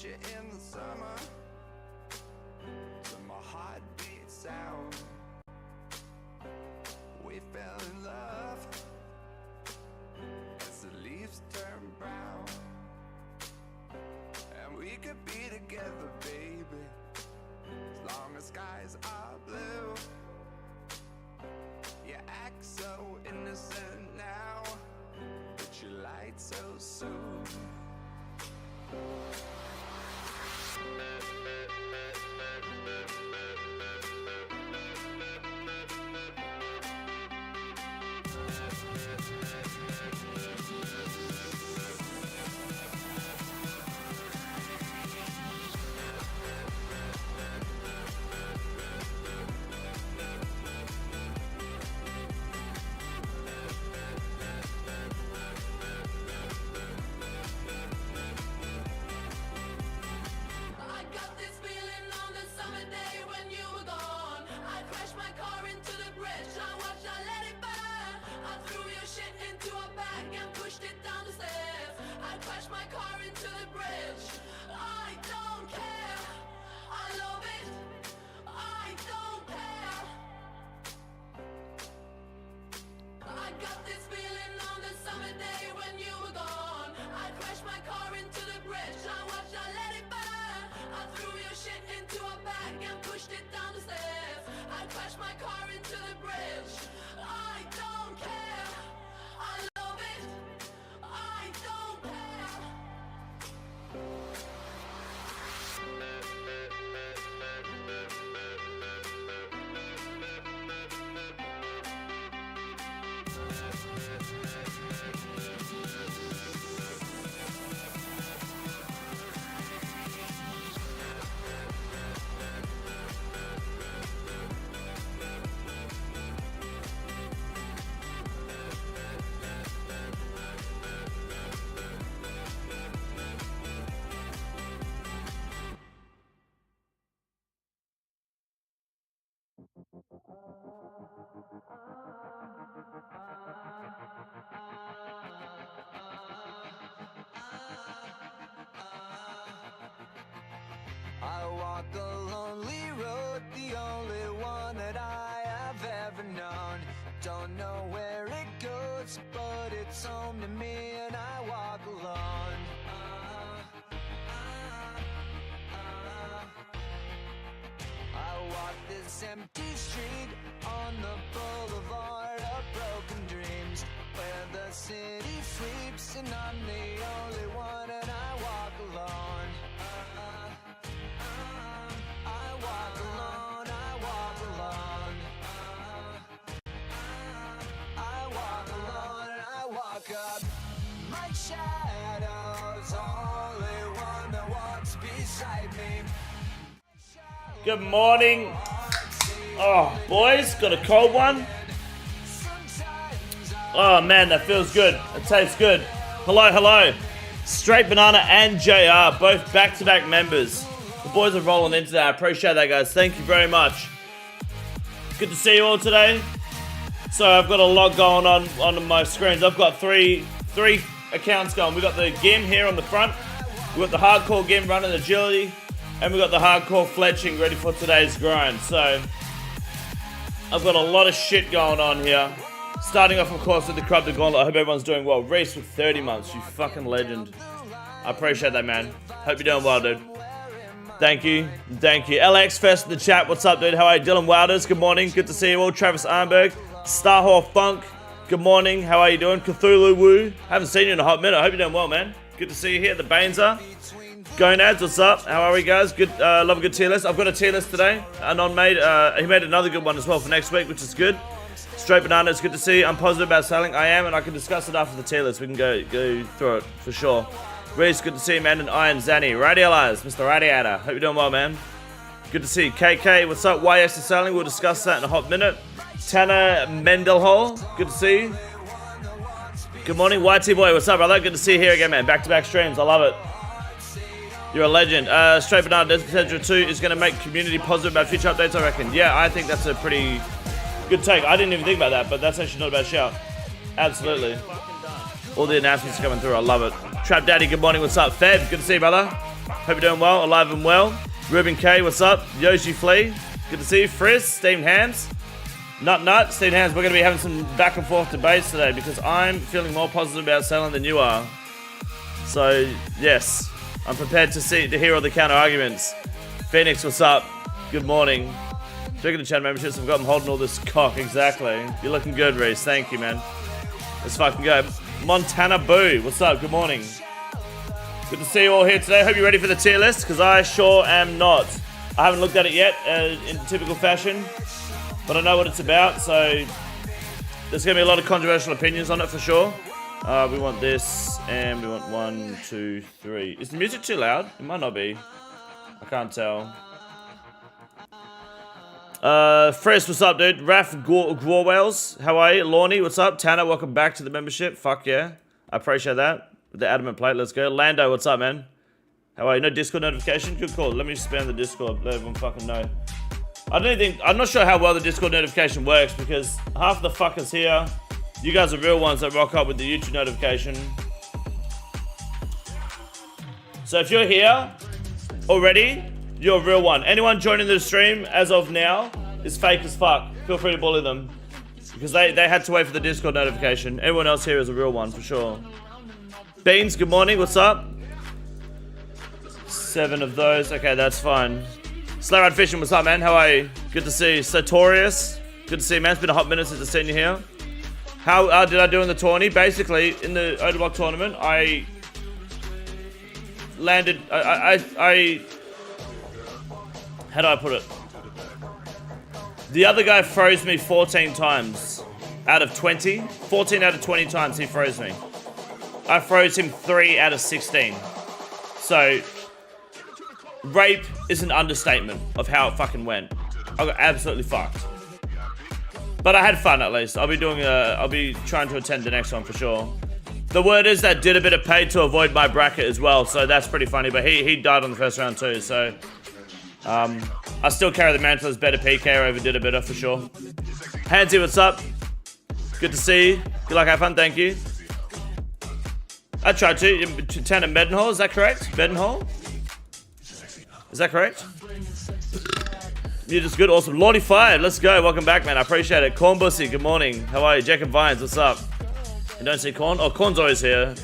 met you in the summer, to my heartbeat sound. We fell in love as the leaves turn brown, and we could be together, baby, as long as skies are blue. You act so innocent now, but you lied so soon. I walk a lonely road, the only one that I have ever known. Don't know where it goes, but it's home to me, and I walk alone. I walk this empty street on the boulevard of broken dreams, where the city sleeps and I'm the only one, and I walk alone. I walk alone, I walk alone. I walk alone and I walk up. My shadow's only one that walks beside me. Good morning. Oh, boys, got a cold one. Oh, man, that feels good. It tastes good. Hello, hello. Straight Banana and JR, both back-to-back members. The boys are rolling into that. I appreciate that, guys. Thank you very much. Good to see you all today. So I've got a lot going on my screens. I've got three accounts going. We've got the GIM here on the front. We've got the hardcore GIM running agility. And we've got the hardcore fletching ready for today's grind. So I've got a lot of shit going on here. Starting off, of course, with the Corrupted Gauntlet. I hope everyone's doing well. Reese with 30 months. You fucking legend. I appreciate that, man. Hope you're doing well, dude. Thank you. Thank you. LX Fest in the chat. What's up, dude? How are you? Dylan Wilders. Good morning. Good to see you all. Travis Arnberg. Starhawk Funk. Good morning. How are you doing? Cthulhu Woo. Haven't seen you in a hot minute. I hope you're doing well, man. Good to see you here. The Bainzer. Gonads, what's up? How are we, guys? Good. Love a good tier list. I've got a tier list today. Anon made. He made another good one as well for next week, which is good. Straight Banana, it's good to see you. I'm positive about selling. I am, and I can discuss it after the tier list. We can go through it for sure. Reese, good to see you, man. And Iron Zanny. Radialize, Mr. Radiator. Hope you're doing well, man. Good to see you. KK, what's up? YS is selling. We'll discuss that in a hot minute. Tanner Mendelhall, good to see you. Good morning, YT Boy. What's up, brother? Good to see you here again, man. Back-to-back streams. I love it. You're a legend. Straight Banana Desert Potential 2 is going to make community positive about future updates, I reckon. Yeah, I think that's a pretty good take. I didn't even think about that, but that's actually not a bad shout. Absolutely. All the announcements are coming through. I love it. Trap Daddy, good morning. What's up? Fed, good to see you, brother. Hope you're doing well, alive and well. Ruben K, what's up? Yoshi Flea, good to see you. Frizz, Steamed Hands. Nut, Steamed Hands. We're going to be having some back and forth debates today because I'm feeling more positive about selling than you are. So, yes, I'm prepared to hear all the counter arguments. Phoenix, what's up? Good morning. Speaking of channel memberships, I've got them holding all this cock, exactly. You're looking good, Reese. Thank you, man. Let's fucking go. Montana Boo, what's up? Good morning. Good to see you all here today. Hope you're ready for the tier list, because I sure am not. I haven't looked at it yet, in typical fashion, but I know what it's about, so there's going to be a lot of controversial opinions on it for sure. We want this, and we want 1, 2, 3. Is the music too loud? It might not be. I can't tell. Frizz, what's up, dude? Raf Gorwales, how are you? Lorne, what's up? Tanner, welcome back to the membership. Fuck yeah. I appreciate that. With the adamant plate, let's go. Lando, what's up, man? How are you? No Discord notification? Good call. Let me spam the Discord. Let everyone fucking know. I'm not sure how well the Discord notification works because half the fuckers here, you guys are real ones that rock up with the YouTube notification. So if you're here already, you're a real one. Anyone joining the stream as of now is fake as fuck. Feel free to bully them. Because they had to wait for the Discord notification. Everyone else here is a real one, for sure. Beans, good morning. What's up? 7 of those. Okay, that's fine. Slayride Fishing, what's up, man? How are you? Good to see you. Sartorius, good to see you, man. It's been a hot minute since I've seen you here. How did I do in the tourney? Basically, in the Odablock tournament, I landed... How do I put it? The other guy froze me 14 times out of 20. 14 out of 20 times he froze me. I froze him 3 out of 16. So, rape is an understatement of how it fucking went. I got absolutely fucked. But I had fun at least. I'll be trying to attend the next one for sure. The word is that did a bit of paid to avoid my bracket as well, so that's pretty funny. But he died on the first round too, so... I still carry the mantle as better PK over did a better for sure. Hansy, what's up? Good to see you. Good luck, have fun, thank you. I tried to. 10 at Medenhall, is that correct? Medenhall? Is that correct? You're just good, awesome. Lordy 5, let's go. Welcome back, man. I appreciate it. Corn Bussy, good morning. How are you? Jacob Vines, what's up? You don't see Corn? Oh, Corn's always here.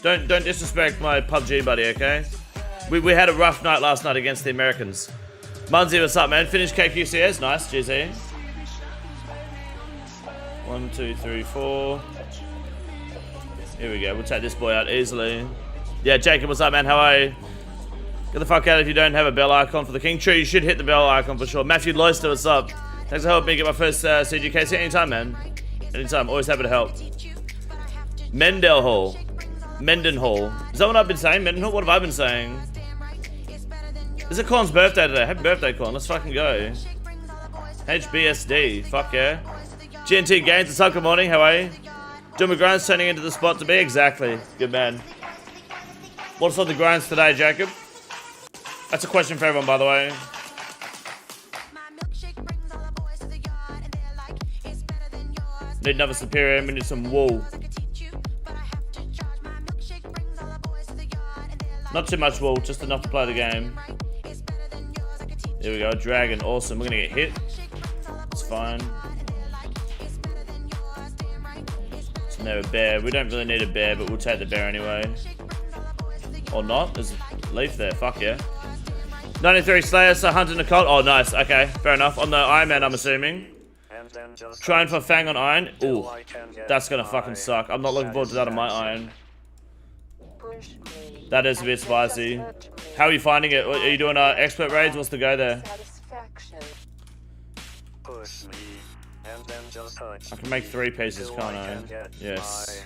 Don't disrespect my PUBG buddy, okay? We had a rough night last night against the Americans. Munzie, what's up, man? Finished KQCS. Nice, GZ. 1, 2, 3, 4. Here we go. We'll take this boy out easily. Yeah, Jacob, what's up, man? How are you? Get the fuck out if you don't have a bell icon for the king. True, you should hit the bell icon for sure. Matthew Loister, what's up? Thanks for helping me get my first CGKC. Anytime, man. Anytime. Always happy to help. Mendenhall. Is that what I've been saying? Mendenhall? What have I been saying? Is it Corn's birthday today? Happy birthday, Corn. Let's fucking go. HBSD. Fuck yeah. GNT Games, what's up? Good morning. How are you? Doing my grinds turning into the spot to be? Exactly. Good man. What's on the grinds today, Jacob? That's a question for everyone, by the way. Need another superior. We need some wool. Not too much wool, just enough to play the game. Here we go, dragon, awesome. We're gonna get hit. It's fine. Isn't there a bear? We don't really need a bear, but we'll take the bear anyway. Or not, there's a leaf there, fuck yeah. 93 Slayer, so Hunter Nicole. Oh, nice, okay, fair enough. On the Iron Man, I'm assuming. Trying for Fang on Iron. Ooh, that's gonna fucking suck. I'm not looking forward to that on my Iron. That is a bit spicy. How are you finding it? Are you doing expert raids? What's the go there? I can make 3 pieces, can't I? Yes.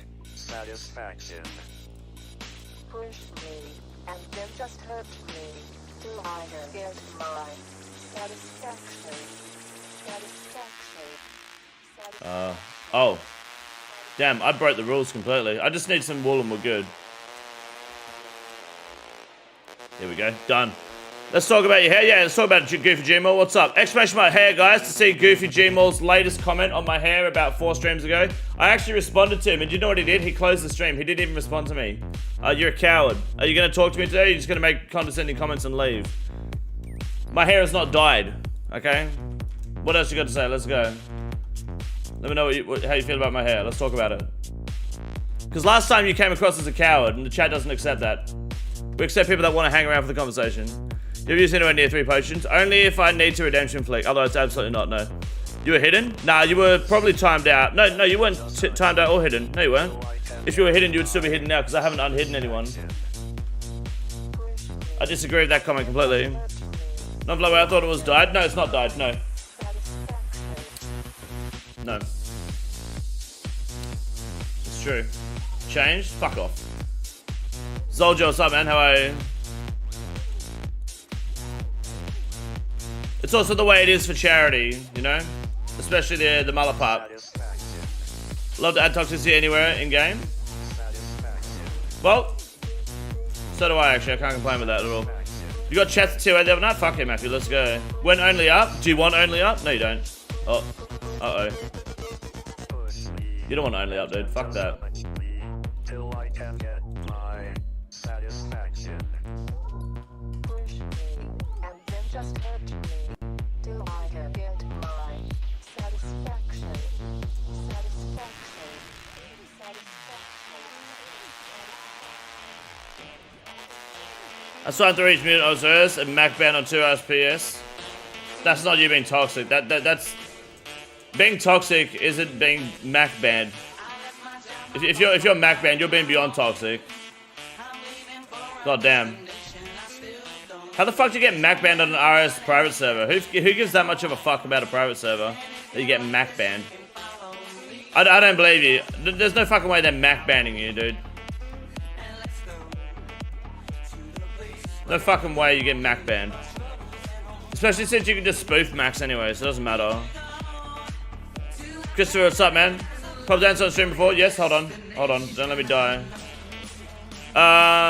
Oh. Damn, I broke the rules completely. I just need some wool and we're good. Here we go. Done. Let's talk about your hair. Yeah, let's talk about Goofy Gmail. What's up? Exclamation mark hair, guys, to see Goofy Gmail's latest comment on my hair about 4 streams ago. I actually responded to him, and you know what he did? He closed the stream. He didn't even respond to me. You're a coward. Are you going to talk to me today, or are you just going to make condescending comments and leave? My hair is not dyed, okay? What else you got to say? Let's go. Let me know how you feel about my hair. Let's talk about it. Because last time you came across as a coward, and the chat doesn't accept that. We accept people that want to hang around for the conversation. You've used anywhere near 3 potions? Only if I need to redemption flick. Otherwise, absolutely not, no. You were hidden? Nah, you were probably timed out. No, you weren't timed out or hidden. No, you weren't. If you were hidden, you would still be hidden now, because I haven't unhidden anyone. I disagree with that comment completely. Not blow I thought it was died. No, it's not died, no. No. It's true. Changed? Fuck off. Zoljo, what's up, man? How are you? It's also the way it is for charity, you know? Especially the mullet part. Love to add toxicity anywhere in-game. Well, so do I, actually. I can't complain with that at all. You got chats too the other night? Fuck it, Matthew. Let's go. When only up? Do you want only up? No, you don't. Oh. Uh-oh. You don't want only up, dude. Fuck that. I signed to reach mutant OSRS and Mac ban on 2 hours PS. That's not you being toxic. That's being toxic isn't being Mac banned. If you're Mac banned, you're being beyond toxic. God damn. How the fuck do you get Mac banned on an RS private server? Who gives that much of a fuck about a private server that you get Mac banned? I don't believe you. There's no fucking way they're Mac banning you, dude. No fucking way you get Mac banned. Especially since you can just spoof Macs anyway, so it doesn't matter. Christopher, what's up, man? Pop dance on stream before? Yes, hold on. Don't let me die. But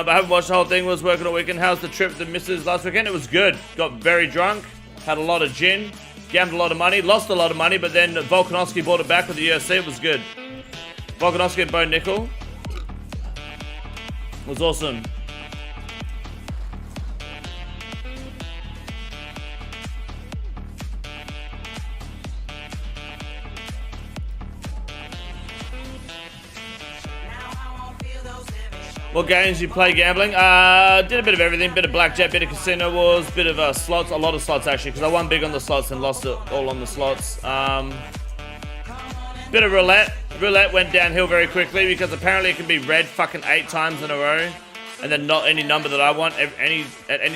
I haven't watched the whole thing. Was working all weekend. How's the trip to Mrs. last weekend? It was good. Got very drunk. Had a lot of gin. Gambled a lot of money. Lost a lot of money, but then Volkanovski bought it back with the USC. It was good. Volkanovski and Bo Nickel. It was awesome. What games you play gambling? Did a bit of everything. Bit of blackjack, bit of casino wars, bit of slots. A lot of slots actually, because I won big on the slots and lost it all on the slots. Bit of roulette. Roulette went downhill very quickly because apparently it can be red fucking 8 times in a row, and then not any number that I want at any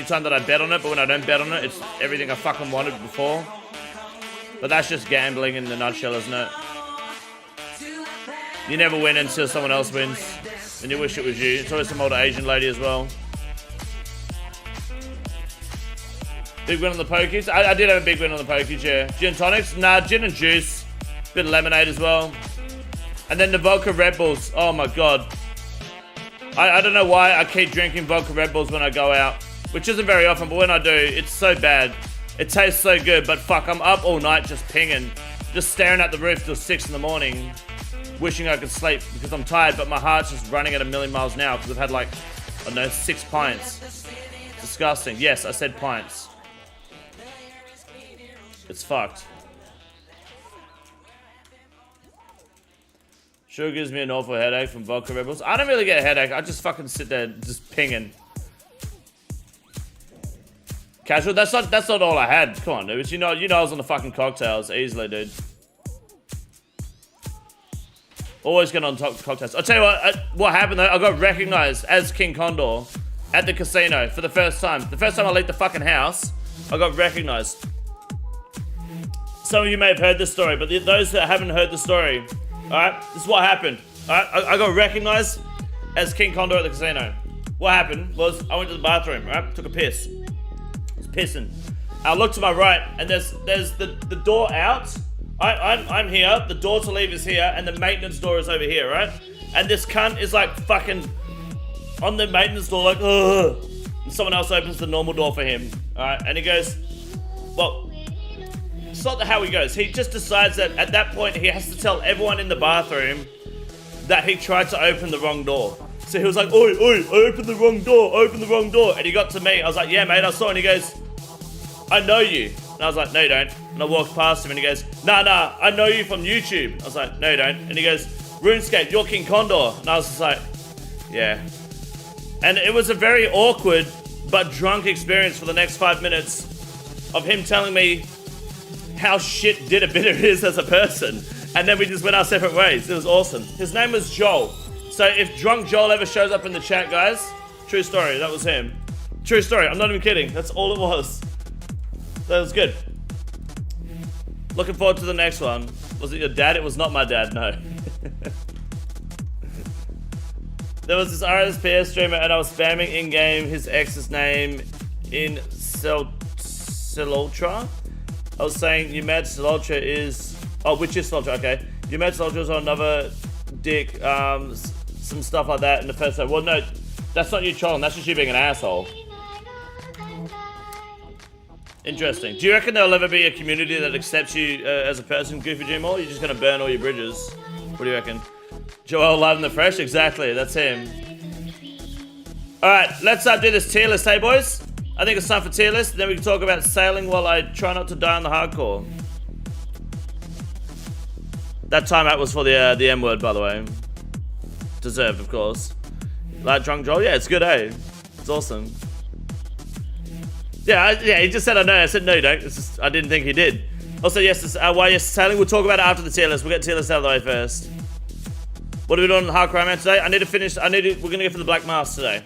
time that I bet on it. But when I don't bet on it, it's everything I fucking wanted before. But that's just gambling in the nutshell, isn't it? You never win until someone else wins. And you wish it was you. It's always some older Asian lady as well. Big win on the pokies. I did have a big win on the pokies, yeah. Gin and tonics? Nah, gin and juice. Bit of lemonade as well. And then the vodka Red Bulls. Oh my god. I don't know why I keep drinking vodka Red Bulls when I go out. Which isn't very often, but when I do, it's so bad. It tastes so good, but fuck, I'm up all night just pinging. Just staring at the roof till 6 in the morning. Wishing I could sleep because I'm tired, but my heart's just running at 1,000,000 miles an hour because I've had like, I don't know, 6 pints. Disgusting. Yes, I said pints. It's fucked. Sure gives me an awful headache from vodka Rebels. I don't really get a headache. I just fucking sit there just pinging. Casual. That's not all I had. Come on, dude. You know I was on the fucking cocktails easily, dude. Always get on top cocktails. I'll tell you what happened though. I got recognized as King Condor at the casino for the first time. The first time I left the fucking house, I got recognized. Some of you may have heard this story, but those that haven't heard the story, alright, this is what happened. Alright, I got recognized as King Condor at the casino. What happened was I went to the bathroom, right? Took a piss. I was pissing. I looked to my right and there's the door out. I'm here, the door to leave is here, and the maintenance door is over here, right? And this cunt is like fucking on the maintenance door like, ugh. Someone else opens the normal door for him. Alright, and he goes, well, it's not how he goes. He just decides that at that point he has to tell everyone in the bathroom that he tried to open the wrong door. So he was like, oi, oi, I opened the wrong door. And he got to me. I was like, yeah, mate, I saw it. And he goes, I know you. And I was like, no, you don't. And I walked past him and he goes, nah, I know you from YouTube. I was like, no, you don't. And he goes, RuneScape, you're KINGCONDOR. And I was just like, yeah. And it was a very awkward but drunk experience for the next 5 minutes of him telling me how shit Did a Bitter is as a person. And then we just went our separate ways. It was awesome. His name was Joel. So if drunk Joel ever shows up in the chat, guys, true story, that was him. True story, I'm not even kidding. That's all it was. That was good. Looking forward to the next one. Was it your dad? It was not my dad, no. There was this RSPS streamer and I was spamming in-game his ex's name in Silultra. I was saying, you mad Silultra is... Oh, which is Silultra, okay. You mad Silultra is on another dick, some stuff like that in the first time. Well, no, that's not you trolling, that's just you being an asshole. Interesting. Do you reckon there'll ever be a community that accepts you as a person, Goofy Jim, or you're just gonna burn all your bridges? What do you reckon? Joel live in the fresh? Exactly, that's him. Alright, let's do this tier list, hey boys? I think it's time for tier list, then we can talk about sailing while I try not to die on the hardcore. That timeout was for the M word, by the way. Deserved, of course. Like drunk Joel? Yeah, it's good, eh? It's awesome. Yeah, he just said I know. I said no, you don't. It's just, I didn't think he did. Also, yes, why yes, sailing. We'll talk about it after the tier list. We'll get tier list out of the way first. What are we doing on Hardcore Man today? I need to finish. We're gonna go for the Black Mask today.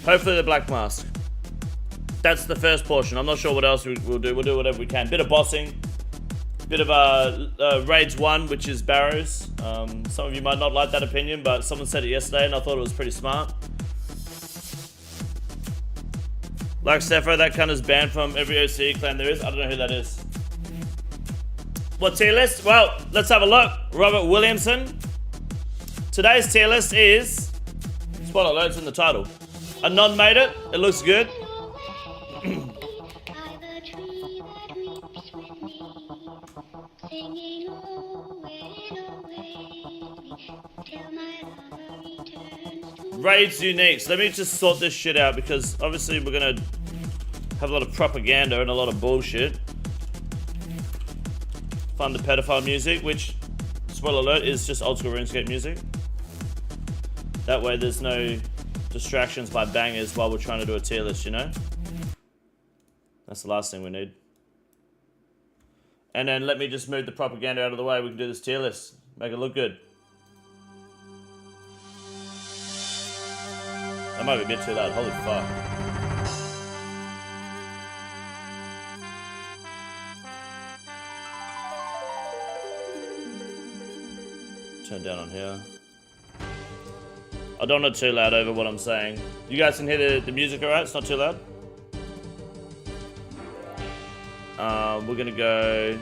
Hopefully the Black Mask. That's the first portion. I'm not sure what else we'll do. We'll do whatever we can. Bit of bossing. Bit of Raids 1, which is Barrows. Some of you might not like that opinion, but someone said it yesterday and I thought it was pretty smart. Like Sepho, that cunt is banned from every OCE clan there is. I don't know who that is. What tier list? Well, let's have a look. Robert Williamson. Today's tier list is... Spoiler alert, it's in the title. A non made it. It looks good. Raids uniques. Let me just sort this shit out because obviously we're gonna have a lot of propaganda and a lot of bullshit. Fund the pedophile music, which, spoiler alert, is just old school RuneScape music. That way there's no distractions by bangers while we're trying to do a tier list, you know? That's the last thing we need. And then let me just move the propaganda out of the way. We can do this tier list. Make it look good. That might be a bit too loud. Holy fuck. Turn down on here. I don't want it too loud over what I'm saying. You guys can hear the music alright? It's not too loud? We're gonna go...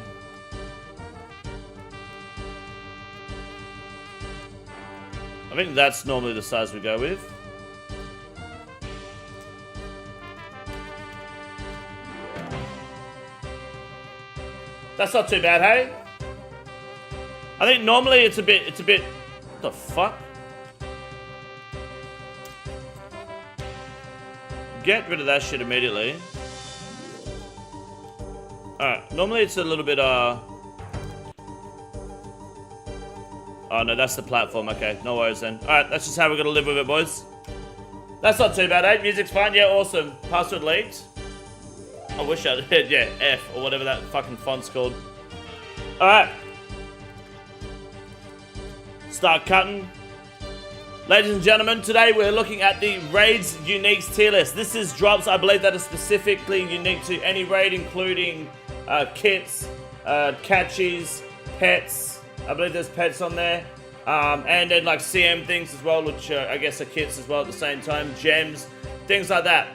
I think that's normally the size we go with. That's not too bad, hey? I think normally it's a bit, what the fuck? Get rid of that shit immediately. Alright, normally it's a little bit, oh no, that's the platform, okay, no worries then. Alright, that's just how we're gonna live with it, boys. That's not too bad, eh? Music's fine, yeah, awesome. Password leaked. I wish I did, yeah, F, or whatever that fucking font's called. Alright. Start cutting. Ladies and gentlemen, today we're looking at the Raids Uniques tier list. This is drops, I believe, that are specifically unique to any raid, including kits, catchies, pets. I believe there's pets on there. And then like CM things as well, which I guess are kits as well at the same time. Gems, things like that.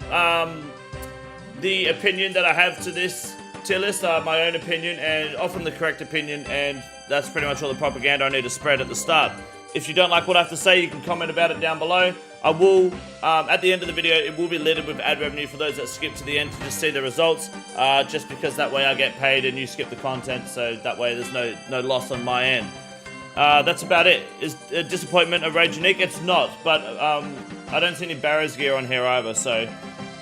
The opinion that I have to this tier list are my own opinion and often the correct opinion, and that's pretty much all the propaganda I need to spread at the start. If you don't like what I have to say, you can comment about it down below. I will, at the end of the video, it will be littered with ad revenue for those that skip to the end to just see the results. Just because that way I get paid and you skip the content, so that way there's no loss on my end. That's about it. Is a disappointment a raid unique? It's not, but I don't see any Barrows gear on here either, so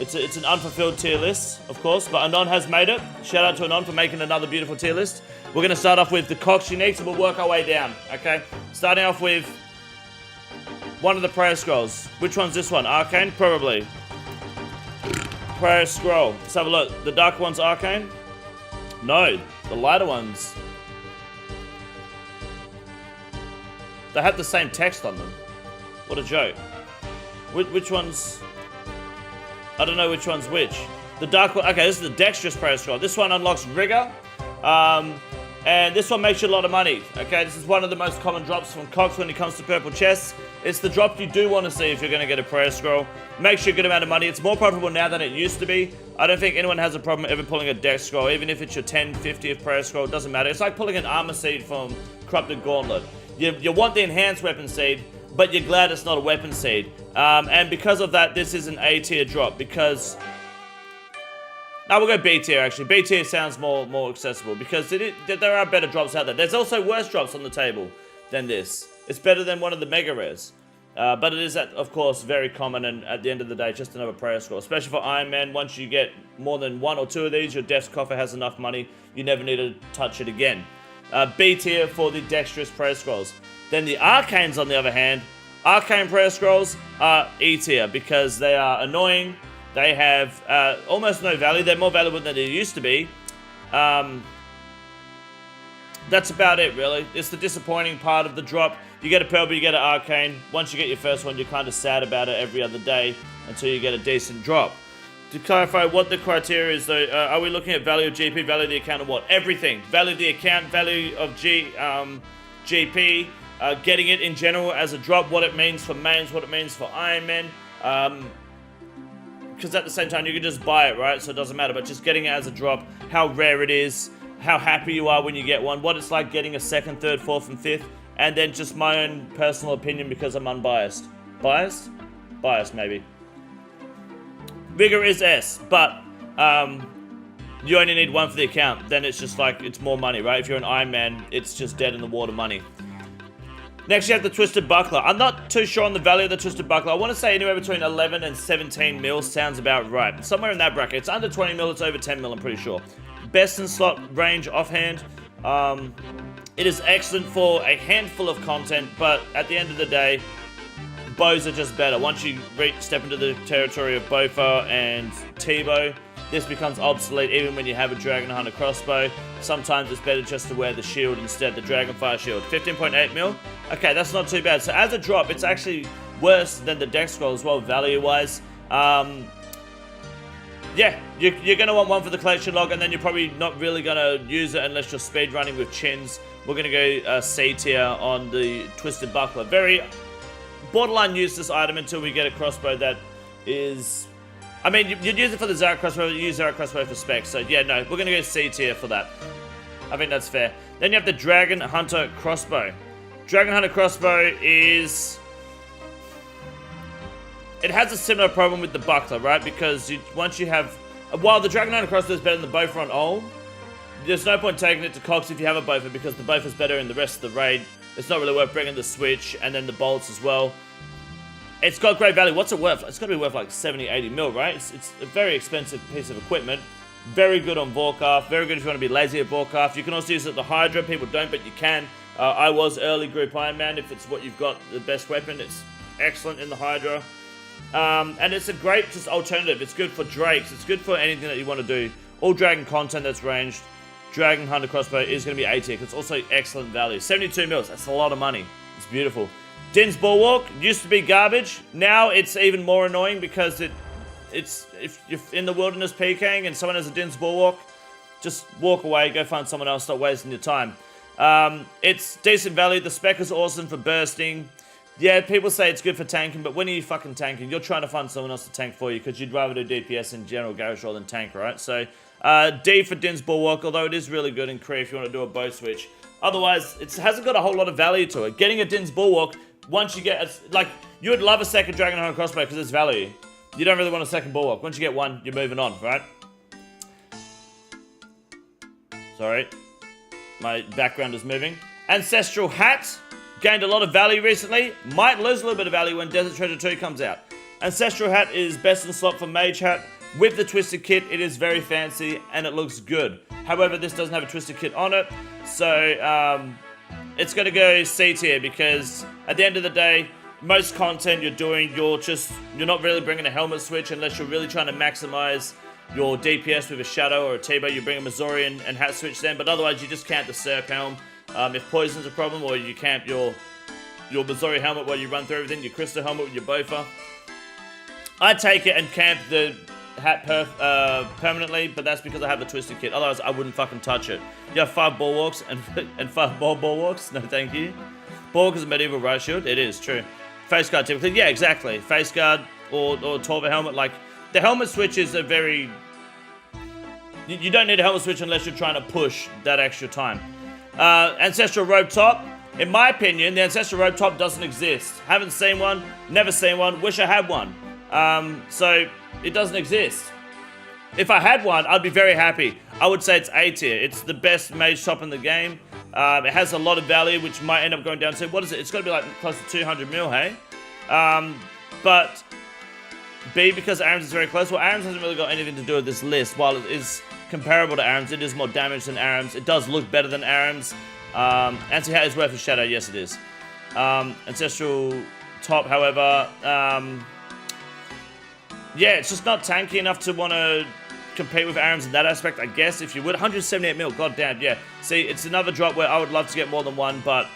it's an unfulfilled tier list, of course, but Anon has made it. Shout out to Anon for making another beautiful tier list. We're going to start off with the Cox uniques, and we'll work our way down, okay? Starting off with one of the prayer scrolls. Which one's this one? Arcane? Probably. Prayer scroll. Let's have a look. The dark one's Arcane? No, the lighter ones. They have the same text on them. What a joke. Which one's... I don't know which one's which. The dark one... Okay, this is the Dexterous Prayer Scroll. This one unlocks Rigor. And this one makes you a lot of money. Okay, this is one of the most common drops from Cox when it comes to purple chests. It's the drop you do want to see if you're going to get a Prayer Scroll. Makes you a good amount of money. It's more profitable now than it used to be. I don't think anyone has a problem ever pulling a Dex Scroll. Even if it's your 10, 50th Prayer Scroll, it doesn't matter. It's like pulling an Armor Seed from Corrupted Gauntlet. You want the Enhanced Weapon Seed, but you're glad it's not a Weapon Seed. And because of that, this is an A tier drop, because... No, we'll go B tier, actually. B tier sounds more accessible, because there are better drops out there. There's also worse drops on the table than this. It's better than one of the Mega Rares. But it is, of course, very common, and at the end of the day, just another Prayer Scroll. Especially for Iron Man, once you get more than 1 or 2 of these, your Death's Coffer has enough money, you never need to touch it again. B tier for the Dexterous Prayer Scrolls. Then the Arcanes, on the other hand, Arcane Prayer Scrolls are E tier because they are annoying. They have almost no value. They're more valuable than they used to be. That's about it, really. It's the disappointing part of the drop. You get a Pearl, but you get an Arcane. Once you get your first one, you're kind of sad about it every other day until you get a decent drop. To clarify what the criteria is, though, are we looking at value of GP, value of the account, or what? Everything. Value of the account, value of GP, getting it in general as a drop, what it means for mains, what it means for Iron Man. Because at the same time, you can just buy it, right? So it doesn't matter, but just getting it as a drop, how rare it is, how happy you are when you get one, what it's like getting a 2nd, 3rd, 4th, and 5th, and then just my own personal opinion because I'm unbiased. Biased? Biased, maybe. Vigor is S, but you only need 1 for the account. Then it's just like, it's more money, right? If you're an Iron Man, it's just dead in the water money. Next, you have the Twisted Buckler. I'm not too sure on the value of the Twisted Buckler. I want to say anywhere between 11 and 17 mil sounds about right. Somewhere in that bracket. It's under 20 mil, it's over 10 mil, I'm pretty sure. Best in slot range offhand. It is excellent for a handful of content, but at the end of the day, bows are just better. Once you step into the territory of Bofa and T-bow, this becomes obsolete even when you have a Dragon Hunter crossbow. Sometimes it's better just to wear the shield instead, the Dragonfire shield. 15.8 mil. Okay, that's not too bad. So as a drop, it's actually worse than the Dex Scroll as well, value-wise. Yeah, you're going to want 1 for the collection log, and then you're probably not really going to use it unless you're speed running with chins. We're going to go C tier on the Twisted Buckler. Very borderline useless item until we get a crossbow that is... I mean, you'd use it for the Zarek crossbow, you use Zarek crossbow for specs. So yeah, no, we're going to go C tier for that. I think that's fair. Then you have the Dragon Hunter crossbow. Dragon Hunter crossbow is... It has a similar problem with the Buckler, right? Because once you have... While the Dragon Hunter crossbow is better than the Bofa on Ol, there's no point taking it to Cox if you have a Bofa, because the Bofa's better in the rest of the raid. It's not really worth bringing the Switch and then the bolts as well. It's got great value. What's it worth? It's got to be worth like 70, 80 mil, right? It's a very expensive piece of equipment. Very good on Vorkarth. Very good if you want to be lazy at Vorkarth. You can also use it at the Hydra. People don't, but you can. I was early group Iron Man. If it's what you've got, the best weapon, it's excellent in the Hydra. And it's a great just alternative. It's good for Drakes. It's good for anything that you want to do. All Dragon content that's ranged. Dragon Hunter crossbow is going to be A tier. It's also excellent value. 72 mils. That's a lot of money. It's beautiful. Din's Bulwark used to be garbage. Now it's even more annoying because it's if you're in the wilderness PKing and someone has a Din's Bulwark, just walk away, go find someone else, stop wasting your time. It's decent value. The spec is awesome for bursting. Yeah, people say it's good for tanking, but when are you fucking tanking? You're trying to find someone else to tank for you because you'd rather do DPS in general garage roll than tank, right? So D for Din's Bulwark, although it is really good in Kree if you want to do a bow switch. Otherwise, it hasn't got a whole lot of value to it. Getting a Din's Bulwark, once you get, like, you would love a second Dragon Horn Crossbow because it's value. You don't really want a second Bulwark. Once you get one, you're moving on, right? Sorry. My background is moving. Ancestral Hat. Gained a lot of value recently. Might lose a little bit of value when Desert Treasure 2 comes out. Ancestral Hat is best in slot for Mage Hat. With the Twisted Kit, it is very fancy and it looks good. However, this doesn't have a Twisted Kit on it. So, it's going to go C tier because at the end of the day, most content you're doing, you're not really bringing a helmet switch unless you're really trying to maximize your DPS with a Shadow or a T-Bow. You bring a Missouri and hat switch then, but otherwise you just camp the Serp Helm. If Poison's a problem, or you camp your Missouri helmet while you run through everything, your Crystal helmet with your Bofa. I'd take it and camp the hat permanently, but that's because I have the Twisted Kit. Otherwise, I wouldn't fucking touch it. You have 5 Bulwarks and 5 more Bulwarks? No, thank you. Bulwark is a medieval riot shield. It is, true. Face guard typically. Yeah, exactly. Face guard or Torva helmet. Like, the helmet switches are very... You don't need a helmet switch unless you're trying to push that extra time. Ancestral Robe Top. In my opinion, the Ancestral Robe Top doesn't exist. Haven't seen one. Never seen one. Wish I had one. So, it doesn't exist. If I had one, I'd be very happy. I would say it's A tier. It's the best mage top in the game. It has a lot of value, which might end up going down to... What is it? It's got to be like close to 200 mil, hey? But... B, because ARAMS is very close. Well, ARAMS hasn't really got anything to do with this list. While it is comparable to ARAMS, it is more damage than ARAMS. It does look better than ARAMS. Anti-Hat is worth a Shadow. Yes, it is. Ancestral Top, however... yeah, it's just not tanky enough to want to compete with ARAMS in that aspect, I guess, if you would. 178 mil, goddamn, yeah. See, it's another drop where I would love to get more than one, but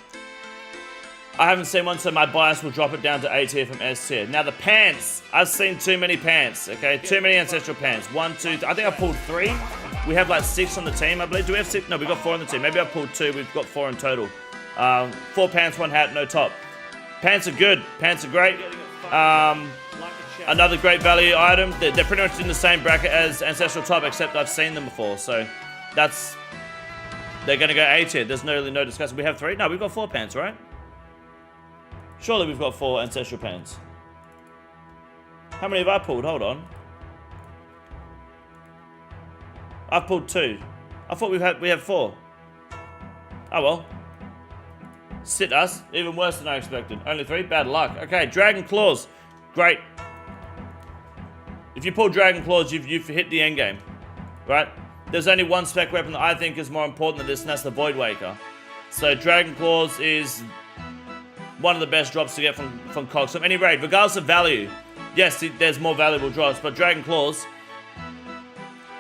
I haven't seen one, so my bias will drop it down to A tier from S tier. Now, the pants. I've seen too many pants, okay? Too many Ancestral pants. 1, 2, I think I pulled 3. We have like 6 on the team, I believe. Do we have 6? No, we've got 4 on the team. Maybe I pulled 2. We've got 4 in total. 4 pants, 1 hat, no top. Pants are good. Pants are great. Another great value item. They're pretty much in the same bracket as Ancestral Top, except I've seen them before. So that's... They're going to go A tier. There's really no discussion. We have 3? No, we've got 4 pants, right? Surely we've got 4 Ancestral pants. How many have I pulled? Hold on. I've pulled 2. I thought we have 4. Oh well. Sit us. Even worse than I expected. Only 3? Bad luck. Okay, Dragon Claws. Great. If you pull Dragon Claws, you've hit the end game. Right? There's only one spec weapon that I think is more important than this, and that's the Void Waker. So Dragon Claws is one of the best drops to get from Cogs. From any raid, regardless of value. Yes, there's more valuable drops, but Dragon Claws...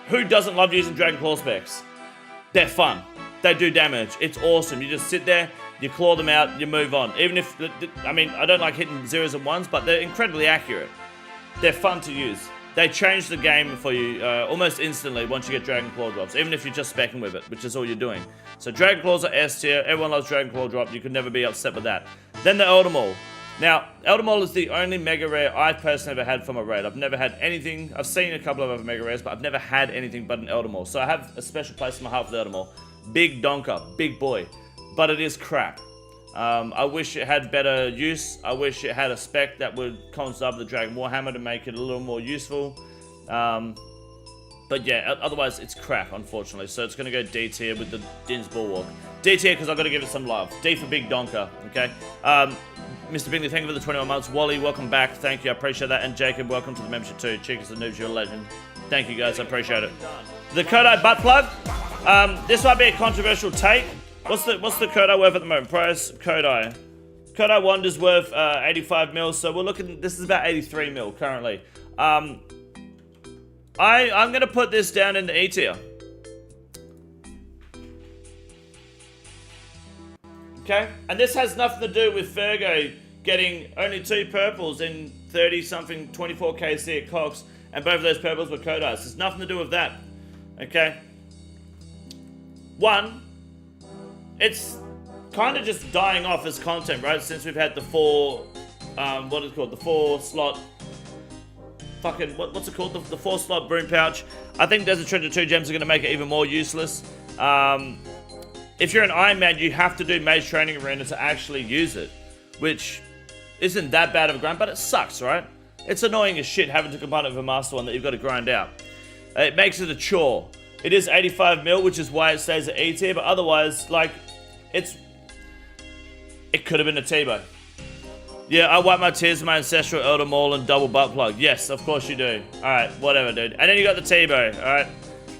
Who doesn't love using Dragon Claw specs? They're fun. They do damage. It's awesome. You just sit there, you claw them out, you move on. Even if... I mean, I don't like hitting 0s and 1s, but they're incredibly accurate. They're fun to use. They change the game for you almost instantly once you get Dragon Claw drops, even if you're just specking with it, which is all you're doing. So Dragon Claws are S tier. Everyone loves Dragon Claw drop. You could never be upset with that. Then the Elder Maul. Now, Elder Maul is the only mega rare I've personally ever had from a raid. I've never had anything. I've seen a couple of other mega rares, but I've never had anything but an Elder Maul. So I have a special place in my heart for the Elder Maul. Big donker, big boy, but it is crap. I wish it had better use. I wish it had a spec that would consub the Dragon Warhammer to make it a little more useful. But yeah, otherwise it's crap, unfortunately. So it's going to go D tier with the Din's Bulwark. D tier because I've got to give it some love. D for Big Donker, okay? Mr. Bingley, thank you for the 21 months. Wally, welcome back. Thank you, I appreciate that. And Jacob, welcome to the membership too. Cheekers and Noobs, you're a legend. Thank you guys, I appreciate it. The Kodai butt plug. This might be a controversial take. What's the Kodai worth at the moment? Price Kodai. Kodai Wand is worth 85 mil, so we're looking. This is about 83 mil currently. I'm gonna put this down in the E tier. Okay, and this has nothing to do with Fergo getting only 2 purples in 30-something 24 KC at Cox, and both of those purples were Kodais. There's nothing to do with that. Okay. 1, it's kind of just dying off as content, right? Since we've had the 4, what is it called? The 4 slot. Fucking what's it called? The 4 slot broom pouch. I think Desert Treasure 2 gems are going to make it even more useless. if you're an Iron Man, you have to do Mage Training Arena to actually use it, which isn't that bad of a grind, but it sucks, right? It's annoying as shit having to combine it with a Master one that you've got to grind out. It makes it a chore. It is 85 mil, which is why it stays at E tier, but otherwise, like, it could have been a T-bow. Yeah, I wipe my tears with my Ancestral Elder Maul and double butt plug. Yes, of course you do. Alright, whatever, dude. And then you got the T-bow, alright?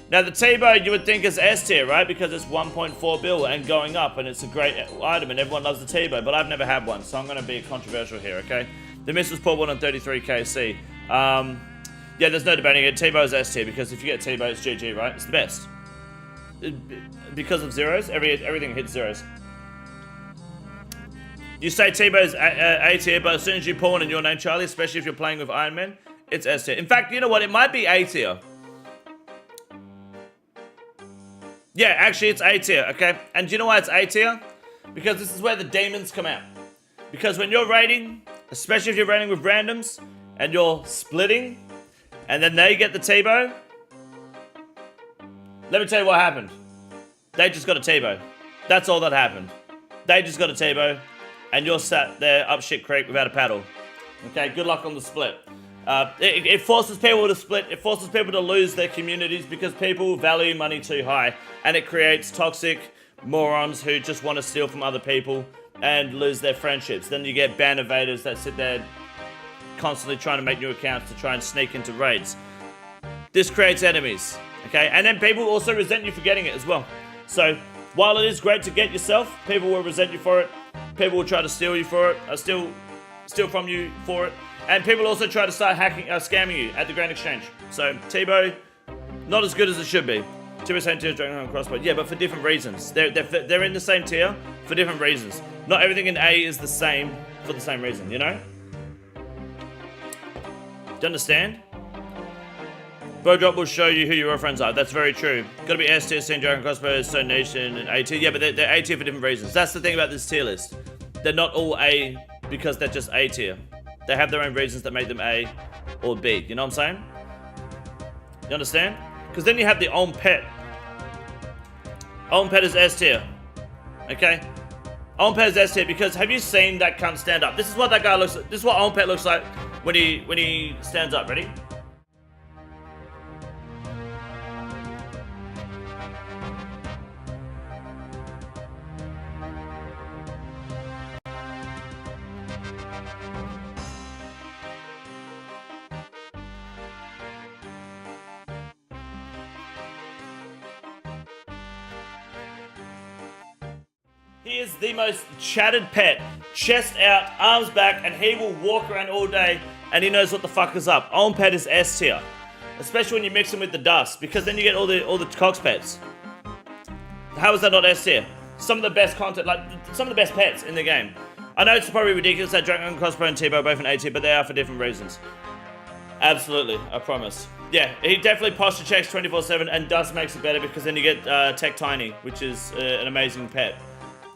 Now, the T-bow you would think is S tier, right? Because it's 1.4 bill and going up, and it's a great item, and everyone loves the T-bow, but I've never had one, so I'm going to be controversial here, okay? The miss was portable on 33 KC. Yeah, there's no debating it. T-bow is S tier, because if you get T-bow, it's GG, right? It's the best. Because of zeros, everything hits zeros. You say T-bow's A tier, but as soon as you pull one in your name, Charlie, especially if you're playing with Iron Man, it's S tier. In fact, you know what? It might be A tier. Yeah, actually, it's A tier, okay? And do you know why it's A tier? Because this is where the demons come out. Because when you're raiding, especially if you're raiding with randoms, and you're splitting, and then they get the T-bow, let me tell you what happened. They just got a T-bow. That's all that happened. They just got a T-bow, and you're sat there up shit creek without a paddle. Okay, good luck on the split. It forces people to split. It forces people to lose their communities because people value money too high, and it creates toxic morons who just want to steal from other people and lose their friendships. Then you get ban evaders that sit there constantly trying to make new accounts to try and sneak into raids. This creates enemies, okay? And then people also resent you for getting it as well. So while it is great to get yourself, people will resent you for it. People will try to steal you for it, steal from you for it. And people also try to start hacking, scamming you at the Grand Exchange. So T-bow, not as good as it should be. T-bow same tier as Dragon and Crossbow. Yeah, but for different reasons. They're in the same tier for different reasons. Not everything in A is the same for the same reason, you know? Do you understand? Bowdrop will show you who your friends are. That's very true. Gotta be S tier, seeing Dragon Crossbow is so niche and A tier. Yeah, but they're A tier for different reasons. That's the thing about this tier list. They're not all A because they're just A tier. They have their own reasons that make them A or B. You know what I'm saying? You understand? Because then you have the Olm Pet. Olm Pet is S tier. Okay? Olm Pet is S tier because have you seen that cunt stand up? This is what that guy looks like. This is what Olm Pet looks like when he stands up. Ready? He is the most chatted pet. Chest out, arms back, and he will walk around all day and he knows what the fuck is up. Olm Pet is S tier. Especially when you mix him with the dust, because then you get all the Cox pets. How is that not S tier? Some of the best content, like some of the best pets in the game. I know it's probably ridiculous that Dragon Crossbow and T-bow are both in A tier, but they are for different reasons. Absolutely, I promise. Yeah, he definitely posture checks 24/7 and dust makes it better because then you get Tech Tiny, which is an amazing pet.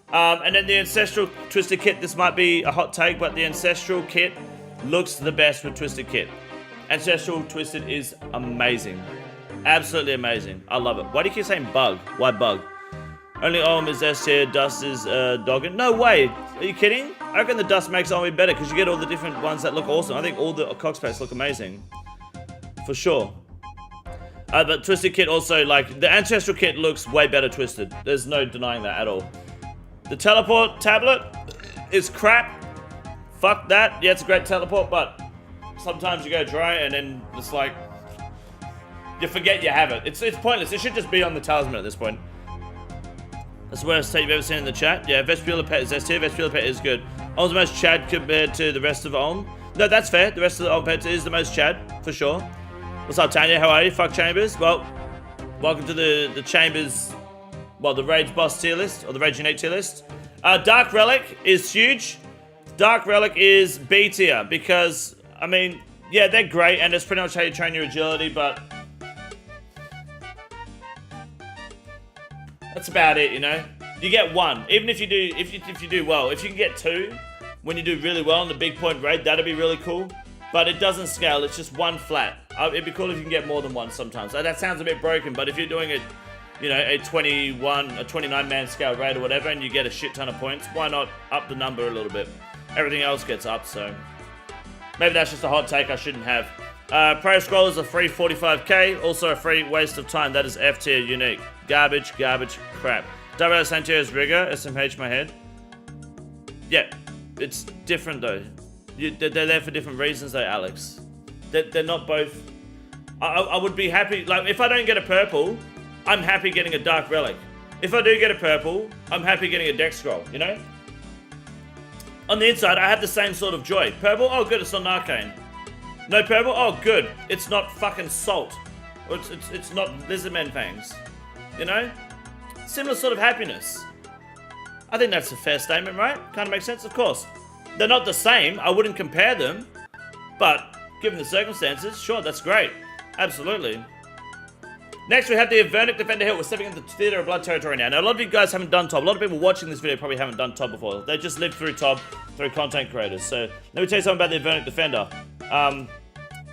And then the Ancestral Twisted Kit, this might be a hot take, but the Ancestral Kit looks the best with Twisted Kit. Ancestral Twisted is amazing. Absolutely amazing. I love it. Why do you keep saying bug? Why bug? Only Olm is S tier, dust is dogging. No way. Are you kidding? I reckon the dust makes Olm better because you get all the different ones that look awesome. I think all the Cox pets look amazing. For sure. But Twisted Kit also, like, the Ancestral Kit looks way better twisted. There's no denying that at all. The teleport tablet is crap. Fuck that. Yeah, it's a great teleport, but sometimes you go dry and then it's like you forget you have it. It's pointless. It should just be on the talisman at this point. That's the worst take you've ever seen in the chat. Yeah, Vespula Pet is S tier. Vespula Pet is good. Olm's the most Chad compared to the rest of Olm. No, that's fair. The rest of the Olm Pets is the most Chad, for sure. What's up, Tanya? How are you? Fuck Chambers. Well, welcome to the Chambers... Well, the Rage Boss tier list, or the Rage Unique tier list. Dark Relic is huge. Dark Relic is B tier, because, I mean, yeah, they're great, and it's pretty much how you train your agility, but... That's about it, you know? You get one, even if you do, if you do well. If you can get two, when you do really well in the big point raid, that'd be really cool. But it doesn't scale, it's just one flat. It'd be cool if you can get more than one sometimes. That sounds a bit broken, but if you're doing it you know, a 29 man scale raid or whatever, and you get a shit ton of points, why not up the number a little bit? Everything else gets up, so maybe that's just a hot take I shouldn't have. Pro Scroll is a free 45k, also a free waste of time. That is F tier unique. Garbage, crap. Double same tier as Rigger, SMH my head. Yeah, it's different though. They're there for different reasons though, Alex. They're not both. I would be happy, like if I don't get a purple, I'm happy getting a Dark Relic. If I do get a purple, I'm happy getting a Deck Scroll, you know? On the inside, I have the same sort of joy. Purple, oh good, it's not an Arcane. No purple, oh good, it's not fucking Salt. Or it's not Lizardmen Fangs. You know? Similar sort of happiness. I think that's a fair statement, right? Kind of makes sense, of course. They're not the same, I wouldn't compare them. But, given the circumstances, sure, that's great. Absolutely. Next, we have the Avernic Defender Hill. We're stepping into Theater of Blood territory now. Now, a lot of you guys haven't done TOB. A lot of people watching this video probably haven't done TOB before. They just lived through TOB, through content creators. So, let me tell you something about the Avernic Defender.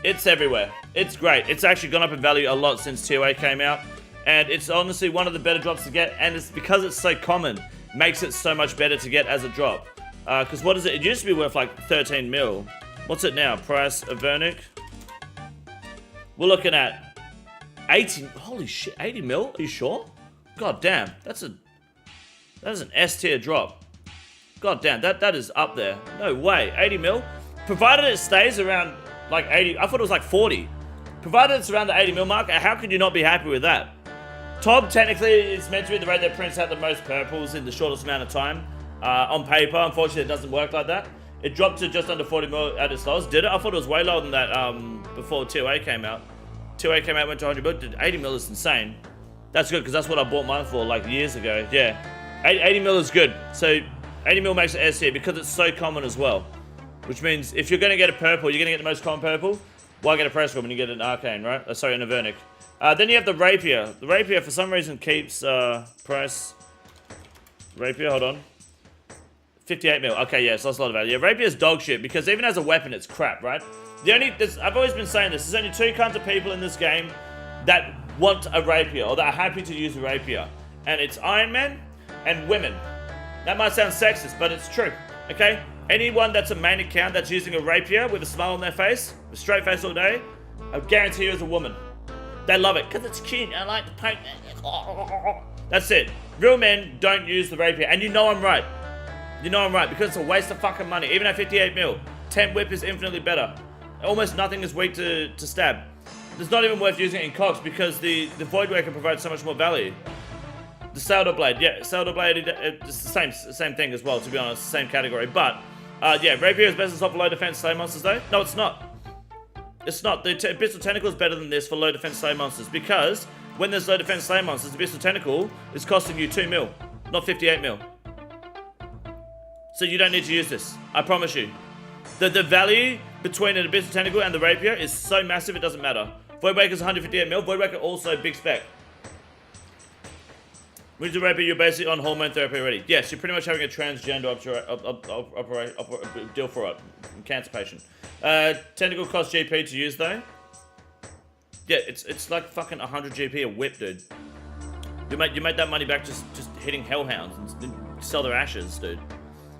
It's everywhere. It's great. It's actually gone up in value a lot since TOA came out. And it's honestly one of the better drops to get. And it's because it's so common, makes it so much better to get as a drop. Because what is it? It used to be worth like 13 mil. What's it now? Price, Avernic. We're looking at 80, holy shit, 80 mil? Are you sure? God damn, that is an S tier drop. God damn, that is up there. No way, 80 mil? Provided it stays around like 80, I thought it was like 40. Provided it's around the 80 mil mark, how could you not be happy with that? TOB technically is meant to be the raid that prints out the most purples in the shortest amount of time. On paper, unfortunately it doesn't work like that. It dropped to just under 40 mil at its lowest. Did it? I thought it was way lower than that before 2A came out. 2A came out, went to 100 mil. 80 mil is insane. That's good, because that's what I bought mine for like years ago. Yeah. 80 mil is good. So 80 mil makes it S tier because it's so common as well. Which means if you're going to get a purple, you're going to get the most common purple. Why get a press when you get an Arcane, right? Sorry, an Avernic. Then you have the Rapier. The Rapier, for some reason, keeps price. Rapier, hold on. 58 mil. Okay, yeah, so that's a lot of value. Yeah, Rapier's dog shit because even as a weapon, it's crap, right? I've always been saying this. There's only two kinds of people in this game that want a Rapier or that are happy to use a Rapier. And it's Iron Men and women. That might sound sexist, but it's true, okay? Anyone that's a main account that's using a Rapier with a smile on their face, a straight face all day, I guarantee you is a woman. They love it because it's cute. I like to poke it. That's it. Real men don't use the Rapier. And you know I'm right. You know I'm right, because it's a waste of fucking money. Even at 58 mil, 10 whip is infinitely better. Almost nothing is weak to stab. It's not even worth using it in cogs because the Void Waker provides so much more value. The Sailor Blade, yeah, Sailor Blade, it's the same thing as well, to be honest, same category. But, yeah, Rapier is best to stop for low defense slay monsters though. No, it's not. It's not. The Abyssal Tentacle is better than this for low defense slay monsters because when there's low defense slay monsters, the Abyssal Tentacle is costing you 2 mil, not 58 mil. So you don't need to use this. I promise you. The value between an Abyssal Tentacle and the Rapier is so massive it doesn't matter. Void Waker's 158 mil. Void Waker also big spec. With the Rapier, you're basically on hormone therapy already. Yes, you're pretty much having a transgender deal for a cancer patient. Tentacle costs GP to use though. Yeah, it's like fucking 100 GP a whip, dude. You make that money back just hitting hellhounds and sell their ashes, dude.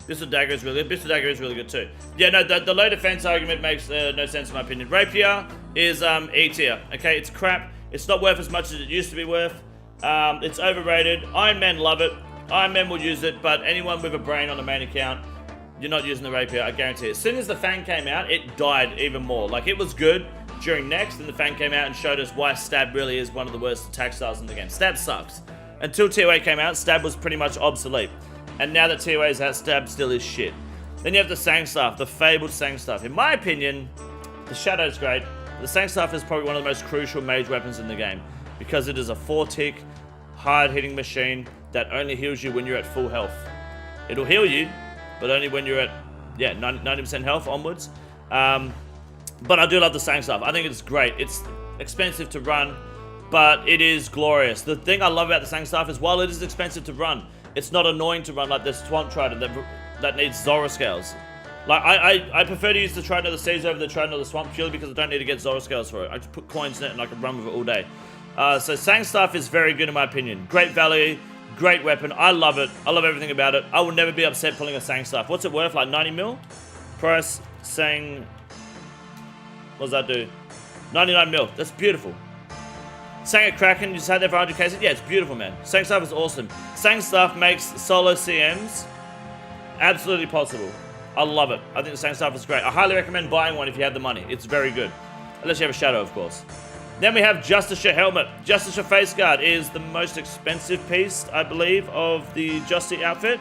Abyssal Dagger is really good. Abyssal Dagger is really good too. Yeah, no, the low defense argument makes no sense in my opinion. Rapier is E tier. Okay, it's crap. It's not worth as much as it used to be worth. It's overrated. Iron Men love it. Iron Men will use it, but anyone with a brain on the main account, you're not using the Rapier, I guarantee it. As soon as the Fang came out, it died even more. Like, it was good during Next, and the Fang came out and showed us why Stab really is one of the worst attack styles in the game. Stab sucks. Until TOA came out, Stab was pretty much obsolete. And now that TOA is out, Stab still is shit. Then you have the Sangstaff, the fabled Sangstaff. In my opinion, the Shadow's great. The Sangstaff is probably one of the most crucial mage weapons in the game because it is a 4-tick, hard-hitting machine that only heals you when you're at full health. It'll heal you, but only when you're at, yeah, 90% health onwards. But I do love the Sangstaff. I think it's great. It's expensive to run, but it is glorious. The thing I love about the Sangstaff is while it is expensive to run, it's not annoying to run like this Swamp Trident that needs Zora scales. Like, I prefer to use the Trident of the Seas over the Trident of the Swamp purely because I don't need to get Zora scales for it. I just put coins in it and I can run with it all day. So Sang Staff is very good in my opinion. Great value, great weapon. I love it. I love everything about it. I will never be upset pulling a Sang Staff. What's it worth? Like 90 mil? Price, Sang... What does that do? 99 mil. That's beautiful. Sang at Kraken, you just had that for 100 cases? Yeah, it's beautiful, man. Sang Staff is awesome. Sang Staff makes solo CMs absolutely possible. I love it. I think the Sang Staff is great. I highly recommend buying one if you have the money. It's very good. Unless you have a Shadow, of course. Then we have Justicia Helmet. Justicia Face Guard is the most expensive piece, I believe, of the Justy outfit.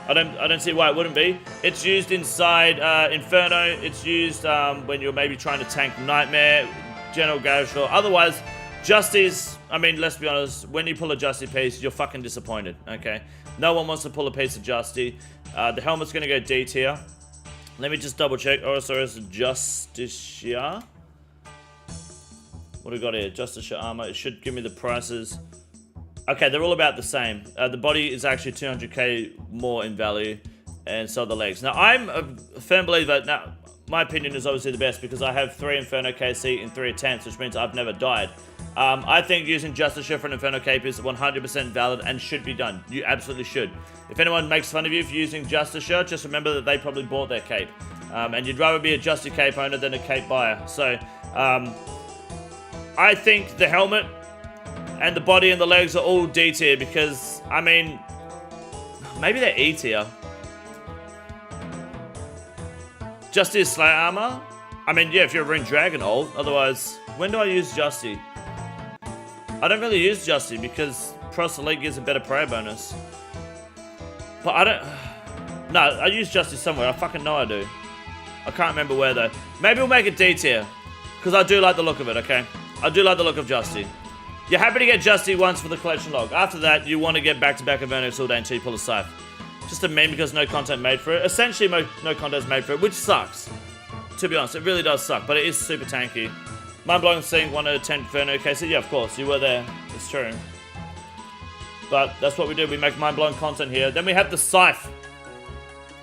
I don't see why it wouldn't be. It's used inside Inferno. It's used when you're maybe trying to tank Nightmare, General Garage, or otherwise, Justies, I mean, let's be honest, when you pull a Justy piece, you're fucking disappointed, okay? No one wants to pull a piece of Justy. The helmet's gonna go D tier. Let me just double check. OSRS Justicia. What do we got here? Justicia armor. It should give me the prices. Okay, they're all about the same. The body is actually 200k more in value, and so are the legs. Now, I'm a firm believer. Now, my opinion is obviously the best because I have 3 Inferno KC and 3 attempts, which means I've never died. I think using Justicia for an Inferno Cape is 100% valid and should be done. You absolutely should. If anyone makes fun of you for using Justicia, just remember that they probably bought their cape. And you'd rather be a Justy Cape owner than a cape buyer. So, I think the helmet and the body and the legs are all D tier because, I mean, maybe they're E tier. Justy Slayer armor? I mean, yeah, if you're a Ring Dragon old. Otherwise, when do I use Justy? I don't really use Justy because Pros Elite gives a better prayer bonus. But I don't... No, I use Justy somewhere. I fucking know I do. I can't remember where though. Maybe we'll make it D tier. Because I do like the look of it, okay? I do like the look of Justy. You're happy to get Justy once for the collection log. After that, you want to get back-to-back Infernos all day until you pull a Scythe. Just a meme because no content made for it. Essentially, no content is made for it, which sucks. To be honest, it really does suck, but it is super tanky. Mind-blowing seeing 1 out of 10 Inferno cases. Yeah, of course, you were there. It's true. But that's what we do. We make mind-blowing content here. Then we have the Scythe.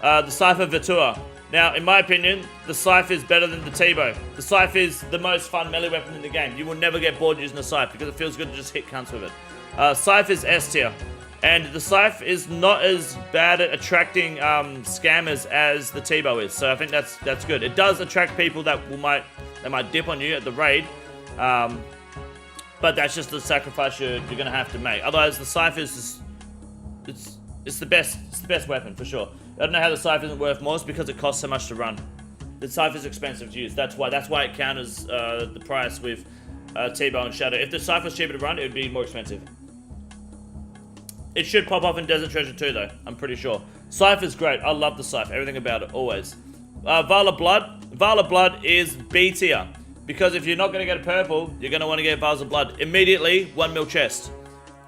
The Scythe of Vitua. Now, in my opinion, the Scythe is better than the T-Bow. The Scythe is the most fun melee weapon in the game. You will never get bored using the Scythe because it feels good to just hit cunts with it. Scythe is S tier. And the Scythe is not as bad at attracting scammers as the T-Bow is. So I think that's good. It does attract people that might dip on you at the raid. But that's just the sacrifice you're going to have to make. Otherwise, the Scythe is just... It's the best weapon, for sure. I don't know how the Scythe isn't worth more. It's because it costs so much to run. The Scythe is expensive to use. That's why it counters the price with T-Bow and Shadow. If the Scythe was cheaper to run, it would be more expensive. It should pop off in Desert Treasure too, though. I'm pretty sure. Scythe is great. I love the Scythe. Everything about it, always. Vala Blood. Vala Blood is B tier. Because if you're not going to get a purple, you're going to want to get Vala Blood. Immediately, 1 mil chest.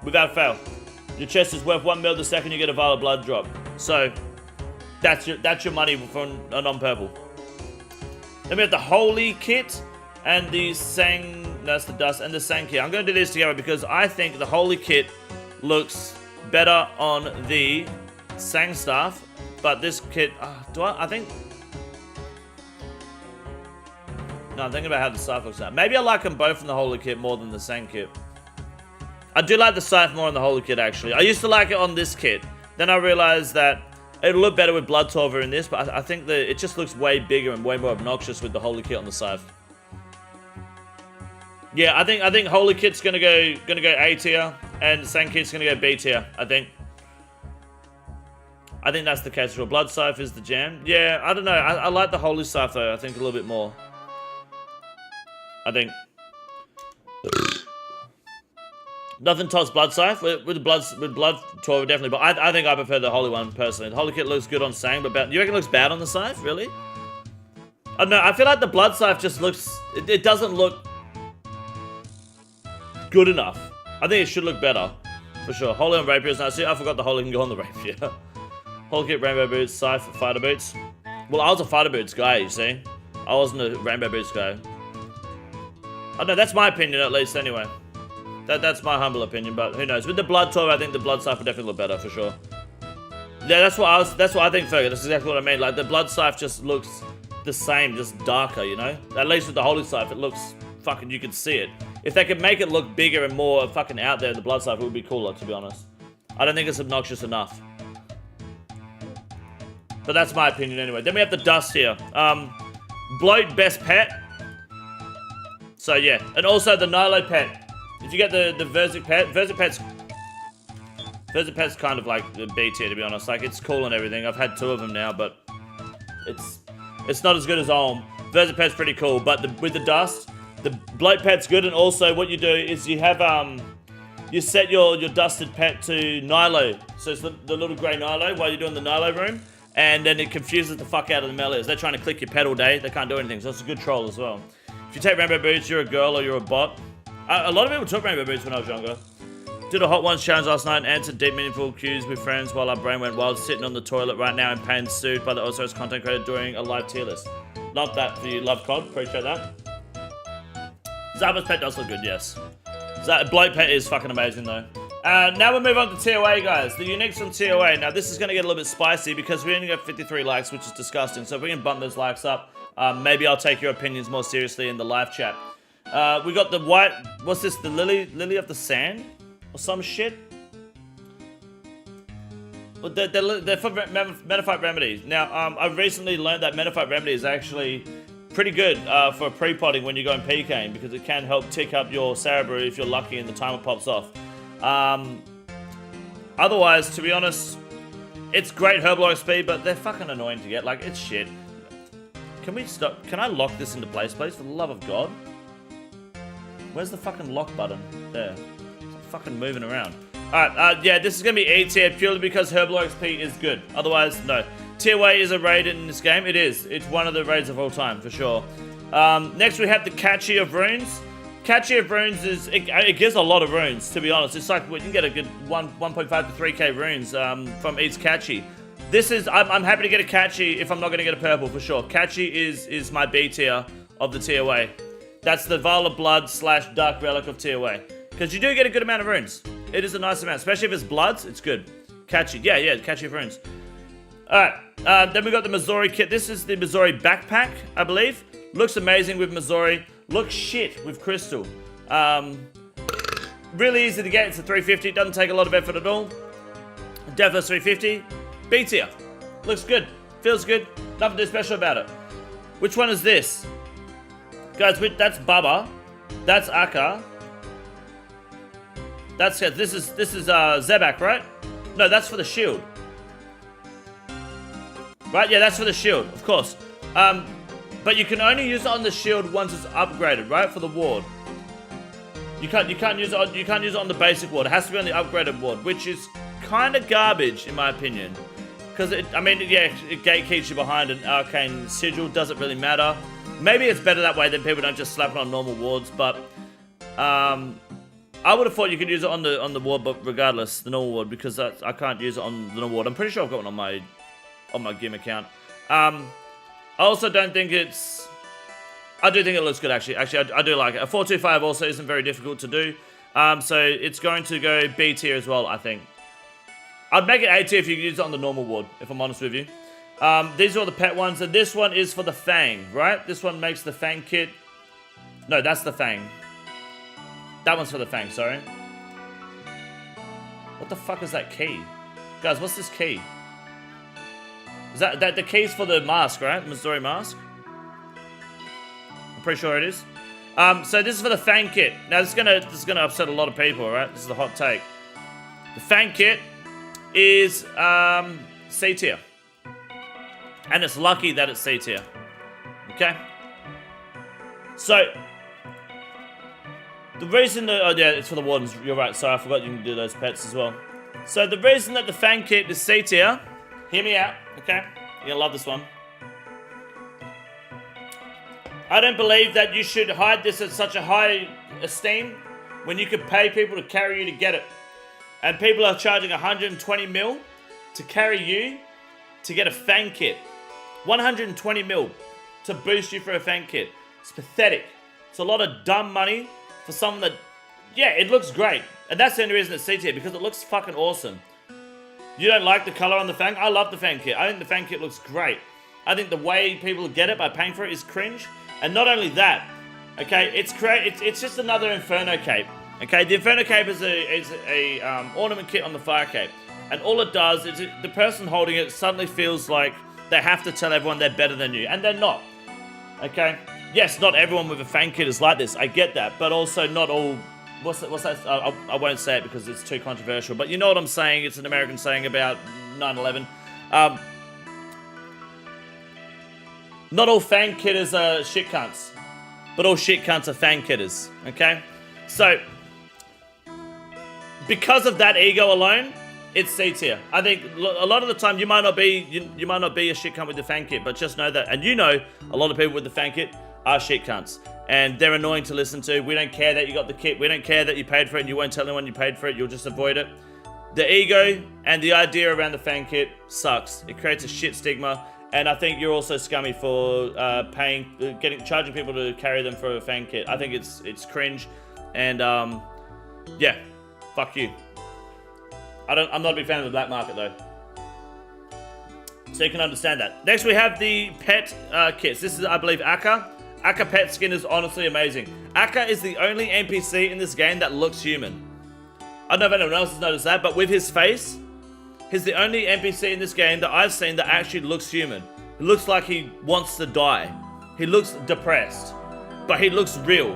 Without fail. Your chest is worth 1 mil the second you get a Vala Blood drop. So, that's your money for a non-purple. Then we have the Holy Kit and the Sang... No, that's the Dust and the Sang Kit. I'm going to do this together because I think the Holy Kit looks better on the Sang Staff. But this kit... I think... No, I'm thinking about how the Scythe looks now. Maybe I like them both in the Holy Kit more than the Sang Kit. I do like the Scythe more on the Holy Kit, actually. I used to like it on this kit. Then I realized that it'll look better with Blood Torva in this, but I think that it just looks way bigger and way more obnoxious with the Holy Kit on the Scythe. Yeah, I think Holy Kit's gonna go A tier, and Sang Kit's gonna go B tier. I think that's the case. Blood Scythe is the jam. Yeah, I don't know. I like the Holy Scythe though. I think a little bit more. I think. Nothing tops Blood Scythe with Blood Torva definitely, but I think I prefer the Holy one personally. The Holy Kit looks good on Sang, but you reckon it looks bad on the Scythe? Really? I don't know. I feel like the Blood Scythe just looks. It doesn't look good enough. I think it should look better, for sure. Holy on Rapier is nice. See, I forgot the Holy can go on the Rapier. Holy Kit, Rainbow Boots, Scythe, Fighter Boots. Well, I was a Fighter Boots guy, you see. I wasn't a Rainbow Boots guy. I don't know. That's my opinion, at least, anyway. That's my humble opinion, but who knows? With the Blood Torva, I think the Blood Scythe would definitely look better for sure. Yeah, that's what I think, Fergus. That's exactly what I mean. Like the Blood Scythe just looks the same, just darker, you know? At least with the Holy Scythe, it looks fucking, you can see it. If they could make it look bigger and more fucking out there in the blood stuff, it would be cooler, to be honest. I don't think it's obnoxious enough. But that's my opinion anyway. Then we have the dust here. Bloat best pet. So yeah, and also the Nilo pet. If you get the Verzic pet, Verzic pet's kind of like the B tier, to be honest. Like, it's cool and everything. I've had 2 of them now, but it's not as good as Olm. Verzic pet's pretty cool, but with the dust, the bloat pet's good. And also what you do is you have you set your dusted pet to Nilo. So it's the little grey Nilo while you're doing the Nilo room. And then it confuses the fuck out of the melees. They're trying to click your pet all day. They can't do anything. So it's a good troll as well. If you take rainbow boots, you're a girl or you're a bot. A lot of people took rainbow boots when I was younger. Did a Hot Ones challenge last night and answered deep, meaningful cues with friends while our brain went wild, sitting on the toilet right now in pain, sued by the OSRS content creator during a live tier list. Love that for you, love COD. Appreciate that. Zaba's pet does look good, yes. Bloat pet is fucking amazing though. Now we move on to TOA, guys. The uniques from TOA. Now this is going to get a little bit spicy because we only got 53 likes, which is disgusting. So if we can bump those likes up, maybe I'll take your opinions more seriously in the live chat. We got the white, what's this? The lily of the sand? Or some shit? Well, they're for Metaphyte Remedies. Now, I've recently learned that Metaphyte Remedy is actually pretty good for pre-potting when you're going PKing because it can help tick up your Cerebro if you're lucky and the timer pops off. Otherwise, to be honest, it's great Herbal XP, but they're fucking annoying to get. Like, it's shit. Can we stop? Can I lock this into place, please? For the love of God. Where's the fucking lock button? There. It's fucking moving around. Alright, yeah, this is going to be E tier purely because Herbal XP is good. Otherwise, no. Tier A is a raid in this game. It is. It's one of the raids of all time, for sure. Next, we have the Catchy of Runes. Catchy of Runes is... It gives a lot of runes, to be honest. It's like, you can get a good 1.5 to 3k runes from each Catchy. This is... I'm happy to get a Catchy if I'm not going to get a purple, for sure. Catchy is my B tier of the tier A. That's the Vial of Blood / Dark Relic of tier A. Because you do get a good amount of runes. It is a nice amount, especially if it's bloods, it's good. Catchy, yeah, Catchy of Runes. Alright, then we got the Missouri kit. This is the Missouri backpack, I believe. Looks amazing with Missouri. Looks shit with Crystal. Really easy to get, it's a 350. Doesn't take a lot of effort at all. Definitely 350. B tier. Looks good. Feels good. Nothing too special about it. Which one is this? Guys, that's Bubba. That's Akka. This is Zebak, right? No, that's for the shield. Right? Yeah, that's for the shield, of course. But you can only use it on the shield once it's upgraded, right? For the ward. You can't use it on the basic ward. It has to be on the upgraded ward, which is kind of garbage in my opinion. Because it gatekeeps you behind an arcane sigil. Doesn't really matter. Maybe it's better that way than people don't just slap it on normal wards, but I would have thought you could use it on the ward, but regardless, the normal ward, because I can't use it on the normal ward. I'm pretty sure I've got one on my Gim account. I also don't think it's... I do think it looks good, actually. Actually, I do like it. A 425 also isn't very difficult to do. So it's going to go B tier as well, I think. I'd make it A tier if you could use it on the normal ward, if I'm honest with you. These are all the pet ones, and this one is for the Fang, right? This one makes the Fang kit. No, that's the Fang. That one's for the Fang, sorry. What the fuck is that key? Guys, what's this key? Is that the key's for the mask, right? Missouri mask? I'm pretty sure it is. So this is for the Fang kit. Now this is gonna upset a lot of people, right? This is a hot take. The Fang kit is C tier. And it's lucky that it's C tier. Okay? So the reason that, oh yeah, it's for the wardens, you're right, sorry, I forgot you can do those pets as well. So the reason that the Fang kit is C tier, hear me out, okay? You're gonna love this one. I don't believe that you should hide this at such a high esteem when you could pay people to carry you to get it. And people are charging 120 mil to carry you to get a Fang kit. 120 mil to boost you for a Fang kit. It's pathetic. It's a lot of dumb money for someone that, yeah, it looks great. And that's the only reason it's C tier, because it looks fucking awesome. You don't like the color on the Fang? I love the Fang kit. I think the Fang kit looks great. I think the way people get it by paying for it is cringe. And not only that, Okay, it's just another Inferno cape. Okay, the Inferno cape is a ornament kit on the fire cape, and all it does is the person holding it suddenly feels like they have to tell everyone they're better than you, and they're not. Okay, yes, not everyone with a Fang kit is like this. I get that, but also not all. What's that? I won't say it because it's too controversial. But you know what I'm saying? It's an American saying about 9/11. Not all Fang kitters are shit cunts, but all shit cunts are Fang kitters. Okay, so because of that ego alone, it's C tier. I think a lot of the time you might not be a shit cunt with the Fang kit, but just know that, and you know, a lot of people with the Fang kit are shit cunts, and they're annoying to listen to. We don't care that you got the kit. We don't care that you paid for it, and you won't tell anyone you paid for it. You'll just avoid it. The ego and the idea around the Fang kit sucks. It creates a shit stigma, and I think you're also scummy for charging people to carry them for a Fang kit. I think it's cringe, and yeah, fuck you. I'm not a big fan of the black market though. So you can understand that. Next we have the pet kits. This is, I believe, Akka. Akka pet skin is honestly amazing. Akka is the only NPC in this game that looks human. I don't know if anyone else has noticed that, but with his face, he's the only NPC in this game that I've seen that actually looks human. He looks like he wants to die. He looks depressed, but he looks real.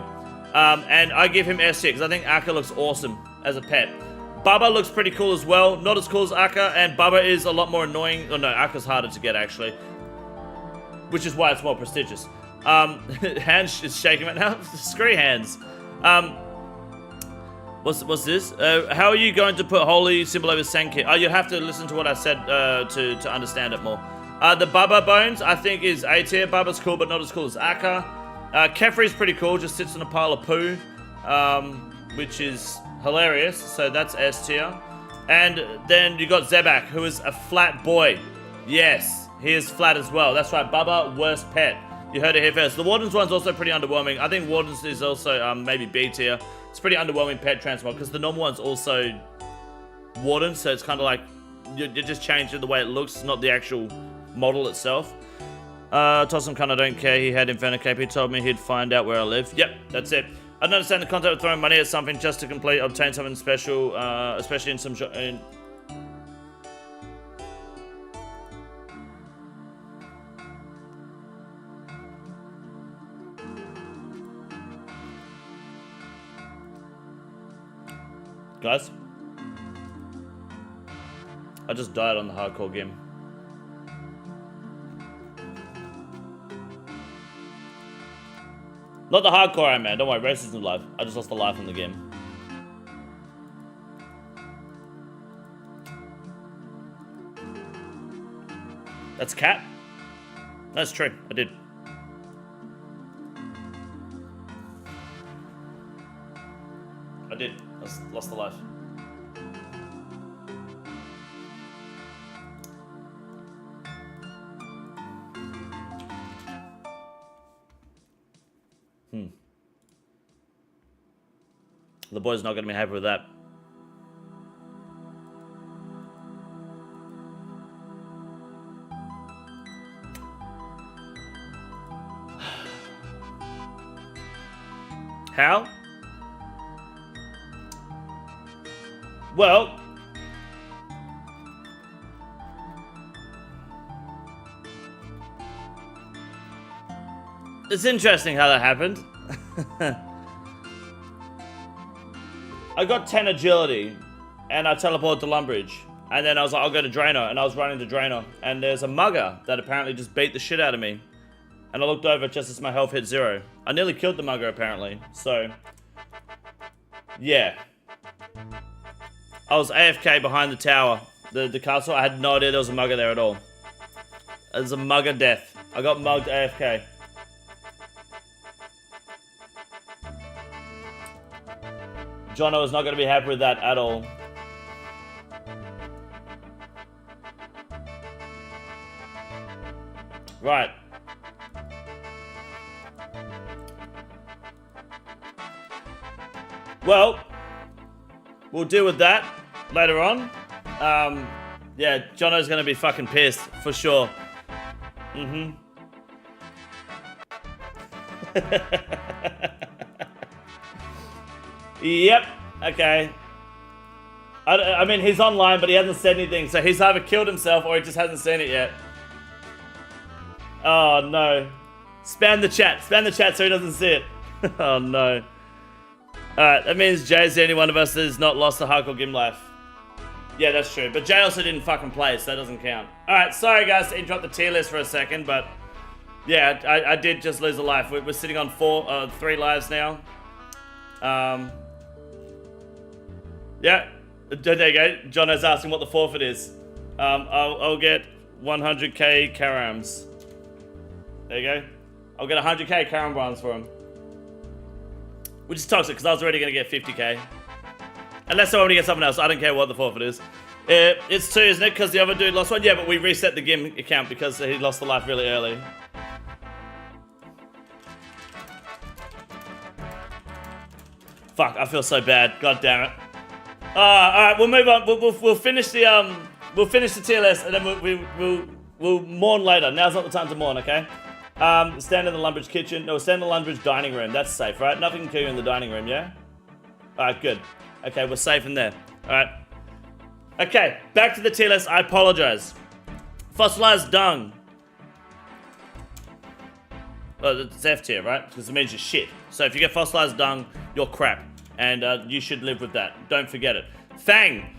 And I give him S tier because I think Akka looks awesome as a pet. Bubba looks pretty cool as well. Not as cool as Akka, and Bubba is a lot more annoying. Oh no, Akka's harder to get actually, which is why it's more prestigious. Hands is shaking right now. Screw hands. What's this? How are you going to put holy symbol over Sankit? Oh, you have to listen to what I said to understand it more. The Bubba bones I think is A tier. Bubba's cool, but not as cool as Akka. Kefri's pretty cool. Just sits in a pile of poo, which is hilarious, so that's S tier. And then you got Zebak, who is a flat boy. Yes, he is flat as well. That's right, Bubba, worst pet. You heard it here first. The Warden's one's also pretty underwhelming. I think Warden's is also maybe B tier. It's pretty underwhelming pet transmog, because the normal one's also Warden, so it's kind of like you're just changing the way it looks, not the actual model itself. Toss him kind of don't care. He had Inferno Cape. He told me he'd find out where I live. Yep, that's it. I don't understand the concept of throwing money at something just to obtain something special, especially in some Guys, I just died on the hardcore game. Not the hardcore Iron Man, don't worry, race isn't live. I just lost a life in the game. That's cat? That's true, I did. I lost the life. The boy's not going to be happy with that. How? Well, it's interesting how that happened. I got 10 agility, and I teleported to Lumbridge. And then I was like, I'll go to Draenor, and I was running to Draenor. And there's a mugger that apparently just beat the shit out of me. And I looked over just as my health hit 0. I nearly killed the mugger, apparently. So, yeah. I was AFK behind the tower, the castle. I had no idea there was a mugger there at all. It was a mugger death. I got mugged AFK. Jono is not going to be happy with that at all. Right. Well, we'll deal with that later on. Yeah, Jono's going to be fucking pissed, for sure. Yep. Okay. I mean, he's online, but he hasn't said anything, so he's either killed himself or he just hasn't seen it yet. Oh, no. Spam the chat. Spam the chat so he doesn't see it. Oh, no. Alright, that means Jay's the only one of us that has not lost the hardcore game life. Yeah, that's true. But Jay also didn't fucking play, so that doesn't count. Alright, sorry guys to interrupt the tier list for a second, but... Yeah, I did just lose a life. We're sitting on 3 lives now. Yeah. There you go. Jono's asking what the forfeit is. I'll get 100k Karams. There you go. I'll get 100k Karam bronze for him. Which is toxic, because I was already going to get 50k. Unless I want to get something else. I don't care what the forfeit is. It's 2, isn't it? Because the other dude lost 1. Yeah, but we reset the game account because he lost the life really early. Fuck, I feel so bad. God damn it. Alright, we'll move on. We'll finish the tier list and then we'll mourn later. Now's not the time to mourn, okay? Stand in the Lumbridge kitchen. No, stand in the Lumbridge dining room. That's safe, right? Nothing can kill you in the dining room, yeah? Alright, good. Okay, we're safe in there. Alright. Okay, back to the tier list. I apologize. Fossilized dung. Oh, it's F tier, right? Because it means you're shit. So if you get fossilized dung, you're crap. And you should live with that. Don't forget it. Fang.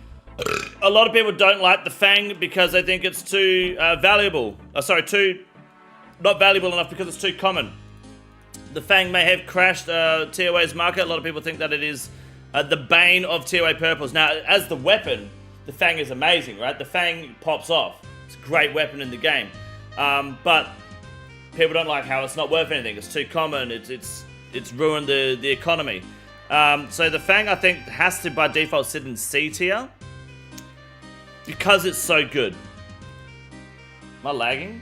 A lot of people don't like the Fang because they think it's too valuable. Not valuable enough because it's too common. The Fang may have crashed TOA's market. A lot of people think that it is the bane of TOA purples. Now, as the weapon, the Fang is amazing, right? The Fang pops off. It's a great weapon in the game. But people don't like how it's not worth anything. It's too common. It's ruined the economy. So the Fang, I think, has to by default sit in C tier because it's so good. Am I lagging?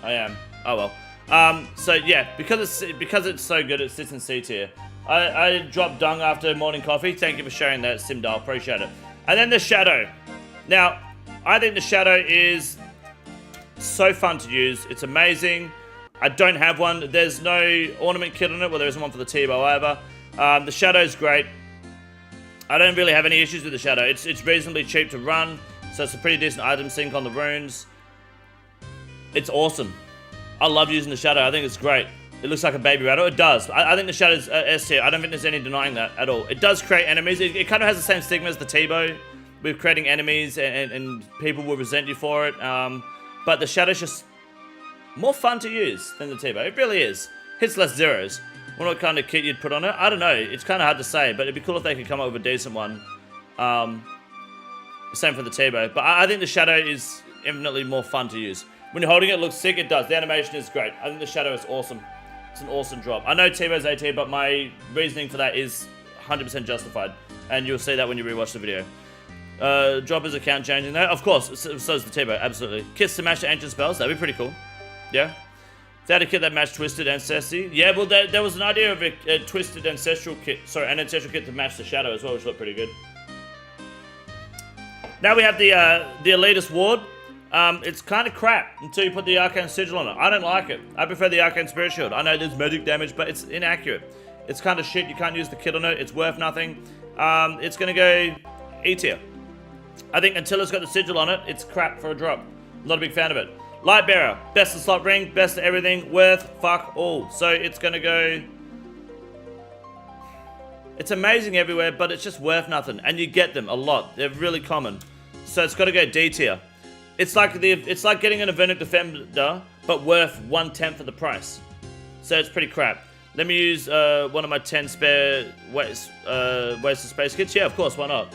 I am. Oh well. So yeah, because it's so good, it sits in C tier. I dropped dung after morning coffee. Thank you for sharing that, Simdal. Appreciate it. And then the Shadow. Now, I think the Shadow is so fun to use. It's amazing. I don't have one. There's no ornament kit on it. Well, there isn't one for the T-bow either. The Shadow's great. I don't really have any issues with the Shadow. It's reasonably cheap to run, so it's a pretty decent item sync on the runes. It's awesome. I love using the Shadow. I think it's great. It looks like a baby rattle. It does. I think the Shadow's S tier. I don't think there's any denying that at all. It does create enemies. It kind of has the same stigma as the T-bow with creating enemies and people will resent you for it. But the Shadow's just more fun to use than the T-bow. It really is. Hits less zeros. Wonder what kind of kit you'd put on it. I don't know. It's kind of hard to say, but it'd be cool if they could come up with a decent one. Same for the T-bow. But I think the Shadow is infinitely more fun to use. When you're holding it, it looks sick. It does. The animation is great. I think the Shadow is awesome. It's an awesome drop. I know T-bow's A tier, but my reasoning for that is 100% justified. And you'll see that when you rewatch the video. Drop is account changing though. Of course, so is the T-bow. Absolutely. Kits to match the ancient spells. That'd be pretty cool. Yeah. They had a kit that matched Twisted Ancestry. Yeah, well, there was an idea of a Twisted Ancestral kit. Sorry, an Ancestral kit to match the Shadow as well, which looked pretty good. Now we have the Elitist Ward. It's kind of crap until you put the Arcane Sigil on it. I don't like it. I prefer the Arcane Spirit Shield. I know there's magic damage, but it's inaccurate. It's kind of shit. You can't use the kit on it. It's worth nothing. It's going to go E tier. I think until it's got the Sigil on it, it's crap for a drop. Not a big fan of it. Lightbearer, best of slot ring, best of everything, worth fuck all. So it's gonna go. It's amazing everywhere, but it's just worth nothing, and you get them a lot. They're really common, so it's got to go D tier. It's like getting an Avernic Defender, but worth 1/10 of the price. So it's pretty crap. Let me use one of my 10 spare waste of space kits. Yeah, of course, why not?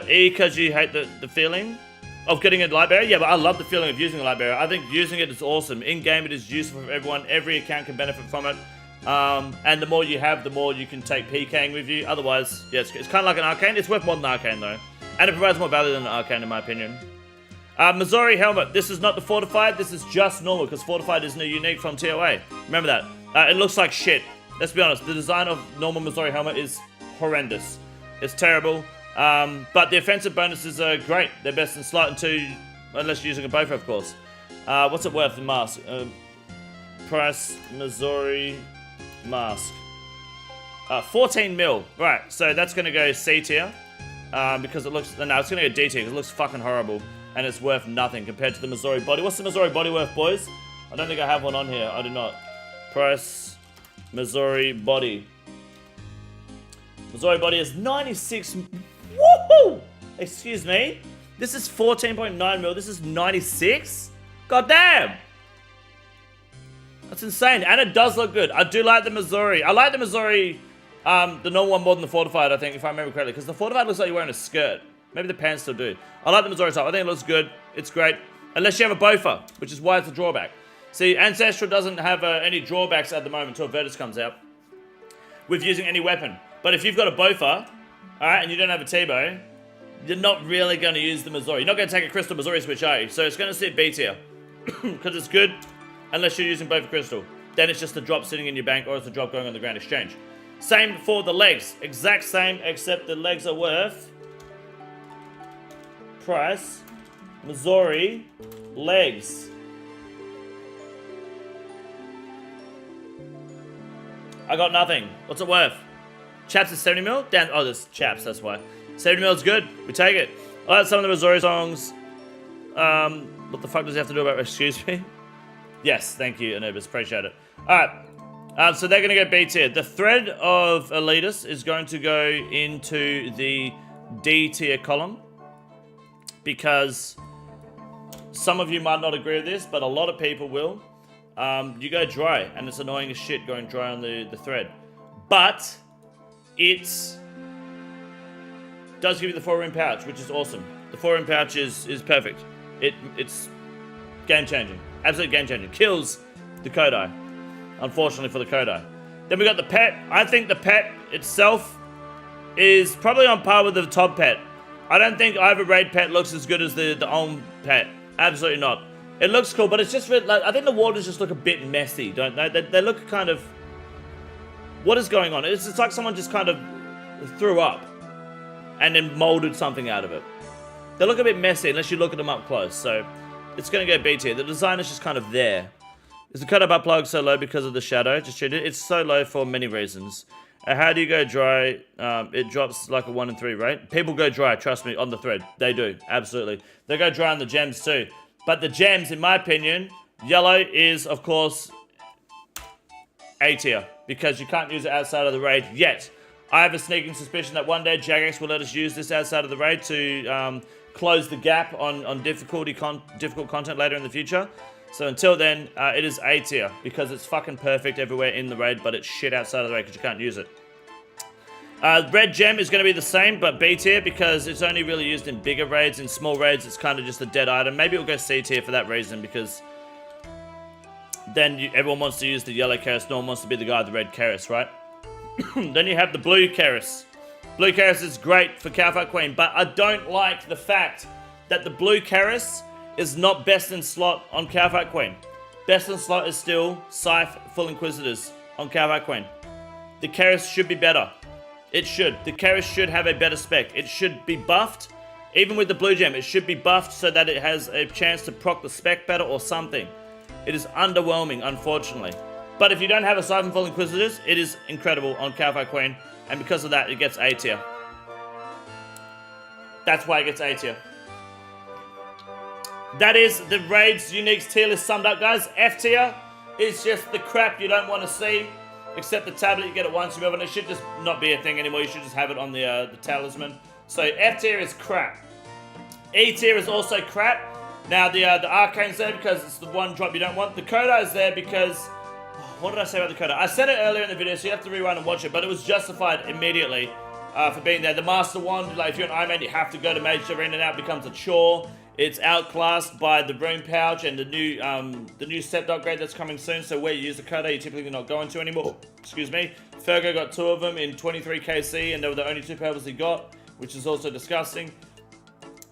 E, because you hate the feeling of getting a Lightbearer? Yeah, but I love the feeling of using a Lightbearer. I think using it is awesome. In-game, it is useful for everyone. Every account can benefit from it. And the more you have, the more you can take PKing with you. Otherwise, yeah, it's kind of like an Arcane. It's worth more than Arcane, though. And it provides more value than an Arcane, in my opinion. Missouri Helmet. This is not the Fortified. This is just normal, because Fortified isn't a unique from TOA. Remember that. It looks like shit. Let's be honest. The design of normal Missouri Helmet is horrendous. It's terrible. But the offensive bonuses are great. They're best in slot and 2, unless you're using a both, of course. What's it worth, the mask? Price, Missouri mask. 14 mil. Right, so that's going to go C tier. Because it looks... No, it's going to go D tier because it looks fucking horrible. And it's worth nothing compared to the Missouri body. What's the Missouri body worth, boys? I don't think I have one on here. I do not. Price, Missouri body. Missouri body is 96... Woohoo! Excuse me? This is 14.9 mil. This is 96? God damn! That's insane. And it does look good. I do like the Missouri. I like the Missouri, the normal one more than the fortified, I think, if I remember correctly. Because the fortified looks like you're wearing a skirt. Maybe the pants still do. I like the Missouri type. I think it looks good. It's great. Unless you have a bofa, which is why it's a drawback. See, Ancestral doesn't have any drawbacks at the moment until Virtus comes out with using any weapon. But if you've got a bofa, alright, and you don't have a T-bow, you're not really going to use the Missouri. You're not going to take a Crystal Missouri switch, are you? So it's going to sit B tier. Because it's good, unless you're using both Crystal. Then it's just a drop sitting in your bank, or it's a drop going on the Grand Exchange. Same for the legs. Exact same, except the legs are worth... Price, Missouri, legs. I got nothing. What's it worth? Chaps is 70 mil? Down. Oh, there's chaps, that's why. 70 mil is good. We take it. I like some of the Missouri songs. What the fuck does he have to do about... Excuse me? Yes, thank you, Anubis. Appreciate it. Alright. So they're going to go B tier. The thread of Elitist is going to go into the D tier column. Because some of you might not agree with this, but a lot of people will. You go dry, and it's annoying as shit going dry on the thread. But it does give you the 4-ring pouch, which is awesome. The 4-ring pouch is perfect. It's game-changing. Absolute game-changing. Kills the Kodai. Unfortunately for the Kodai. Then we got the pet. I think the pet itself is probably on par with the top pet. I don't think either raid pet looks as good as the Olm pet. Absolutely not. It looks cool, but it's just... Like, I think the waters just look a bit messy, don't they? They look kind of... What is going on? It's like someone just kind of threw up and then molded something out of it. They look a bit messy unless you look at them up close, so it's going to go B tier. The design is just kind of there. Is the cutter butt plug so low because of the shadow? Just check it. It's so low for many reasons. How do you go dry? It drops like a 1 in 3 rate. People go dry, trust me, on the thread. They do, absolutely. They go dry on the gems too. But the gems, in my opinion, yellow is, of course, A tier. Because you can't use it outside of the raid yet. I have a sneaking suspicion that one day Jagex will let us use this outside of the raid to close the gap on difficult content later in the future. So until then, it is A tier, because it's fucking perfect everywhere in the raid, but it's shit outside of the raid because you can't use it. Red gem is going to be the same, but B tier, because it's only really used in bigger raids. In small raids, it's kind of just a dead item. Maybe it'll go C tier for that reason, because then everyone wants to use the yellow Keras, no one wants to be the guy with the red Keras, right? Then you have the blue Keras. Blue Keras is great for Cowfight Queen, but I don't like the fact that the blue Keras is not best in slot on Cowfight Queen. Best in slot is still Scythe Full Inquisitors on Cowfight Queen. The Keras should be better. It should. The Keras should have a better spec. It should be buffed. Even with the blue gem, it should be buffed so that it has a chance to proc the spec better or something. It is underwhelming, unfortunately. But if you don't have a Scythe Full Inquisitors, it is incredible on Cowfight Queen. And because of that, it gets A tier. That's why it gets A tier. That is the Raid's Uniques tier list summed up, guys. F tier is just the crap you don't want to see. Except the tablet, you get it once, you move on. It should just not be a thing anymore. You should just have it on the talisman. So F tier is crap. E tier is also crap. Now the Arcane's there because it's the one drop you don't want. The Kodai is there because... What did I say about the Kodai? I said it earlier in the video, so you have to rewind and watch it. But it was justified immediately for being there. The Master Wand, like if you're an Iron Man, you have to go to Mage Arena now. It becomes a chore. It's outclassed by the Rune Pouch and the new set upgrade that's coming soon. So where you use the Kodai, you're typically not going to anymore. Excuse me. Fergo got 2 of them in 23 KC, and they were the only 2 purples he got, which is also disgusting.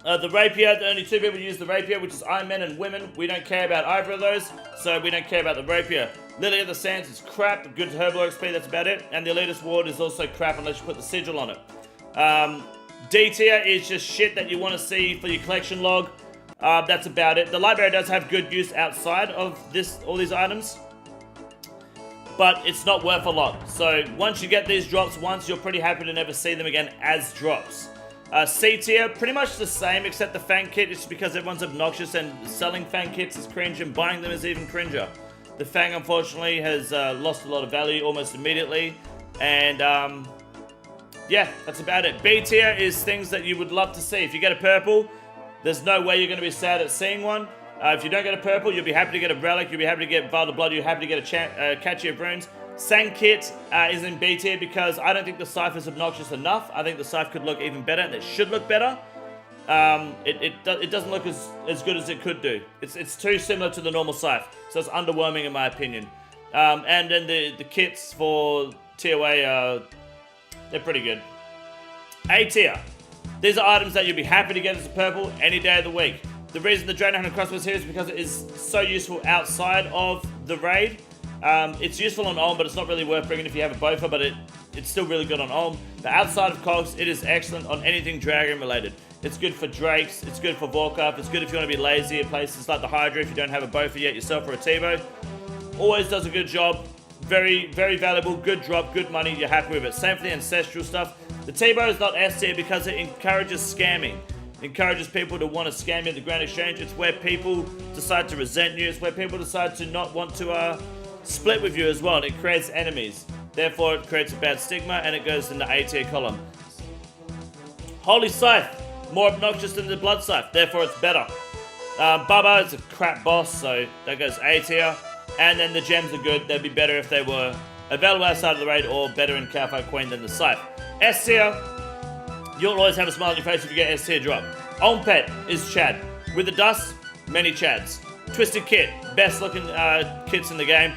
The Rapier, the only 2 people use the Rapier, which is Iron Men and women. We don't care about either of those, so we don't care about the Rapier. Lily of the Sands is crap. Good Herbal XP, that's about it. And the Elitist Ward is also crap unless you put the sigil on it. D tier is just shit that you want to see for your collection log. That's about it. The library does have good use outside of all these items, but it's not worth a lot. So once you get these drops once, you're pretty happy to never see them again as drops. C tier, pretty much the same, except the Fang kit is because everyone's obnoxious and selling Fang kits is cringe and buying them is even cringer. The Fang, unfortunately, has lost a lot of value almost immediately. And, yeah, that's about it. B tier is things that you would love to see. If you get a purple, there's no way you're going to be sad at seeing one. If you don't get a purple, you'll be happy to get a relic, you'll be happy to get Vial of Blood, you're happy to get a Catchy of Runes. Sang kit is in B tier because I don't think the Scythe is obnoxious enough. I think the Scythe could look even better, and it should look better. It doesn't look as good as it could do. It's too similar to the normal Scythe, so it's underwhelming in my opinion. And then the kits for TOA, they're pretty good. A tier. These are items that you'll be happy to get as a purple any day of the week. The reason the Draenei Hunter Crossbow is here is because it is so useful outside of the raid. It's useful on Ulm, but it's not really worth bringing if you have a Bofa, but it's still really good on Ulm. But outside of Cogs, it is excellent on anything Dragon related. It's good for Drakes, it's good for Vorkup, it's good if you want to be lazy at places like the Hydra if you don't have a Bofa yet yourself or a Tevo. Always does a good job. Very, very valuable, good drop, good money, you're happy with it. Same for the Ancestral stuff. The Tevo is not S tier because it encourages scamming. It encourages people to want to scam you at the Grand Exchange. It's where people decide to resent you. It's where people decide to not want to split with you as well. And it creates enemies. Therefore, it creates a bad stigma and it goes in the A tier column. Holy Scythe. More obnoxious than the Blood Scythe. Therefore, it's better. Bubba is a crap boss, so that goes A tier. And then the gems are good. They'd be better if they were available outside of the raid or better in Cafe Queen than the Scythe. S tier. You'll always have a smile on your face if you get S tier drop. Ulm Pet is Chad. With the dust, many Chads. Twisted Kit, best looking kits in the game.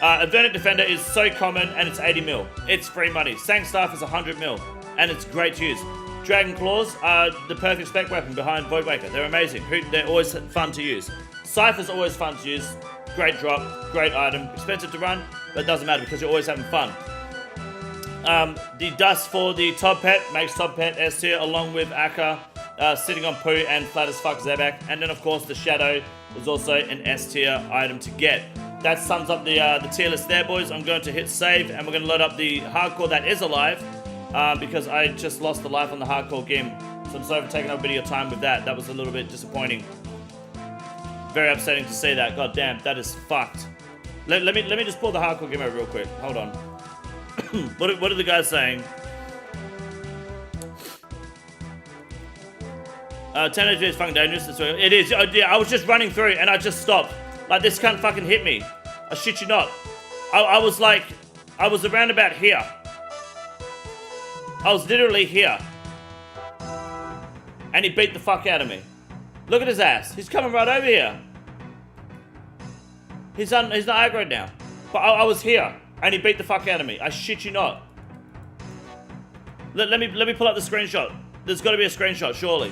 Avernic Defender is so common and it's 80 mil. It's free money. Sang Staff is 100 mil and it's great to use. Dragon Claws are the perfect spec weapon behind Voidwaker. They're amazing. They're always fun to use. Scythe is always fun to use. Great drop, great item. Expensive to run, but it doesn't matter because you're always having fun. The dust for the Top Pet makes Top Pet S tier along with Akka sitting on Poo and Flat as Fuck Zebak. And then of course the Shadow is also an S tier item to get. That sums up the tier list there, boys. I'm going to hit save and we're going to load up the hardcore that is alive because I just lost the life on the hardcore game. So I'm sorry for taking up a bit of your time with that. That was a little bit disappointing. Very upsetting to see that. God damn, that is fucked. Let me just pull the hardcore game over real quick. Hold on. What are the guys saying? 10 HP is fucking dangerous. It is. Yeah, I was just running through and I just stopped. Like, this cunt fucking hit me. I shit you not. I was like, I was around about here. I was literally here. And he beat the fuck out of me. Look at his ass. He's coming right over here. He's not aggroed now. But I was here. And he beat the fuck out of me. I shit you not. Let me pull up the screenshot. There's got to be a screenshot, surely.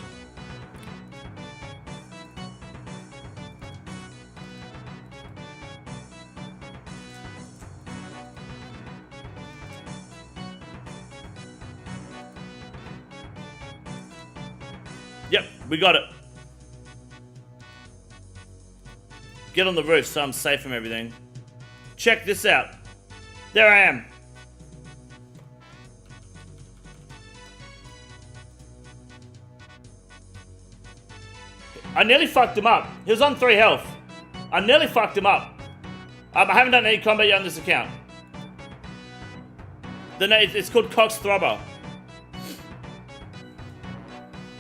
Yep, we got it. Get on the roof so I'm safe from everything. Check this out. There I am. I nearly fucked him up. He was on 3 health. I nearly fucked him up. I haven't done any combat yet on this account. It's called Cox Throbber.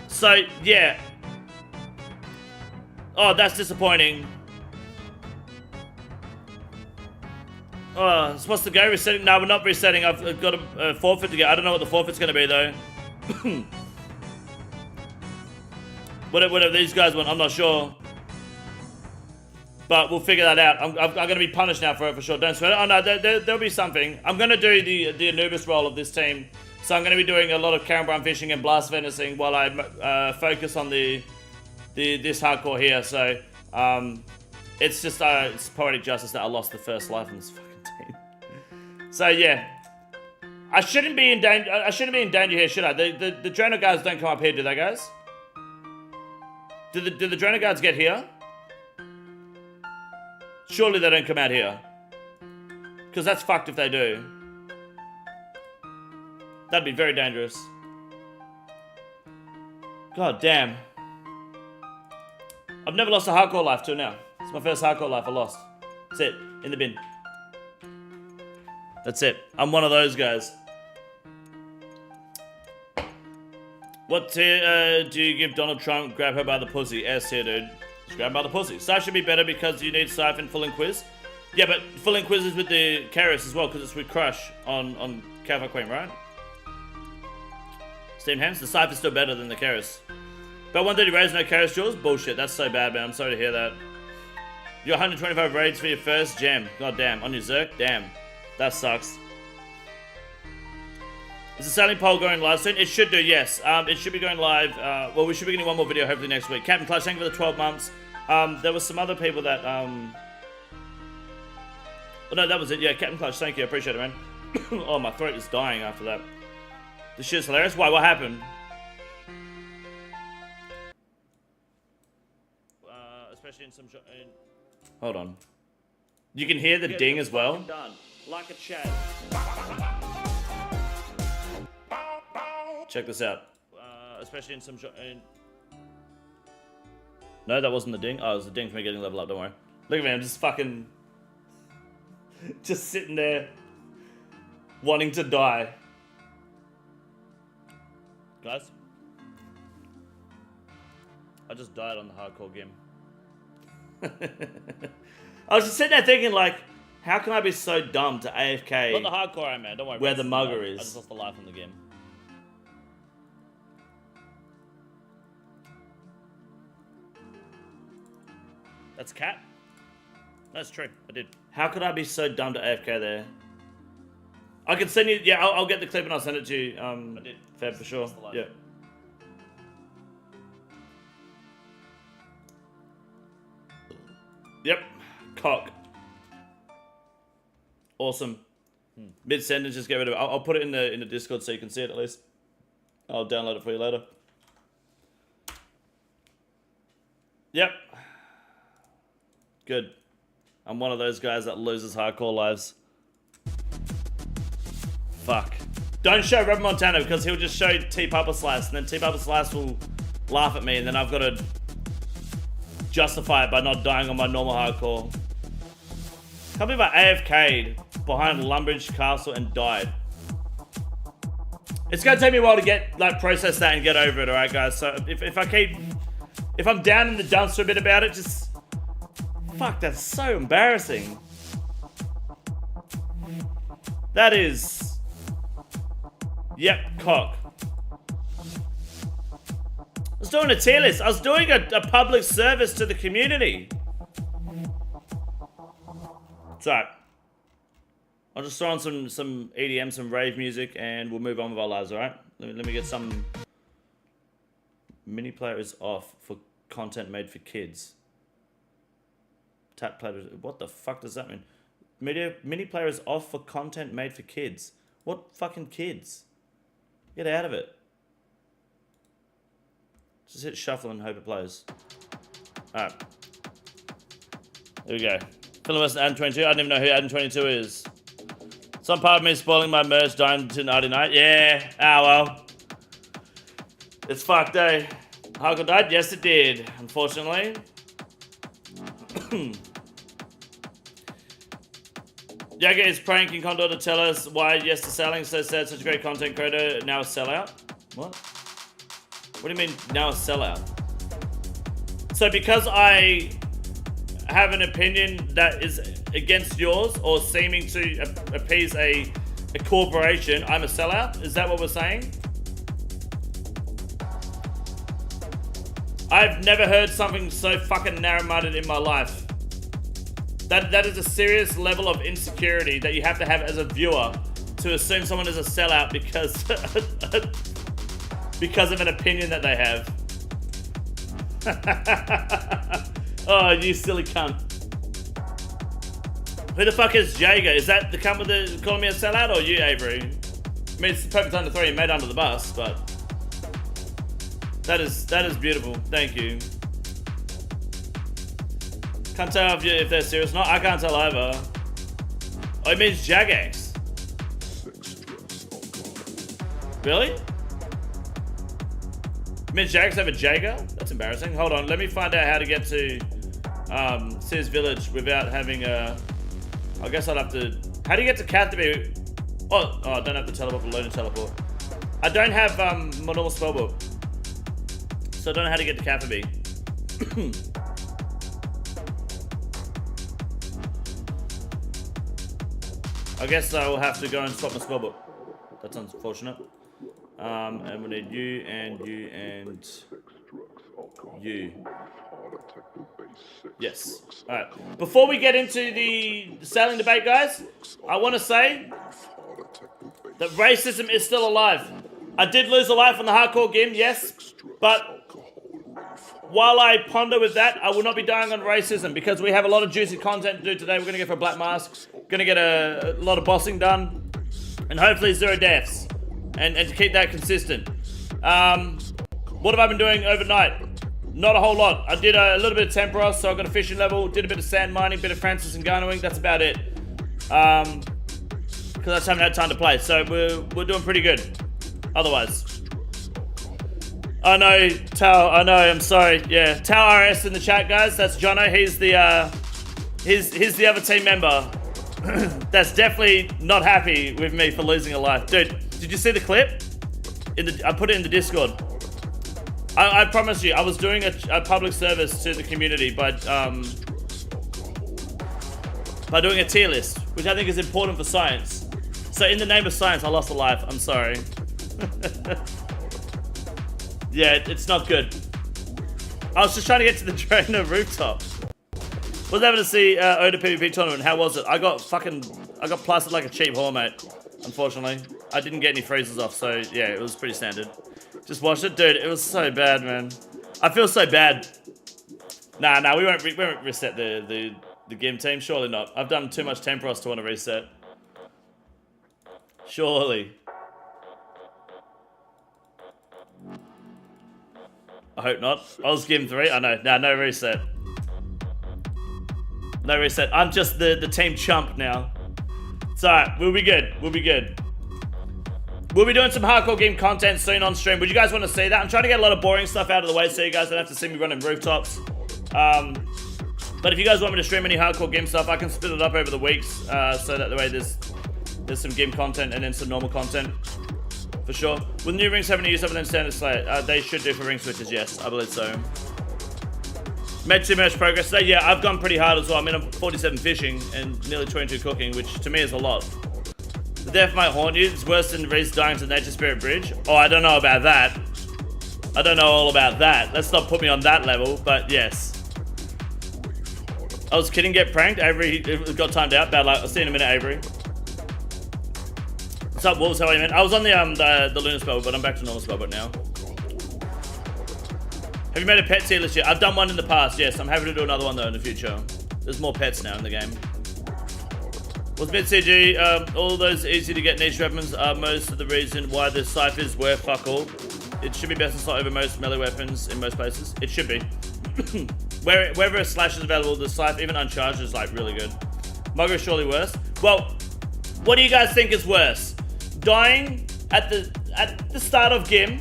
So, yeah. Oh, that's disappointing. Oh, I'm supposed to go resetting? No, we're not resetting. I've got a forfeit to get. I don't know what the forfeit's going to be, though. Whatever these guys want, I'm not sure. But we'll figure that out. I'm going to be punished now for it, for sure. Don't sweat it. Oh, no, there'll be something. I'm going to do the Anubis role of this team. So I'm going to be doing a lot of Carambrine fishing and blast venticing while I focus on this hardcore here. So, it's just it's poetic justice that I lost the first life in this fucking team. So yeah, I shouldn't be in danger. I shouldn't be in danger here, should I? The Draenei guys don't come up here, do they, guys? Did the Drone Guards get here? Surely they don't come out here. Because that's fucked if they do. That'd be very dangerous. God damn. I've never lost a hardcore life till now. It's my first hardcore life I lost. That's it. In the bin. That's it. I'm one of those guys. What tier do you give Donald Trump? Grab her by the pussy. S tier, dude. Just grab her by the pussy. Scythe should be better because you need Scythe and Full Inquis. Yeah, but Full Inquis is with the Keras as well because it's with Crush on Cav Queen, right? Steam Hams. The Scythe is still better than the Keras. But 130 raids, no Keras Jaws? Bullshit. That's so bad, man. I'm sorry to hear that. You're 125 raids for your first gem. God damn. On your Zerk? Damn. That sucks. Is the selling poll going live soon? It should do, yes. It should be going live. Well, we should be getting one more video hopefully next week. Captain Clutch, thank you for the 12 months. There was some other people that... Oh, no, that was it. Yeah, Captain Clutch, thank you. I appreciate it, man. Oh, my throat is dying after that. This shit's hilarious. Why? What happened? Especially in some... Hold on. You can hear the ding as well. Done. Like a chat. Check this out. Especially in some... No, that wasn't the ding. Oh, it was the ding for me getting level up, don't worry. Look at me, I'm just fucking... just sitting there... wanting to die. Guys? I just died on the hardcore game. I was just sitting there thinking, like, how can I be so dumb to AFK? Not the hardcore, man. Don't worry. Where the mugger is. I just lost the life in the game. That's cat? That's true. I did. How could I be so dumb to AFK there? I can send you... Yeah, I'll get the clip and I'll send it to you. I did. Fab, for sure. Yeah. Yep. Cock. Awesome. Mid-sentence, just get rid of it. I'll put it in the Discord so you can see it at least. I'll download it for you later. Yep. Good. I'm one of those guys that loses hardcore lives. Fuck. Don't show Rob Montana because he'll just show T Papa Slice and then T Papa Slice will laugh at me and then I've got to justify it by not dying on my normal hardcore. Can't believe I AFK'd behind Lumbridge Castle and died. It's gonna take me a while to process that and get over it, alright guys? So if I'm down in the dumps for a bit about it, just... Fuck, that's so embarrassing. That is... Yep, cock. I was doing a tier list. I was doing a public service to the community. It's alright. I'll just throw on some EDM, some rave music, and we'll move on with our lives, alright? Let me get some... Mini player is off for content made for kids. Tap player... What the fuck does that mean? Mini player is off for content made for kids. What fucking kids? Get out of it. Just hit shuffle and hope it plays. Alright. There we go. Finalizing Adam 22. I don't even know who Adam 22 is. Some part of me is spoiling my merch dying to 99. Yeah. Ah, well. It's fucked, eh? Hardcore died? Yes, it did. Unfortunately. Yaga is praying KINGCONDOR to tell us why Yes to Selling so sad, such a great content creator, now a sellout. What? What do you mean, now a sellout? So because I have an opinion that is against yours or seeming to appease a corporation, I'm a sellout? Is that what we're saying? I've never heard something so fucking narrow-minded in my life. That is a serious level of insecurity that you have to have as a viewer to assume someone is a sellout because of an opinion that they have. Oh, you silly cunt. Who the fuck is Jager? Is that the cunt with the calling me a sellout or you, Avery? I mean, it's the perfect time to throw your mate under the bus, but that is beautiful. Thank you. Can't tell if they're serious or not. I can't tell either. Oh, it means Jagex. Really? It means Jagex over Jager? That's embarrassing. Hold on, let me find out how to get to Sears Village without having a... I guess I'd have to... How do you get to Catherby? Oh, I don't have to teleport for learning teleport. I don't have my normal spellbook. So I don't know how to get to Catherby. I guess I will have to go and swap my spellbook. That's unfortunate. And we need you and you and you. Yes. Alright. Before we get into the sailing debate, guys, I want to say that racism is still alive. I did lose a life on the hardcore game, yes, but while I ponder with that, I will not be dying on racism because we have a lot of juicy content to do today. We're going to go for a black mask, going to get a lot of bossing done, and hopefully 0 deaths, and to keep that consistent. What have I been doing overnight? Not a whole lot. I did a little bit of Temporos, so I got a fishing level, did a bit of sand mining, bit of Francis and Garnering. That's about it. Because I just haven't had time to play, so we're doing pretty good. Otherwise. I know, Tao, I know, I'm sorry. Yeah, Tao RS in the chat, guys. That's Jono. He's the other team member that's definitely not happy with me for losing a life. Dude, did you see the clip? I put it in the Discord. I promise you, I was doing a public service to the community by doing a tier list, which I think is important for science. So in the name of science, I lost a life. I'm sorry. Yeah, it's not good. I was just trying to get to the Drona rooftop. Was able to see Oda PvP tournament. How was it? I got plastered like a cheap whore, mate. Unfortunately, I didn't get any freezes off, so yeah, it was pretty standard. Just watched it, dude. It was so bad, man. I feel so bad. Nah, we won't reset the game team. Surely not. I've done too much Temporos to want to reset. Surely. I hope not. I was game 3. I know. Nah, no reset. No reset. I'm just the team chump now. It's alright. We'll be good. We'll be good. We'll be doing some hardcore game content soon on stream. Would you guys want to see that? I'm trying to get a lot of boring stuff out of the way so you guys don't have to see me running rooftops. But if you guys want me to stream any hardcore game stuff, I can split it up over the weeks so that the way there's some game content and then some normal content. For sure. Will new rings have any use other than standard Slayer? They should do for ring switches, yes. I believe so. Made too much progress today. Yeah, I've gone pretty hard as well. I mean, I'm 47 fishing and nearly 22 cooking, which to me is a lot. The death might haunt you. It's worse than Reese dying to the Nature Spirit Bridge. Oh, I don't know about that. I don't know all about that. Let's not put me on that level, but yes. I was kidding, get pranked. Avery got timed out. Bad luck. I'll see you in a minute, Avery. What's up, Wolves? How are you, man? I was on the Lunar Spell, but I'm back to normal spell, but now. Have you made a pet tier list yet? I've done one in the past, yes. I'm happy to do another one, though, in the future. There's more pets now in the game. What's mid CG? All those easy to get niche weapons are most of the reason why the ciphers were fuck all. It should be best to slot over most melee weapons in most places. It should be. Wherever a slash is available, the scythe, even uncharged, is like really good. Mugger is surely worse. Well, what do you guys think is worse? Dying at the start of Gim.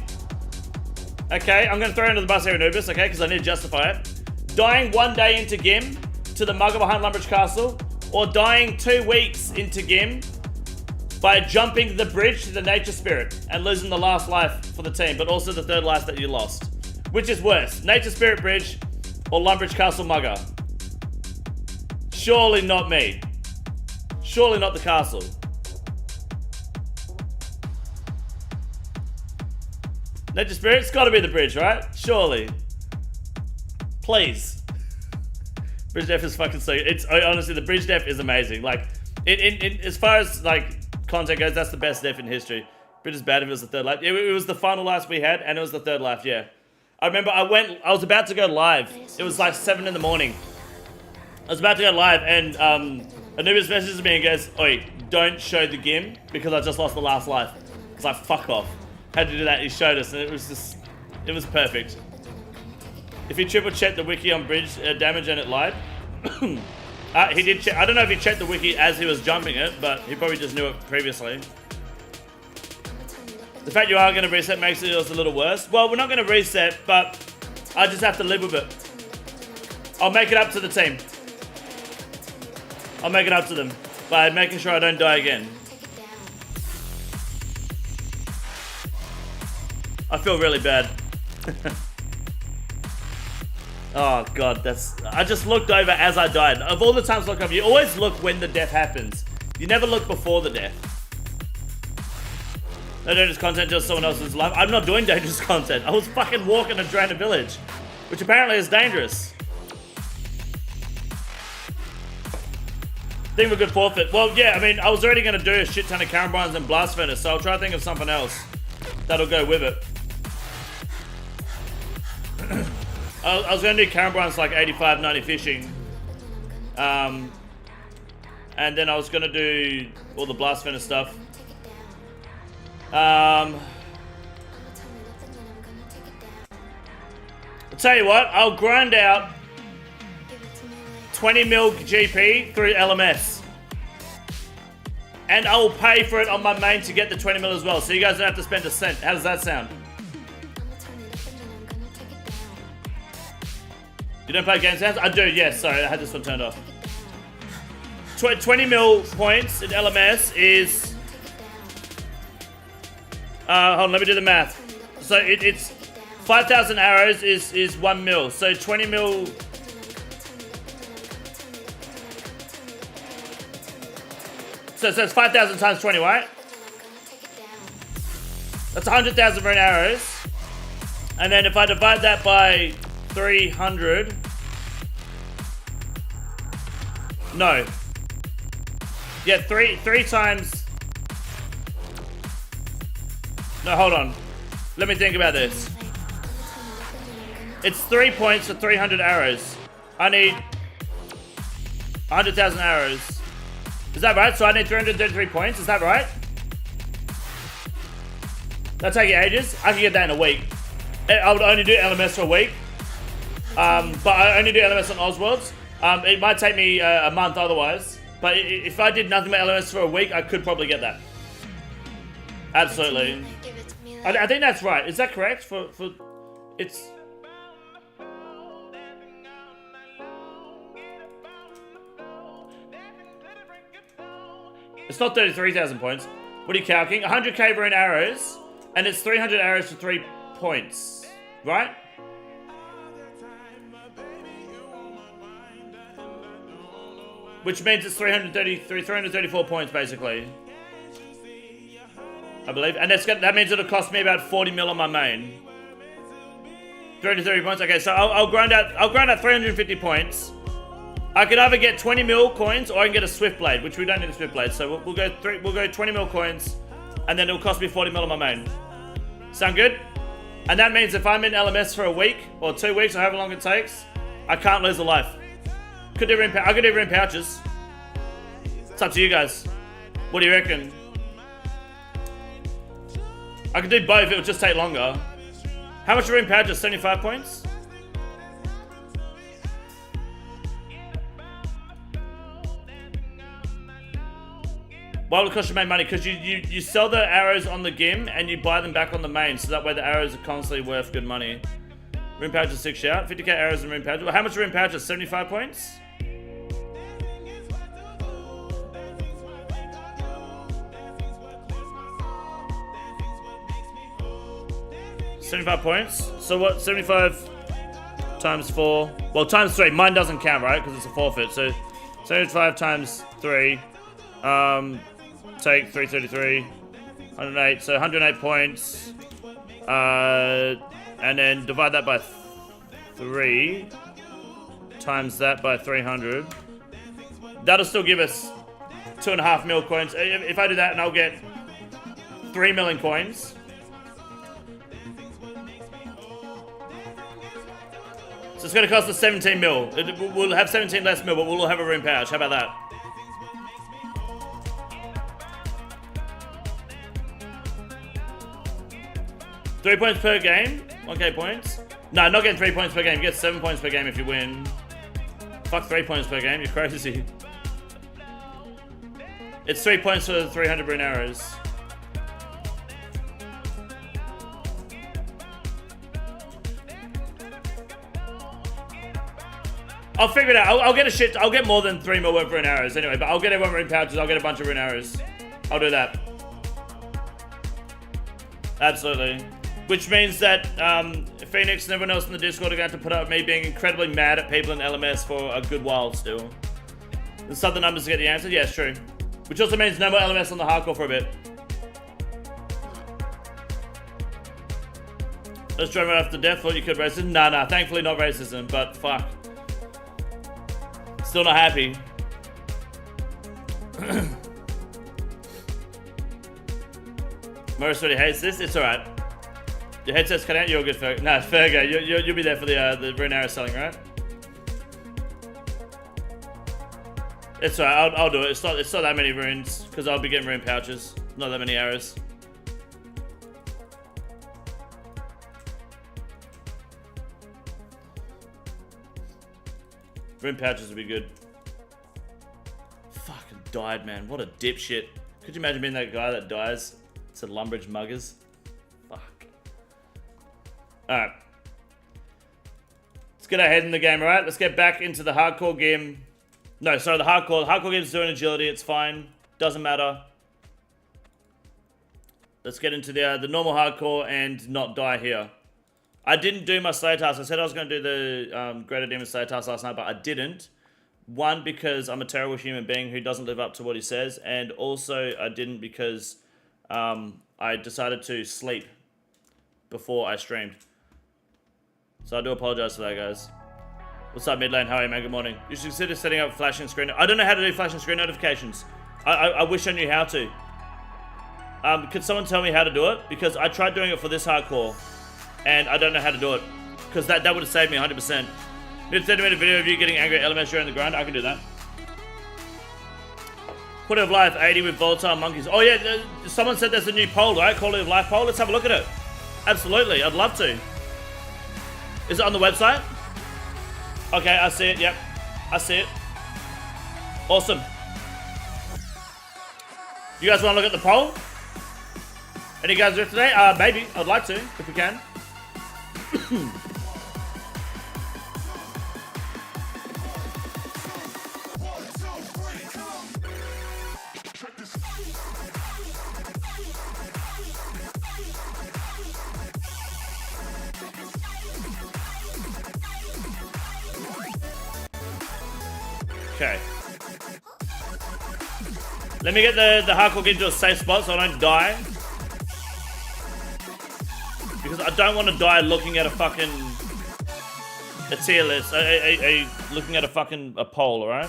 Okay, I'm gonna throw under the bus here, Anubis, okay, because I need to justify it. Dying 1 day into Gim to the Mugger behind Lumbridge Castle, or dying 2 weeks into Gim by jumping the bridge to the Nature Spirit and losing the last life for the team, but also the 3rd life that you lost. Which is worse, Nature Spirit Bridge or Lumbridge Castle Mugger? Surely not me. Surely not the castle. Nature Spirit's gotta be the bridge, right? Surely. Please. Bridge def is fucking so good. Honestly, the bridge def is amazing. Like, as far as like content goes, that's the best def in history. Bridge is bad if it was the 3rd life. It was the final life we had, and it was the 3rd life, yeah. I remember I was about to go live. It was like 7 in the morning. I was about to go live, and Anubis messages me and goes, "Oi, don't show the Gim because I just lost the last life." I was like, fuck off. Had to do that, he showed us, and it was perfect. If you triple check the wiki on bridge damage and it lied, He did check. I don't know if he checked the wiki as he was jumping it, but he probably just knew it previously. The fact you are going to reset makes it a little worse. Well, we're not going to reset, but I just have to live with it. I'll make it up to the team. I'll make it up to them by making sure I don't die again. I feel really bad. Oh god, I just looked over as I died. Of all the times I look up, you always look when the death happens. You never look before the death. No dangerous content, just someone else's life. I'm not doing dangerous content. I was fucking walking to drain a village, which apparently is dangerous. Think we could forfeit. Well, yeah, I mean, I was already going to do a shit ton of Carambines and Blast Furnace, so I'll try to think of something else that'll go with it. I was going to do Carambines like 85, 90 fishing. And then I was going to do all the Blast Furnace stuff. I'll tell you what, I'll grind out 20 mil GP through LMS. And I will pay for it on my main to get the 20 mil as well, so you guys don't have to spend a cent. How does that sound? You don't play game sounds? I do, yes. Sorry, I had this one turned off. 20 mil points in LMS is... hold on, let me do the math. So it's 5,000 arrows is 1 mil. So 20 mil... So it's 5,000 times 20, right? That's 100,000 rune arrows. And then if I divide that by 300... No. Yeah, three times... No, hold on. Let me think about this. It's 3 points for 300 arrows. I need 100,000 arrows. Is that right? So I need 333 points. Is that right? That'll take you ages. I can get that in a week. I would only do LMS for a week. But I only do LMS on Osworlds. It might take me a month otherwise. But if I did nothing but LMS for a week, I could probably get that. Absolutely. I think that's right. Is that correct? For it's... It's not 33,000 points. What are you calculating? 100k rune arrows, and it's 300 arrows for 3 points, right? Which means it's 334 points basically. I believe, and that means it'll cost me about 40 mil on my main. 330 points. Okay, so I'll grind out 350 points. I could either get 20 mil coins or I can get a Swift Blade, which we don't need a Swift Blade. So we'll go 20 mil coins, and then it'll cost me 40 mil on my main. Sound good? And that means if I'm in LMS for a week or 2 weeks or however long it takes, I can't lose a life. I could do rune pouches. It's up to you guys. What do you reckon? I could do both, it would just take longer. How much rune pouches? 75 points? Why would it cost your main money? Because you sell the arrows on the GIM and you buy them back on the main, so that way the arrows are constantly worth good money. Rune pouches 6 shout. 50k arrows and rune pouches. Well, how much rune pouches? 75 points? $75 points. So what? 75 times 4. Well, times 3. Mine doesn't count, right? Because it's a forfeit. So 75 times 3. Take 333. 108. So 108 points. And then divide that by 3. Times that by 300. That'll still give us 2.5 mil coins. If I do that, and I'll get 3 million coins. So it's going to cost us 17 mil. We'll have 17 less mil, but we'll have a rune pouch. How about that? Three points per game? 1k points? No, not getting 3 points per game. You get 7 points per game if you win. Fuck 3 points per game, you're crazy. It's 3 points for 300 rune arrows. I'll figure it out. I'll get a shit. I'll get more than 3 more rune arrows anyway, but I'll get everyone rune pouches. I'll get a bunch of rune arrows. I'll do that. Absolutely. Which means that Phoenix and everyone else in the Discord are going to have to put up with me being incredibly mad at people in LMS for a good while still. And sub the numbers to get the answer. Yeah, it's true. Which also means no more LMS on the hardcore for a bit. Let's try right after death. Thought you could racism. Nah. Thankfully not racism, but fuck. Still not happy. Morris already hates this. It's alright. Your headset's cut out. You're good, Ferg. Nah, Fergo. You'll be there for the rune arrow selling, right? It's alright. I'll do it. It's not that many runes because I'll be getting rune pouches. Not that many arrows. Rune pouches would be good. Fucking died, man. What a dipshit. Could you imagine being that guy that dies to Lumbridge muggers? Fuck. Alright. Let's get ahead in the game, alright? Let's get back into the hardcore game. No, sorry, the hardcore. The hardcore game's doing agility. It's fine. Doesn't matter. Let's get into the normal hardcore and not die here. I didn't do my Slayer task. I said I was going to do the Greater Demon Slayer task last night, but I didn't. One, because I'm a terrible human being who doesn't live up to what he says. And also, I didn't because I decided to sleep before I streamed. So I do apologize for that, guys. What's up, mid lane? How are you, man? Good morning. You should consider setting up flashing screen. I don't know how to do flashing screen notifications. I wish I knew how to. Could someone tell me how to do it? Because I tried doing it for this hardcore. And I don't know how to do it. Because that would have saved me 100%. Need a 30-minute video of you getting angry at LMS during the grind. I can do that. Quality of Life 80 with volatile monkeys. Oh yeah, someone said there's a new poll, right? Quality of Life poll. Let's have a look at it. Absolutely, I'd love to. Is it on the website? Okay, I see it, yep. I see it. Awesome. You guys want to look at the poll? Any guys do it today? Maybe. I'd like to, if we can. Okay. Let me get the hardcore into a safe spot so I don't die. Because I don't want to die looking at a fucking tier list, looking at a poll, alright?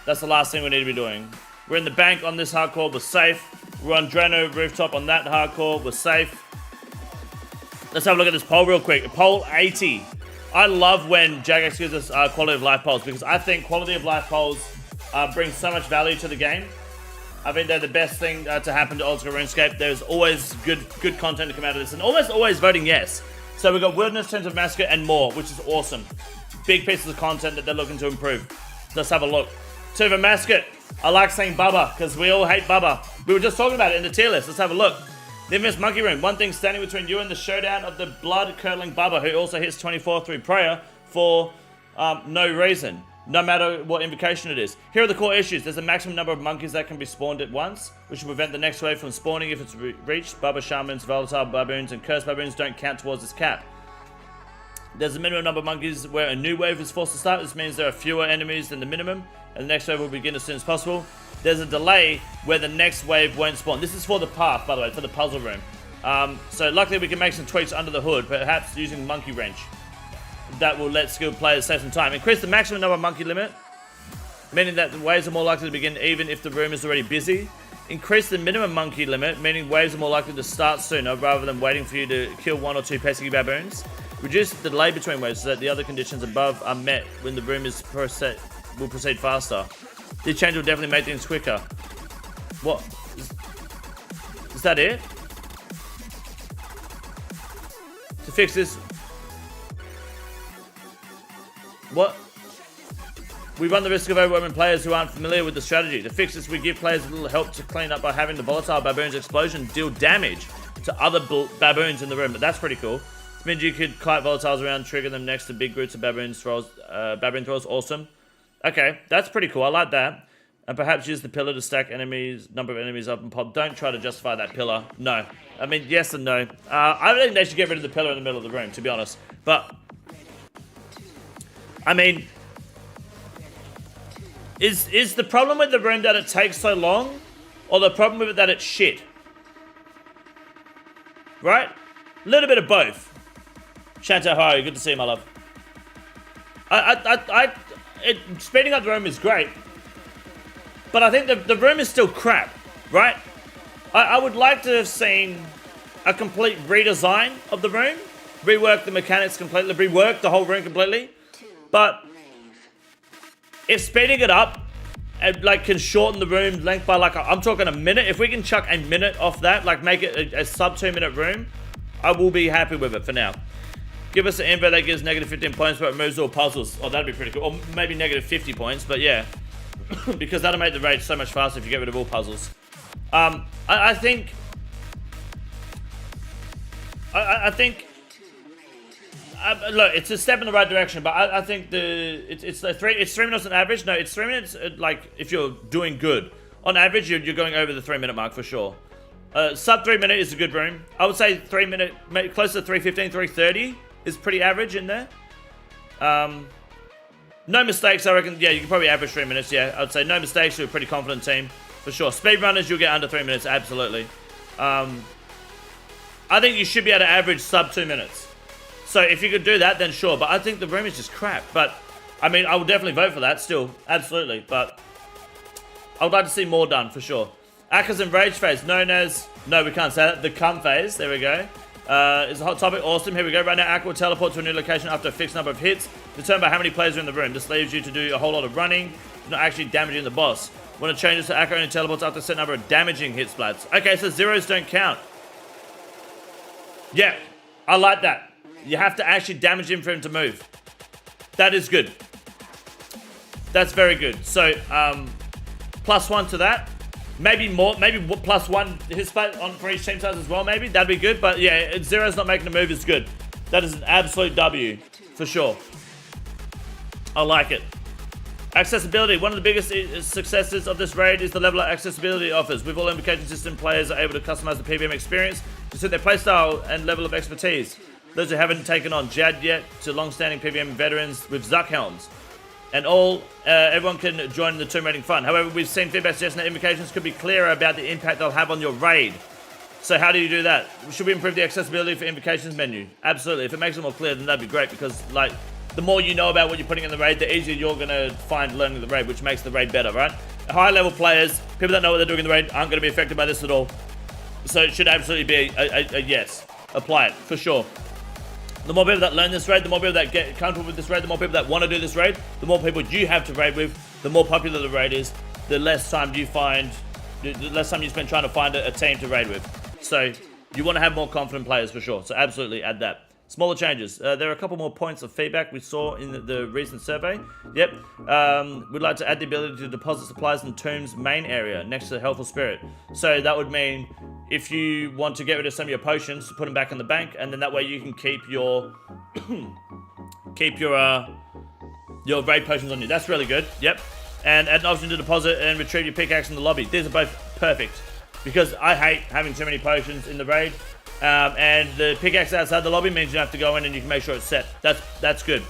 That's the last thing we need to be doing. We're in the bank on this hardcore, we're safe. We're on Drano rooftop on that hardcore, we're safe. Let's have a look at this poll real quick. Poll 80. I love when Jagex gives us quality of life polls because I think quality of life polls bring so much value to the game. I think they're the best thing to happen to Old School RuneScape. There's always good content to come out of this, and almost always voting yes. So we've got Wilderness, Terms of Amascut, and more, which is awesome. Big pieces of content that they're looking to improve. Let's have a look. Terms of Amascut. I like saying Bubba, because we all hate Bubba. We were just talking about it in the tier list. Let's have a look. The infamous Monkey Room. One thing standing between you and the showdown of the blood-curdling Bubba, who also hits 24 through prayer for no reason. No matter what invocation it is. Here are the core issues. There's a maximum number of monkeys that can be spawned at once, which will prevent the next wave from spawning if it's reached. Bubba Shamans, Volatile Baboons, and Cursed Baboons don't count towards this cap. There's a minimum number of monkeys where a new wave is forced to start. This means there are fewer enemies than the minimum, and the next wave will begin as soon as possible. There's a delay where the next wave won't spawn. This is for the path, by the way, for the puzzle room. So luckily we can make some tweaks under the hood, perhaps using Monkey Wrench. That will let skilled players save some time. Increase the maximum number of monkey limit, meaning that the waves are more likely to begin even if the room is already busy. Increase the minimum monkey limit, meaning waves are more likely to start sooner rather than waiting for you to kill 1 or 2 pesky baboons. Reduce the delay between waves so that the other conditions above are met when the room will proceed faster. This change will definitely make things quicker. What? Is that it? To fix this... What? we run the risk of overwhelming players who aren't familiar with the strategy. To fix this, we give players a little help to clean up by having the volatile baboon's explosion deal damage to other baboons in the room. But that's pretty cool. This means you could kite volatiles around, trigger them next to big groups of baboon throws. Awesome. Okay, that's pretty cool. I like that. And perhaps use the pillar to stack number of enemies up and pop. Don't try to justify that pillar. No. I mean, yes and no. I think they should get rid of the pillar in the middle of the room, to be honest. But, I mean, is the problem with the room that it takes so long? Or the problem with it that it's shit? Right? A little bit of both. Chantel, how are you? Good to see you, my love. Speeding up the room is great. But I think the room is still crap, right? I would like to have seen a complete redesign of the room. Rework the mechanics completely. Rework the whole room completely. But if speeding it up and like can shorten the room length by like, I'm talking a minute. If we can chuck a minute off that, like make it a sub 2 minute room, I will be happy with it for now. Give us an invert that gives negative 15 points but removes all puzzles. Oh, that'd be pretty cool. Or maybe negative 50 points, but yeah. Because that'll make the raid so much faster if you get rid of all puzzles. I think look, it's a step in the right direction, but I think it's 3 minutes on average. No, it's 3 minutes. Like if you're doing good, on average, you're going over the 3 minute mark for sure. Sub 3 minute is a good room. I would say 3 minute, close to 3:15, 3:30 is pretty average in there. No mistakes, I reckon. Yeah, you can probably average 3 minutes. Yeah, I'd say no mistakes. You're a pretty confident team for sure. Speedrunners, you'll get under 3 minutes. Absolutely. I think you should be able to average sub 2 minutes. So if you could do that, then sure. But I think the room is just crap. But I mean, I would definitely vote for that still. Absolutely. But I would like to see more done for sure. Acca's and Rage phase, known as... No, we can't say that. The cum phase. There we go. Is a hot topic. Awesome. Here we go. Right now, Akka will teleport to a new location after a fixed number of hits, determined by how many players are in the room. This leaves you to do a whole lot of running, not actually damaging the boss. When it changes to Akka only teleports after a set number of damaging hit splats. Okay, so zeros don't count. Yeah, I like that. You have to actually damage him for him to move. That is good. That's very good. So, +1 to that. Maybe more, maybe +1 hit splat on for each team size as well, maybe. That'd be good, but yeah, zero's not making a move is good. That is an absolute W, for sure. I like it. Accessibility. One of the biggest successes of this raid is the level of accessibility it offers. With all invocation system, players are able to customize the PvM experience to suit their playstyle and level of expertise. Those who haven't taken on Jad yet, to long-standing PvM veterans with Zuck helms. And everyone can join the Tomb Raiding fun. However, we've seen feedback suggesting that invocations could be clearer about the impact they'll have on your raid. So how do you do that? Should we improve the accessibility for invocations menu? Absolutely. If it makes it more clear, then that'd be great, because like the more you know about what you're putting in the raid, the easier you're going to find learning the raid, which makes the raid better, right? High level players, people that know what they're doing in the raid, aren't going to be affected by this at all. So it should absolutely be a yes. Apply it, for sure. The more people that learn this raid, the more people that get comfortable with this raid, the more people that want to do this raid, the more people you have to raid with, the more popular the raid is, the less time you spend trying to find a team to raid with. So you want to have more confident players for sure. So absolutely add that. Smaller changes. There are a couple more points of feedback we saw in the recent survey. Yep. We'd like to add the ability to deposit supplies in Tomb's main area next to the Helpful Spirit. So that would mean if you want to get rid of some of your potions, put them back in the bank, and then that way you can keep your raid potions on you. That's really good. Yep. And add an option to deposit and retrieve your pickaxe in the lobby. These are both perfect, because I hate having too many potions in the raid. And the pickaxe outside the lobby means you have to go in and you can make sure it's set. That's good.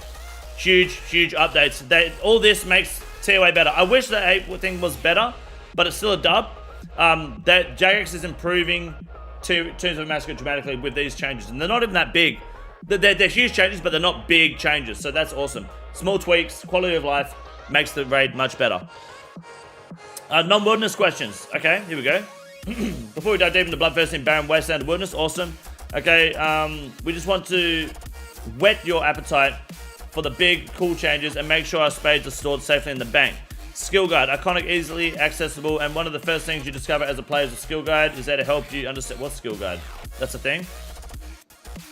Huge updates. All this makes TOA better. I wish the 8 thing was better, but it's still a dub. That Jagex is improving Tombs of Amascut dramatically with these changes, and they're not even that big. They're huge changes, but they're not big changes, so that's awesome. Small tweaks, quality of life, makes the raid much better. Non-wilderness questions. Okay, here we go. Before we dive deep into Bloodthirsty and Barren Wasteland Wilderness, awesome. Okay, we just want to whet your appetite for the big, cool changes and make sure our spades are stored safely in the bank. Skill guide, iconic, easily accessible, and one of the first things you discover as a player is a skill guide. Is there to help you understand what's skill guide? That's a thing.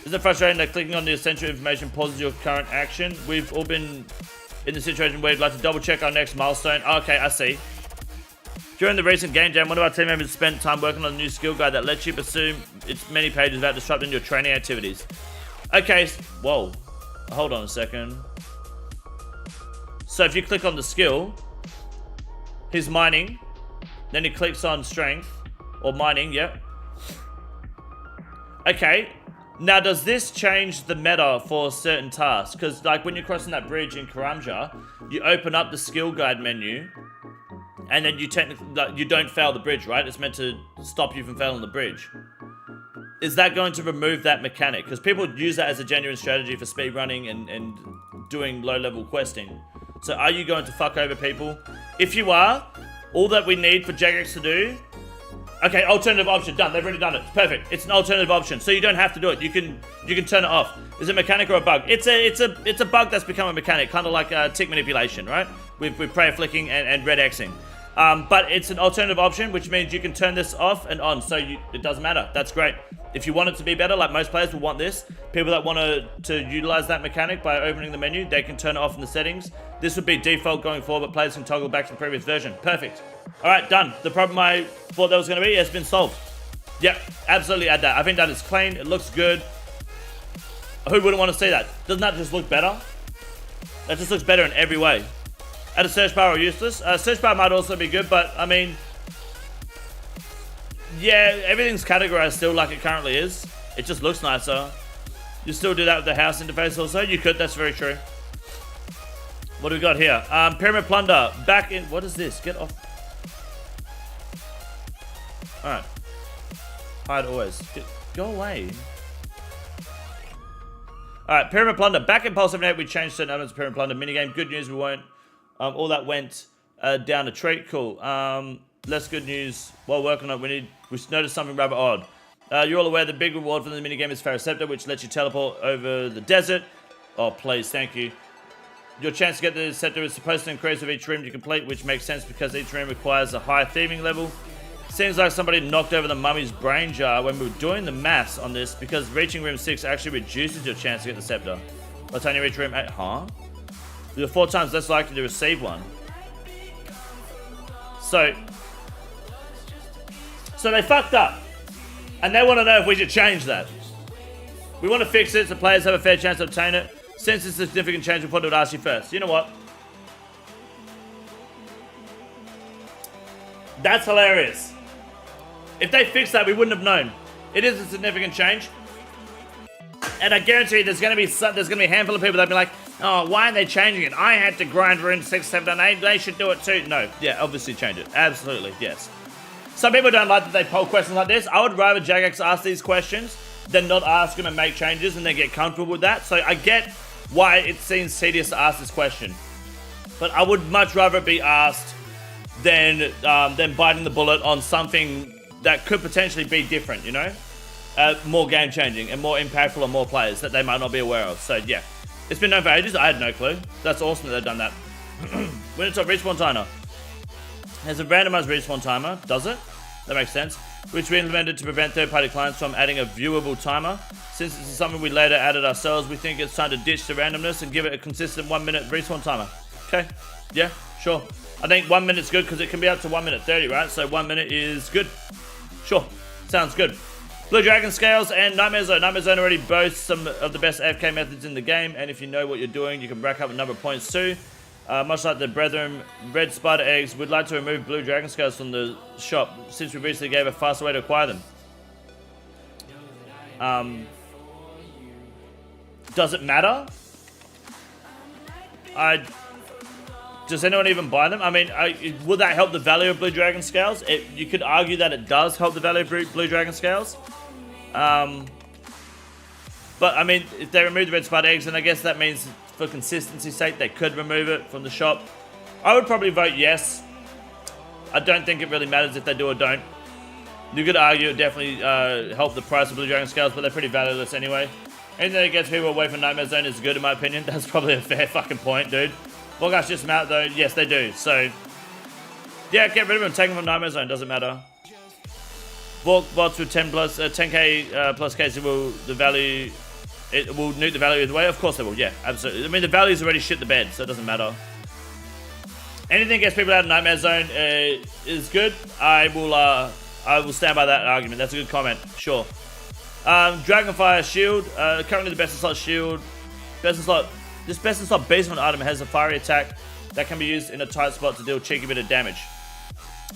Isn't it frustrating that clicking on the essential information pauses your current action? We've all been in the situation where we'd like to double check our next milestone. Okay, I see. During the recent game jam, one of our team members spent time working on a new skill guide that lets you pursue its many pages without disrupting your training activities. Okay, whoa. Hold on a second. So if you click on the skill, he's mining, then he clicks on strength, or mining, yep. Okay, now does this change the meta for certain tasks? Because like when you're crossing that bridge in Karamja, you open up the skill guide menu, and then you technically, you don't fail the bridge, right? It's meant to stop you from failing the bridge. Is that going to remove that mechanic? Because people use that as a genuine strategy for speedrunning and doing low-level questing. So are you going to fuck over people? If you are, all that we need for Jagex to do... Okay, alternative option, done. They've already done it. It's perfect. It's an alternative option, so you don't have to do it. You can turn it off. Is it a mechanic or a bug? It's a bug that's become a mechanic, kind of like tick manipulation, right? With prayer flicking and red Xing. But it's an alternative option, which means you can turn this off and on, so it doesn't matter. That's great. If you want it to be better, like most players will want this, people that want to utilize that mechanic by opening the menu, they can turn it off in the settings. This would be default going forward, but players can toggle back to the previous version. Perfect. All right, done. The problem I thought that was going to be has been solved. Yep, absolutely add that. I think that is clean. It looks good. Who wouldn't want to see that? Doesn't that just look better? That just looks better in every way. Add a search bar or useless. Search bar might also be good, but I mean, yeah, everything's categorized still like it currently is. It just looks nicer. You still do that with the house interface also. You could, that's very true. What do we got here? Pyramid Plunder. Back in, what is this? Get off. Alright. Hide always. Go away. Alright, Pyramid Plunder. Back in Pulse 78, we changed certain elements of Pyramid Plunder minigame. Good news, we won't. All that went down a treat. Cool. Less good news. While working on it, we noticed something rather odd. You're all aware the big reward for the minigame is Pharaohceptor, which lets you teleport over the desert. Oh, please, thank you. Your chance to get the scepter is supposed to increase with each room you complete, which makes sense because each room requires a high thieving level. Seems like somebody knocked over the mummy's brain jar when we were doing the maths on this, because reaching room 6 actually reduces your chance to get the scepter. By the time you reach room 8, huh? You're 4 times less likely to receive one. So they fucked up. And they want to know if we should change that. We want to fix it so players have a fair chance to obtain it. Since it's a significant change, we thought I would ask you first. You know what? That's hilarious. If they fixed that, we wouldn't have known. It is a significant change. And I guarantee there's going to be a handful of people that be like, oh, why aren't they changing it? I had to grind room 6, 7, and 8. They should do it too. No. Yeah, obviously change it. Absolutely. Yes. Some people don't like that they poll questions like this. I would rather Jagex ask these questions than not ask them and make changes and then get comfortable with that. So I get why it seems tedious to ask this question. But I would much rather it be asked than biting the bullet on something that could potentially be different, you know? More game-changing and more impactful on more players that they might not be aware of. So, yeah. It's been known for ages. I had no clue. That's awesome that they've done that. When it's a respawn timer. There's a randomized respawn timer. Does it? That makes sense. Which we implemented to prevent third-party clients from adding a viewable timer. Since this is something we later added ourselves, we think it's time to ditch the randomness and give it a consistent 1-minute respawn timer. Okay. Yeah, sure. I think 1 minute's good because it can be up to 1 minute 30, right? So 1 minute is good. Sure. Sounds good. Blue Dragon Scales and Nightmare Zone. Nightmare Zone already boasts some of the best AFK methods in the game, and if you know what you're doing, you can rack up a number of points too. Much like the Brethren Red Spider Eggs, we'd like to remove Blue Dragon Scales from the shop, since we recently gave a faster way to acquire them. Does it matter? Does anyone even buy them? I mean, would that help the value of Blue Dragon Scales? You could argue that it does help the value of Blue Dragon Scales. But, I mean, if they remove the Red Spider Eggs, then I guess that means for consistency's sake, they could remove it from the shop. I would probably vote yes. I don't think it really matters if they do or don't. You could argue it definitely help the price of Blue Dragon Scales, but they're pretty valueless anyway. Anything that gets people away from Nightmare Zone is good, in my opinion. That's probably a fair fucking point, dude. Well, guys, just mount though. Yes, they do. So, yeah, get rid of them. Take them from Nightmare Zone. Doesn't matter. Bots with 10k plus KC will the value it will nuke the value either way. Of course it will, yeah, absolutely. I mean, the value's already shit the bed, so it doesn't matter. Anything gets people out of Nightmare Zone is good. I will stand by that argument. That's a good comment, sure. Dragonfire Shield, currently the best in slot shield. This best in slot basement item has a fiery attack that can be used in a tight spot to deal a cheeky bit of damage.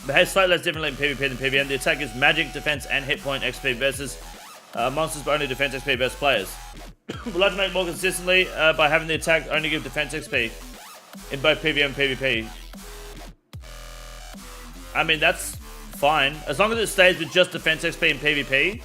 Behaves slightly less differently in PvP than PvM. The attack gives magic, defense, and hit point XP versus monsters, but only defense XP versus players. We'd like to make it more consistently by having the attack only give defense XP in both PvM and PvP. I mean, that's fine. As long as it stays with just defense XP in PvP.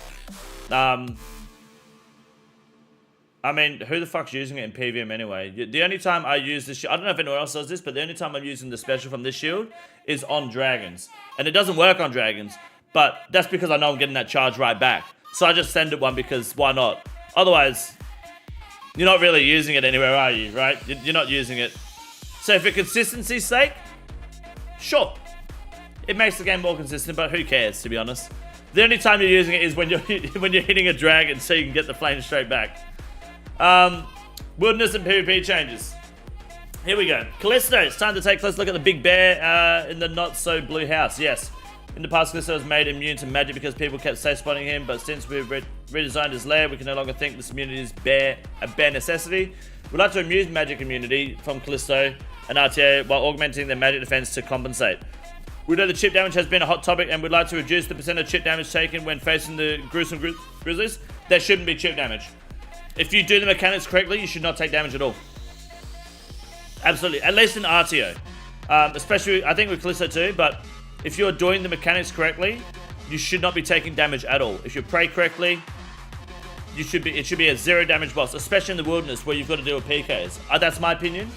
I mean, who the fuck's using it in PvM anyway? The only time I use this shield, I don't know if anyone else does this, but the only time I'm using the special from this shield is on dragons. And it doesn't work on dragons, but that's because I know I'm getting that charge right back. So I just send it one because why not? Otherwise, you're not really using it anywhere, are you, right? You're not using it. So for consistency's sake, sure. It makes the game more consistent, but who cares, to be honest? The only time you're using it is when you're hitting a dragon so you can get the flame straight back. Wilderness and PvP changes. Here we go. Callisto. It's time to take a close look at the big bear in the not-so-blue house. Yes. In the past, Callisto was made immune to magic because people kept safe-spotting him, but since we've redesigned his lair, we can no longer think this immunity is a bare necessity. We'd like to remove magic immunity from Callisto and RTA while augmenting their magic defense to compensate. We know the chip damage has been a hot topic, and we'd like to reduce the percent of chip damage taken when facing the gruesome grizzlies. There shouldn't be chip damage. If you do the mechanics correctly, you should not take damage at all. Absolutely. At least in RTO. Especially, I think with Callisto too, but if you're doing the mechanics correctly, you should not be taking damage at all. If you pray correctly, it should be a 0 damage boss, especially in the wilderness where you've got to deal with PKs. That's my opinion.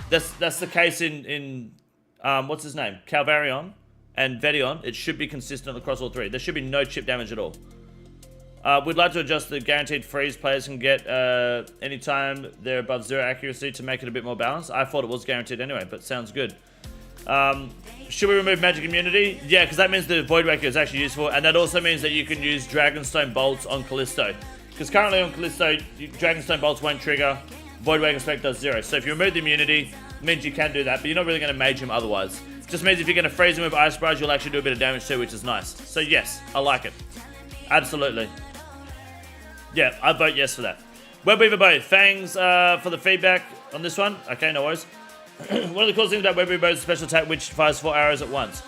That's the case in what's his name? Calvarion and Vedion. It should be consistent across all three. There should be no chip damage at all. We'd like to adjust the guaranteed freeze players can get anytime they're above 0 accuracy to make it a bit more balanced. I thought it was guaranteed anyway, but sounds good. Should we remove magic immunity? Yeah, because that means the Void Waker is actually useful, and that also means that you can use Dragonstone bolts on Callisto. Because currently on Callisto, Dragonstone bolts won't trigger, Void Waker spec does 0. So if you remove the immunity, it means you can do that, but you're not really going to mage him otherwise. Just means if you're going to freeze him with Ice Barrage, you'll actually do a bit of damage too, which is nice. So yes, I like it. Absolutely. Yeah, I vote yes for that. Webweaver Bow, thanks for the feedback on this one. Okay, no worries. One of the cool things about Webweaver Bow is a special attack which fires 4 arrows at once.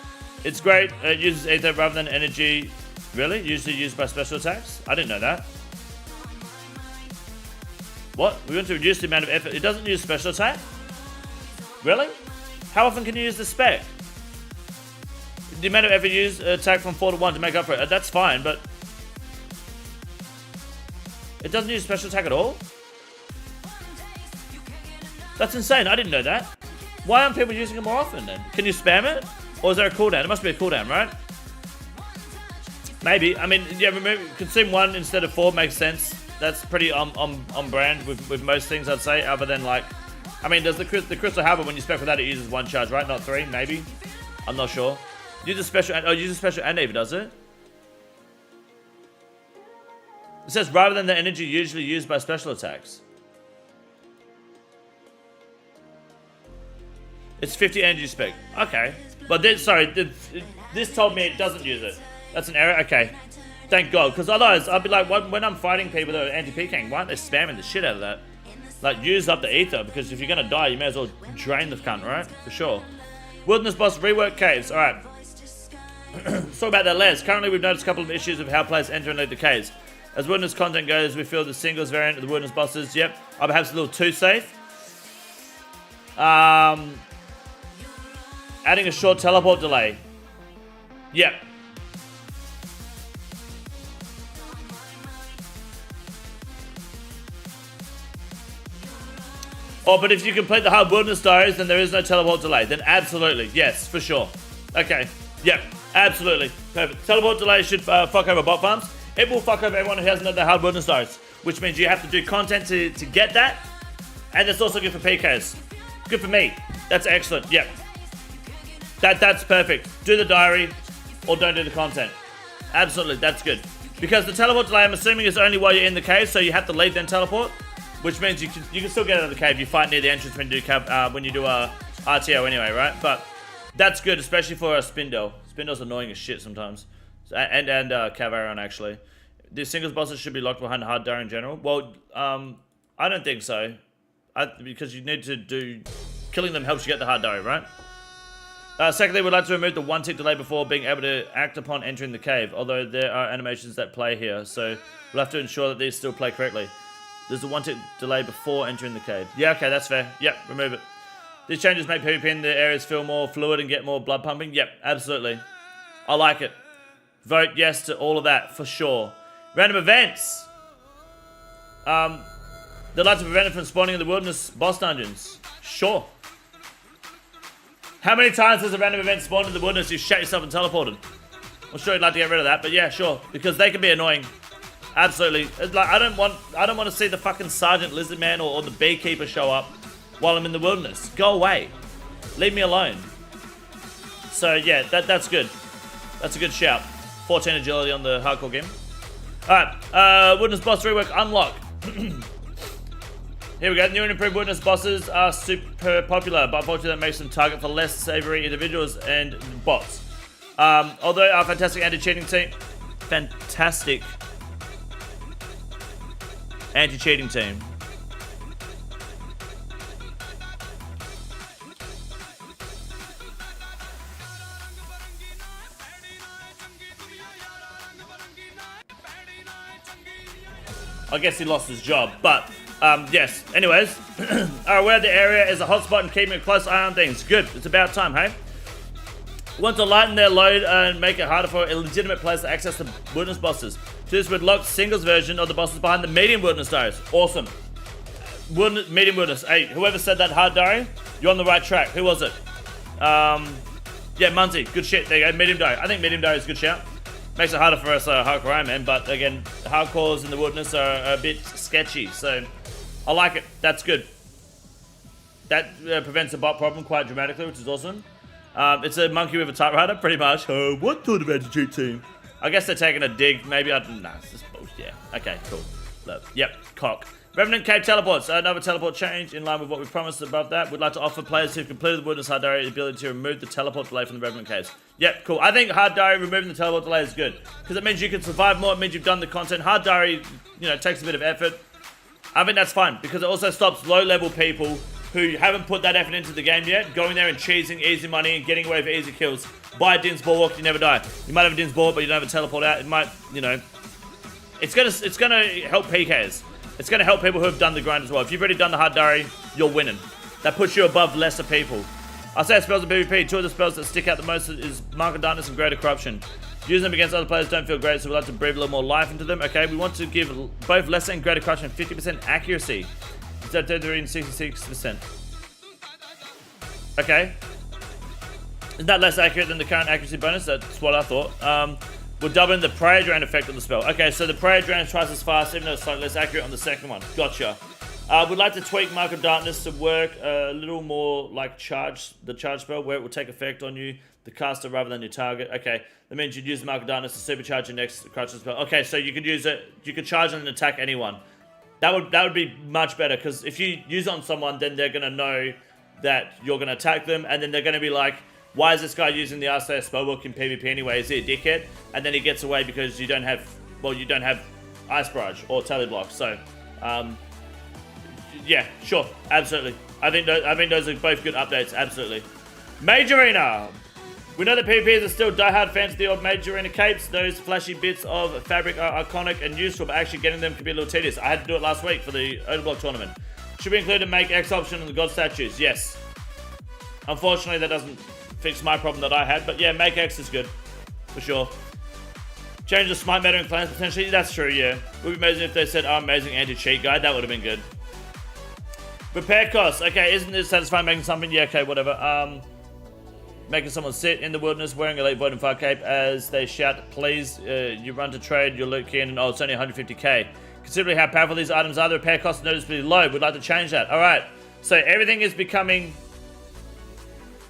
It's great. It uses ether rather than energy. Really? Usually used by special attacks? I didn't know that. What? We want to reduce the amount of effort. It doesn't use special attack? Really? How often can you use the spec? The amount of effort used attack from 4 to 1 to make up for it. That's fine, but it doesn't use special attack at all? That's insane. I didn't know that. Why aren't people using it more often then? Can you spam it? Or is there a cooldown? It must be a cooldown, right? Maybe. I mean, yeah, remember, consume 1 instead of 4 makes sense. That's pretty on brand with most things, I'd say, other than like, I mean, does the Crystal Harbor, when you spec with that, it uses 1 charge, right? Not 3, maybe? I'm not sure. Use a special, and Navy, does it? It says rather than the energy usually used by special attacks. It's 50 energy spec. Okay. But this, this told me it doesn't use it. That's an error? Okay. Thank God. Because otherwise, I'd be like, when I'm fighting people that are anti-PKing, why aren't they spamming the shit out of that? Like, use up the ether, because if you're going to die, you may as well drain the cunt, right? For sure. Wilderness boss, rework caves. Alright. Let's talk about their lairs. Currently, we've noticed a couple of issues with how players enter and leave the caves. As wilderness content goes, we feel the singles variant of the wilderness bosses, yep, are perhaps a little too safe. Adding a short teleport delay. Yep. Oh, but if you complete the hard wilderness diaries, then there is no teleport delay. Then absolutely, yes, for sure. Okay, yep, absolutely. Perfect. Teleport delay should fuck over bot farms. It will fuck over everyone who hasn't done the hard wilderness diaries, which means you have to do content to get that. And it's also good for PKs. Good for me. That's excellent, yep. That's perfect. Do the diary or don't do the content. Absolutely, that's good. Because the teleport delay, I'm assuming, is only while you're in the cave, so you have to leave then teleport, which means you can still get out of the cave. You fight near the entrance when you do RTO anyway, right? But that's good, especially for a Spindle. Spindle's annoying as shit sometimes, and Cavarion actually. The singles bosses should be locked behind hard dire in general. Well, I don't think so, because you need to do killing them helps you get the hard dire, right? Secondly, we'd like to remove the 1 tick delay before being able to act upon entering the cave, although there are animations that play here, so we'll have to ensure that these still play correctly. There's a 1 tick delay before entering the cave. Yeah, okay, that's fair. Yep, remove it. These changes make PvP in the areas feel more fluid and get more blood pumping. Yep, absolutely. I like it. Vote yes to all of that, for sure. Random events. They'd like to prevent it from spawning in the wilderness boss dungeons. Sure. How many times has a random event spawned in the wilderness, you shat yourself and teleported? I'm sure you'd like to get rid of that, but yeah, sure. Because they can be annoying. Absolutely. It's like, I don't want to see the fucking Sergeant Lizardman or the Beekeeper show up while I'm in the wilderness. Go away. Leave me alone. So yeah, that's good. That's a good shout. 14 agility on the hardcore game. Alright, wilderness boss rework unlock. Here we go. New and improved wilderness bosses are super popular, but unfortunately that makes them target for less savory individuals and bots. Although our fantastic anti-cheating team... Fantastic anti-cheating team. I guess he lost his job, but yes. Anyways, are aware the area is a hotspot and keeping a close eye on things. Good. It's about time, hey? Want to lighten their load and make it harder for illegitimate players to access the wilderness bosses. To this would lock singles version of the bosses behind the medium wilderness diaries. Awesome. Medium wilderness. Hey, whoever said that hard diary, you're on the right track. Who was it? Yeah, Muncie. Good shit. There you go. Medium diary. I think medium diary is a good shout. Makes it harder for us hardcore man, but again, hardcores in the wilderness are a bit sketchy, so I like it. That's good. That prevents the bot problem quite dramatically, which is awesome. It's a monkey with a typewriter, pretty much. What sort of anti-cheat team? I guess they're taking a dig. Maybe nah, it's just bullshit. Yeah. Okay, cool. Look. Yep, cock. Revenant Cave teleports. Another teleport change in line with what we promised above that. We'd like to offer players who've completed the Wilderness Hard Diary the ability to remove the teleport delay from the Revenant Caves. Yep, cool. I think Hard Diary removing the teleport delay is good. Because it means you can survive more. It means you've done the content. Hard Diary, you know, takes a bit of effort. I think that's fun. Because it also stops low-level people who haven't put that effort into the game yet, going there and cheesing easy money and getting away with easy kills. Buy a Din's Bulwark, you never die. You might have a Din's Bulwark, but you don't have a teleport out. It might, you know... It's gonna help PKs. It's going to help people who have done the grind as well. If you've already done the hard diary, you're winning. That puts you above lesser people. I'll say spells in PvP. Two of the spells that stick out the most is Mark of Darkness and Greater Corruption. Using them against other players don't feel great, so we'd like to breathe a little more life into them. Okay, we want to give both Lesser and Greater Corruption 50% accuracy. Instead of 33 and 66%. Okay. Isn't that less accurate than the current accuracy bonus? That's what I thought. We're doubling the Prayer Drain effect on the spell. Okay, so the Prayer Drain is twice as fast, even though it's slightly less accurate on the second one. Gotcha. We'd like to tweak Mark of Darkness to work a little more like the charge spell, where it will take effect on you, the caster, rather than your target. Okay, that means you'd use the Mark of Darkness to supercharge your next crouching spell. Okay, so you could use it, you could charge and attack anyone. That would be much better, because if you use it on someone, then they're going to know that you're going to attack them, and then they're going to be like, why is this guy using the RCS spellbook in PvP anyway? Is he a dickhead? And then he gets away because you don't have Ice Barrage or Teleblock. So, yeah, sure, absolutely. I think those are both good updates, absolutely. Mage Arena! We know that PvPers are still diehard fans of the old Mage Arena capes. Those flashy bits of fabric are iconic and useful, but actually getting them can be a little tedious. I had to do it last week for the Odeblock tournament. Should we include a Make X option on the God statues? Yes. Unfortunately, that doesn't fix my problem that I had, but yeah, Make X is good, for sure. Change the smite meta in clans potentially, that's true, yeah. Would be amazing if they said, oh, amazing anti-cheat guide, that would have been good. Repair costs, okay, isn't it satisfying making something? Yeah, okay, whatever. Making someone sit in the wilderness wearing a late void and fire cape as they shout, please, you run to trade, your loot key in, and oh, it's only 150k. Considering how powerful these items are, the repair costs are noticeably low. We'd like to change that. Alright, so everything is becoming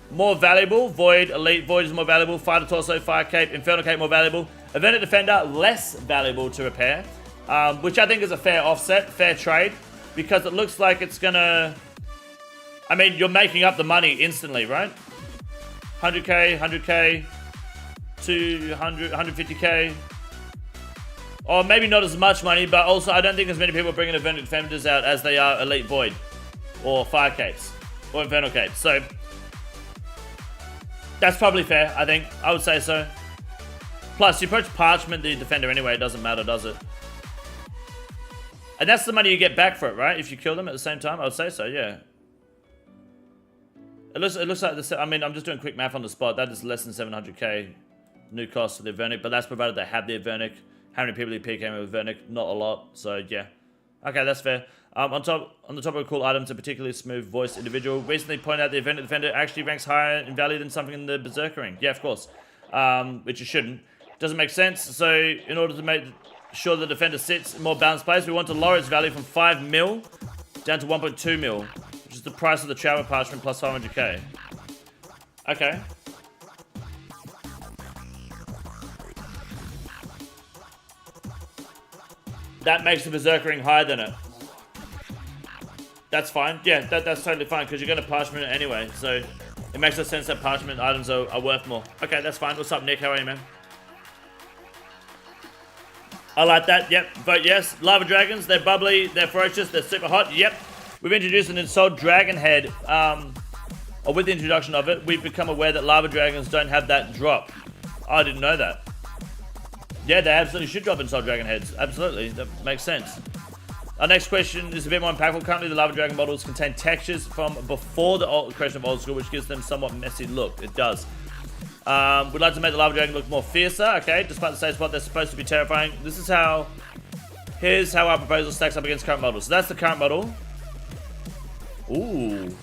more valuable. Void, Elite, Void is more valuable. Fighter Torso, Fire Cape, Infernal Cape more valuable. Event Defender, less valuable to repair, which I think is a fair offset, fair trade, because it looks like it's gonna... I mean, you're making up the money instantly, right? 100k, 100k, 200, 150k. Or maybe not as much money, but also I don't think as many people are bringing Event Defenders out as they are Elite Void, or Fire Capes, or Infernal Capes. So, that's probably fair, I think. I would say so. Plus, you approach Parchment the Defender anyway, it doesn't matter, does it? And that's the money you get back for it, right? If you kill them at the same time, I would say so, yeah. It looks like this. I mean, I'm just doing quick math on the spot. That is less than 700k new cost for the Avernic, but that's provided they have the Avernic. How many people do PK with Avernic? Not a lot. So yeah, okay, that's fair. On the top of cool items, a particularly smooth voiced individual recently pointed out the Event Defender actually ranks higher in value than something in the Berserker ring. Yeah, of course, which it shouldn't. Doesn't make sense. So in order to make sure the Defender sits in a more balanced place, we want to lower its value from 5 mil down to 1.2 mil. Which is the price of the Travel Parchment plus 500k. Okay. That makes the Berserker ring higher than it. That's fine. Yeah, that's totally fine because you're going to Parchment it anyway. So it makes no sense that Parchment items are worth more. Okay, that's fine. What's up, Nick? How are you, man? I like that. Yep. Vote yes. Lava Dragons. They're bubbly. They're ferocious. They're super hot. Yep. We've introduced an installed Dragon Head, or with the introduction of it, we've become aware that Lava Dragons don't have that drop. Oh, I didn't know that. Yeah, they absolutely should drop installed Dragon Heads. Absolutely, that makes sense. Our next question is a bit more impactful. Currently, the Lava Dragon models contain textures from before the creation of Old School, which gives them somewhat messy look. It does. We'd like to make the Lava Dragon look more fiercer, okay? Despite the state spot, they're supposed to be terrifying. Here's how our proposal stacks up against current models. So that's the current model. Ooh.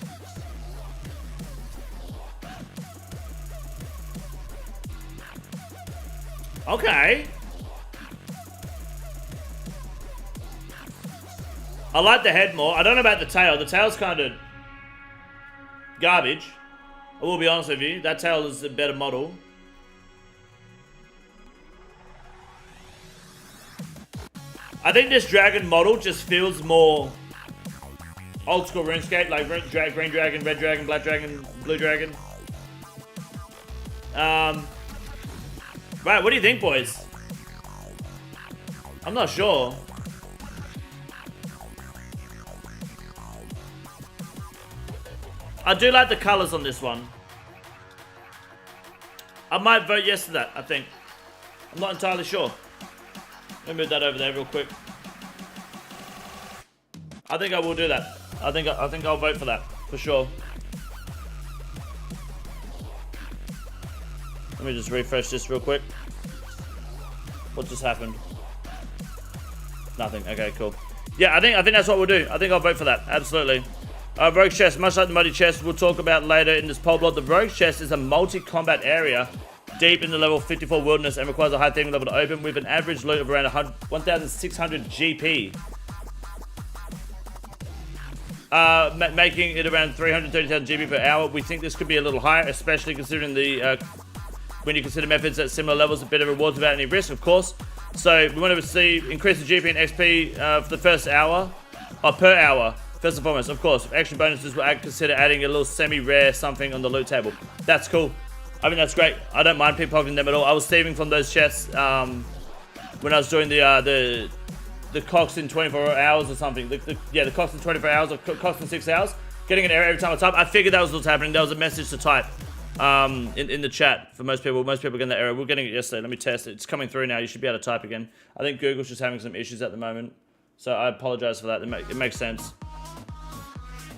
Okay. I like the head more. I don't know about the tail. The tail's kind of garbage. I will be honest with you. That tail is a better model. I think this dragon model just feels more old school RuneScape, like green dragon, red dragon, black dragon, blue dragon. Right, what do you think, boys? I'm not sure. I do like the colors on this one. I might vote yes to that, I think. I'm not entirely sure. Let me move that over there real quick. I think I will do that. I think I'll vote for that, for sure. Let me just refresh this real quick. What just happened? Nothing. Okay, cool. Yeah, I think that's what we'll do. I think I'll vote for that. Absolutely. Rogue Chest, much like the Muddy Chest we'll talk about later in this poll block, the Rogue Chest is a multi-combat area deep in the level 54 wilderness and requires a high theming level to open with an average loot of around 1,600 GP. Making it around 330,000 GB per hour. We think this could be a little higher, especially considering the when you consider methods at similar levels, a bit of rewards without any risk, of course. So we want to see increase the GP and XP for the first hour, or per hour. First and foremost, of course, extra bonuses will consider adding a little semi-rare something on the loot table. That's cool. I mean, that's great. I don't mind pickpocketing them at all. I was thieving from those chests when I was doing the cox in 24 hours or something. The cox in 24 hours or cox in 6 hours. Getting an error every time I type. I figured that was what's happening. There was a message to type in the chat for most people. Most people are getting that error. We're getting it yesterday. Let me test it. It's coming through now. You should be able to type again. I think Google's just having some issues at the moment. So I apologize for that. It makes sense.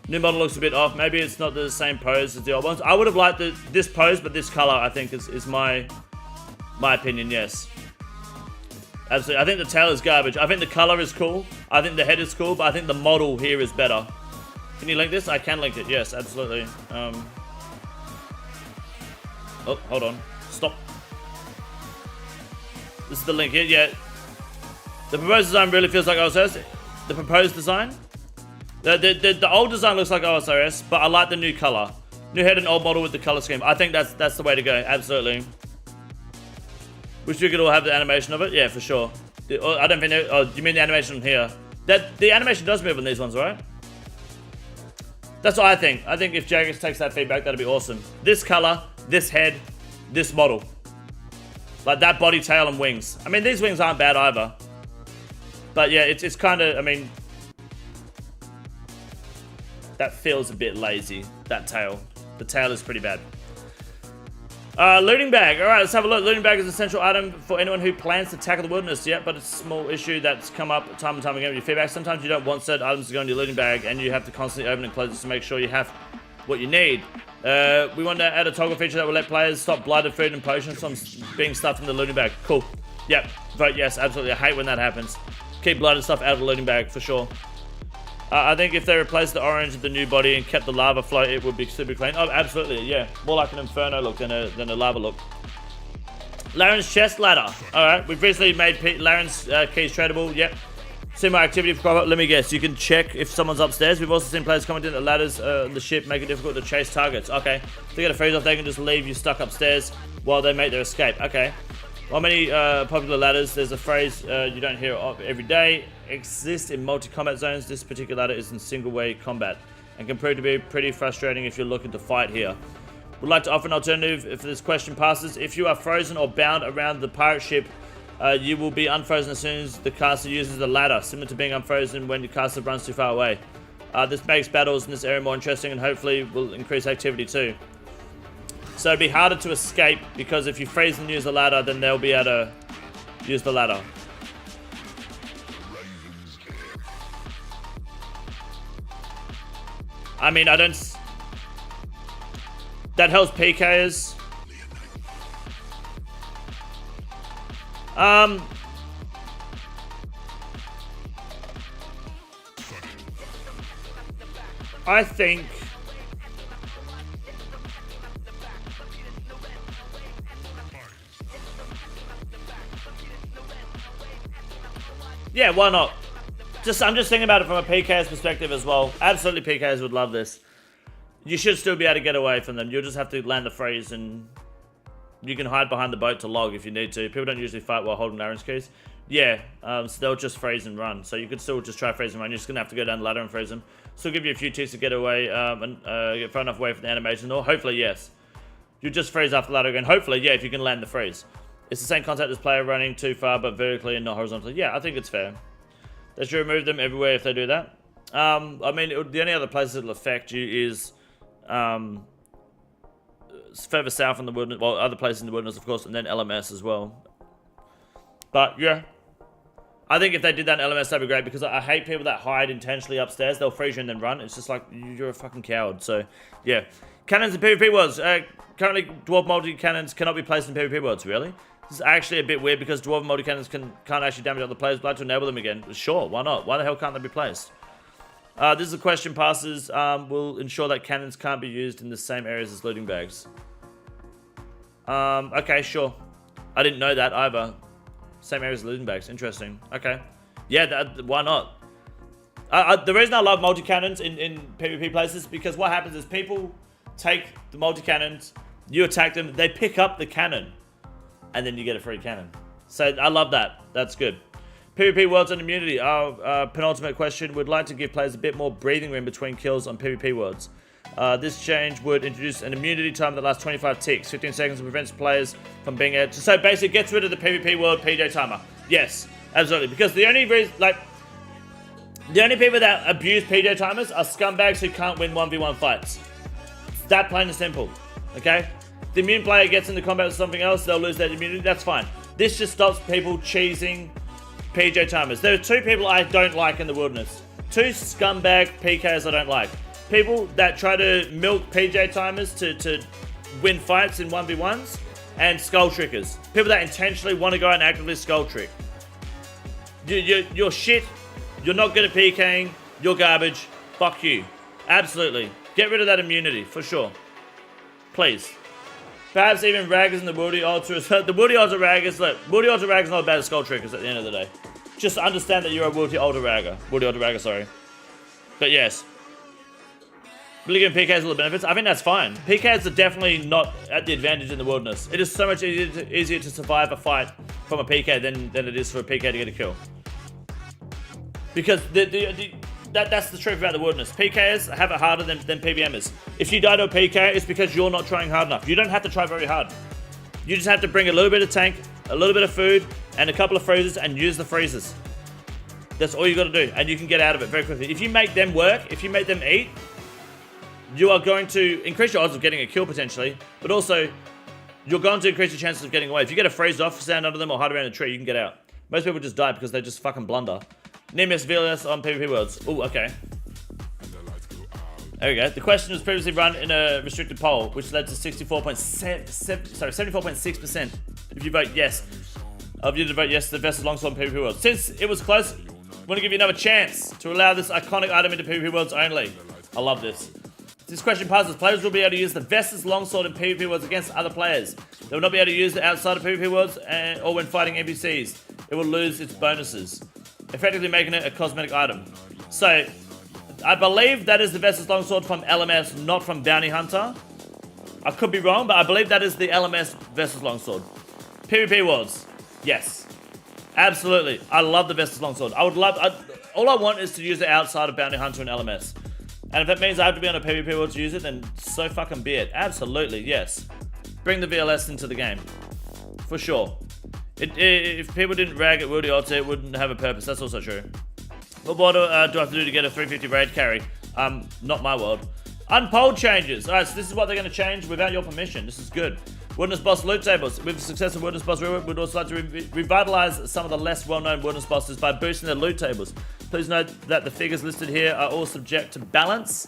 New model looks a bit off. Maybe it's not the same pose as the old ones. I would have liked this pose, but this color, I think, is my opinion, yes. Absolutely. I think the tail is garbage. I think the color is cool. I think the head is cool, but I think the model here is better. Can you link this? I can link it. Yes, absolutely. Oh, hold on. Stop. This is the link here. Yeah. The proposed design really feels like OSRS. The proposed design? The old design looks like OSRS, but I like the new color. New head and old model with the color scheme. I think that's the way to go. Absolutely. Wish we could all have the animation of it. Yeah, for sure. I don't think. Oh, you mean the animation here? The animation does move on these ones, right? That's what I think. I think if Jagex takes that feedback, that'd be awesome. This color, this head, this model. Like that body, tail, and wings. I mean, these wings aren't bad either. But yeah, it's kind of, I mean, that feels a bit lazy, that tail. The tail is pretty bad. Looting bag. All right, let's have a look. Looting bag is an essential item for anyone who plans to tackle the wilderness. Yep, but it's a small issue that's come up time and time again with your feedback. Sometimes you don't want certain items to go in your looting bag, and you have to constantly open and close it to make sure you have what you need. We want to add a toggle feature that will let players stop blooded food and potions from being stuffed in the looting bag. Cool. Yep, vote yes, absolutely. I hate when that happens. Keep blooded stuff out of the looting bag, for sure. I think if they replaced the orange with the new body and kept the lava flow, it would be super clean. Oh, absolutely, yeah. More like an inferno look than a lava look. Laren's chest ladder. Alright, we've recently made Laren's keys tradable. Yep. See my activity for let me guess. You can check if someone's upstairs. We've also seen players commenting that ladders on the ship make it difficult to chase targets. Okay. If they get a freeze off, they can just leave you stuck upstairs while they make their escape. Okay. While many popular ladders, there's a phrase you don't hear of every day, exists in multi-combat zones. This particular ladder is in single-way combat and can prove to be pretty frustrating if you're looking to fight here. Would like to offer an alternative if this question passes. If you are frozen or bound around the pirate ship, you will be unfrozen as soon as the caster uses the ladder, similar to being unfrozen when the caster runs too far away. This makes battles in this area more interesting and hopefully will increase activity too. So it'd be harder to escape because if you freeze and use the ladder, then they'll be able to use the ladder. I mean, I don't... That helps PKers. I think... Yeah, why not? I'm just thinking about it from a PK's perspective as well. Absolutely, PKs would love this. You should still be able to get away from them. You'll just have to land the freeze and you can hide behind the boat to log if you need to. People don't usually fight while holding Laren's keys. Yeah, so they'll just freeze and run. So you could still just try freeze and run. You're just going to have to go down the ladder and freeze them. Still give you a few ticks to get away and get far enough away from the animation. Or hopefully, yes. You just freeze after the ladder again. Hopefully, yeah, if you can land the freeze. It's the same concept as player running too far, but vertically and not horizontally. Yeah, I think it's fair. They should remove them everywhere if they do that. I mean, the only other places it'll affect you is further south in the wilderness. Well, other places in the wilderness, of course, and then LMS as well. But, yeah. I think if they did that in LMS, that'd be great, because I hate people that hide intentionally upstairs. They'll freeze you and then run. It's just like, you're a fucking coward. So, yeah. Cannons and PvP worlds. Currently, dwarf multi-cannons cannot be placed in PvP worlds, really? This is actually a bit weird because dwarf multi-cannons can't actually damage other players. But I'd like to enable them again. Sure, why not? Why the hell can't they be placed? This is a question passes. Will ensure that cannons can't be used in the same areas as looting bags. Okay, sure. I didn't know that either. Same areas as looting bags. Interesting. Okay. Yeah, why not? The reason I love multi-cannons in PvP places is because what happens is people take the multi-cannons, you attack them, they pick up the cannon, and then you get a free cannon. So I love that. That's good. PvP worlds and immunity. Our penultimate question. Would like to give players a bit more breathing room between kills on PvP worlds. This change would introduce an immunity time that lasts 25 ticks, 15 seconds, and prevents players from being able to... So basically gets rid of the PvP world PJ timer. Yes, absolutely. Because the only reason, the only people that abuse PJ timers are scumbags who can't win 1v1 fights. It's that plain and simple. Okay? If the immune player gets into combat with something else, they'll lose their immunity. That's fine. This just stops people cheesing PJ timers. There are two people I don't like in the wilderness. Two scumbag PKs I don't like. People that try to milk PJ timers to win fights in 1v1s, and skull trickers. People that intentionally want to go and actively skull trick. You're shit. You're not good at PKing. You're garbage. Fuck you. Absolutely. Get rid of that immunity, for sure. Please. Perhaps even Raggers and the Woody Ultras. The Woody Ultra Raggers, look, Woody Ultra Raggers not as bad as skull trickers at the end of the day. Just understand that you're a Woody Ultra Ragger. Woody Ultra Ragger, sorry. But yes. Minigame PKs all the benefits. I think that's fine. PKs are definitely not at the advantage in the wilderness. It is so much easier to survive a fight from a PK than it is for a PK to get a kill. Because that's the truth about the wilderness. PKs have it harder than PBMers. If you die to a PK, it's because you're not trying hard enough. You don't have to try very hard. You just have to bring a little bit of tank, a little bit of food, and a couple of freezers, and use the freezers. That's all you got to do, and you can get out of it very quickly. If you make them work, if you make them eat, you are going to increase your odds of getting a kill potentially, but also you're going to increase your chances of getting away. If you get a freeze off, stand under them, or hide around a tree, you can get out. Most people just die because they just fucking blunder. Near-miss VLS on PvP worlds. Oh, okay. There we go. The question was previously run in a restricted poll, which led to 74.6%. If you vote yes, of you to vote yes to the Vessels Longsword PvP worlds. Since it was close, I want to give you another chance to allow this iconic item into PvP worlds only. I love this. This question passes. Players will be able to use the Vessels Longsword in PvP worlds against other players. They will not be able to use it outside of PvP worlds or when fighting NPCs. It will lose its bonuses, effectively making it a cosmetic item. So, I believe that is the Vessels Longsword from LMS, not from Bounty Hunter. I could be wrong, but I believe that is the LMS Vessels Longsword. PvP worlds, yes. Absolutely. I love the Vessels Longsword. All I want is to use it outside of Bounty Hunter and LMS. And if it means I have to be on a PvP world to use it, then so fucking be it. Absolutely, yes. Bring the VLS into the game. For sure. If people didn't rag at Wildy Otter, it wouldn't have a purpose. That's also true. But what do I have to do to get a 350 raid carry? Not my world. Unpolled changes. Alright, so this is what they're going to change without your permission. This is good. Wilderness Boss loot tables. With the success of Wilderness Boss rework, we'd also like to revitalize some of the less well-known Wilderness Bosses by boosting their loot tables. Please note that the figures listed here are all subject to balance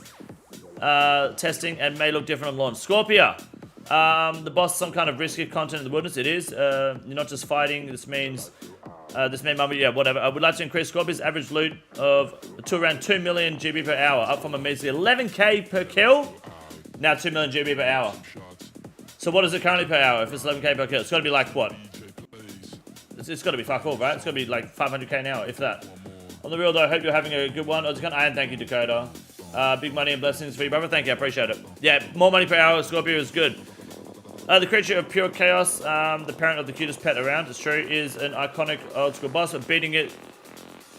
testing and may look different on launch. Scorpia. The boss is some kind of risky content in the wilderness. It is. You're not just fighting. This means yeah, whatever. I would like to increase Scorpia's average loot to around 2 million GB per hour, up from a measly 11k per kill. Now 2 million GB per hour. So what is it currently per hour? If it's 11k per kill, it's got to be like what? It's got to be fuck all, right? It's got to be like 500k an hour, if that. On the real though, I hope you're having a good one. And thank you, Dakota. Big money and blessings for you, brother. Thank you, I appreciate it. Yeah, more money per hour. Scorpio is good. The creature of pure chaos, the parent of the cutest pet around, it's true, is an iconic old school boss, but beating it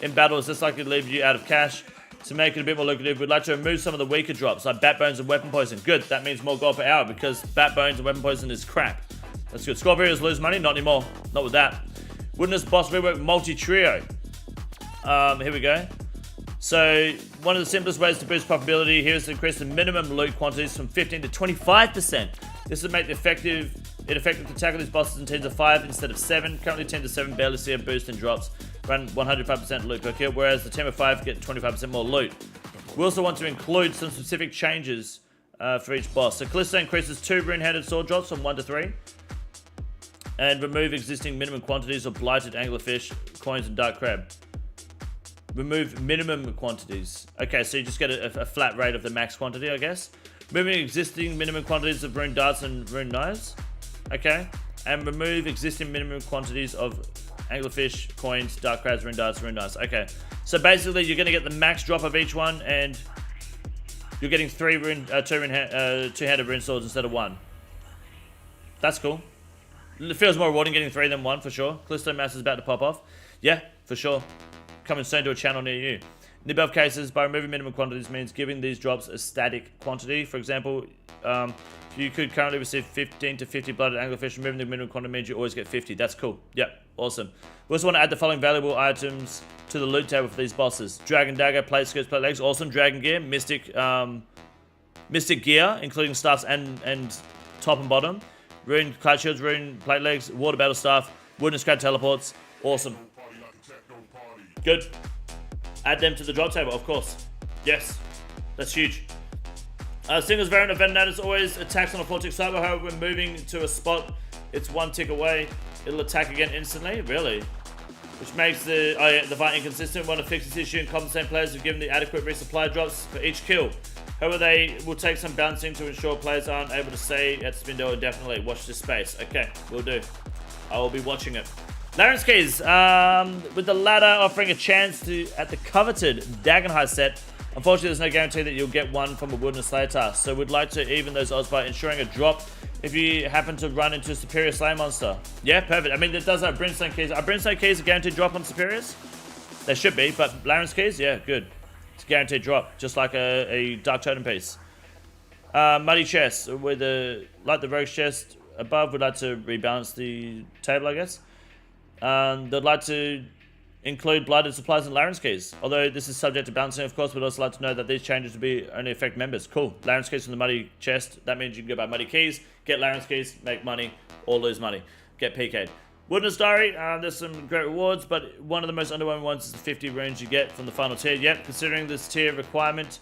in battle is just likely to leave you out of cash. To make it a bit more lucrative, we'd like to remove some of the weaker drops, like bat bones and weapon poison. Good, that means more gold per hour, because bat bones and weapon poison is crap. That's good. Scorpios lose money? Not anymore. Not with that. Wilderness Boss rework multi-trio. Here we go. So, one of the simplest ways to boost profitability here is to increase the minimum loot quantities from 15 to 25%. This would make it effective to tackle these bosses in teams of 5 instead of 7. Currently 10 to 7 barely see a boost in drops, run 105% loot per kill, whereas the team of 5 get 25% more loot. We also want to include some specific changes for each boss. So Callisto increases 2 rune-handed sword drops from 1 to 3. And remove existing minimum quantities of blighted anglerfish, coins, and dark crab. Remove minimum quantities. Okay, so you just get a flat rate of the max quantity, I guess. Removing existing minimum quantities of rune darts and rune knives. Okay. And remove existing minimum quantities of anglerfish, coins, dark crabs, rune darts, rune knives. Okay. So basically, you're going to get the max drop of each one, and you're getting two-handed rune swords instead of 1. That's cool. It feels more rewarding getting 3 than 1, for sure. Callisto Mass is about to pop off. Yeah, for sure. Coming soon to a channel near you. In the above cases, by removing minimum quantities means giving these drops a static quantity. For example, you could currently receive 15 to 50 blooded anglerfish. Removing the minimum quantity means you always get 50. That's cool. Yep, awesome. We also want to add the following valuable items to the loot table for these bosses. Dragon Dagger, Plate Skirts, Plate Legs. Awesome. Dragon Gear, Mystic Gear, including staffs and top and bottom. Rune Kite Shields, Rune Plate Legs, Water Battle Staff, Wooden Scrap Teleports. Awesome. Good. Add them to the drop table, of course. Yes. That's huge. Singles variant of Venenatus always attacks on a 4-tick cyber. However, when moving to a spot, it's 1 tick away. It'll attack again instantly. Really? Which makes the fight inconsistent. Want to fix this issue and compensate players who've given the adequate resupply drops for each kill. However, they will take some balancing to ensure players aren't able to stay at Spindle indefinitely. Watch this space. Okay, will do. I will be watching it. Lawrence Keys, with the latter offering a chance at the coveted Dagenhai set Unfortunately, there's no guarantee that you'll get one from a Wilderness Slayer task, so we'd like to even those odds by ensuring a drop if you happen to run into a Superior Slayer monster. Yeah, perfect. I mean, it does have Brimstone keys. Are Brimstone keys a guaranteed drop on Superiors? They should be, but Laren's keys? Yeah, good. It's a guaranteed drop, just like a Dark Totem piece. Muddy chest, with like the Rogue's chest above, would like to rebalance the table, I guess. They'd like to include Blighted Supplies and Laren's keys. Although this is subject to balancing, of course, we'd also like to know that these changes would be only affect members. Cool. Laren's keys from the Muddy chest. That means you can go buy Muddy keys, get Laren's keys, make money, or lose money. Get PK'd. Wilderness Diary, there's some great rewards, but one of the most underwhelming ones is the 50 runes you get from the final tier. Yep, considering this tier requirement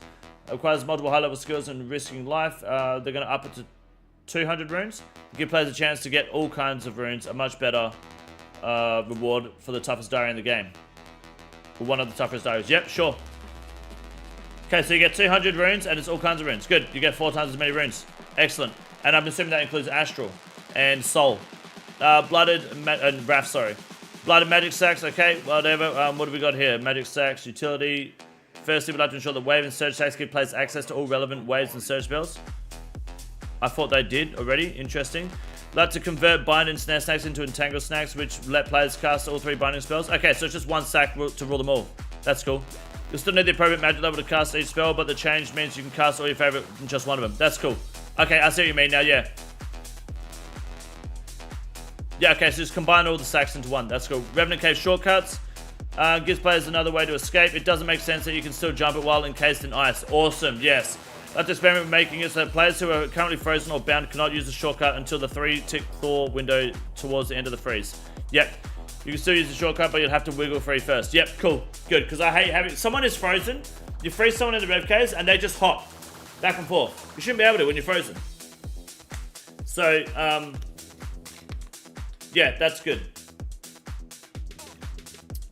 requires multiple high-level skills and risking life, they're going to up it to 200 runes. Give players a chance to get all kinds of runes, a much better reward for the toughest diary in the game. Or one of the toughest diaries. Yep, sure. Okay, so you get 200 runes, and it's all kinds of runes. Good, you get 4 times as many runes. Excellent. And I'm assuming that includes Astral and Soul. Blooded Magic Stacks, okay, whatever. What have we got here? Magic Stacks, Utility. Firstly, we'd like to ensure that Wave and Surge Stacks give players access to all relevant Waves and Surge spells. I thought they did already. Interesting. We'd like to convert Bind and Snare Stacks into Entangle Stacks, which let players cast all 3 binding spells. Okay, so it's just 1 stack to rule them all. That's cool. You'll still need the appropriate magic level to cast each spell, but the change means you can cast all your favorite in just one of them. That's cool. Okay, I see what you mean now, yeah. Yeah, okay, so just combine all the stacks into one. That's cool. Revenant Cave shortcuts. Gives players another way to escape. It doesn't make sense that you can still jump it while encased in ice. Awesome, yes. Let's experiment with making it so that players who are currently frozen or bound cannot use the shortcut until the 3-tick thaw window towards the end of the freeze. Yep. You can still use the shortcut, but you'll have to wiggle free first. Yep, cool. Good, because I hate having... Someone is frozen, you freeze someone in the rev case, and they just hop back and forth. You shouldn't be able to when you're frozen. So, yeah, that's good.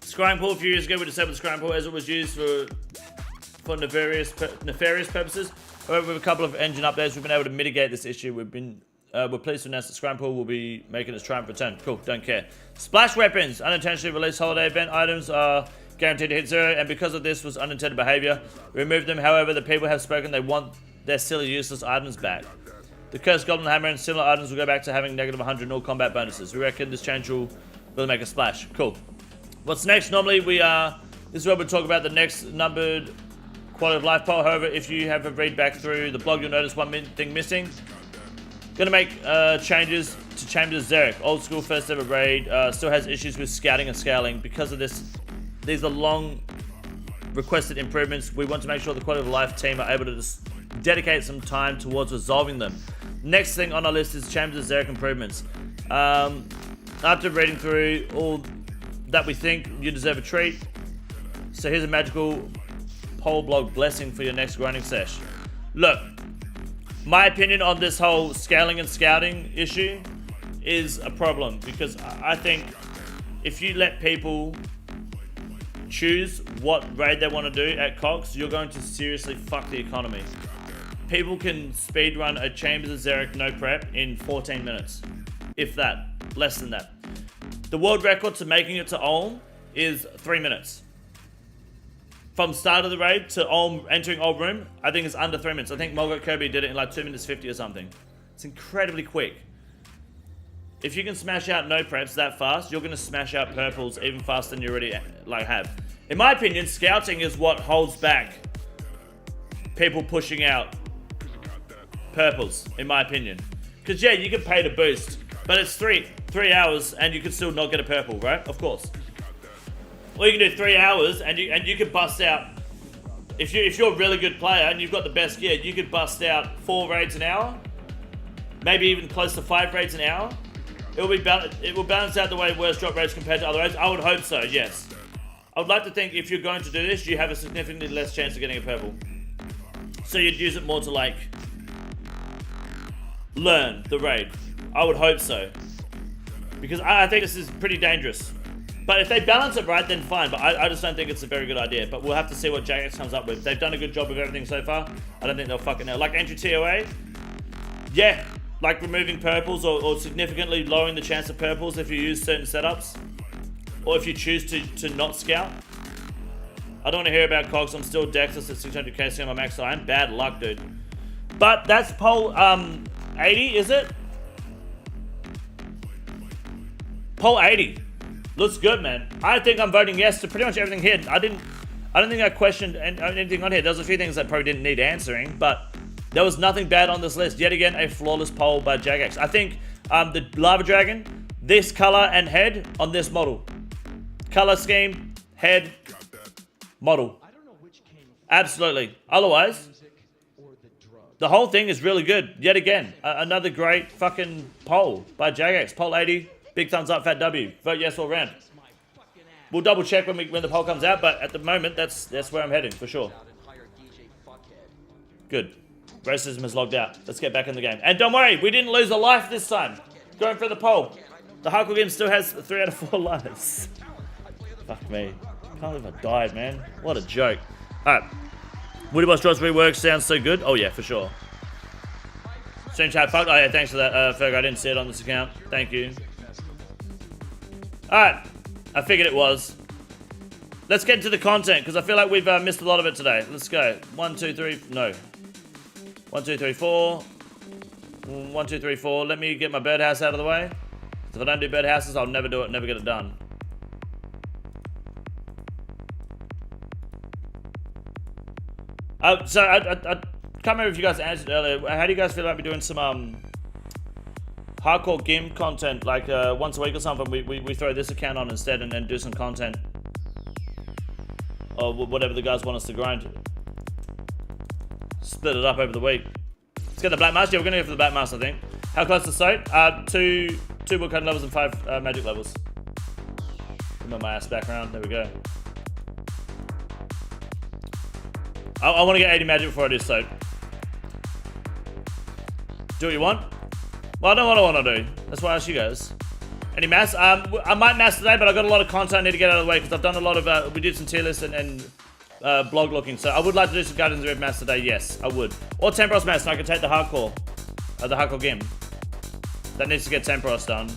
Scrying pool, a few years ago we disabled the scrying pool as it was used for nefarious purposes. However, with a couple of engine updates, we've been able to mitigate this issue. We're pleased to announce that scrying pool will be making its triumph return. Cool, don't care. Splash weapons, unintentionally released holiday event items are guaranteed to hit 0, and because of this was unintended behavior, we removed them. However, the people have spoken; they want their silly, useless items back. The Cursed Goblin Hammer and similar items will go back to having negative 100 in all combat bonuses. We reckon this change will really make a splash. Cool. What's next? Normally this is where we talk about the next numbered quality of life poll. However, if you have a read back through the blog, you'll notice one thing missing. Gonna make changes to Chambers Xeric. Old school first ever raid. Still has issues with scouting and scaling. Because of this, these are long requested improvements. We want to make sure the quality of life team are able to just dedicate some time towards resolving them. Next thing on our list is Chambers Xeric improvements. After reading through all that we think, you deserve a treat. So here's a magical poll blog blessing for your next grinding sesh. Look, my opinion on this whole scaling and scouting issue is a problem, because I think if you let people choose what raid they want to do at Cox, you're going to seriously fuck the economy. People can speedrun a Chambers of Xeric no prep in 14 minutes. If that. Less than that. The world record to making it to Ulm is 3 minutes. From start of the raid to Ulm, entering Old Room, I think it's under 3 minutes. I think Mulgot Kirby did it in like 2 minutes 50 or something. It's incredibly quick. If you can smash out no preps that fast, you're going to smash out purples even faster than you already have. In my opinion, scouting is what holds back people pushing out purples, in my opinion. Because yeah, you can pay to boost, but it's three hours and you can still not get a purple, right? Of course. Or you can do 3 hours and you can bust out. If you're a really good player and you've got the best gear, you could bust out 4 raids an hour, maybe even close to 5 raids an hour. It will balance out the way worse drop rates compared to other raids. I would hope so. Yes. I would like to think if you're going to do this, you have a significantly less chance of getting a purple. So you'd use it more to like learn the raid. I would hope so. Because I think this is pretty dangerous. But if they balance it right, then fine. But I just don't think it's a very good idea. But we'll have to see what JX comes up with. They've done a good job of everything so far. I don't think they'll fucking know. Like entry TOA, yeah. Like removing purples or significantly lowering the chance of purples if you use certain setups. Or if you choose to not scout. I don't want to hear about cogs. I'm still Dexus at 600 KCM. I'm max iron. Bad luck, dude. But that's poll 80, is it? Poll 80. Looks good, man. I think I'm voting yes to pretty much everything here. I don't think I questioned anything on here. There was a few things that probably didn't need answering, but there was nothing bad on this list. Yet again, a flawless poll by Jagex. I think the Lava Dragon, this color and head on this model. Color scheme, head, model. Absolutely. Otherwise, the whole thing is really good. Yet again, another great fucking poll by Jagex. Poll 80, big thumbs up, fat W. Vote yes all round. We'll double check when the poll comes out, but at the moment, that's where I'm heading, for sure. Good. Racism is logged out. Let's get back in the game. And don't worry, we didn't lose a life this time. Going for the poll. The hardcore game still has 3 out of 4 lives. Fuck me. Can't believe I died, man. What a joke. Alright. Woody Boss Draws rework sounds so good. Oh yeah, for sure. Stream chat fucked. Oh yeah, thanks for that, Ferg. I didn't see it on this account. Thank you. Alright. I figured it was. Let's get into the content, because I feel like we've missed a lot of it today. Let's go. 1, 2, 3. No. 1, 2, 3, 4. 1, 2, 3, 4. Let me get my birdhouse out of the way. If I don't do birdhouses, I'll never do it, never get it done. So I can't remember if you guys answered earlier. How do you guys feel about me doing some hardcore game content, like once a week or something? We throw this account on instead and do some content, or whatever the guys want us to grind. Split it up over the week. Let's get the Black Mask. Yeah, we're gonna go for the Black Mask, I think. How close to Soap? 2 woodcut levels and 5 magic levels. Move my ass back around. There we go. I want to get 80 magic before I do Soap. Do what you want? Well, I know what I want to do. That's why I asked you guys. Any mass? I might mass today, but I've got a lot of content I need to get out of the way, because I've done a lot of, we did some tier lists and blog looking. So I would like to do some Guardians of the Rift mass today, yes, I would. Or Tempros mass, and I can take the hardcore game. That needs to get Tempros done.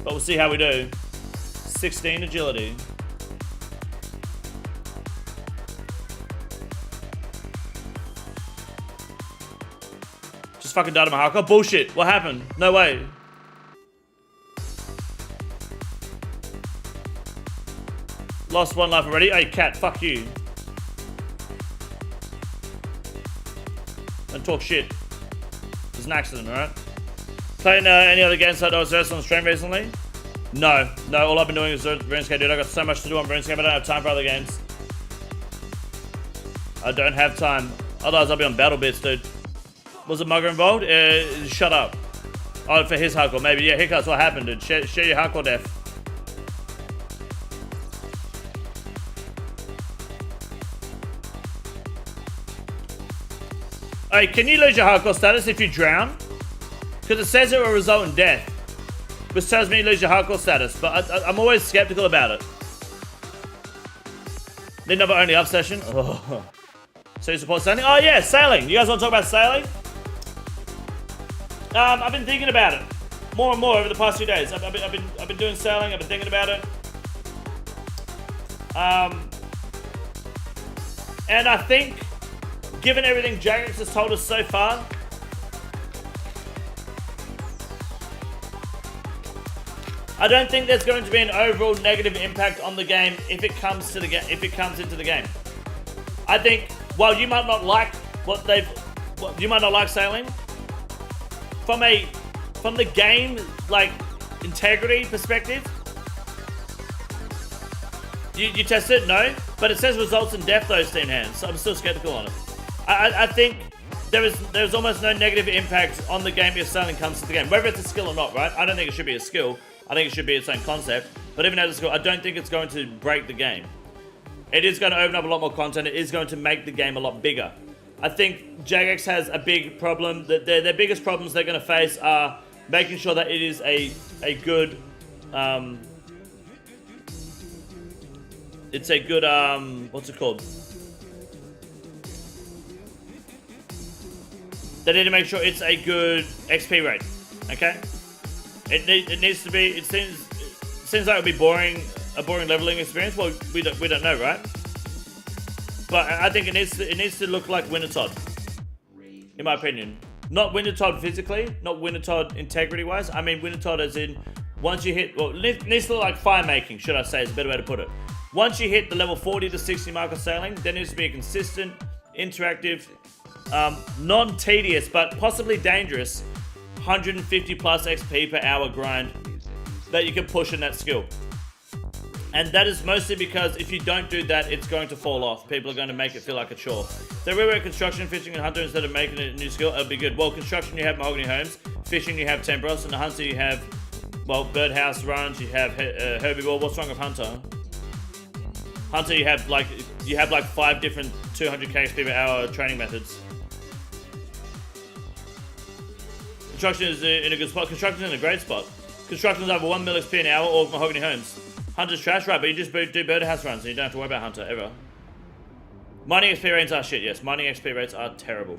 But we'll see how we do. 16 agility. Just fucking died of my hardcore. Bullshit. What happened? No way. Lost 1 life already. Hey, cat, fuck you. Don't talk shit. It was an accident, alright? Playing any other games like OSRS on stream recently? No. No, all I've been doing is RuneScape, dude. I got so much to do on RuneScape, I don't have time for other games. I don't have time. Otherwise, I'll be on Battle Bits, dude. Was it Mugger involved? Shut up. Oh, for his hardcore, maybe. Yeah, Hiccup's what happened, dude. Share your hardcore death. Hey, can you lose your hardcore status if you drown? Because it says it will result in death, which tells me you lose your hardcore status, but I'm always skeptical about it. Need another only up session? Oh. So you support sailing? Oh yeah, sailing. You guys want to talk about sailing? I've been thinking about it more and more over the past few days. I've been doing sailing. I've been thinking about it. And I think, given everything Jagex has told us so far, I don't think there's going to be an overall negative impact on the game if it comes to into the game. I think while you might not like you might not like sailing, from the game like integrity perspective, you test it, no, but it says results in death though, Steam Hands, so I'm still skeptical on it. I think there's almost no negative impact on the game if sailing comes to the game, whether it's a skill or not, right? I don't think it should be a skill. I think it should be its own concept, but even as a skill, I don't think it's going to break the game. It is going to open up a lot more content. It is going to make the game a lot bigger. I think Jagex has a big problem. Their biggest problems they're going to face are making sure that it is a good, it's a good, what's it called? They need to make sure it's a good XP rate, okay? It needs to be, it seems seems like it would be boring, a boring leveling experience. Well, we don't know, right? But I think it needs to look like Wintertodt, in my opinion. Not Wintertodt physically, not Wintertodt integrity-wise. I mean Wintertodt as in, once you hit, well, it needs to look like fire making, should I say, is a better way to put it. Once you hit the level 40 to 60 mark of sailing, there needs to be a consistent, interactive, non-tedious, but possibly dangerous 150 plus XP per hour grind that you can push in that skill. And that is mostly because if you don't do that, it's going to fall off. People are going to make it feel like a chore. So rewrite construction, fishing, and hunter instead of making it a new skill, it'll be good. Well, construction you have mahogany homes, fishing you have Tempros, and the hunter you have, well, birdhouse runs, you have herbivore. What's wrong with hunter? Hunter you have like 5 different 200 XP per hour training methods. Construction is in a good spot. Construction is in a great spot. Construction is over 1 mil XP an hour or mahogany homes. Hunter's trash, right, but you just do birdhouse runs and you don't have to worry about hunter ever. Mining XP rates are shit, yes. Mining XP rates are terrible.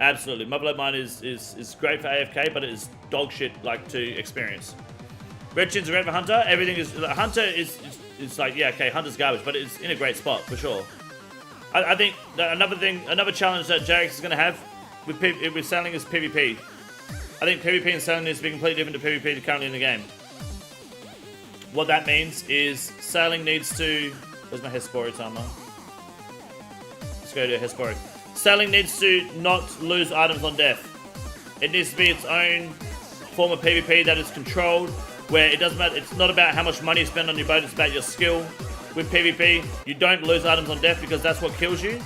Absolutely. Motherlode mine is great for AFK, but it is dog shit like to experience. Red Chin's great for hunter. Everything is hunter is like, yeah, okay, hunter's garbage, but it's in a great spot for sure. I think that another challenge that JX is going to have with sailing is PvP. I think PvP and sailing needs to be completely different to PvP currently in the game. What that means is sailing needs to... Where's my Hesporic armor? Let's go to Hesporic. Sailing needs to not lose items on death. It needs to be its own form of PvP that is controlled, where it doesn't matter. It's not about how much money you spend on your boat, it's about your skill. With PvP, you don't lose items on death because that's what kills you.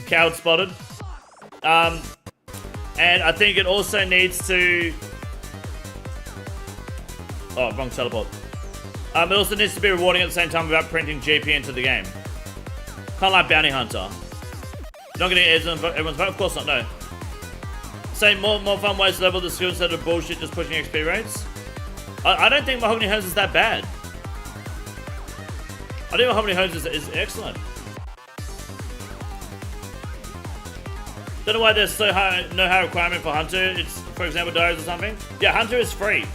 Coward spotted. And I think it also needs to... Oh, wrong teleport. It also needs to be rewarding at the same time without printing GP into the game. Kind of like Bounty Hunter. Not going to get everyone's vote? Of course not, no. Say more fun ways to level the skill instead of bullshit just pushing XP rates. I don't think Mahogany Homes is that bad. I think Mahogany Homes is excellent. Don't know why there's so high, no high requirement for Hunter. It's, for example, diaries or something. Yeah, Hunter is free.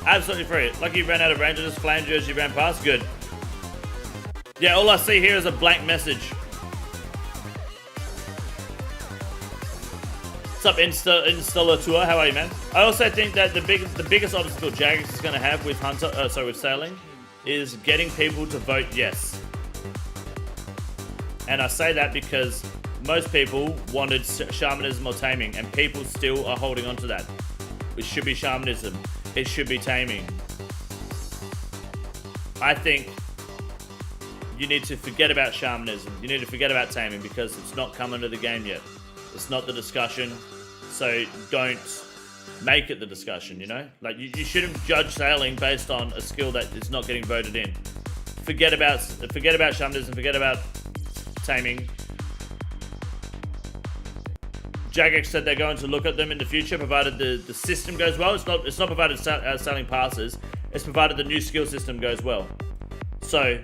Absolutely free. Like you ran out of range, just flamed you as you ran past. Good. Yeah, all I see here is a blank message. What's up, Installateur? How are you, man? I also think that the biggest obstacle Jagex is going to have with with sailing, is getting people to vote yes. And I say that because most people wanted shamanism or taming, and people still are holding on to that. It should be shamanism. It should be taming. I think you need to forget about shamanism. You need to forget about taming because it's not coming to the game yet. It's not the discussion, so don't make it the discussion, you know? Like, you shouldn't judge sailing based on a skill that is not getting voted in. Forget about shamanism, forget about taming. Jagex said they're going to look at them in the future, provided the system goes well. It's not provided sailing passes. It's provided the new skill system goes well. So,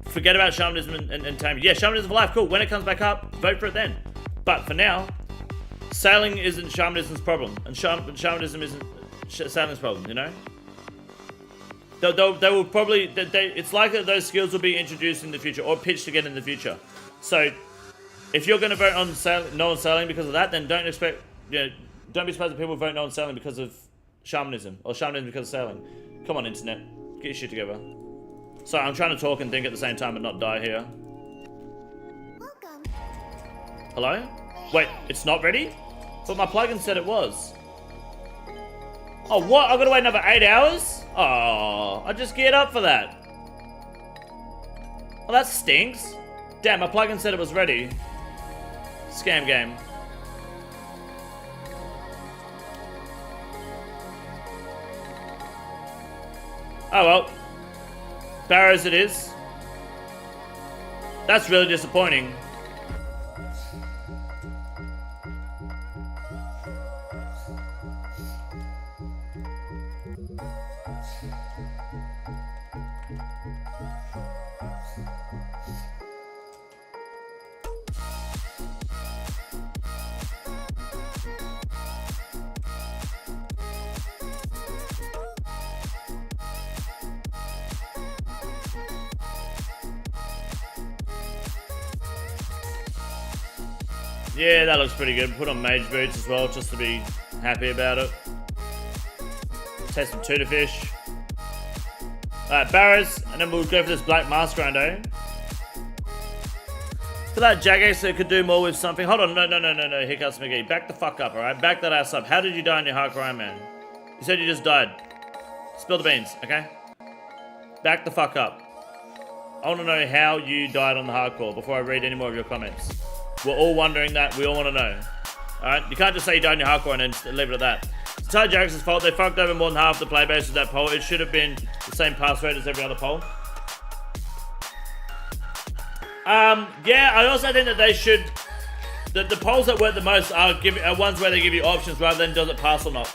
forget about shamanism and taming. Yeah, shamanism for life, cool. When it comes back up, vote for it then. But for now, sailing isn't shamanism's problem, and shamanism isn't sailing's problem. You know, they will probably. It's likely that those skills will be introduced in the future or pitched again in the future. So, if you're going to vote on no on sailing because of that, then don't be surprised that people vote no on sailing because of shamanism or shamanism because of sailing. Come on, internet, get your shit together. Sorry, I'm trying to talk and think at the same time and not die here. Welcome. Hello? Wait, it's not ready? But my plugin said it was. Oh, what? I've got to wait another 8 hours? Oh, I just geared up for that. Well, that stinks. Damn, my plugin said it was ready. Scam game. Oh well. Barrows it is. That's really disappointing. Yeah, that looks pretty good. Put on mage boots as well, just to be happy about it. Taste some tuna fish. Alright, barrows, and then we'll go for this black mask grindo. For that Jagex that could do more with something. Hold on, no, Hiccups McGee. Back the fuck up, alright? Back that ass up. How did you die in your hardcore Iron Man? You said you just died. Spill the beans, okay? Back the fuck up. I want to know how you died on the hardcore before I read any more of your comments. We're all wondering that. We all want to know. Alright? You can't just say you died in your hardcore and then leave it at that. It's Ty Jackson's fault. They fucked over more than half the play base with that poll. It should have been the same pass rate as every other poll. Yeah, I also think that they should... The polls that work the most are ones where they give you options rather than does it pass or not.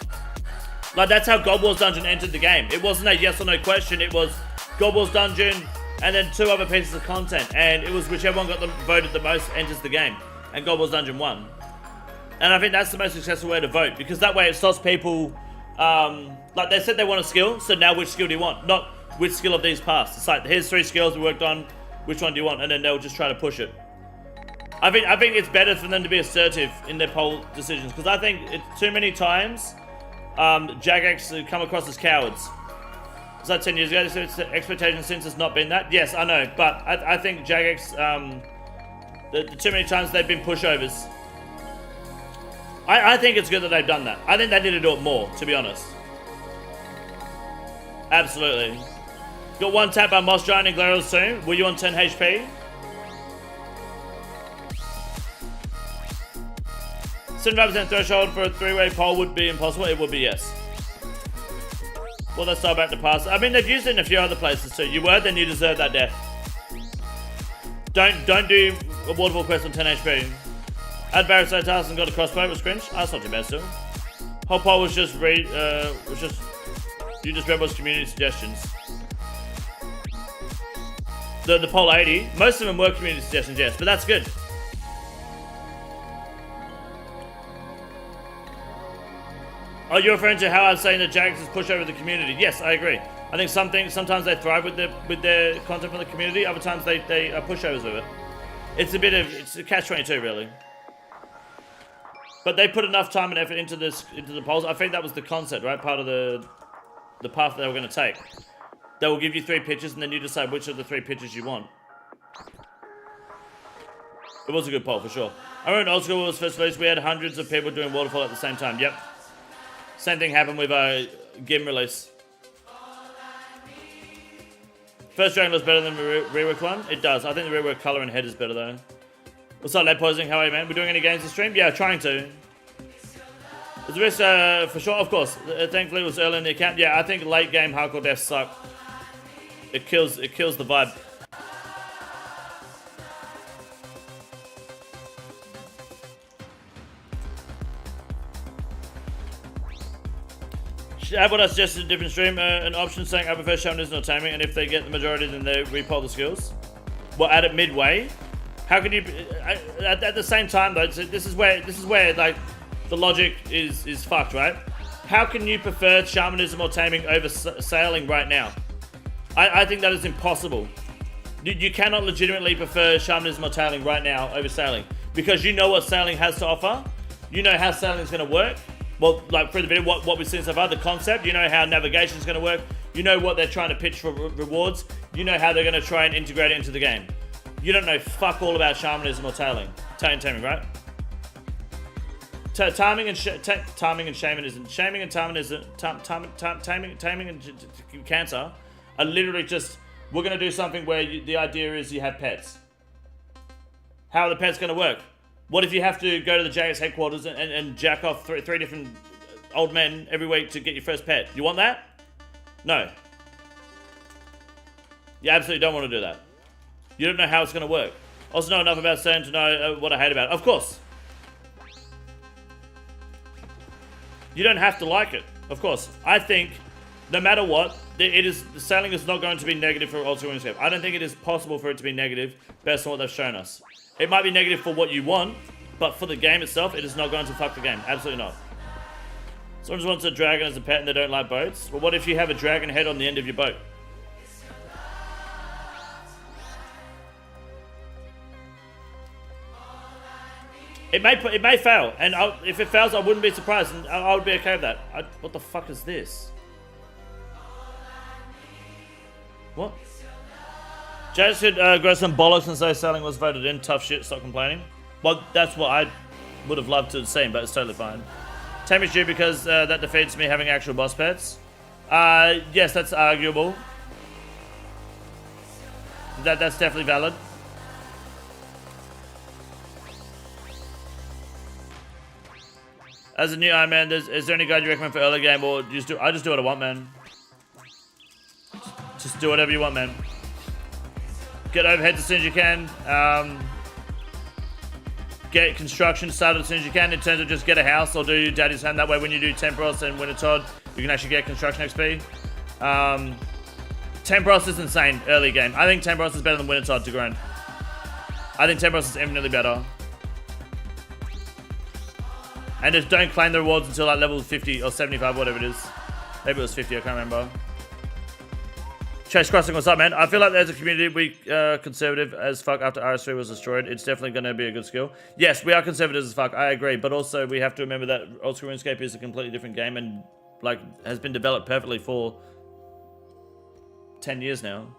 Like, that's how God Wars Dungeon entered the game. It wasn't a yes or no question. It was God Wars Dungeon and then 2 other pieces of content. And it was whichever one got them voted the most enters the game. And God Wars Dungeon won. And I think that's the most successful way to vote. Because that way it stops people... like, they said they want a skill. So now which skill do you want? Not which skill of these passed. It's like, here's 3 skills we worked on. Which one do you want? And then they'll just try to push it. I think it's better for them to be assertive in their poll decisions. Because I think it's too many times... Jagex come across as cowards. Was that 10 years ago? Expectation since has not been that? Yes, I know. But I think Jagex, the too many times they've been pushovers. I think it's good that they've done that. I think they need to do it more, to be honest. Absolutely. Got 1 tap by Moss Giant and Glariel's soon. Were you on 10 HP? 75% threshold for a 3-way poll would be impossible. It would be yes. Well, let's start back to pass. I mean, they've used it in a few other places too. You were, then you deserve that death. Don't do a waterfall quest on 10 HP. Add Barrett Task and got a crossbow. It was cringe. Oh, that's not too bad still. Whole poll was just you just read what's community suggestions. The poll 80. Most of them were community suggestions, yes, but that's good. Oh, you're referring to how I'm saying that Jagex is push over the community. Yes, I agree. I think sometimes they thrive with their content from the community. Other times they are pushovers with it. It's a catch-22 really. But they put enough time and effort into the polls. I think that was the concept, right? Part of the path they were going to take. They will give you 3 pitches and then you decide which of the 3 pitches you want. It was a good poll for sure. I remember when Old School was first released, we had hundreds of people doing Waterfall at the same time. Yep. Same thing happened with our GIM release. First Dragon looks better than the rework one. It does. I think the rework color and head is better though. What's up, Lead Posing? How are you, man? We're doing any games to stream? Yeah, trying to. Is the risk for sure? Of course. Thankfully, it was early in the account. Yeah, I think late game hardcore deaths suck. It kills the vibe. How about I suggested a different stream? An option saying I prefer shamanism or taming, and if they get the majority, then they repoll the skills. Well, add it midway. How can you? At the same time, though, this is where like the logic is fucked, right? How can you prefer shamanism or taming over sailing right now? I think that is impossible. You cannot legitimately prefer shamanism or tailing right now over sailing because you know what sailing has to offer. You know how sailing is going to work. Well, like through the video, what we've seen so far, the concept, you know how navigation is going to work, you know what they're trying to pitch for rewards, you know how they're going to try and integrate it into the game. You don't know fuck all about shamanism or taming, right? Taming and shamanism, taming and cancer are literally just, we're going to do something where the idea is you have pets. How are the pets going to work? What if you have to go to the Jagex headquarters and jack off three different old men every week to get your first pet? You want that? No. You absolutely don't want to do that. You don't know how it's going to work. Also know enough about Sailing to know what I hate about it. Of course. You don't have to like it. Of course. I think, no matter what, sailing is not going to be negative for Old School RuneScape. I don't think it is possible for it to be negative based on what they've shown us. It might be negative for what you want, but for the game itself, it is not going to fuck the game. Absolutely not. Someone just wants a dragon as a pet and they don't like boats. Well, what if you have a dragon head on the end of your boat? It may fail, and if it fails, I wouldn't be surprised, and I would be okay with that. What the fuck is this? What? Jazz could grow some bollocks and say selling was voted in. Tough shit, stop complaining. Well, that's what I would have loved to have seen, but it's totally fine. Tammy's due because that defeats me having actual boss pets. Yes, that's arguable. That's definitely valid. As a new Iron Man, is there any guide you recommend for early game, or I just do what I want, man. Just do whatever you want, man. Get overheads as soon as you can. Get construction started as soon as you can. In terms of just get a house or do your daddy's home. That way, when you do Tempros and Winter Todd, you can actually get construction XP. Tempros is insane early game. I think Tempros is better than Winter Todd to grind. I think Tempros is infinitely better. And just don't claim the rewards until like level 50 or 75, whatever it is. Maybe it was 50, I can't remember. Chase Crossing, what's up, man? I feel like there's a community we conservative as fuck after RS3 was destroyed. It's definitely going to be a good skill. Yes, we are conservative as fuck, I agree. But also, we have to remember that Old School RuneScape is a completely different game and like has been developed perfectly for 10 years now.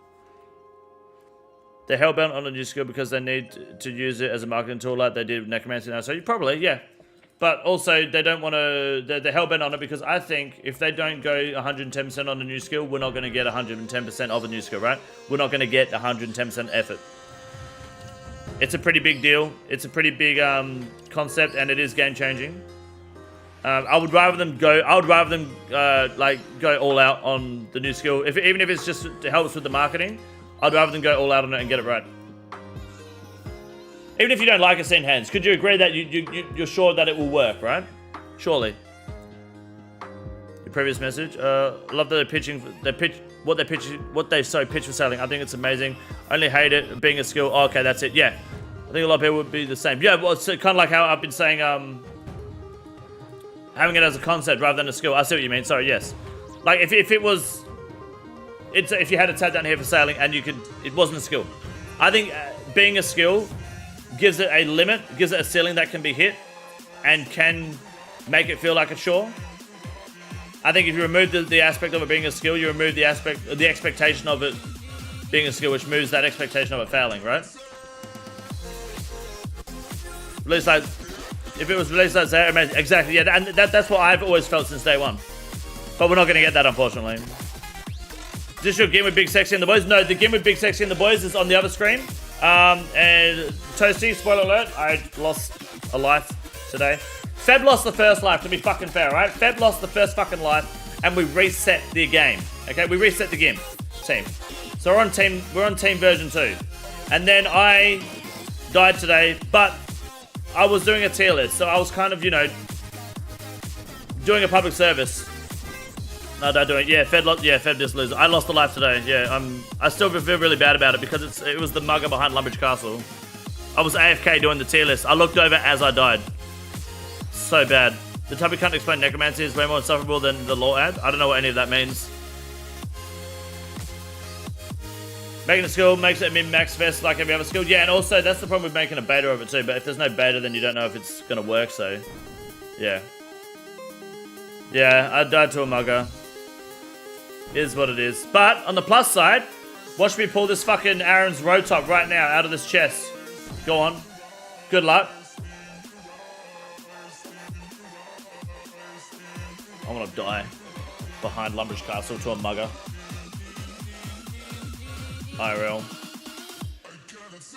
They're hellbound on a new skill because they need to use it as a marketing tool like they did with Necromancy now. So you probably, yeah. But also, they don't want to... They're hellbent on it because I think if they don't go 110% on a new skill, we're not going to get 110% of a new skill, right? We're not going to get 110% effort. It's a pretty big deal. It's a pretty big concept, and it is game-changing. I would rather them go... like, go all out on the new skill. Even if it's just to help us with the marketing, I'd rather them go all out on it and get it right. Even if you don't like it in hands, could you agree that you're sure that it will work, right? Surely. Your previous message. Love that they're pitching. What they pitch for selling. I think it's amazing. Only hate it being a skill. Oh, okay, that's it. Yeah, I think a lot of people would be the same. Yeah, well, it's kind of like how I've been saying, having it as a concept rather than a skill. I see what you mean. Sorry. Yes. Like if it was, if you had a tab down here for sailing and it wasn't a skill. I think being a skill gives it a limit, gives it a ceiling that can be hit, and can make it feel like a chore. I think if you remove the aspect of it being a skill, you remove the expectation of it being a skill, which moves that expectation of it failing, right? Release like, if it was released like that, amazing. Exactly, yeah, and that's what I've always felt since day one. But we're not going to get that, unfortunately. Is this your game with Big Sexy and the Boys? No, the game with Big Sexy and the Boys is on the other screen. And Toasty, spoiler alert, I lost a life today. Feb lost the first life, to be fucking fair, right? Feb lost the first fucking life, and we reset the game. Okay, we reset the game. Team. So we're on team version 2. And then I died today, but I was doing a tier list, so I was kind of, you know, doing a public service. No, don't do it. Yeah, Fed just loses. I lost a life today. Yeah, I still feel really bad about it because it was the mugger behind Lumbridge Castle. I was AFK doing the tier list. I looked over as I died. So bad. The type we can't explain necromancy is way more insufferable than the lore ad. I don't know what any of that means. Making a skill makes it a min-max fest like every other skill. Yeah, and also that's the problem with making a beta of it too. But if there's no beta, then you don't know if it's gonna work. So, yeah. Yeah, I died to a mugger. Is what it is. But on the plus side, watch me pull this fucking Aaron's road top right now out of this chest. Go on. Good luck. I want to die behind Lumbridge Castle to a mugger. IRL.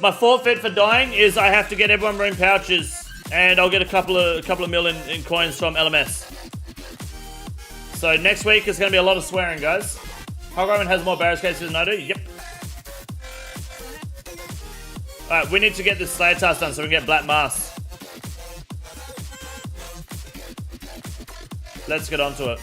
My forfeit for dying is I have to get everyone marine pouches, and I'll get a couple of million in coins from LMS. So next week is going to be a lot of swearing, guys. Hog Roman has more barriers cases than I do. Yep. Alright, we need to get this Slayer task done so we can get Black Mass. Let's get onto it.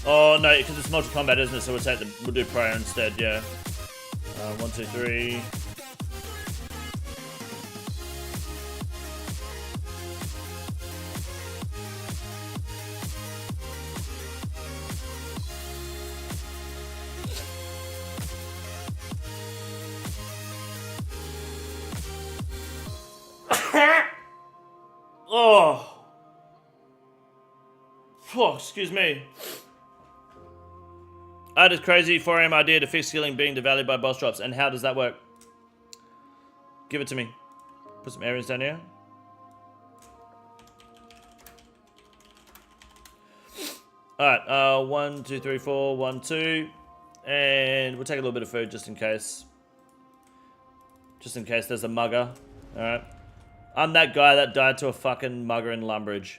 Oh no, because it's multi-combat, isn't it? So we'll do prayer instead, yeah. 1, 2, 3. Oh, excuse me. I had this crazy 4 AM idea to fix skilling being devalued by boss drops. And how does that work? Give it to me. Put some areas down here. Alright, 1, 2, 3, 4, 1, 2. And we'll take a little bit of food just in case. Just in case there's a mugger. Alright. I'm that guy that died to a fucking mugger in Lumbridge.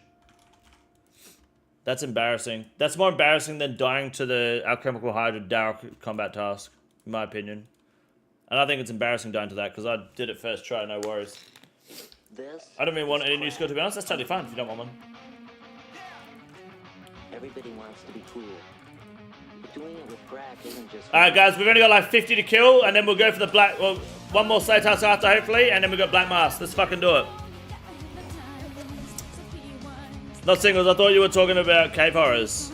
That's embarrassing. That's more embarrassing than dying to the alchemical hydra Darrow combat task, in my opinion. And I think it's embarrassing dying to that, because I did it first try, no worries. I don't really want any new skill, to be honest. That's totally fine if you don't want one. Everybody wants to be cool. But doing it with crack isn't just... Alright guys, we've only got like 50 to kill, and then we'll go for the black... Well, one more slay task after, hopefully, and then we've got Black Mask. Let's fucking do it. Not singles, I thought you were talking about cave horrors.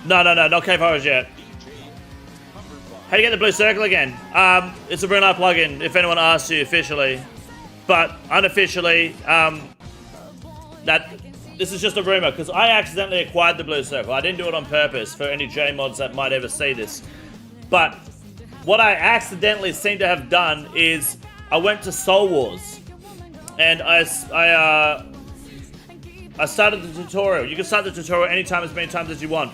No, not cave horrors yet. How do you get the blue circle again? It's a Brunei plugin, if anyone asks you officially. But unofficially, this is just a rumor, because I accidentally acquired the blue circle. I didn't do it on purpose for any J mods that might ever see this. But what I accidentally seem to have done is I went to Soul Wars, and I started the tutorial. You can start the tutorial anytime, as many times as you want.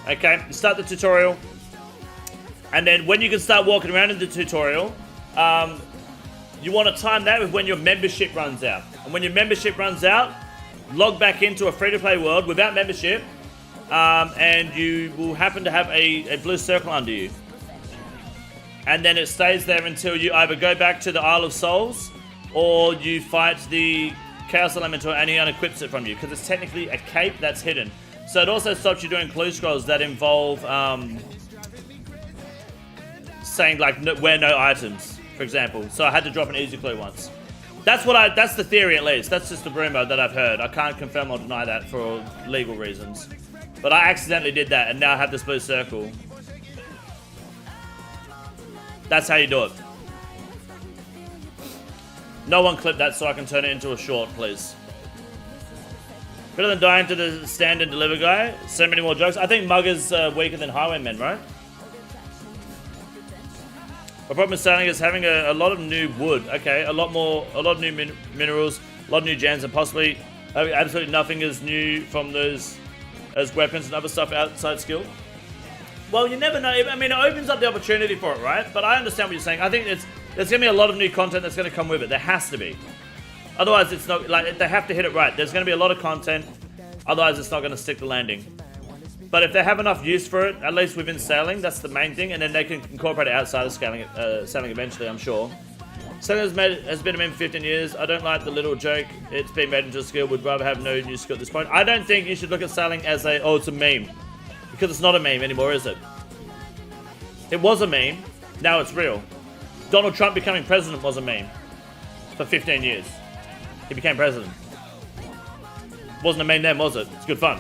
Okay, you start the tutorial, and then when you can start walking around in the tutorial, you want to time that with when your membership runs out. And when your membership runs out, log back into a free-to-play world without membership, and you will happen to have a blue circle under you. And then it stays there until you either go back to the Isle of Souls, or you fight the Chaos Elemental and he unequips it from you, because it's technically a cape that's hidden. So it also stops you doing clue scrolls that involve saying like where no items, for example. So I had to drop an easy clue once. That's the theory, at least. That's just the rumor that I've heard. I can't confirm or deny that for legal reasons. But I accidentally did that, and now I have this blue circle. That's how you do it. No one clip that so I can turn it into a short, please. Better than dying to the stand and deliver guy. So many more jokes. I think Mugger's weaker than Highwaymen, right? My problem with sailing is having a lot of new wood. Okay, a lot of new minerals, a lot of new gems, and possibly absolutely nothing is new from those as weapons and other stuff outside skill. Well, you never know. I mean, it opens up the opportunity for it, right? But I understand what you're saying. I think there's going to be a lot of new content that's going to come with it. There has to be. Otherwise, it's not, like, they have to hit it right. There's going to be a lot of content. Otherwise, it's not going to stick the landing. But if they have enough use for it, at least within sailing, that's the main thing. And then they can incorporate it outside of sailing eventually, I'm sure. Sailing has been a meme for 15 years. I don't like the little joke. It's been made into a skill. Would rather have no new skill at this point. I don't think you should look at sailing as it's a meme. Because it's not a meme anymore, is it? It was a meme. Now it's real. Donald Trump becoming president was a meme. For 15 years. He became president. Wasn't a meme then, was it? It's good fun.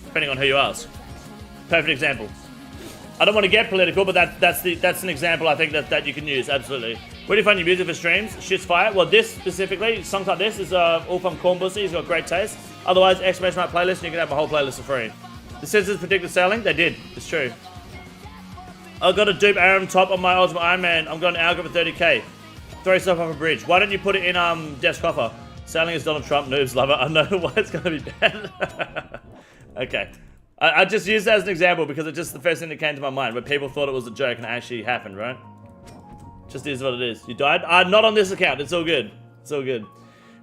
Depending on who you ask. Perfect example. I don't want to get political, but that's an example I think that you can use, absolutely. Where do you find your music for streams? Shit's fire. Well, this specifically, songs like this is all from Corn Bussy. He's got great taste. Otherwise, exclamation mark playlist, and you can have a whole playlist for free. The Scissors predicted sailing? They did. It's true. I got a dupe Aram top on my Ultimate Iron Man. I'm going to Algo for 30k. Throw yourself off a bridge. Why don't you put it in Death's Coffer? Sailing is Donald Trump. Noobs love it. I know why it's going to be bad. Okay. I just used that as an example because it's just the first thing that came to my mind. But people thought it was a joke and it actually happened, right? Just is what it is. You died? Not on this account. It's all good. It's all good.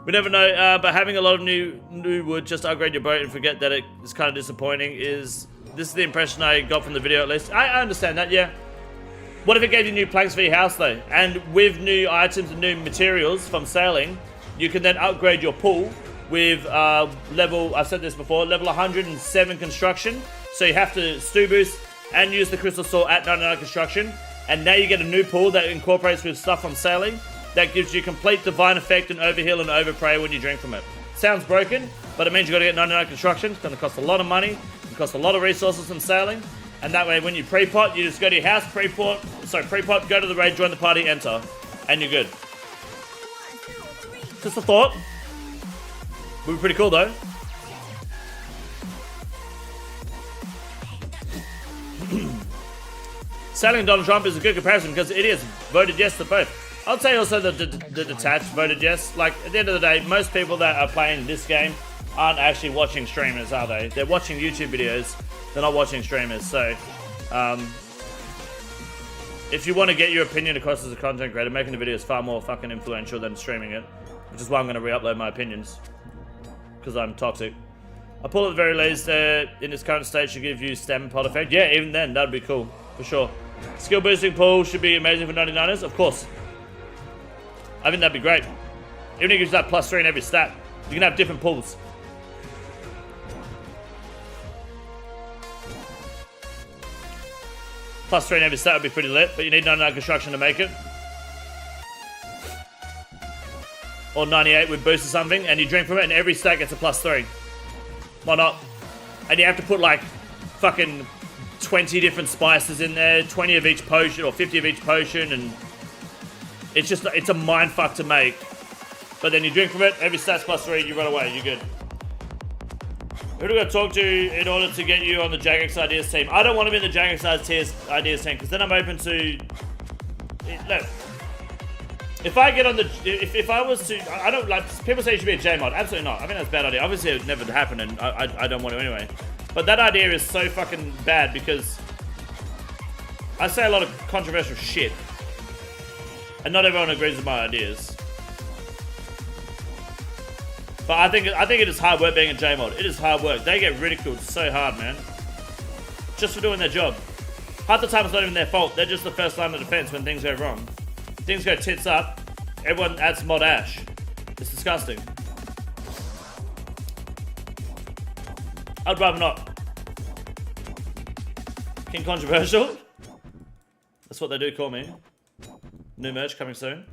We never know, but having a lot of new wood just to upgrade your boat and forget that it's kind of disappointing this is the impression I got from the video at least. I understand that, yeah. What if it gave you new planks for your house though? And with new items and new materials from sailing, you can then upgrade your pool with I've said this before, level 107 construction. So you have to stew boost and use the crystal saw at 99 construction. And now you get a new pool that incorporates with stuff from sailing. That gives you complete divine effect and overheal and overpray when you drink from it. Sounds broken, but it means you got to get 99 construction. It's going to cost a lot of money. It costs a lot of resources from sailing. And that way, when you pre-pot, you just go to your house, pre-pot, go to the raid, join the party, enter. And you're good. Just a thought. Would be pretty cool, though. Selling Donald Trump is a good comparison because it is voted yes to both. I'd say also the detached voted yes. Like, at the end of the day, most people that are playing this game aren't actually watching streamers, are they? They're watching YouTube videos. They're not watching streamers. So, if you want to get your opinion across as a content creator, making the video is far more fucking influential than streaming it. Which is why I'm going to re-upload my opinions. Because I'm toxic. A pull at the very least in its current state should give you stem pod effect. Yeah, even then, that'd be cool. For sure. Skill boosting pull should be amazing for 99ers. Of course. I think that'd be great. Even if it gives that +3 in every stat. You can have different pulls. +3 in every stat would be pretty lit, but you need 99 construction to make it. Or 98 with boost or something, and you drink from it and every stat gets a +3. Why not? And you have to put like fucking 20 different spices in there, 20 of each potion or 50 of each potion, and it's just, it's a mind fuck to make. But then you drink from it, every stat's +3, you run away, you're good. Who do we got to talk to in order to get you on the Jagex Ideas team? I don't want to be in the Jagex Ideas team because then I'm open to... Look, if I get on the... If I was to... I don't like... People say you should be a J-mod. Absolutely not. I think that's a bad idea. Obviously it would never happen and I don't want to anyway. But that idea is so fucking bad because I say a lot of controversial shit. And not everyone agrees with my ideas. But I think it is hard work being a J-mod. It is hard work. They get ridiculed so hard, man. Just for doing their job. Half the time it's not even their fault. They're just the first line of defense when things go wrong. Things go tits up. Everyone adds mod ash. It's disgusting. I'd rather not. King Controversial? That's what they do call me. New merch coming soon.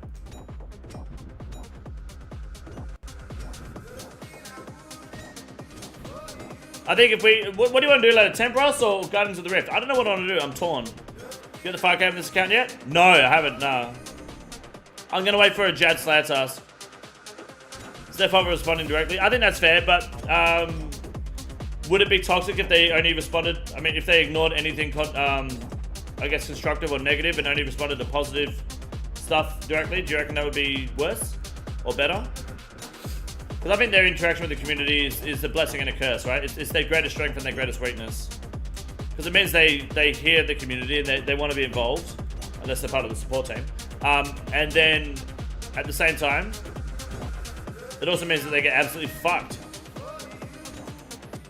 I think if we... What do you want to do later? Temperos or Guardians of the Rift? I don't know what I want to do. I'm torn. You got the 5K on this account yet? No, I haven't. No. I'm going to wait for a Jad Slayer task. Steph over responding directly. I think that's fair, but... would it be toxic if they only responded... I mean, if they ignored anything, I guess, constructive or negative and only responded to positive stuff directly? Do you reckon that would be worse? Or better? Because I think their interaction with the community is a blessing and a curse, right? It's their greatest strength and their greatest weakness. Because it means they hear the community and they want to be involved, unless they're part of the support team. And then, at the same time, it also means that they get absolutely fucked.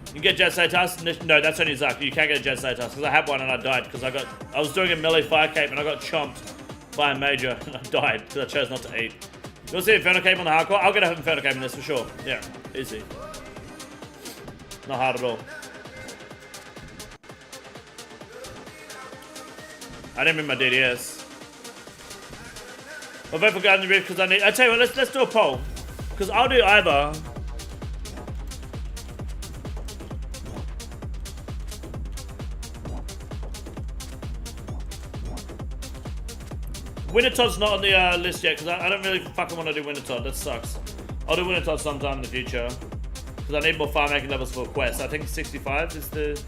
You can get Jad Slayer tasks? No, that's only Zuck. You can't get a Jad Slayer task, because I had one and I died, because I was doing a melee fire cape and I got chomped by a major and I died, because I chose not to eat. You want to see Inferno Cape on the hardcore? I'll get a Inferno Cape in this for sure. Yeah, easy. Not hard at all. I didn't bring my DDS. I'll vote for Guardian Rift because I need... I tell you what, let's do a poll. Because I'll do either... Winter Todd's not on the list yet because I don't really fucking want to do Winter Todd. That sucks. I'll do Winter Todd sometime in the future because I need more fire making levels for quests. I think 65 is the,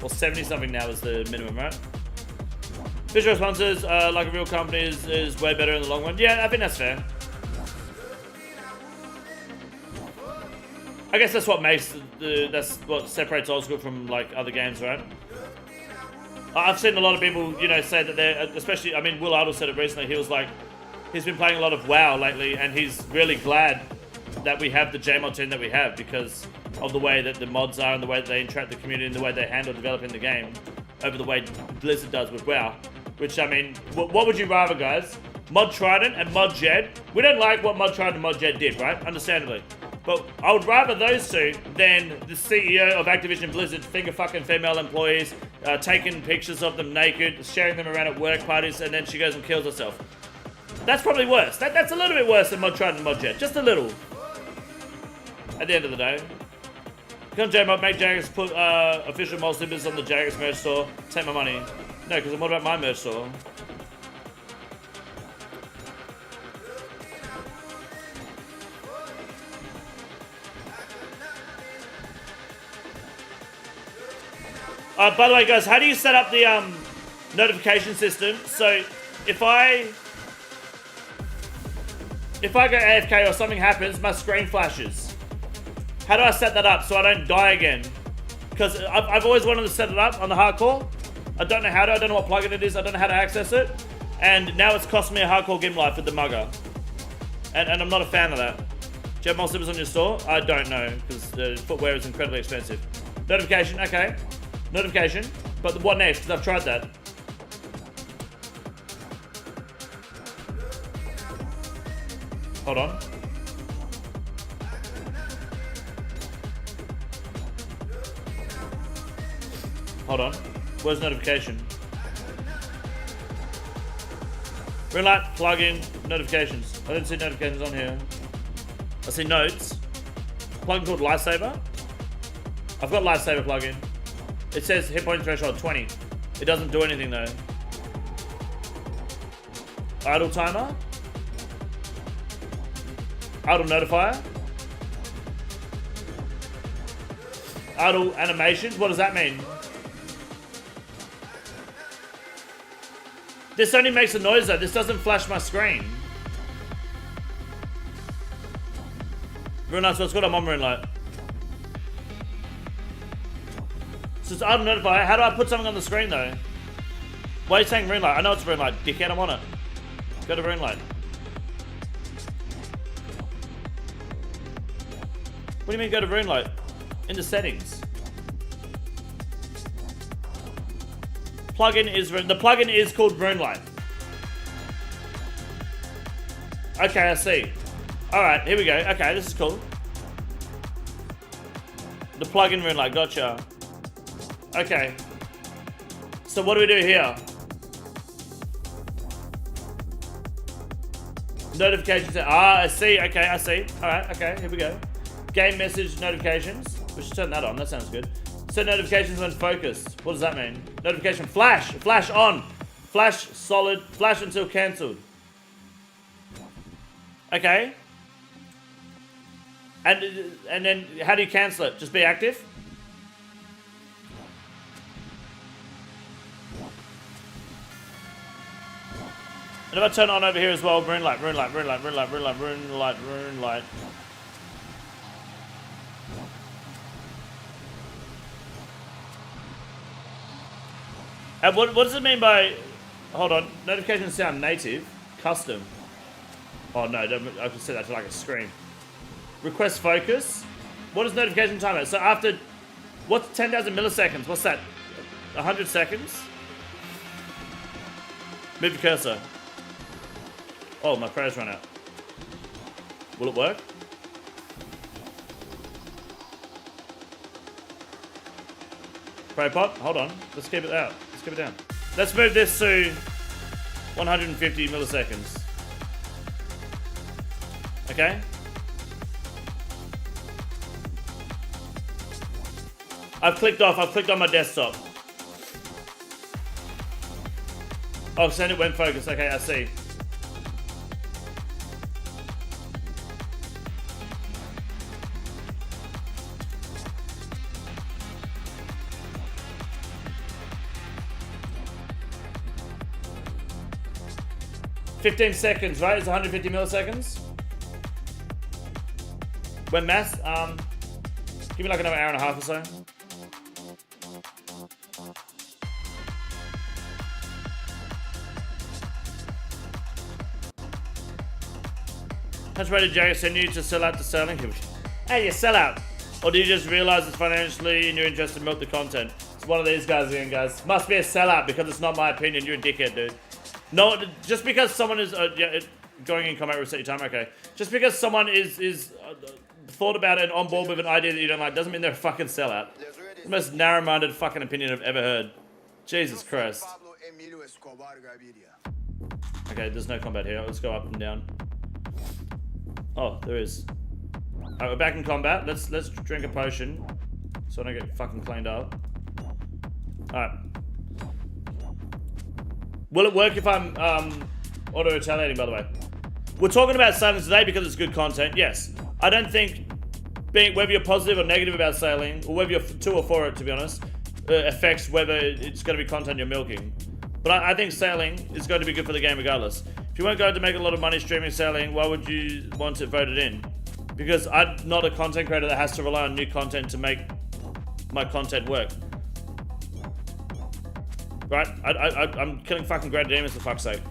or 70 something now is the minimum, right? Visual responses, like a real company, is way better in the long run. Yeah, I think that's fair. I guess that's what makes that's what separates old school from like other games, right? I've seen a lot of people, you know, say that they're, especially, I mean, Will Idle said it recently. He was like, he's been playing a lot of WoW lately, and he's really glad that we have the JMod team that we have because of the way that the mods are and the way that they interact with the community and the way they handle developing the game over the way Blizzard does with WoW. Which, I mean, what would you rather, guys? Mod Trident and Mod Jed? We don't like what Mod Trident and Mod Jed did, right? Understandably. But I would rather those two than the CEO of Activision Blizzard finger fucking female employees, taking pictures of them naked, sharing them around at work parties, and then she goes and kills herself. That's probably worse. That's a little bit worse than Mod Trident and Mod Jed. Just a little. At the end of the day. Come JMod, make Jagex put official mole slippers on the Jagex merch store. Take my money. No, because what about my merch store? By the way, guys, how do you set up the notification system? So if I go AFK or something happens, my screen flashes. How do I set that up so I don't die again? Because I've always wanted to set it up on the hardcore. I don't know how to. I don't know what plugin it is. I don't know how to access it. And now it's cost me a hardcore game life with the mugger. And I'm not a fan of that. Do you have more slippers on your store? I don't know, because the footwear is incredibly expensive. Notification, okay. Notification. But what next? Because I've tried that. Hold on. Hold on. Where's notification? Green light, plugin, notifications. I didn't see notifications on here. I see notes. Plugin called Lifesaver. I've got Lifesaver plugin. It says hit point threshold 20. It doesn't do anything though. Idle timer. Idle notifier. Idle animations. What does that mean? This only makes a noise though. This doesn't flash my screen. Very nice. What's got a Marine light? So it's idle notifier. How do I put something on the screen though? Why are you saying green light? I know it's green light. Dickhead, I'm on it. Go to green light. What do you mean go to green light? Into settings. The plugin is called Moonlight. Okay, I see. Alright, here we go. Okay, this is cool. The plugin Moonlight, gotcha. Okay. So what do we do here? Notifications. I see. Okay, I see. Alright, okay, here we go. Game message notifications. We should turn that on. That sounds good. So notifications when focused. What does that mean? Notification flash. Flash on. Flash solid. Flash until cancelled. Okay. And then how do you cancel it? Just be active? And if I turn it on over here as well, green light, green light, green light, green light, green light, green light, green light. And what does it mean by, hold on, notifications sound native, custom. Oh no, I can set that to like a screen. Request focus. What is notification timer? So after, what's 10,000 milliseconds? What's that? 100 seconds? Move your cursor. Oh, my prayers run out. Will it work? Pray pot, hold on. Let's keep it out. Let's keep it down. Let's move this to 150 milliseconds. Okay? I've clicked on my desktop. Oh, send it when focused. Okay, I see. $15 seconds, right? It's 150 milliseconds. When mass, give me like another hour and a half or so. How much money did Jagger send you to sell out to selling? Hey, you sell out. Or do you just realize it's financially in your interest to milk the content? It's one of these guys again, guys. Must be a sellout because it's not my opinion. You're a dickhead, dude. No, just because someone is going in combat, reset your timer. Okay, just because someone is thought about it and on board with an idea that you don't like doesn't mean they're a fucking sellout. The most narrow-minded fucking opinion I've ever heard. Jesus Christ. Okay, there's no combat here. Let's go up and down. Oh, there is. Alright, we're back in combat. Let's drink a potion so I don't get fucking cleaned up. Alright. Will it work if I'm auto-retaliating, by the way? We're talking about sailing today because it's good content, yes. I don't think, whether you're positive or negative about sailing, or whether you're to or for it, to be honest, affects whether it's going to be content you're milking. But I think sailing is going to be good for the game regardless. If you weren't going to make a lot of money streaming sailing, why would you want it voted in? Because I'm not a content creator that has to rely on new content to make my content work. Right? I'm killing fucking great demons for fuck's sake.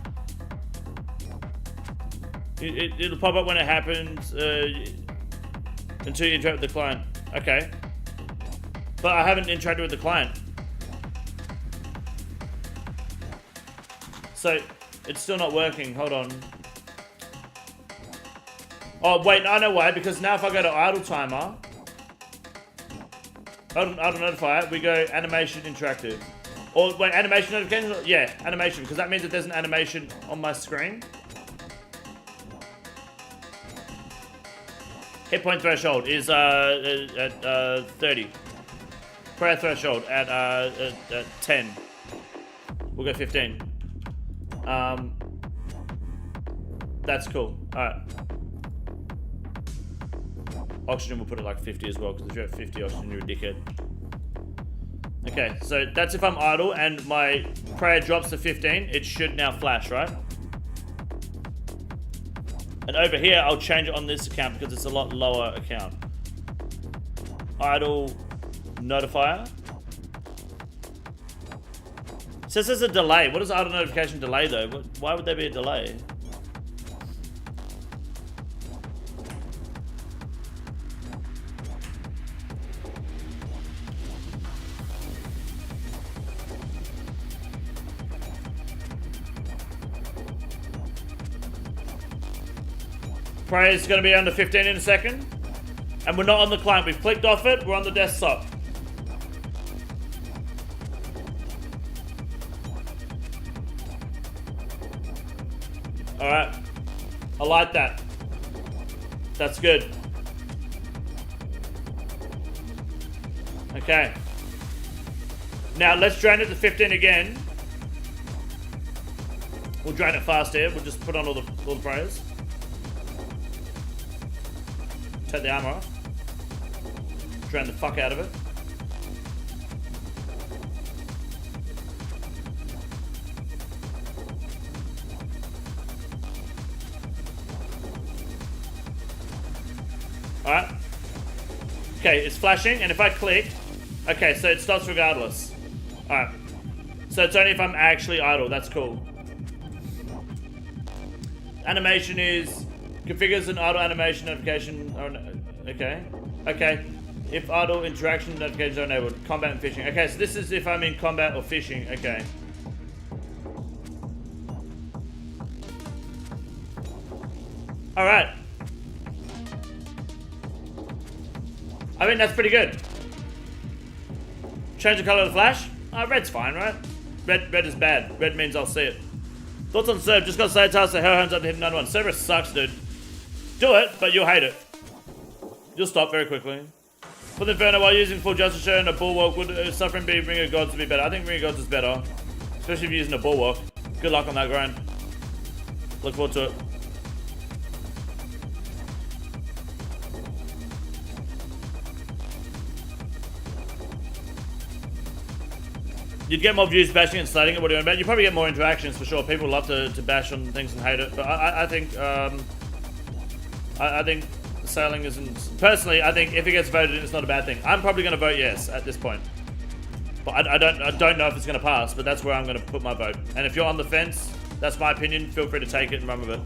It'll pop up when it happens until you interact with the client. Okay. But I haven't interacted with the client. So, it's still not working. Hold on. Oh, wait, I know why. Because now if I go to idle timer, idle notifier, we go animation interactive. Or, wait, animation notification? Yeah, animation. Because that means that there's an animation on my screen. Hit point threshold is at 30. Prayer threshold at 10. We'll go 15. That's cool. Alright. Oxygen, we'll put it like 50 as well, because if you're at 50 oxygen, you're a dickhead. Okay, so that's if I'm idle and my prayer drops to 15, it should now flash, right? And over here, I'll change it on this account because it's a lot lower account. Idle notifier. It says there's a delay. What is idle notification delay though? Why would there be a delay? Prayer is going to be under 15 in a second. And we're not on the client. We've clicked off it. We're on the desktop. Alright. I like that. That's good. Okay. Now let's drain it to 15 again. We'll drain it fast here. We'll just put on all the prayers. Take the armor off. Drain the fuck out of it. Alright. Okay, it's flashing, and if I click... Okay, so it stops regardless. Alright. So it's only if I'm actually idle. That's cool. Animation is... Configures an idle animation notification. Okay. Okay. If idle interaction notifications are enabled. Combat and fishing. Okay, so this is if I'm in combat or fishing. Okay. Alright. I mean, that's pretty good. Change the color of the flash? Red's fine, right? Red is bad. Red means I'll see it. Thoughts on serve? Just got to say task the hell hands up to hit another one. Server sucks, dude. Do it, but you'll hate it. You'll stop very quickly. For the Inferno, while using full justice share and a bulwark, would suffering be Ring of Gods to be better? I think Ring of Gods is better. Especially if you're using a bulwark. Good luck on that grind. Look forward to it. You'd get more views bashing and slating it. What are you on about? You probably get more interactions for sure. People love to bash on things and hate it. But I think I think sailing isn't... Personally, I think if it gets voted in, it's not a bad thing. I'm probably going to vote yes at this point. But I don't know if it's going to pass, but that's where I'm going to put my vote. And if you're on the fence, that's my opinion. Feel free to take it and run with it.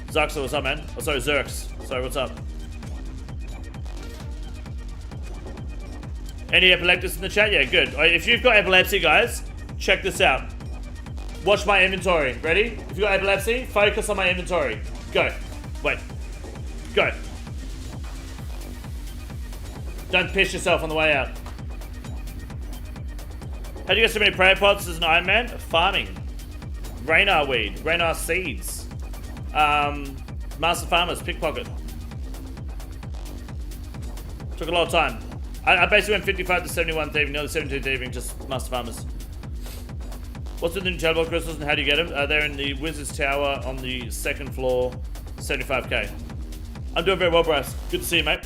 Zuxa, what's up, man? Oh, sorry, Zerx. Sorry, what's up? Any epileptics in the chat? Yeah, good. If you've got epilepsy, guys, check this out. Watch my inventory. Ready? If you've got epilepsy, focus on my inventory. Go. Wait. Go. Don't piss yourself on the way out. How'd you get so many prayer pots as an Iron Man? Farming. Raynar weed. Raynar seeds. Master Farmers. Pickpocket. Took a lot of time. I basically went 55 to 71 thieving, nearly 72 thieving, just Master Farmers. What's with the new Chatbot crystals and how do you get them? They're in the Wizard's Tower on the second floor, 75k. I'm doing very well, Bryce. Good to see you, mate.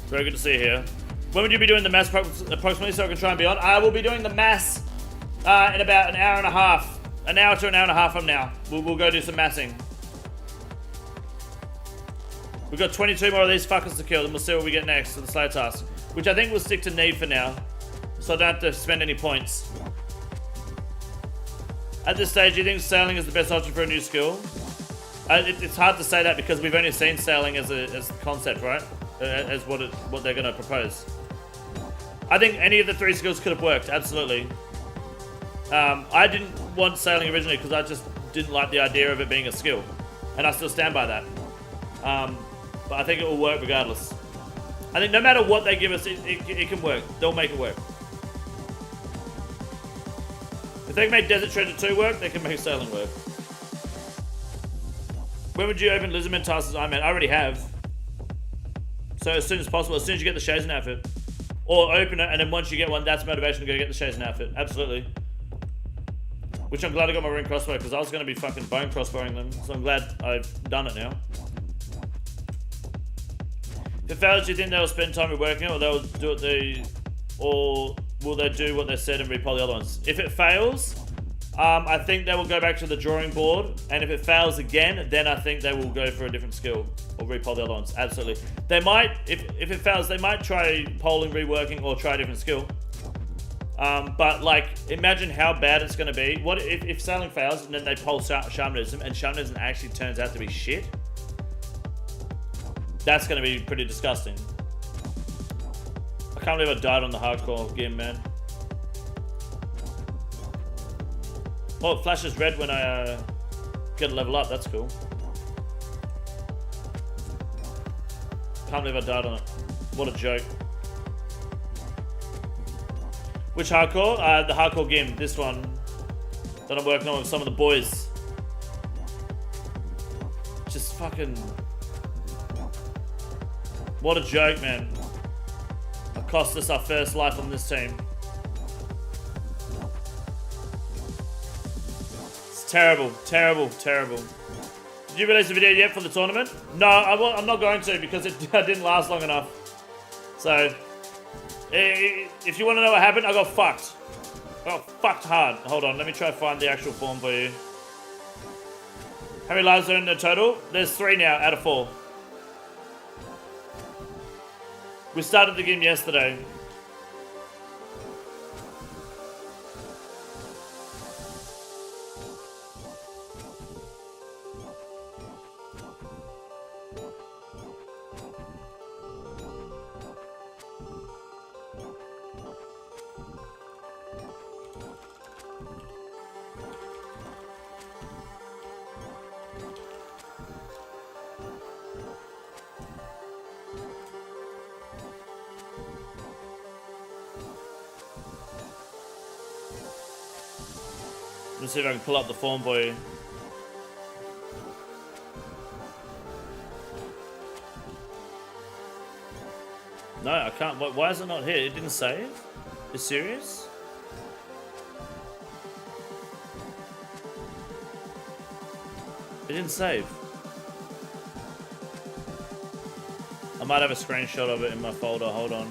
Very good to see you here. When would you be doing the mass approximately so I can try and be on? I will be doing the mass in about an hour and a half. An hour to an hour and a half from now. We'll go do some massing. We've got 22 more of these fuckers to kill, and we'll see what we get next for the Slayer task. Which I think we'll stick to need for now. So I don't have to spend any points. At this stage, do you think sailing is the best option for a new skill? It's hard to say that because we've only seen sailing as the concept, right? As what they're going to propose. I think any of the 3 skills could have worked, absolutely. I didn't want sailing originally because I just didn't like the idea of it being a skill. And I still stand by that. But I think it will work regardless. I think no matter what they give us, it can work. They'll make it work. If they can make Desert Treasure 2 work, they can make sailing work. When would you open Lizardman tasks as Iron Man? I already have. So as soon as possible, as soon as you get the Shazen outfit. Or open it, and then once you get one, that's motivation to go get the Shazen outfit. Absolutely. Which I'm glad I got my ring crossbow, because I was going to be fucking bone crossbowing them. So I'm glad I've done it now. If it fails, do you think they'll spend time reworking it, or they'll do it or will they do what they said and repoll the other ones? If it fails, I think they will go back to the drawing board, and if it fails again, then I think they will go for a different skill or repoll the other ones. Absolutely. They might, if it fails, they might try polling, reworking, or try a different skill. But like, imagine how bad it's going to be. What if sailing fails and then they poll shamanism and shamanism actually turns out to be shit? That's going to be pretty disgusting. I can't believe I died on the hardcore game, man. Oh, it flashes red when I get a level up. That's cool. Can't believe I died on it. What a joke. Which hardcore? The hardcore game. This one that I'm working on with some of the boys. Just fucking... What a joke, man. It cost us our first life on this team. It's terrible, terrible, terrible. Did you release a video yet for the tournament? No, I'm not going to because it didn't last long enough. So, if you want to know what happened, I got fucked. I got fucked hard. Hold on, let me try to find the actual form for you. How many lives are in the total? There's 3 now out of 4. We started the game yesterday. Let's see if I can pull up the form for you. No, I can't. Why is it not here? It didn't save? You serious? It didn't save. I might have a screenshot of it in my folder. Hold on.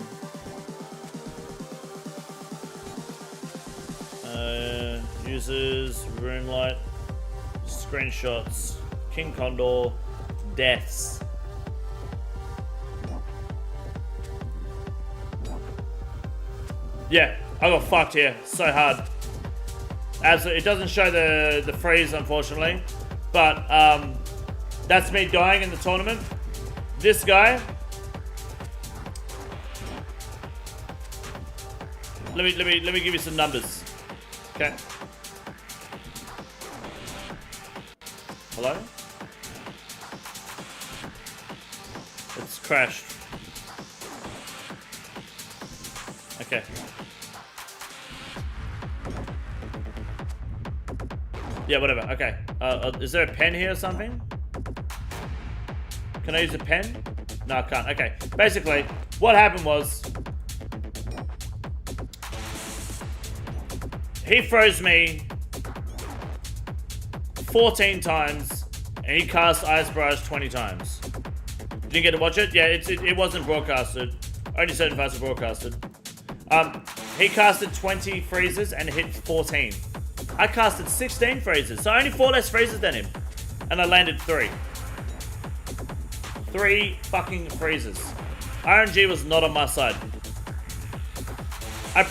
Users, room light, screenshots, KINGCONDOR, deaths. Yeah, I got fucked here so hard. Absolutely, it doesn't show the freeze unfortunately, but that's me dying in the tournament. This guy. Let me give you some numbers. Okay. Hello? It's crashed. Okay. Yeah, whatever. Okay. Is there a pen here or something? Can I use a pen? No, I can't. Okay. Basically, what happened was... he froze me 14 times, and he cast Ice Barrage 20 times. Did you get to watch it? Yeah, it wasn't broadcasted. Only certain fights are broadcasted. He casted 20 freezes and hit 14. I casted 16 freezes, so only 4 less freezes than him. And I landed 3. 3 fucking freezes. RNG was not on my side. I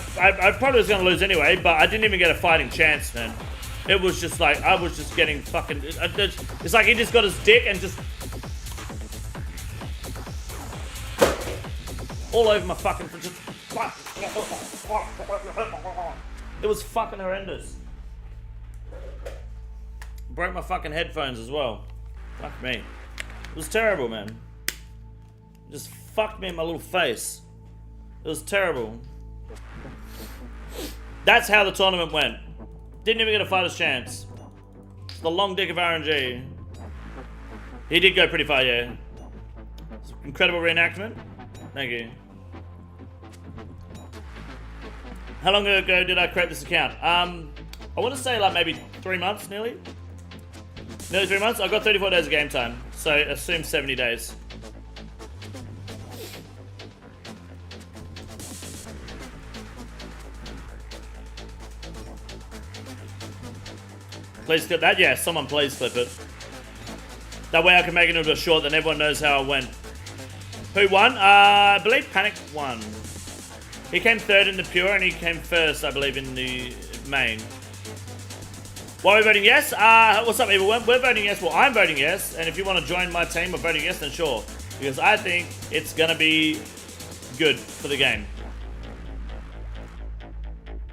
probably was going to lose anyway, but I didn't even get a fighting chance, man. It was just like, I was just getting fucking... It's like he just got his dick and just... all over my fucking... It was fucking horrendous. Broke my fucking headphones as well. Fuck me. It was terrible, man. Just fucked me in my little face. It was terrible. That's how the tournament went. Didn't even get a fighter's chance. The long dick of RNG. He did go pretty far, yeah. Incredible reenactment. Thank you. How long ago did I create this account? I want to say like maybe 3 months, nearly. Nearly 3 months. I got 34 days of game time, so assume 70 days. Please clip that. Yeah, someone please clip it. That way I can make it into a short, then everyone knows how it went. Who won? I believe Panic won. He came 3rd in the pure and he came 1st, I believe, in the main. Why are we voting yes? What's up, everyone? We're voting yes. Well, I'm voting yes. And if you want to join my team of voting yes, then sure. Because I think it's going to be good for the game.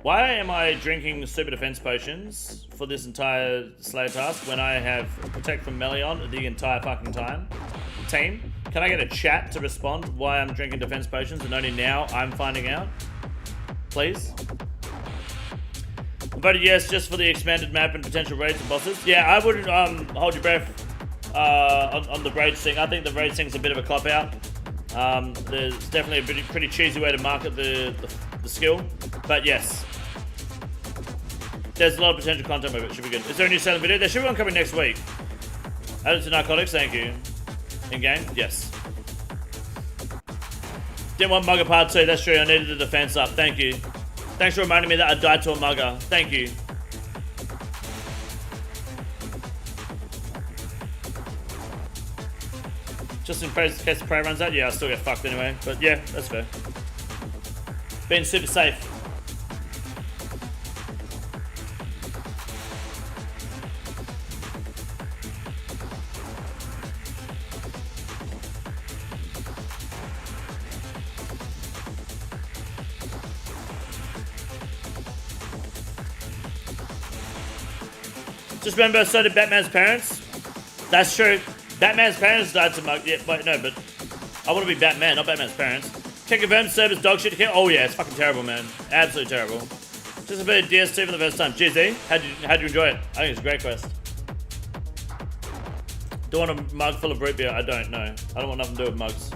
Why am I drinking super defense potions for this entire Slayer task when I have Protect from Melion the entire fucking time? Team, can I get a chat to respond why I'm drinking defense potions and only now I'm finding out? Please? I voted yes just for the expanded map and potential raids and bosses. Yeah, I wouldn't hold your breath on the raid thing. I think the raid thing's a bit of a cop-out. There's definitely a pretty cheesy way to market the skill, but yes. There's a lot of potential content with it, should be good. Is there a new selling video? There should be one coming next week. Added to narcotics, thank you. In-game? Yes. Didn't want Mugger Part 2, that's true, I needed the defense up, thank you. Thanks for reminding me that I died to a Mugger, thank you. Just in case the prey runs out, yeah, I still get fucked anyway, but yeah, that's fair. Being super safe. Just remember, so did Batman's parents. That's true. Batman's parents died to Mug. Yeah, but no, but I want to be Batman, not Batman's parents. Can confirm server's dog shit. Oh yeah, it's fucking terrible, man. Absolutely terrible. Just a bit of DS2 for the first time. GZ, how'd you enjoy it? I think it's a great quest. Do you want a mug full of root beer? I don't know. I don't want nothing to do with mugs.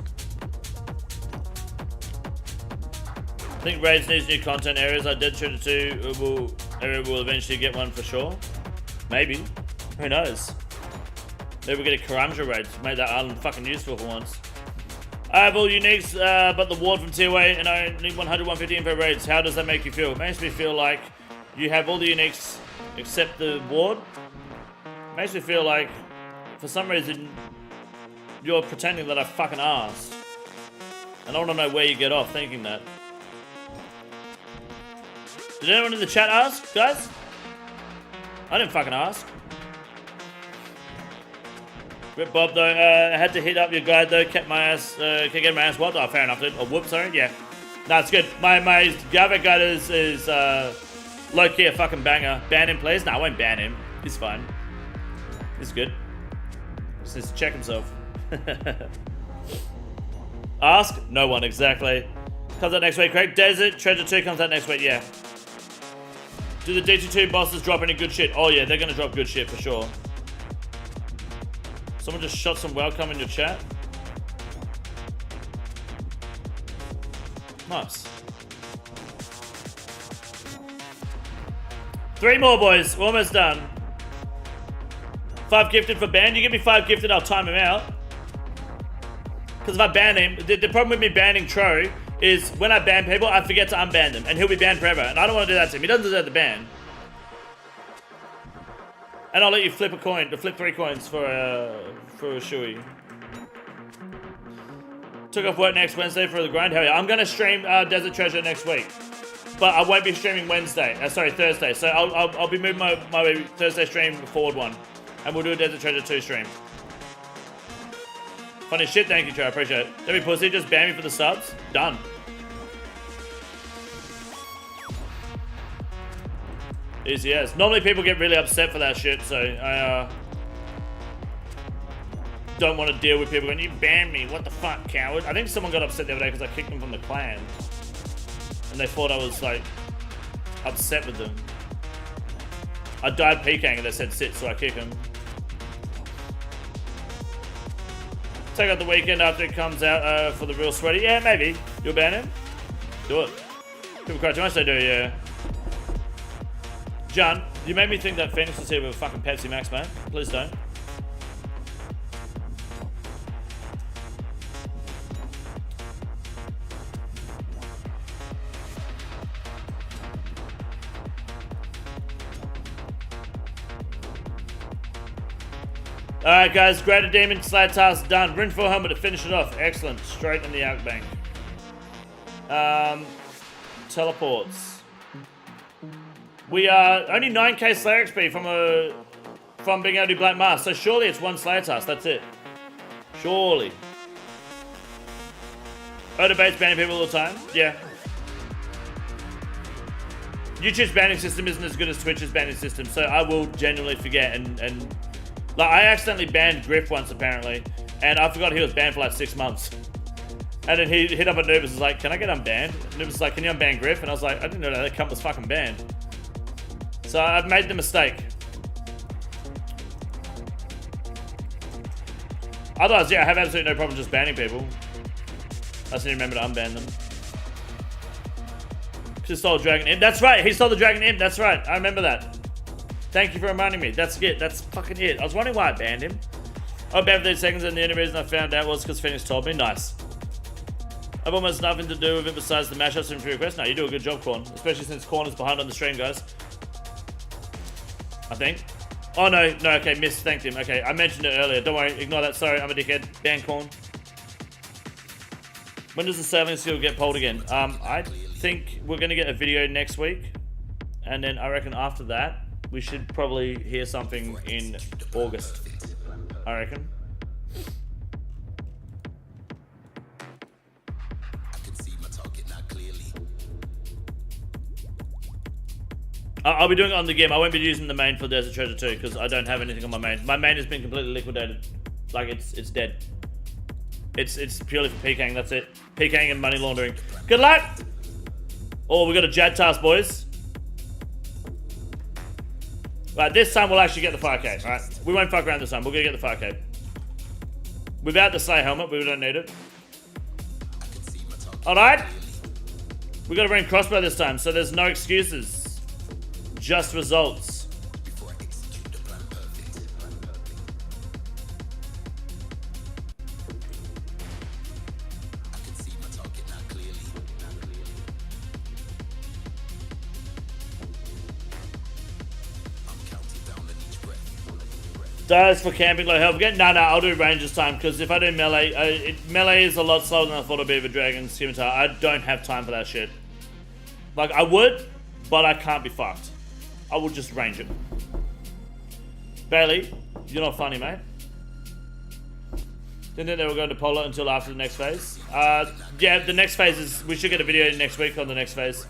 I think Raids needs new content areas. I did shoot it too. Area will eventually get one for sure. Maybe. Who knows? Maybe we'll get a Karamja raid to make that island fucking useful for once. I have all uniques, but the ward from tier 8 and I need 100, 150 info raids. How does that make you feel? It makes me feel like you have all the uniques except the ward. It makes me feel like, for some reason, you're pretending that I fucking asked. And I want to know where you get off thinking that. Did anyone in the chat ask, guys? I didn't fucking ask. Rip Bob though, I had to hit up your guide though, kept my ass, can get my ass whooped. Oh, fair enough, dude. Oh, whoops, sorry, yeah. No, it's good. My Gava guide is low-key a fucking banger. Ban him, please. No, I won't ban him. He's fine. He's good. Just needs to check himself. Ask? No one, exactly. Comes out next week, Craig. Desert Treasure 2 comes out next week, yeah. Do the DT2 bosses drop any good shit? Oh yeah, they're gonna drop good shit for sure. Someone just shot some welcome in your chat. Nice. 3 more, boys. We're almost done. 5 gifted for ban. You give me 5 gifted, I'll time him out. Because if I ban him, the problem with me banning Tro is when I ban people, I forget to unban them, and he'll be banned forever. And I don't want to do that to him. He doesn't deserve the ban. And I'll let you flip a coin, to flip 3 coins for a shoey. Took off work next Wednesday for the grind. Hell yeah. I'm gonna stream Desert Treasure next week, but I won't be streaming Thursday. So I'll be moving my Thursday stream forward one, and we'll do a Desert Treasure 2 stream. Funny shit, thank you, Trey. I appreciate it. Don't be pussy, just ban me for the subs. Done. Easy as. Normally people get really upset for that shit, so I don't want to deal with people going, you banned me, what the fuck, coward? I think someone got upset the other day because I kicked them from the clan. And they thought I was, like, upset with them. I died PKing and they said sit, so I kick them. Take out the weekend after it comes out for the real sweaty. Yeah, maybe. You'll ban him? Do it. People cry too much, they do, yeah. John, you made me think that Phoenix was here with a fucking Pepsi Max, mate. Please don't. Alright guys, Greater Demon Slayer task done. Rin for helmet to finish it off. Excellent. Straight in the outbank. Teleports. We are only 9k Slayer XP from being able to do Black Mask, so surely it's 1 Slayer task, that's it. Surely. Odebate's banning people all the time? Yeah. YouTube's banning system isn't as good as Twitch's banning system, so I will genuinely forget and like I accidentally banned Griff once apparently, and I forgot he was banned for like 6 months. And then he hit up at Nubis and was like, can I get unbanned? Nubis was like, can you unban Griff? And I was like, I didn't know that cunt was fucking banned. So I've made the mistake. Otherwise, yeah, I have absolutely no problem just banning people. I just need to remember to unban them. He stole Dragon Imp. That's right, he stole the Dragon Imp. That's right, I remember that. Thank you for reminding me. That's it. That's fucking it. I was wondering why I banned him. I banned for 30 seconds, and the only reason I found out was because Phoenix told me. Nice. I've almost nothing to do with it besides the mashups and free requests. No, you do a good job, Corn. Especially since Corn is behind on the stream, guys. I think. Oh, no, okay, missed. Thanked him. Okay, I mentioned it earlier. Don't worry, ignore that. Sorry, I'm a dickhead. Ban Corn. When does the sailing skill get pulled again? I think we're going to get a video next week. And then I reckon after that, we should probably hear something in August. I reckon. I'll be doing it on the game. I won't be using the main for Desert Treasure 2 because I don't have anything on my main. My main has been completely liquidated. Like it's dead. It's purely for PKing, that's it. PKing and money laundering. Good luck! Oh, we got a Jad task, boys. Right, this time we'll actually get the 5k, right? We won't fuck around this time. We're gonna get the 5k. Without the Slayer helmet, we don't need it. Alright? We gotta bring crossbow this time, so there's no excuses. Just results. Dies for camping low health again? No, I'll do range this time because if I do melee, melee is a lot slower than I thought it'd be with Dragon Scimitar. I don't have time for that shit. Like, I would, but I can't be fucked. I will just range it. Bailey, you're not funny, mate. Didn't think they were going to Polo until after the next phase. Yeah, the next phase is... We should get a video next week on the next phase.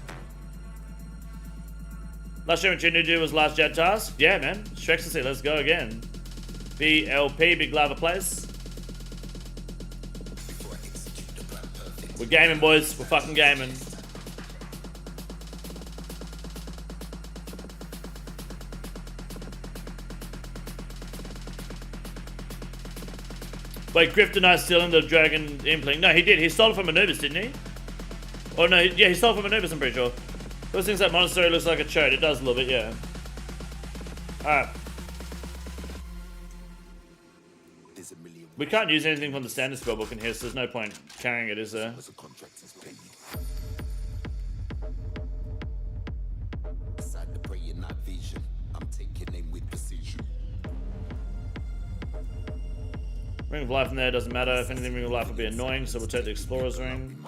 Last year in Chinnuju was last Jad task. Yeah, man. Shrexacy, let's go again. BLP, Big Lava Place. We're gaming, boys. We're fucking gaming. Wait, Griff denied stealing the Dragon Impling. No, he did. He stole it from Anubis, didn't he? Oh, no. Yeah, he stole it from Anubis, I'm pretty sure. Those things that monastery looks like a chode. It does a little bit, yeah. Alright. We can't use anything from the standard spellbook in here, so there's no point carrying it, is there? Ring of Life in there doesn't matter. If anything, Ring of Life will be annoying, so we'll take the Explorer's Ring.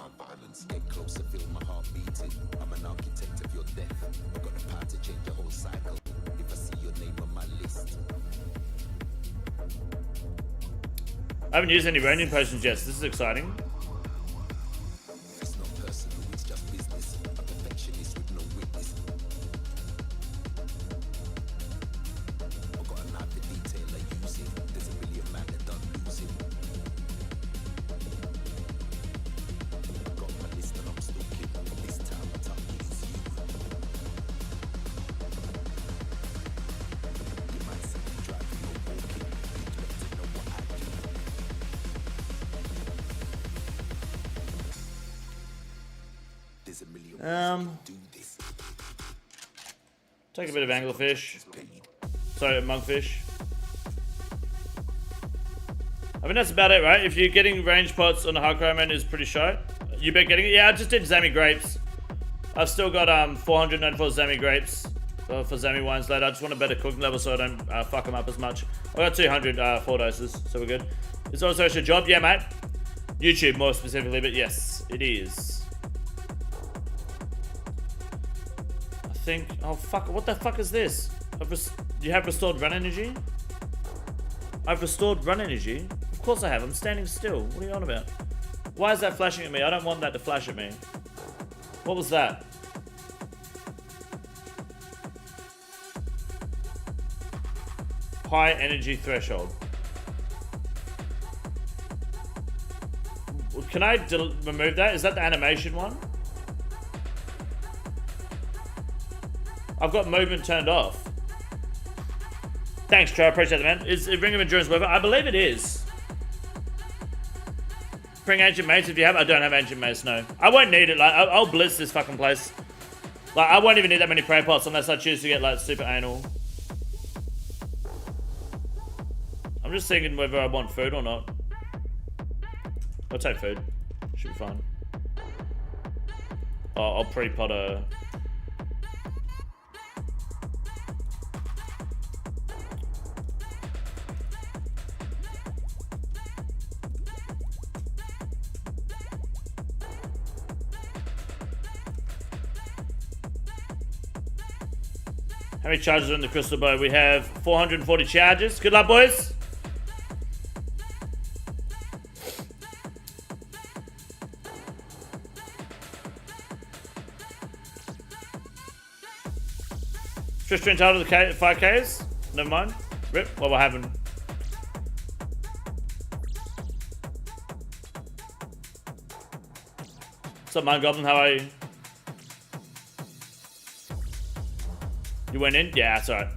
I haven't used any ranging potions yet, so this is exciting. Take a bit of anglerfish. Sorry, monkfish. I think that's about it, right? If you're getting range pots on the hardcore man is pretty short. You bet getting it? Yeah, I just did Zami grapes. I've still got 494 Zami grapes for Zami wines later. I just want a better cooking level so I don't fuck them up as much. I got 200 4 doses, so we're good. It's also a job, yeah, mate. YouTube more specifically, but yes, it is. Oh fuck, what the fuck is this? You have restored run energy? I've restored run energy? Of course I have, I'm standing still. What are you on about? Why is that flashing at me? I don't want that to flash at me. What was that? High energy threshold. Can I remove that? Is that the animation one? I've got movement turned off. Thanks, Trey. I appreciate it, man. Is it Ring of Endurance Weather? I believe it is. Bring Ancient Mace if you have. I don't have Ancient Mace, no. I won't need it. Like, I'll blitz this fucking place. Like, I won't even need that many prey pots unless I choose to get, like, super anal. I'm just thinking whether I want food or not. I'll take food. Should be fine. Oh, I'll pre-pot a... How many charges are in the crystal bow? We have 440 charges. Good luck, boys. Tristan entitled to 5Ks? Never mind. Rip. What will happen? What's up, Mind Goblin? How are you? You went in? Yeah, that's alright.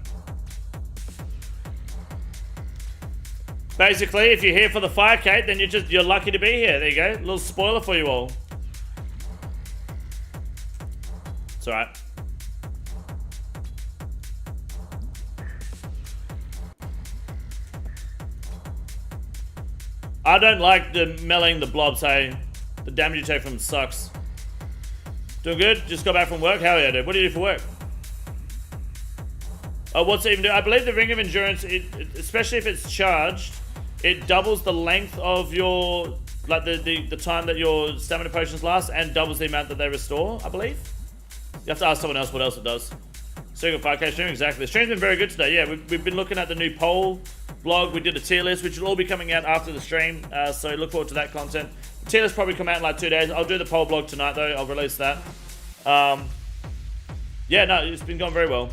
Basically, if you're here for the 5K, then you're lucky to be here. There you go. A little spoiler for you all. It's alright. I don't like the meleeing the blobs, hey. The damage you take from them sucks. Doing good? Just got back from work? Hell yeah, dude. What do you do for work? Oh, what's it even do? I believe the Ring of Endurance, especially if it's charged, it doubles the length of your, like the time that your stamina potions last and doubles the amount that they restore, I believe. You have to ask someone else what else it does. So you got 5K stream, exactly. The stream's been very good today, yeah. We've been looking at the new poll vlog. We did a tier list, which will all be coming out after the stream, so look forward to that content. The tier list probably come out in like 2 days. I'll do the poll vlog tonight though, I'll release that. Yeah, no, it's been going very well.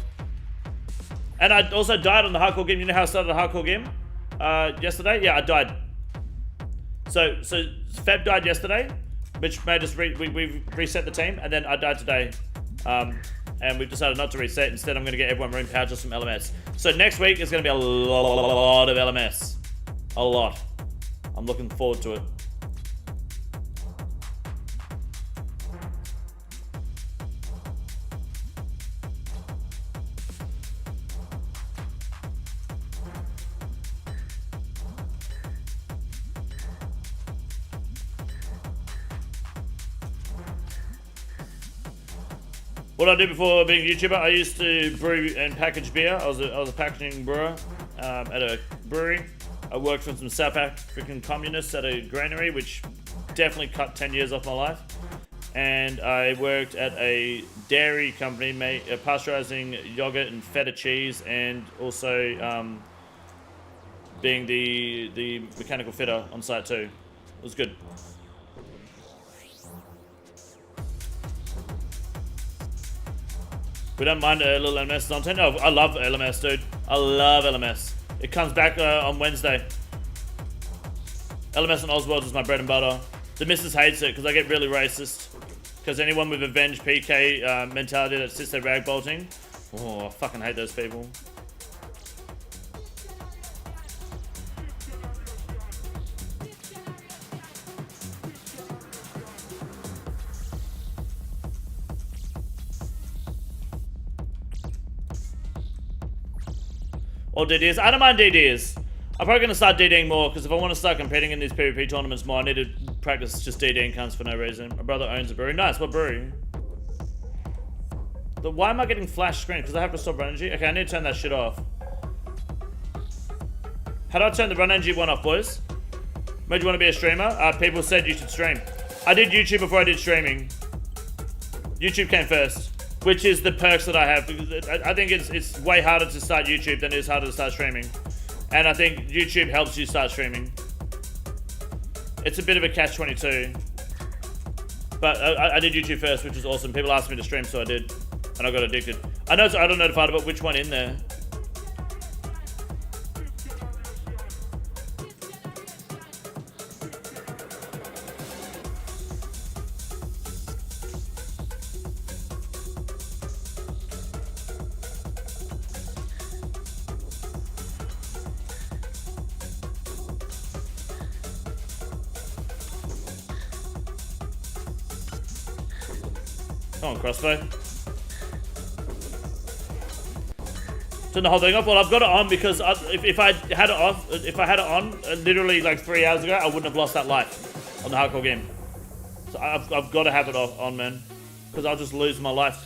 And I also died on the hardcore game. You know how I started the hardcore game yesterday? Yeah, I died. So Feb died yesterday, which made us we reset the team, and then I died today. And we've decided not to reset. Instead, I'm going to get everyone room power just from LMS. So next week is going to be a lot of LMS. A lot. I'm looking forward to it. What I did before being a YouTuber, I used to brew and package beer. I was a packaging brewer at a brewery. I I worked for some South African communists at a granary, which definitely cut 10 years off my life. And I worked at a dairy company pasteurizing yogurt and feta cheese, and also being the mechanical fitter on site too. It was good. We don't mind a little LMS content. Oh, I love LMS, dude. I love LMS. It comes back on Wednesday. LMS and Oswald is my bread and butter. The missus hates it because I get really racist. Because anyone with Avenge PK mentality that sits there rag bolting, oh, I fucking hate those people. Or DDs. I don't mind DDs. I'm probably going to start DDing more, because if I want to start competing in these PvP tournaments more, I need to practice just DDing cunts for no reason. My brother owns a brewery. Nice, what brewery? Why am I getting flash screen? Because I have to stop run energy? Okay, I need to turn that shit off. How do I turn the run energy one off, boys? Where do you want to be a streamer? People said you should stream. I did YouTube before I did streaming. YouTube came first. Which is the perks that I have, because I think it's way harder to start YouTube than it is harder to start streaming. And I think YouTube helps you start streaming. It's a bit of a catch-22. But I did YouTube first, which was awesome. People asked me to stream, so I did. And I got addicted. I know I don't notified about which one in there. Come on, crossbow. Turn the whole thing off. Well, I've got it on because if I had it on literally like 3 hours ago, I wouldn't have lost that life on the hardcore game. So I've got to have it on, man, because I'll just lose my life.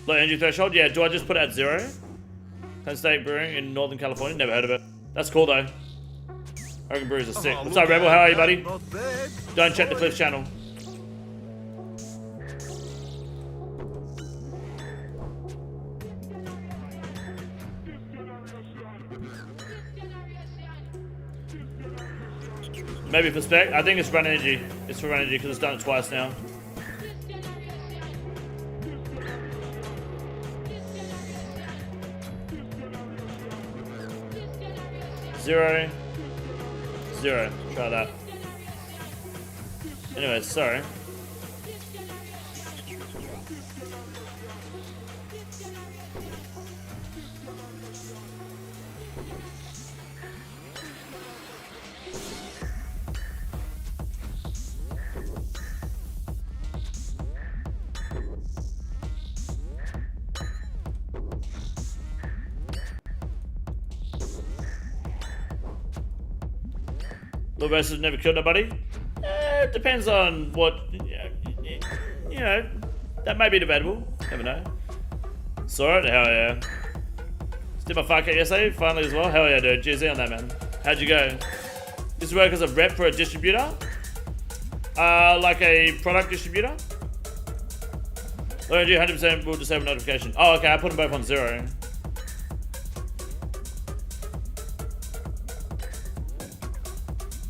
Low energy threshold. Yeah. Do I just put it at 0? Penn State Brewing in Northern California. Never heard of it. That's cool though. I reckon breweries are sick. What's up, Rebel? How are you, buddy? Don't check the Cliff channel. Maybe for spec. I think it's run energy. It's for run energy because it's done it twice now. Zero. Try that. Anyways, sorry. Little versus never killed nobody. It depends on what, you know, that may be debatable. Never know. Saw it? Hell yeah. Did my 5K yesterday finally as well? Hell yeah, dude. GZ on that, man. How'd you go? This work as a rep for a distributor? Like a product distributor? Oh, 100% will disable notification. Oh, okay. I put them both on 0.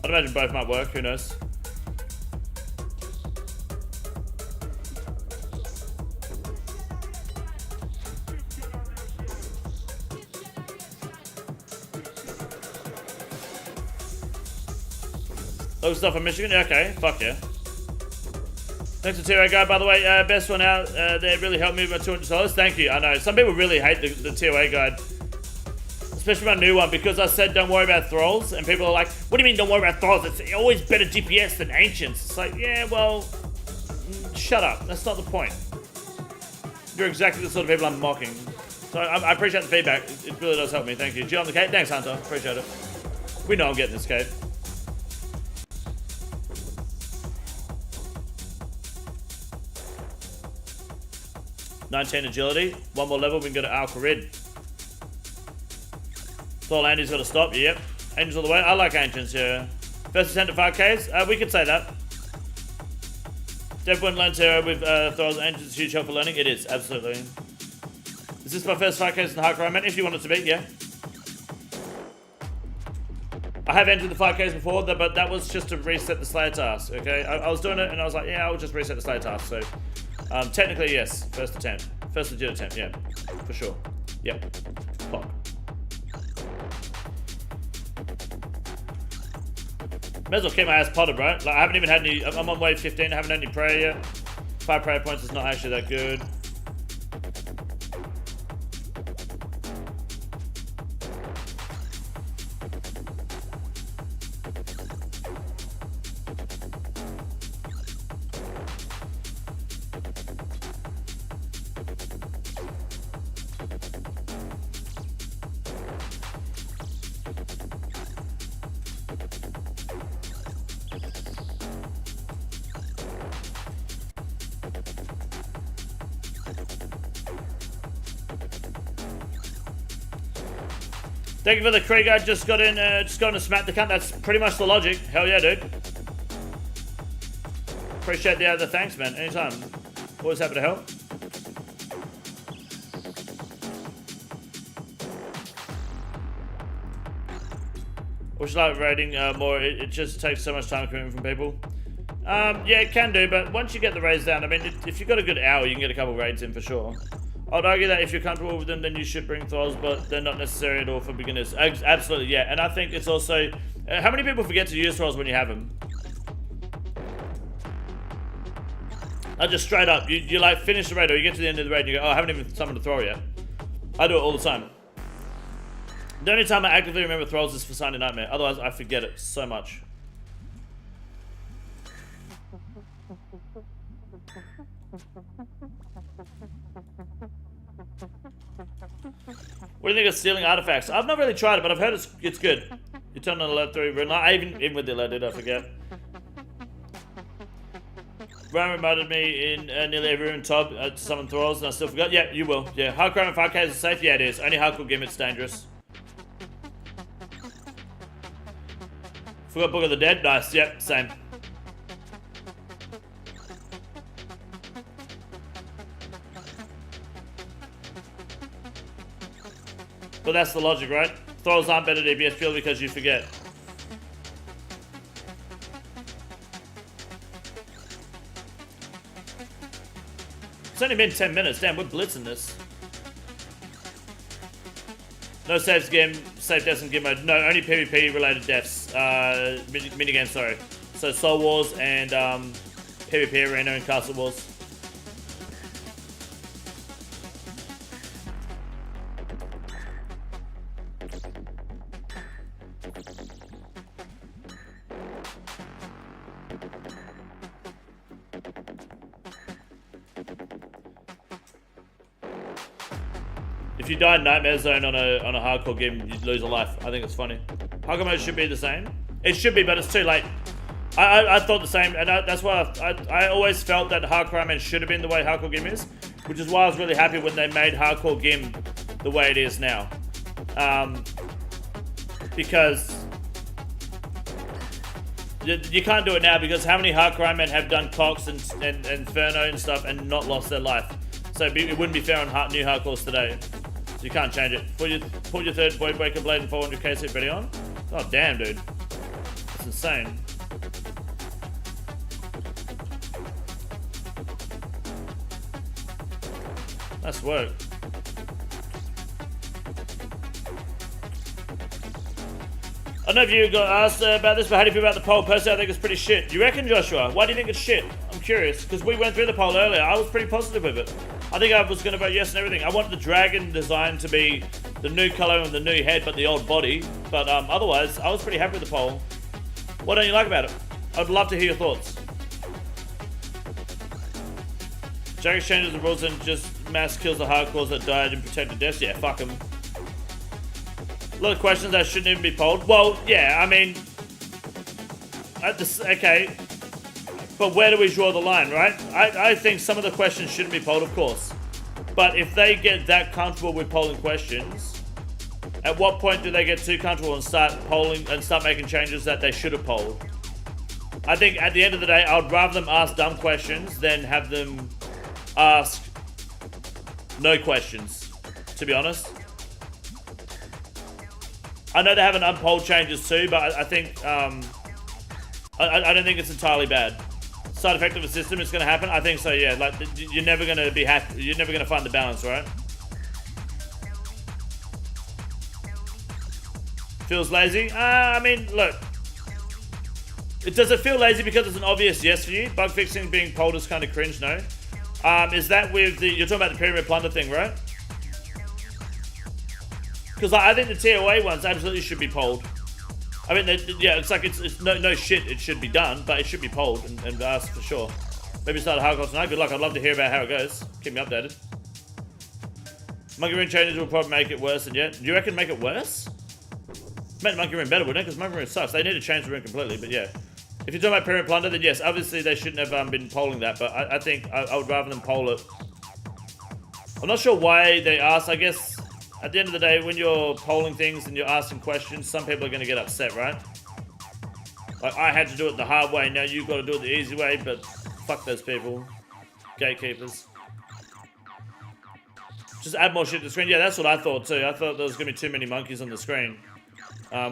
I'd imagine both might work, who knows? Local stuff from Michigan? Okay, fuck yeah. Thanks to TOA guide, by the way. Best one out. They really helped me with my $200. Thank you. I know, some people really hate the TOA guide. Especially my new one, because I said don't worry about thralls, and people are like, what do you mean don't worry about thralls? It's always better DPS than ancients. It's like, yeah, well, shut up. That's not the point. You're exactly the sort of people I'm mocking. So I appreciate the feedback. It really does help me. Thank you. G on the Cape. Thanks, Hunter. Appreciate it. We know I'm getting this Cape. $19 agility. One more level, we can go to Al Kharid. Thought Andy's got to stop. Yep. Ancients all the way. I like Ancients, yeah. First attempt at 5Ks? We could say that. Everyone learns Hero with Thralls. Ancients huge help for learning. It is, absolutely. Is this my first 5Ks in the hardcore? I meant if you want it to be, yeah. I have entered the 5Ks before, but that was just to reset the Slayer task, okay? I was doing it and I was like, yeah, I'll just reset the Slayer task. So, technically, yes. First attempt. First legit attempt, yeah. For sure. Yep. Clock. May as well keep my ass potted, bro. Like, I haven't even had any... I'm on wave 15. I haven't had any prayer yet. 5 prayer points is not actually that good. Thank you for the Krieg. I just got in to smack the cunt. That's pretty much the logic. Hell yeah, dude. Appreciate the thanks, man. Anytime. Always happy to help. Would you like raiding more? It just takes so much time commitment from people. Yeah, it can do, but once you get the raids down, I mean, if you've got a good hour, you can get a couple raids in for sure. I'd argue that if you're comfortable with them, then you should bring Thralls, but they're not necessary at all for beginners. Absolutely, yeah. And I think it's also... how many people forget to use Thralls when you have them? I just straight up, you like finish the raid, or you get to the end of the raid and you go, oh, I haven't even summoned a Thrall yet. I do it all the time. The only time I actively remember Thralls is for Sunday Nightmare. Otherwise, I forget it so much. What do you think of stealing artifacts? I've not really tried it, but I've heard it's good. You turn on the alert through run. Even with the alert, did I forget? Ryan reminded me in nearly every room top to summon Thralls, and I still forgot. Yeah, you will. Yeah, hardcore and 5K is safe. Yeah, it is. Only hardcore gimmicks dangerous. Forgot Book of the Dead. Nice. Yep, same. But that's the logic, right? Thralls aren't better DPS purely because you forget. It's only been 10 minutes. Damn, we're blitzing this. No saves game, safe deaths in game mode. No, only PvP related deaths. Minigame, sorry. So Soul Wars and PvP Arena and Castle Wars. If you die in Nightmare Zone on a hardcore game, you'd lose a life. I think it's funny. Hardcore mode should be the same. It should be, but it's too late. I thought the same, and that's why I always felt that hardcore mode should have been the way hardcore game is, which is why I was really happy when they made hardcore game the way it is now. Because you can't do it now, because how many hardcore men have done Cox and Inferno and stuff and not lost their life? So it wouldn't be fair on new hardcores today. So you can't change it. Put your third Void Breaker Blade and 400k suit ready on. Oh damn, dude. That's insane. Nice work. I don't know if you got asked about this, but how do you feel about the poll? Personally, I think it's pretty shit. You reckon, Joshua? Why do you think it's shit? I'm curious, because we went through the poll earlier. I was pretty positive with it. I think I was going to vote yes and everything. I want the dragon design to be the new color and the new head, but the old body. But otherwise, I was pretty happy with the poll. What don't you like about it? I'd love to hear your thoughts. Jagex changes the rules and just mass kills the hardcores that died in protected deaths. Yeah, fuck them. A lot of questions that shouldn't even be polled. Well, yeah, I mean... okay. But where do we draw the line, right? I think some of the questions shouldn't be polled, of course. But if they get that comfortable with polling questions, At what point do they get too comfortable and start polling and start making changes that they should have polled? I think at the end of the day, I would rather them ask dumb questions than have them ask no questions, to be honest. I know they have an unpolled changes too, but I think I don't think it's entirely bad. Side effect of a system is going to happen. I think so. Yeah, like you're never going to be happy. You're never going to find the balance, right? Feels lazy. I mean, look. Does it feel lazy because it's an obvious yes for you? Bug fixing being polled is kind of cringe, no? Is that with the... You're talking about the pyramid plunder thing, right? Because I think the TOA ones absolutely should be polled. I mean, yeah, it's like it's no shit. It should be done, but it should be polled and asked for sure. Maybe start a hardcore tonight. Good luck. I'd love to hear about how it goes. Keep me updated. Monkey Room changes will probably make it worse than yet. Do you reckon make it worse? Make Monkey Room better, wouldn't it? Because Monkey Room sucks. They need to change the room completely, but yeah. If you're talking about pyramid plunder, then yes, obviously they shouldn't have been polling that, but I think I would rather them poll it. I'm not sure why they asked. I guess at the end of the day, when you're polling things and you're asking questions, some people are going to get upset, right? Like, I had to do it the hard way, now you've got to do it the easy way, but fuck those people. Gatekeepers. Just add more shit to the screen. Yeah, that's what I thought too. I thought there was going to be too many monkeys on the screen,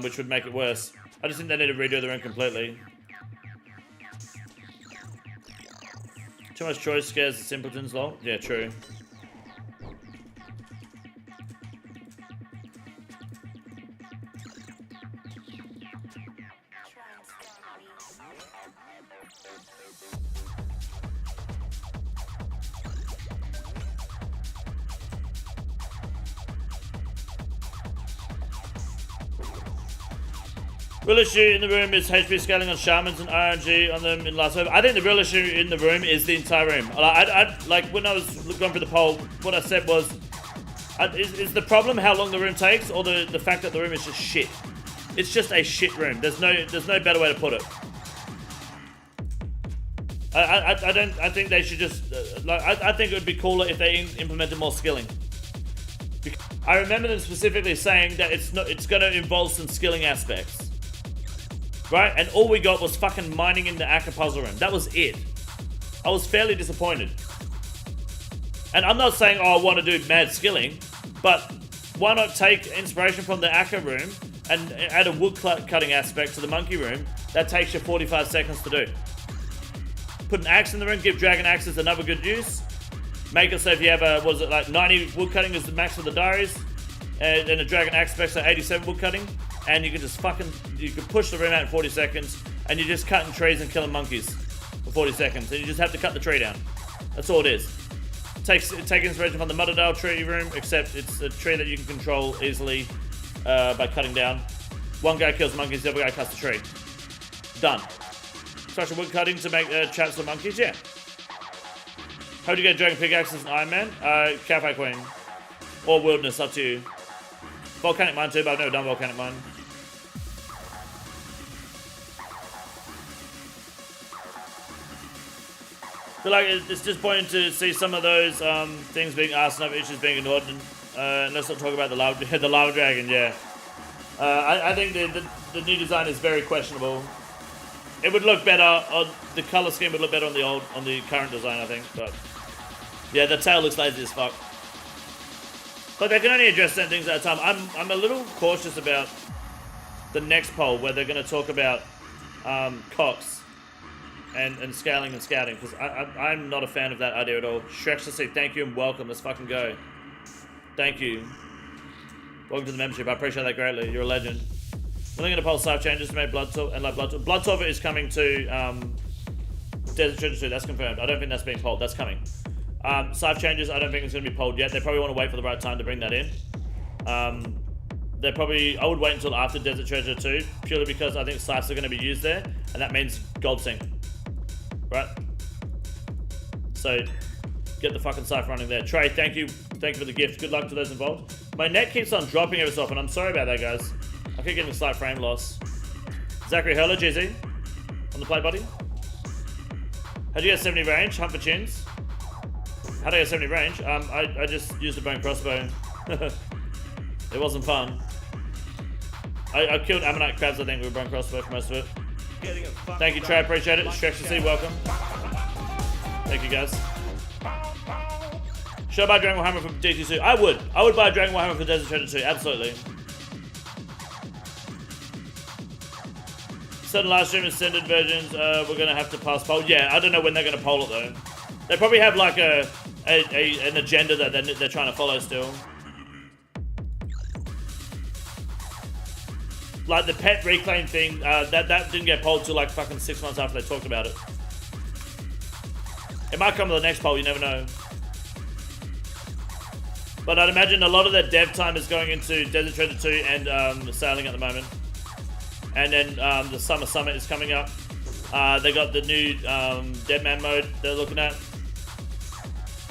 which would make it worse. I just think they need to redo the room completely. Too much choice scares the simpletons, lol. Yeah, true. Real issue in the room is HP scaling on shamans and RNG on them in last wave. I think the real issue in the room is the entire room. Like when I was going through the poll, what I said was, is the problem how long the room takes, or the fact that the room is just shit? It's just a shit room. There's no better way to put it. I think they should just I think it would be cooler if they implemented more skilling. I remember them specifically saying that it's going to involve some skilling aspects. Right? And all we got was fucking mining in the Akka puzzle room. That was it. I was fairly disappointed. And I'm not saying, oh, I want to do mad skilling, but why not take inspiration from the Akka room and add a wood cutting aspect to the monkey room that takes you 45 seconds to do. Put an axe in the room, give dragon axes another good use. Make it so if you have a, what is it, like 90 wood cutting is the max of the diaries, and a dragon axe specs are 87 wood cutting. And you can just you can push the room out in 40 seconds, and you're just cutting trees and killing monkeys for 40 seconds. And you just have to cut the tree down. That's all it is. Take inspiration from the Mutterdale tree room, except it's a tree that you can control easily by cutting down. One guy kills monkeys, the other guy cuts the tree. Done. Special wood cutting to make traps for monkeys, yeah. How do you get dragon pickaxes and Iron Man? Cafe Queen. Or Wilderness, up to you. Volcanic Mine too, but I've never done Volcanic Mine. I feel like it's disappointing to see some of those things being asked and other issues being ignored. And let's not talk about the lava dragon. Yeah, I think the new design is very questionable. It would look better the color scheme would look better on the current design, I think. But yeah, the tail looks lazy as fuck. But they can only address certain things at a time. I'm a little cautious about the next poll where they're going to talk about cocks. And scaling and scouting, because I'm not a fan of that idea at all. Shrek to say thank you and welcome. Let's fucking go. Thank you. Welcome to the membership. I appreciate that greatly. You're a legend. We're going to poll site changes to make Blood Torva is coming to Desert Treasure 2. That's confirmed. I don't think that's being polled. That's coming. Site changes, I don't think it's going to be polled yet. They probably want to wait for the right time to bring that in. I would wait until after Desert Treasure 2, purely because I think sites are going to be used there, and that means gold sync. Right? So, get the fucking site running there. Trey, thank you for the gift. Good luck to those involved. My net keeps on dropping every so often. I'm sorry about that, guys. I keep getting a slight frame loss. Zachary Hurler, GZ. On the play, buddy. How'd you get 70 range? Hunt for chins. How'd I get 70 range? I just used a bone crossbow. It wasn't fun. I killed Ammonite crabs, I think we were run crossbow for most of it. Thank you, Trey, appreciate it. Stretch to see, welcome. Thank you, guys. Should I buy Dragon Warhammer for DT2? I would. I would buy Dragon Warhammer for Desert Treasure 2, absolutely. Certain live stream extended versions, we're gonna have to pass poll. Yeah, I don't know when they're gonna poll it though. They probably have like an agenda that they're trying to follow still. Like the pet reclaim thing, that didn't get polled till like fucking 6 months after they talked about it. It might come to the next poll, you never know. But I'd imagine a lot of their dev time is going into Desert Treasure 2 and sailing at the moment. And then the Summer Summit is coming up. They got the new Deadman mode they're looking at.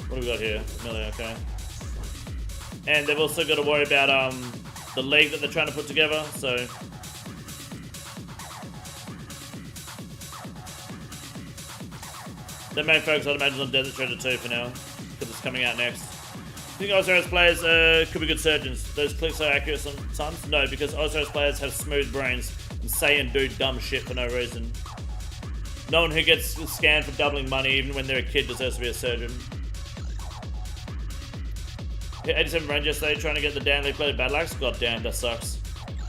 What do we got here? Millie, okay. And they've also got to worry about the league that they're trying to put together, so. Their main focus, I'd imagine, on Desert Treasure 2 for now, because it's coming out next. I think OSRS players could be good surgeons. Those clicks are accurate sometimes? No, because OSRS players have smooth brains and say and do dumb shit for no reason. No one who gets scanned for doubling money, even when they're a kid, deserves to be a surgeon. Hit 87 range yesterday trying to get the damn played battle axe. God damn, that sucks.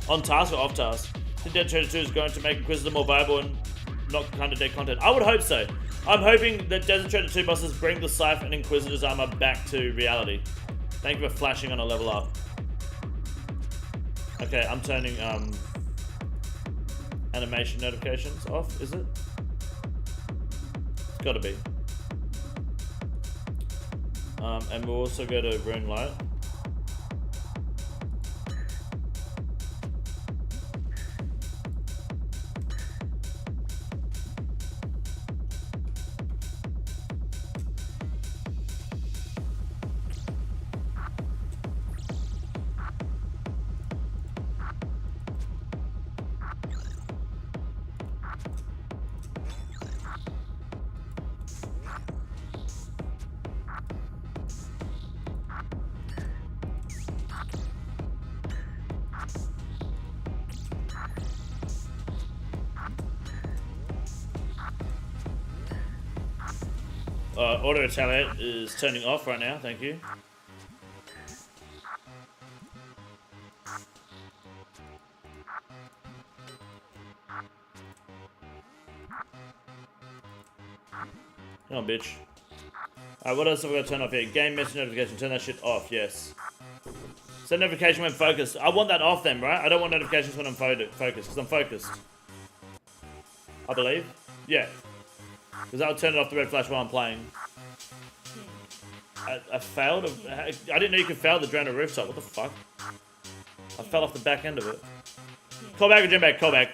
On task or off task? I think Dead Treasure 2 is going to make Inquisitor more viable and not kind of dead content. I would hope so. I'm hoping that Desert Treasure 2 bosses bring the Scythe and Inquisitor's armor back to reality. Thank you for flashing on a level up. Okay, I'm turning animation notifications off, is it? It's gotta be. And we'll also go to Rune Light. Auto retaliate is turning off right now, thank you. Come on, bitch. Alright, what else have we got to turn off here? Game message notification, turn that shit off, yes. Send notification when focused. I want that off then, right? I don't want notifications when I'm focused, because I'm focused. I believe. Yeah. Because that'll turn it off the red flash while I'm playing. I failed? I didn't know you could fail the drone rooftop. What the fuck? I fell off the back end of it. Call back or jump back? Call back.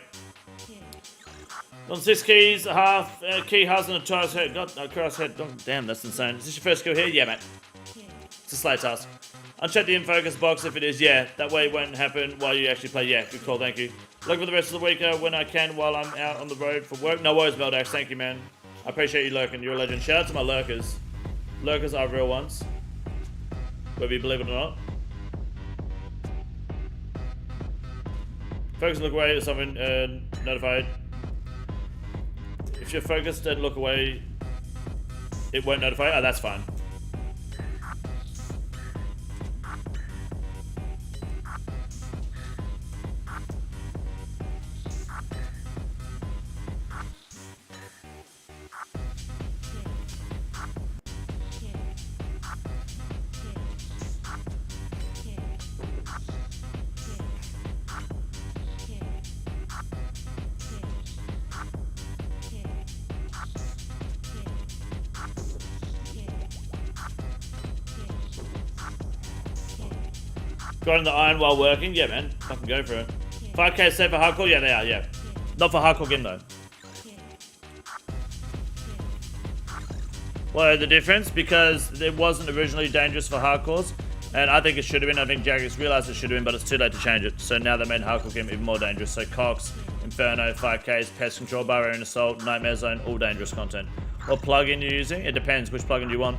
On 6 keys, half, key halves on a cross head. God, cross head. Oh, damn, that's insane. Is this your first skill here? Yeah, mate. It's a slay task. Uncheck the in-focus box if it is. Yeah, that way it won't happen while you actually play. Yeah, good call, thank you. Look for the rest of the week when I can while I'm out on the road for work. No worries, Meldax. Thank you, man. I appreciate you lurking. You're a legend. Shout out to my lurkers. Lurkers are real ones. Whether you believe it or not. Focus and look away or something. Notified. If you're focused and look away, it won't notify. Oh, that's fine. Got in the iron while working? Yeah, man. Fucking go for it. 5k set for hardcore? Yeah, they are, yeah. Not for hardcore game, though. Well, the difference? Because it wasn't originally dangerous for hardcores. And I think it should have been. I think Jagex realized it should have been, but it's too late to change it. So now they made hardcore game even more dangerous. So Cox, Inferno, 5Ks, Pest Control, Barbarian Assault, Nightmare Zone, all dangerous content. What plugin you're using? It depends which plugin you want.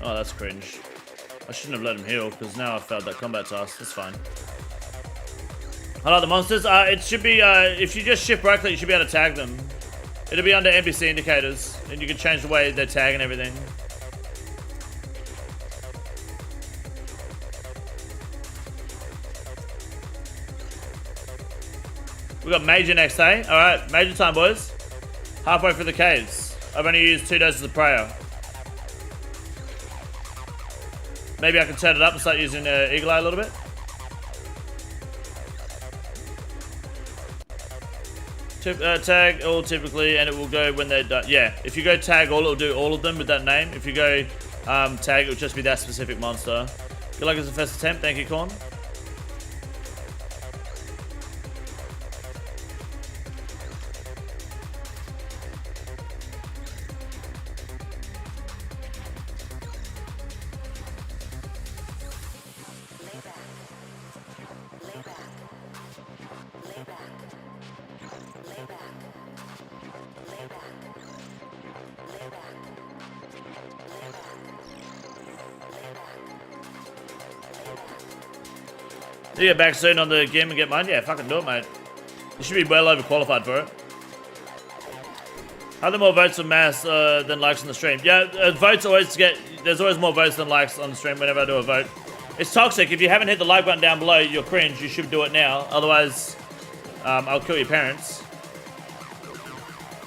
Oh, that's cringe. I shouldn't have let him heal, because now I've failed that combat task. That's fine. I like the monsters. It should be, if you just shift right click, you should be able to tag them. It'll be under NPC indicators, and you can change the way they tag and everything. We got Major next, eh? Alright, Major time, boys. Halfway through the caves. I've only used 2 doses of prayer. Maybe I can turn it up and start using Eagle Eye a little bit. Tag all typically, and it will go when they're done. Yeah, if you go tag all, it'll do all of them with that name. If you go tag, it'll just be that specific monster. Good luck as the first attempt. Thank you, Corn. You get back soon on the game and get mine? Yeah, fucking do it, mate. You should be well overqualified for it. Are there more votes on mass than likes on the stream? Yeah, votes always get... There's always more votes than likes on the stream whenever I do a vote. It's toxic. If you haven't hit the like button down below, you're cringe. You should do it now. Otherwise, I'll kill your parents.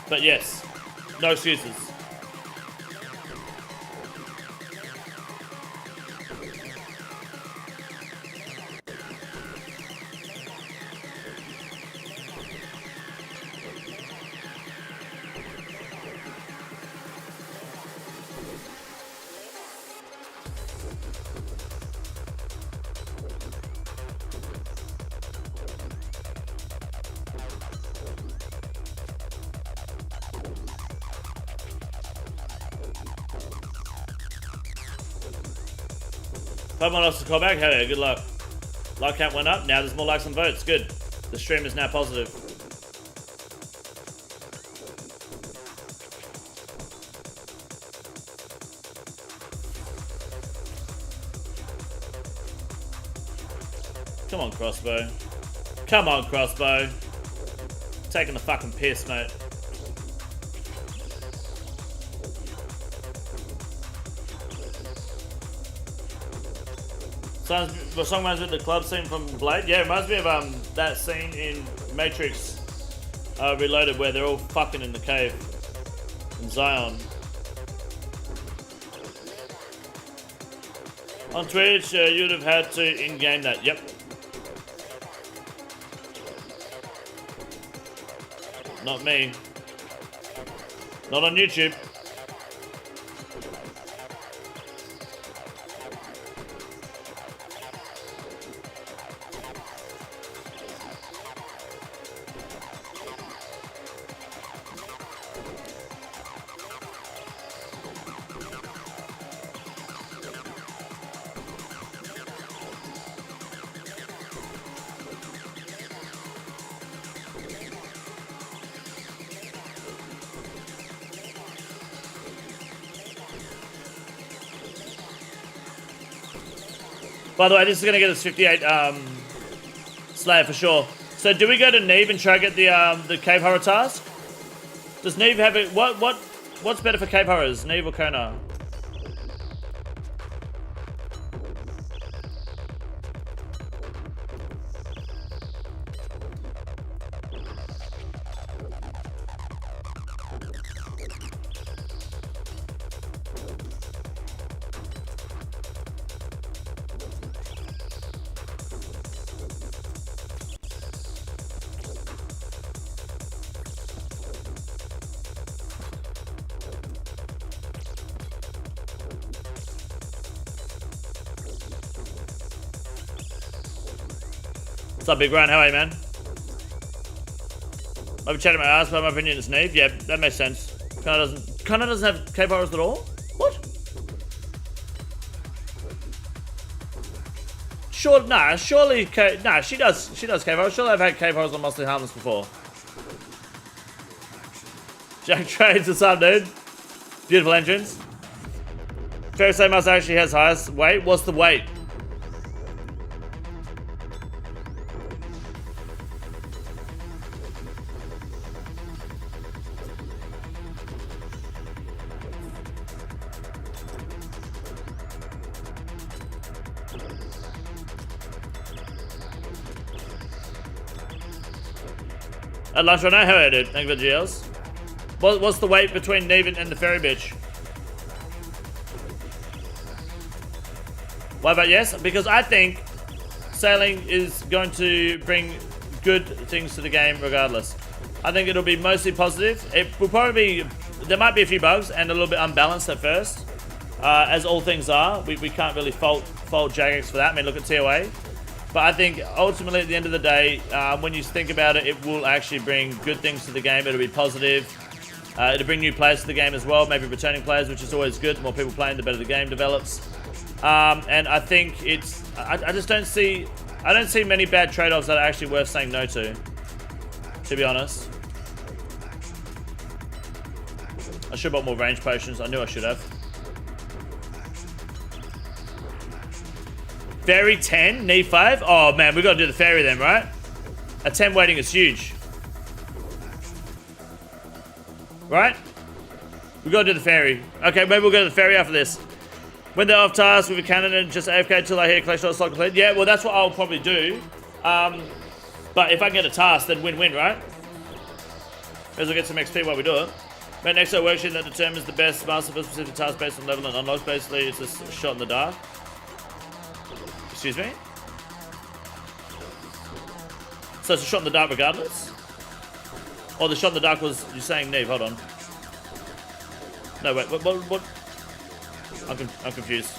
But yes, no excuses. Someone else to call back? Hell yeah, good luck. Like count went up, now there's more likes and votes. Good. The stream is now positive. Come on, Crossbow. Come on, Crossbow. Taking the fucking piss, mate. The song reminds me of the club scene from Blade. Yeah, it reminds me of that scene in Matrix Reloaded where they're all fucking in the cave in Zion. On Twitch, you'd have had to in-game that. Yep. Not me. Not on YouTube. By the way, this is gonna get us 58 Slayer for sure. So do we go to Neve and try to get the cave horror task? Does Neve have it? What's better for cave horrors, Neve or Kona? What's up, Big Ryan? How are you, man? I've been chatting my ass, but my opinion is Neve. Yeah, that makes sense. Kana doesn't have cave horrors at all? What? Sure, nah, surely, nah, she does cave horrors. Surely I've had cave horrors on Mostly Harmless before. Jack Trades, what's up, dude? Beautiful entrance. Fair say Must actually has highest weight. What's the weight? At lunch right now, how are you, dude? Thank you for the GLs. What's the weight between Neve and the ferry bitch? Why about yes? Because I think sailing is going to bring good things to the game regardless. I think it'll be mostly positive. It will probably be, there might be a few bugs and a little bit unbalanced at first. As all things are. We can't really fault Jagex for that. I mean, look at TOA. But I think ultimately at the end of the day, when you think about it, it will actually bring good things to the game. It'll be positive. It'll bring new players to the game as well, maybe returning players, which is always good. The more people playing, the better the game develops. And I think it's, I just don't see many bad trade-offs that are actually worth saying no to be honest. I should have bought more range potions. I knew I should have. Fairy 10, knee 5. Oh man, we got to do the fairy then, right? A 10 waiting is huge. Right? We got to do the fairy. Okay, maybe we'll go to the fairy after this. When they're off task with a cannon and just AFK until I hear collection slot complete. Yeah, well that's what I'll probably do. But if I can get a task, then win-win, right? May as well get some XP while we do it. But next to a worksheet that determines the best master for specific task based on level and unlocks. Basically, it's just a shot in the dark. Excuse me? So it's a shot in the dark regardless? Oh, the shot in the dark was, you're saying Neve, hold on. No, wait, what? I'm confused.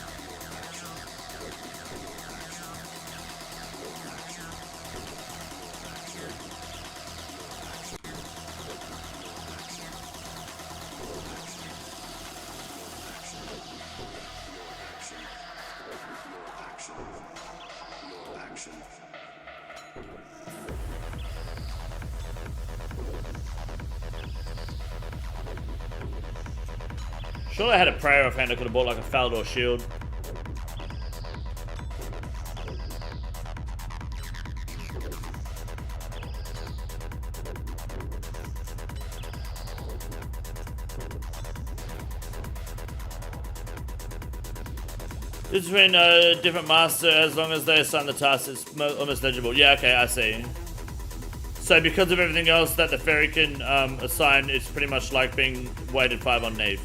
Sure, I had a prayer offhand. I could have bought like a Falador shield. This is between a different master as long as they assign the task. It's almost legible. Yeah, okay, I see. So because of everything else that the fairy can assign, it's pretty much like being weighted 5 on Neve.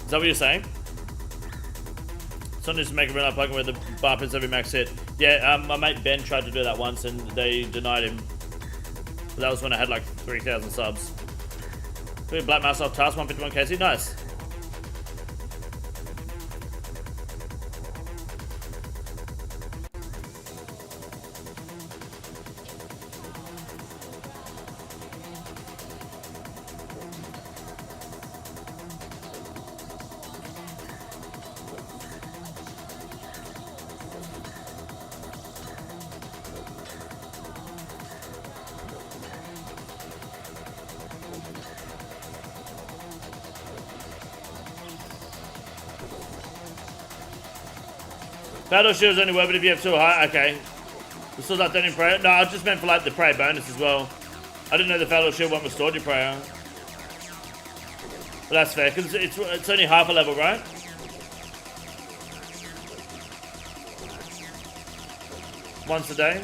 Is that what you're saying? Someone needs to make a real life plugin where the bar pins every max hit. Yeah, my mate Ben tried to do that once and they denied him. But that was when I had like 3,000 subs. Black Mass off task, 151 KC, nice. Battle shields only work, but if you have too high, okay. We still not done in prayer. No, I just meant for like the prayer bonus as well. I didn't know the Battle shield won't restore your prayer. But that's fair, because it's only half a level, right? Once a day.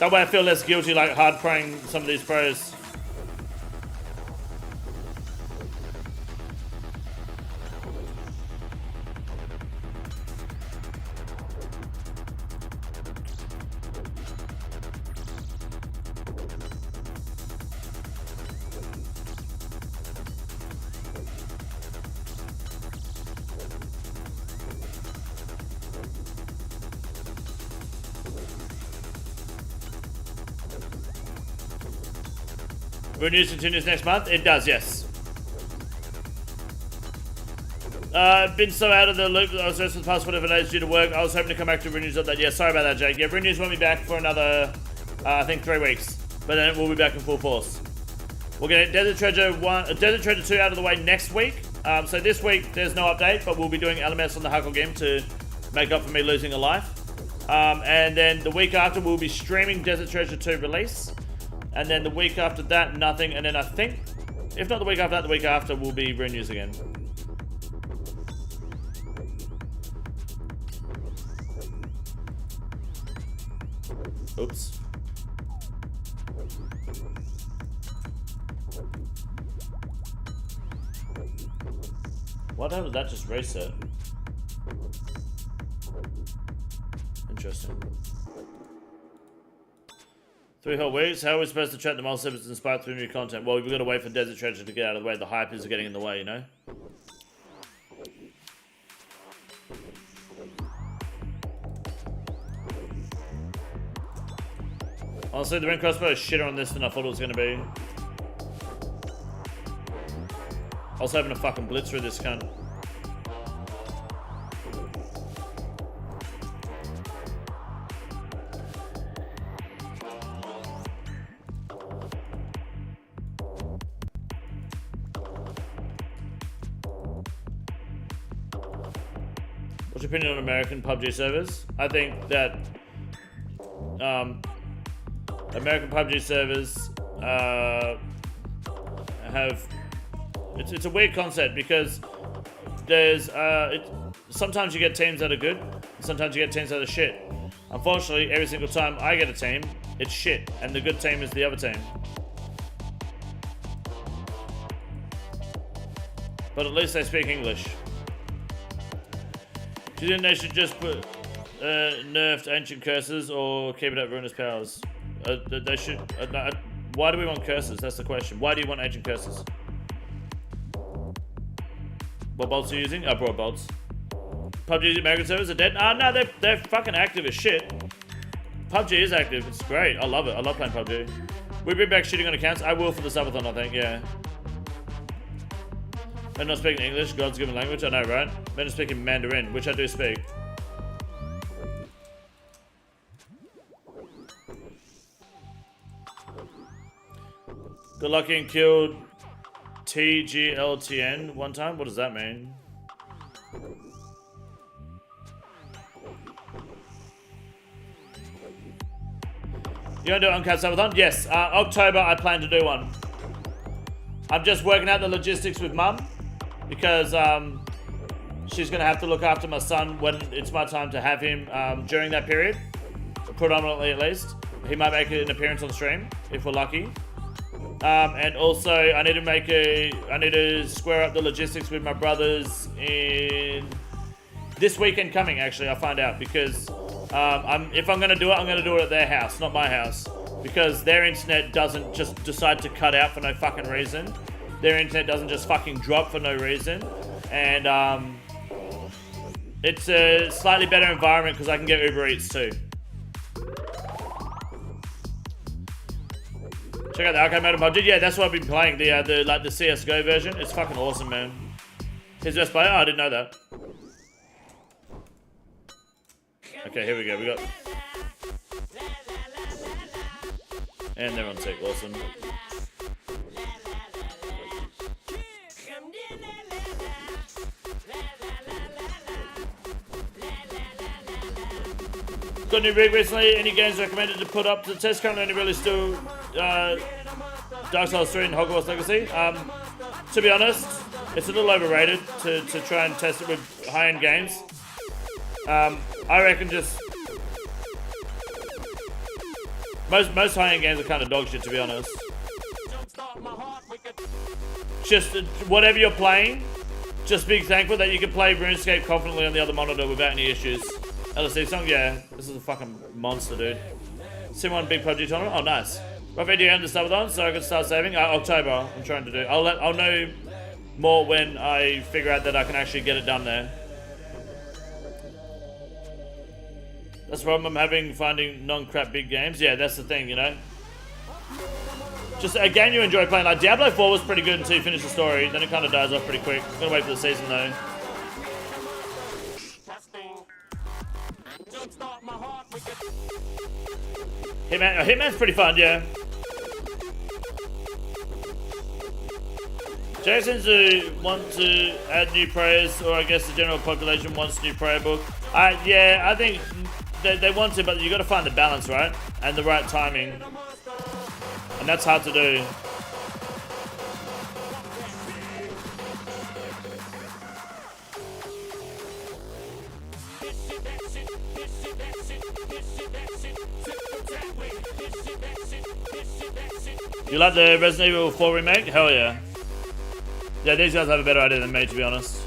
That way I feel less guilty, like hard praying some of these prayers. Renews continues next month? It does, yes. I've been so out of the loop that I was just for the past whatever days due to work. I was hoping to come back to Renews update. Yeah, sorry about that, Jake. Yeah, Renews won't be back for another, I think 3 weeks. but then we'll be back in full force. We're gonna get Desert Treasure 1, Desert Treasure 2 out of the way next week. So this week there's no update, but we'll be doing LMS on the Huckle game to make up for me losing a life. And then the week after we'll be streaming Desert Treasure 2 release, and then the week after that nothing, and then I think, if not the week after that, the week after will be Real News again. Oops. Why the hell did that just reset? Interesting. 3 whole weeks? How are we supposed to track the multi-servers and spike through new content? Well, we've got to wait for Desert Treasure to get out of the way. The hype is getting in the way, you know? Honestly, the ring crossbow is shitter on this than I thought it was going to be. I was having a fucking blitz through this cunt. What's your opinion on American PUBG servers? I think that American PUBG servers have... It's a weird concept because there's... sometimes you get teams that are good, sometimes you get teams that are shit. Unfortunately, every single time I get a team, it's shit, and the good team is the other team. But at least they speak English. Do you think they should just put nerfed ancient curses or keep it at ruinous powers? They should. Why do we want curses? That's the question. Why do you want ancient curses? What bolts are you using? Broad bolts. PUBG American servers are dead? No, they're fucking active as shit. PUBG is active. It's great. I love it. I love playing PUBG. We bring back shooting on accounts. I will for the subathon, I think. Yeah. Men not speaking English, God's given language. I know, right? Men are speaking Mandarin, which I do speak. Good luck getting killed TGLTN one time. What does that mean? You gonna do an uncut subathon? Yes. October, I plan to do one. I'm just working out the logistics with Mum because she's gonna have to look after my son when it's my time to have him during that period, predominantly at least. He might make an appearance on stream if we're lucky. And also, I need to square up the logistics with my brothers in this weekend coming. Actually, I'll find out because if I'm gonna do it, I'm gonna do it at their house, not my house, because their internet doesn't just decide to cut out for no fucking reason. Their internet doesn't just fucking drop for no reason, and it's a slightly better environment because I can get Uber Eats too. Check out the arcade mode of PUBG. Yeah, that's what I've been playing. The CS:GO version. It's fucking awesome, man. His best player? Oh, I didn't know that. Okay, here we go. We got... And they're on tick. Awesome. Got a new rig recently. Any games recommended to put up to the test? Currently only really still Dark Souls 3 and Hogwarts Legacy. To be honest, it's a little overrated to try and test it with high-end games. I reckon just most high-end games are kind of dog shit, to be honest. Just whatever you're playing, just be thankful that you can play RuneScape confidently on the other monitor without any issues. LSD song, yeah, this is a fucking monster, dude. Sim 1 big PUBG tournament. Oh, nice. Rough idea to subathon, so I can start saving. October, I'm trying to do. I'll know more when I figure out that I can actually get it done there. That's the problem I'm having finding non-crap big games. Yeah, that's the thing, you know. Just a game you enjoy playing. Like Diablo 4 was pretty good until you finish the story. Then it kind of dies off pretty quick. I'm gonna wait for the season though. Hitman's pretty fun, yeah. Jason to want to add new prayers, or I guess the general population wants new prayer book. Yeah, I think they want to, but you got to find the balance, right? And the right timing. And that's hard to do. You like the Resident Evil 4 remake? Hell yeah. Yeah, these guys have a better idea than me, to be honest.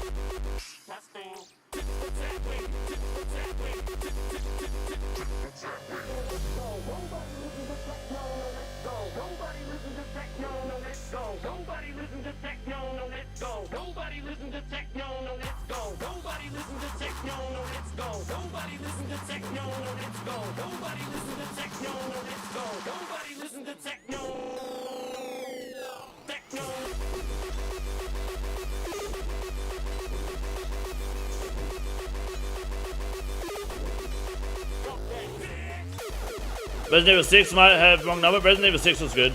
Resident Evil 6 might have wrong number. Resident Evil 6 was good.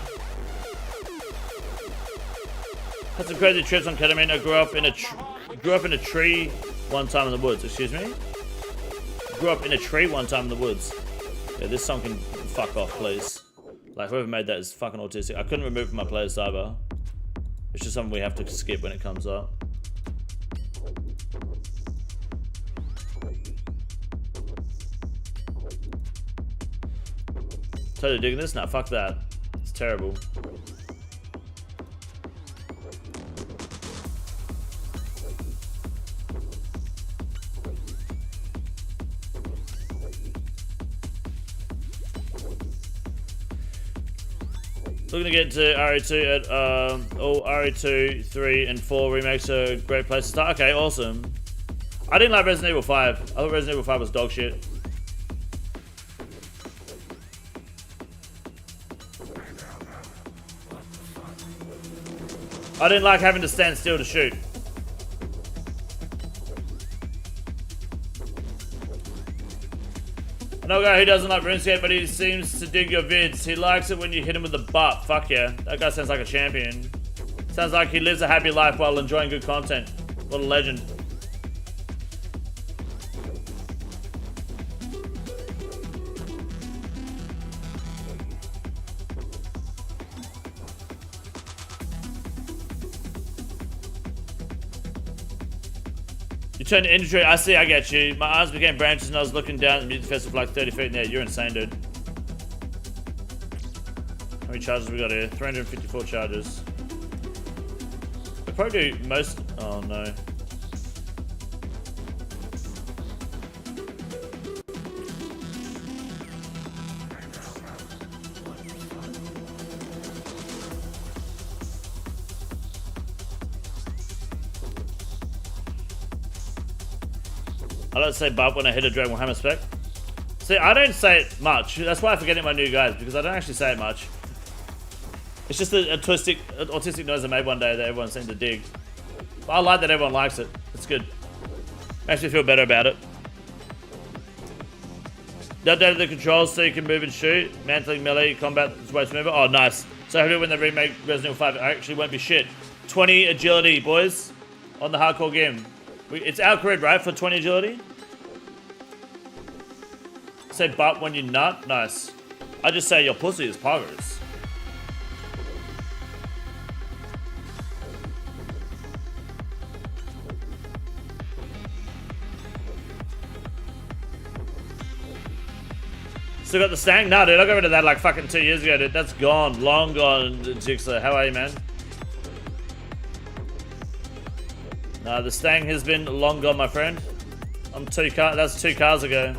Had some crazy trips on ketamine. I grew up in a tree one time in the woods. Excuse me. Grew up in a tree one time in the woods. Yeah, this song can fuck off, please. Like whoever made that is fucking autistic. I couldn't remove it from my playlist either. It's just something we have to skip when it comes up. Totally digging this? Nah, fuck that. It's terrible. Looking to get to RE2 at all RE2, 3, and 4 remakes are a great place to start. Okay, awesome. I didn't like Resident Evil 5. I thought Resident Evil 5 was dog shit. I didn't like having to stand still to shoot. I know a guy who doesn't like RuneScape, but he seems to dig your vids. He likes it when you hit him with the butt. Fuck yeah. That guy sounds like a champion. Sounds like he lives a happy life while enjoying good content. What a legend. You turned to industry. I see, I get you. My arms became branches and I was looking down at the music festival for like 30 feet in the air. You're insane, dude. How many charges we got here? 354 charges. We'll probably do most... Oh, no. I don't say bub when I hit a Dragon Hammer spec. See, I don't say it much. That's why I forget it my new guys, because I don't actually say it much. It's just an autistic noise I made one day that everyone seemed to dig. But I like that everyone likes it. It's good. Makes me feel better about it. They updated the controls so you can move and shoot. Mantling melee combat is way smoother. Oh, nice. So hopefully when they remake Resident Evil 5, it actually won't be shit. 20 agility, boys. On the hardcore game. It's our grid, right, for 20 agility? Say butt when you nut? Nice. I just say your pussy is poggers. Still got the Stang? Nah, dude, I got rid of that like fucking 2 years ago, dude. That's gone. Long gone, Jigsaw. How are you, man? Nah, the Stang has been long gone, my friend. That's 2 cars ago.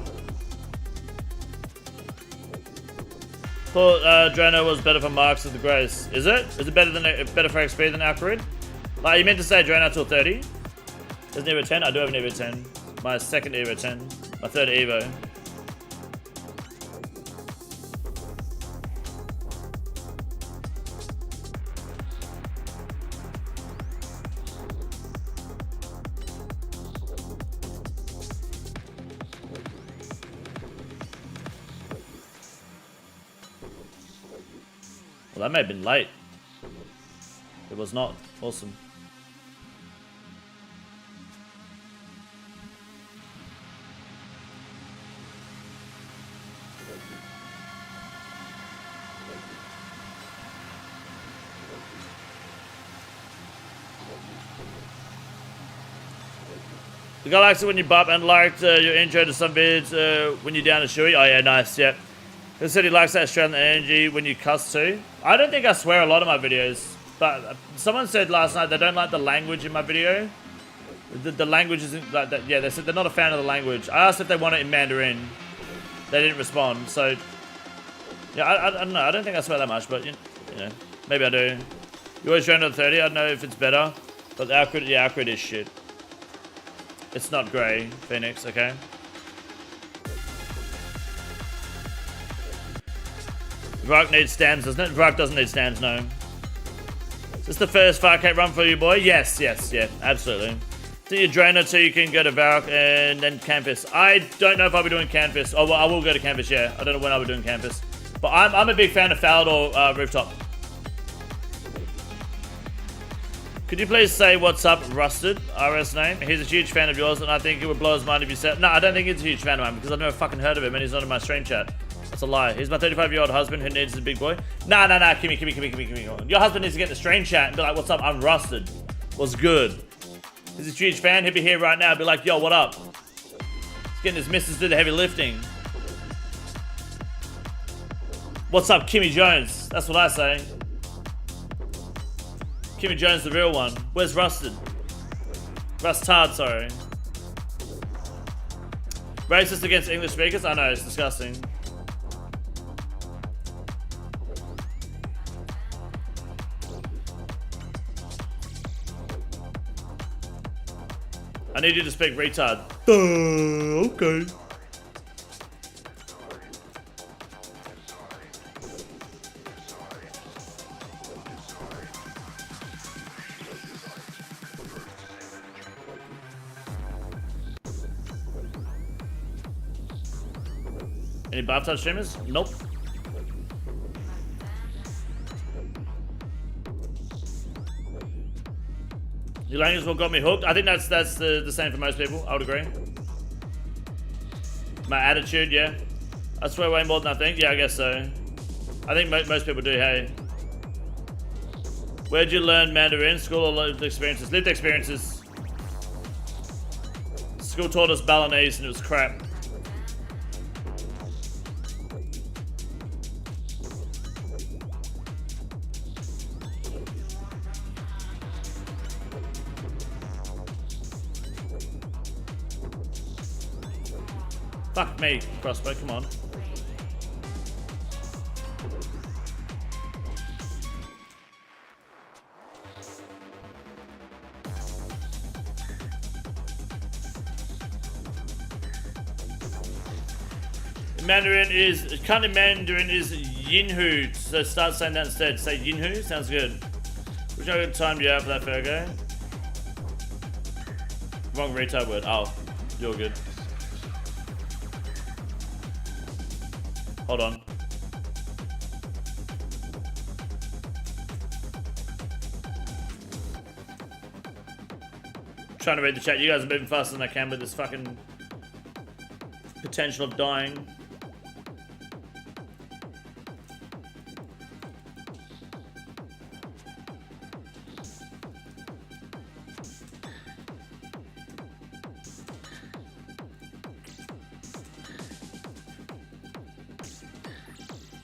Thought Drano was better for Marks of the Grace. Is it? Is it better for XP than Alcarid? Like, you meant to say Drano till 30? There's an Evo 10? I do have an Evo 10. My second Evo 10. My third Evo. Well, that may have been late. It was not. Awesome. The guy likes it when you bop and liked your intro to some vids when you're down to Shui. Oh yeah, nice, yep. He said he likes that Australian energy when you cuss too. I don't think I swear a lot of my videos, but someone said last night they don't like the language in my video. The language isn't like that. Yeah, they said they're not a fan of the language. I asked if they want it in Mandarin. They didn't respond, so... Yeah, I don't know. I don't think I swear that much, but, you know, maybe I do. You always round on 30. I don't know if it's better, but our crit, yeah, our crit is shit. It's not grey, Phoenix, okay? Vark needs stands, doesn't it? Vark doesn't need stands, no. Is this the first 5k run for you, boy? Yes, yeah, absolutely. Do your drainer so you can go to Vark and then Canvas. I don't know if I'll be doing Canvas. Oh, well, I will go to Canvas, yeah. I don't know when I'll be doing Canvas. But I'm a big fan of Falador Rooftop. Could you please say what's up, Rusted, RS name? He's a huge fan of yours, and I think it would blow his mind if you said... No, I don't think he's a huge fan of mine, because I've never fucking heard of him, and he's not in my stream chat. That's a lie. He's my 35-year-old husband who needs a big boy. Nah, Kimmy. Your husband needs to get in the stream chat and be like, what's up, I'm Rusted. What's good? He's a huge fan, he'll be here right now, be like, yo, what up? He's getting his missus to do the heavy lifting. What's up, Kimmy Jones? That's what I say. Kimmy Jones, the real one. Where's Rusted? Rustard, sorry. Racist against English speakers? I know, it's disgusting. I need you to speak retard. Okay. Any bathtub streamers? Nope. Your language is what got me hooked. I think that's the same for most people. I would agree. My attitude, yeah. I swear way more than I think. Yeah, I guess so. I think most people do, hey. Where'd you learn Mandarin? School or lived experiences? Lived experiences. School taught us Balinese and it was crap. Fuck me, crossbow, come on. Currently Mandarin is Yinhu, so start saying that instead. Say Yinhu, sounds good. Which time do you have for that, Fergo? Wrong retard word. Oh, you're good. Hold on. Trying to read the chat. You guys are moving faster than I can with this fucking potential of dying.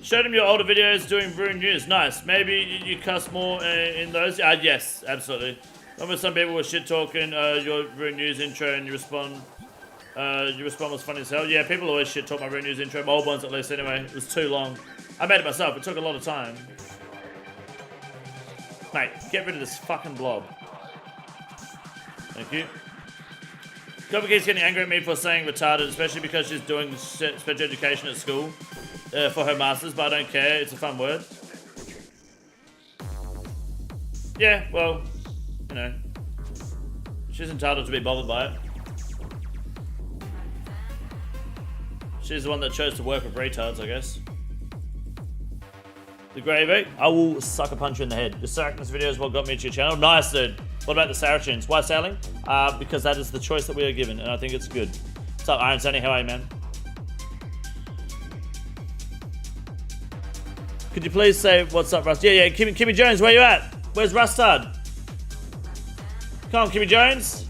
Showed him your older videos doing Rune News. Nice. Maybe you cuss more in those. Yes, absolutely. Remember some people were shit talking your Rune News intro and your response was funny as hell. Yeah, people always shit talk my Rune News intro. My old ones at least anyway. It was too long. I made it myself. It took a lot of time. Mate, get rid of this fucking blob. Thank you. Cover keeps getting angry at me for saying retarded, especially because she's doing special education at school. For her masters, but I don't care. It's a fun word. Yeah, well, you know, she's entitled to be bothered by it. She's the one that chose to work with retards, I guess. The gravy. I will suck a punch you in the head. The Saracens video is what got me to your channel. Nice, dude. What about the Saracens? Why sailing? Because that is the choice that we are given, and I think it's good. What's up, Iron Sunny? How are you, man? Could you please say what's up, Rust? Yeah, Kimmy Jones, where you at? Where's Rustard? Come on, Kimmy Jones.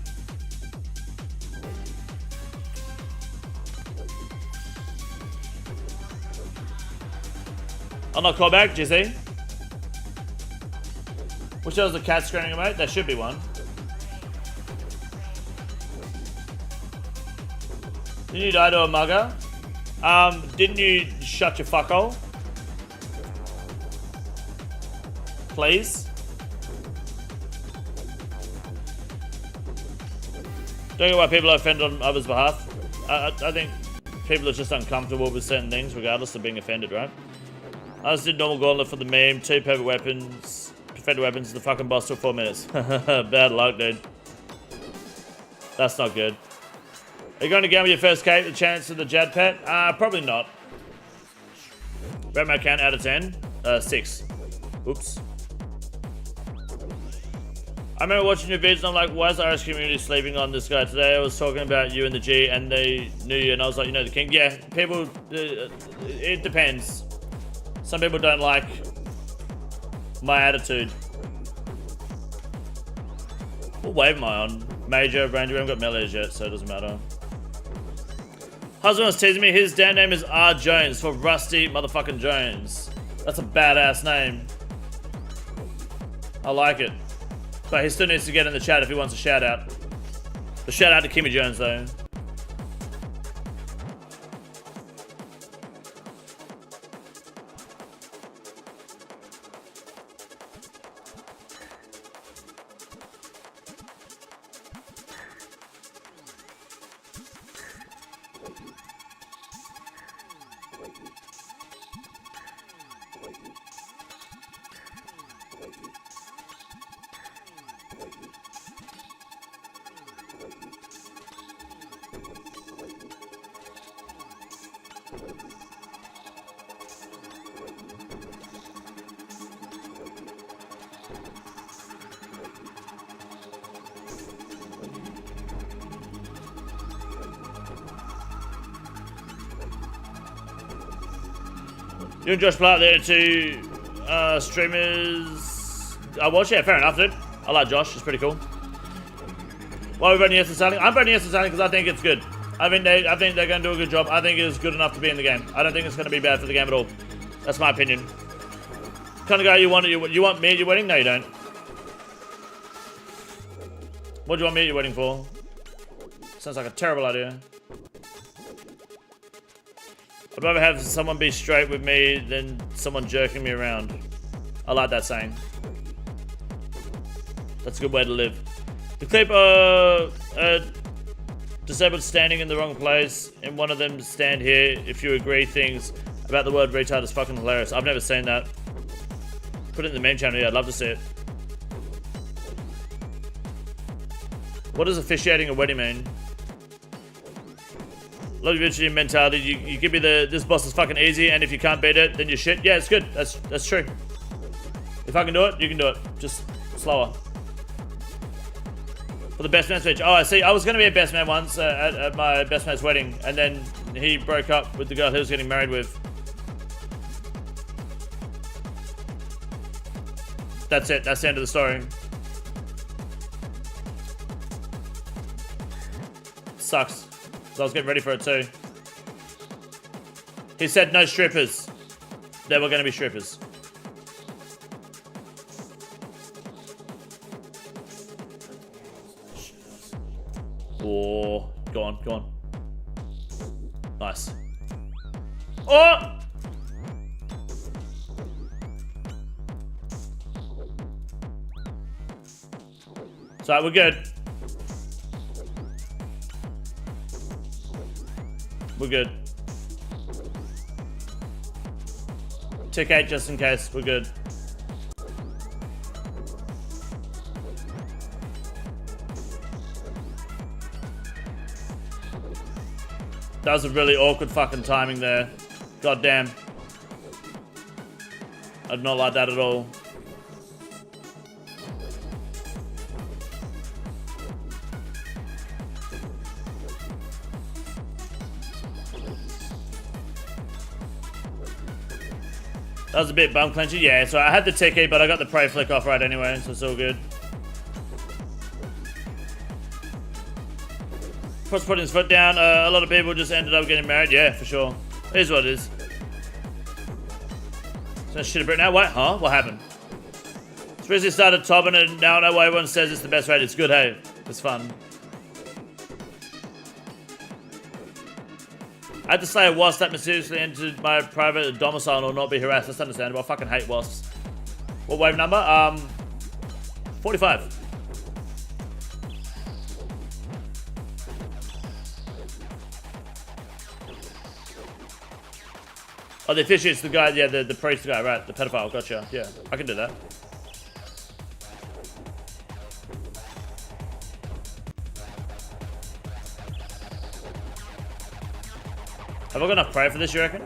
I'll not call back, GC. Wish there was a cat screaming about. There should be one. Didn't you die to a mugger? Didn't you shut your fuckhole? Please? Don't get why people are offended on others' behalf. I think people are just uncomfortable with certain things, regardless of being offended, right? I just did normal gauntlet for the meme, 2 perfect weapons, the fucking boss took 4 minutes. Bad luck, dude. That's not good. Are you going to gamble your first cape, the chance of the Jad pet? Probably not. Rate my count out of 10? 6. Oops. I remember watching your videos and I'm like, why is the Irish community sleeping on this guy today? I was talking about you and the G and they knew you and I was like, you know the king? Yeah, people, it depends. Some people don't like my attitude. What wave am I on? Major, Ranger, we haven't got melees yet, so it doesn't matter. Husband was teasing me, his damn name is R. Jones for Rusty motherfucking Jones. That's a badass name. I like it. But he still needs to get in the chat if he wants a shout out. But shout out to Kimmy Jones though. You and Josh Platt there two streamers. I watch, yeah, fair enough, dude. I like Josh, it's pretty cool. Why are we voting yes to Starling? I'm voting yes to Starling because I think it's good. I think they're going to do a good job. I think it's good enough to be in the game. I don't think it's going to be bad for the game at all. That's my opinion. Kind of guy you want me at your wedding? No, you don't. What do you want me at your wedding for? Sounds like a terrible idea. I'd rather have someone be straight with me than someone jerking me around. I like that saying. That's a good way to live. The clip, disabled standing in the wrong place, and one of them stand here if you agree things about the word retard is fucking hilarious. I've never seen that. Put it in the meme channel, yeah, I'd love to see it. What does officiating a wedding mean? Love your virtually mentality. You give me this boss is fucking easy, and if you can't beat it, then you're shit. Yeah, it's good. That's true. If I can do it, you can do it. Just slower. For the best man speech. Oh, I see. I was going to be a best man once at my best man's wedding, and then he broke up with the girl he was getting married with. That's it. That's the end of the story. Sucks. I was getting ready for it too. He said no strippers. There were going to be strippers. Oh, go on, go on. Nice. Oh! So we're good. We're good. Tick 8 just in case. We're good. That was a really awkward fucking timing there. God damn. I did not like that at all. That was a bit bum clenchy. Yeah, so I had the techie, but I got the prey flick off right anyway, so it's all good. Cross putting his foot down. A lot of people just ended up getting married. Yeah, for sure. It is what it is. That shit a bit now. What? Huh? What happened? Seriously started topping and now I know why everyone says it's the best raid. It's good, hey. It's fun. I had to slay a wasp that mysteriously entered my private domicile and will not be harassed. That's understandable. I fucking hate wasps. What wave number? 45. Oh, the officiate's the guy, yeah, the priest guy, right, the pedophile, gotcha, yeah, I can do that. Have I got enough prey for this, you reckon?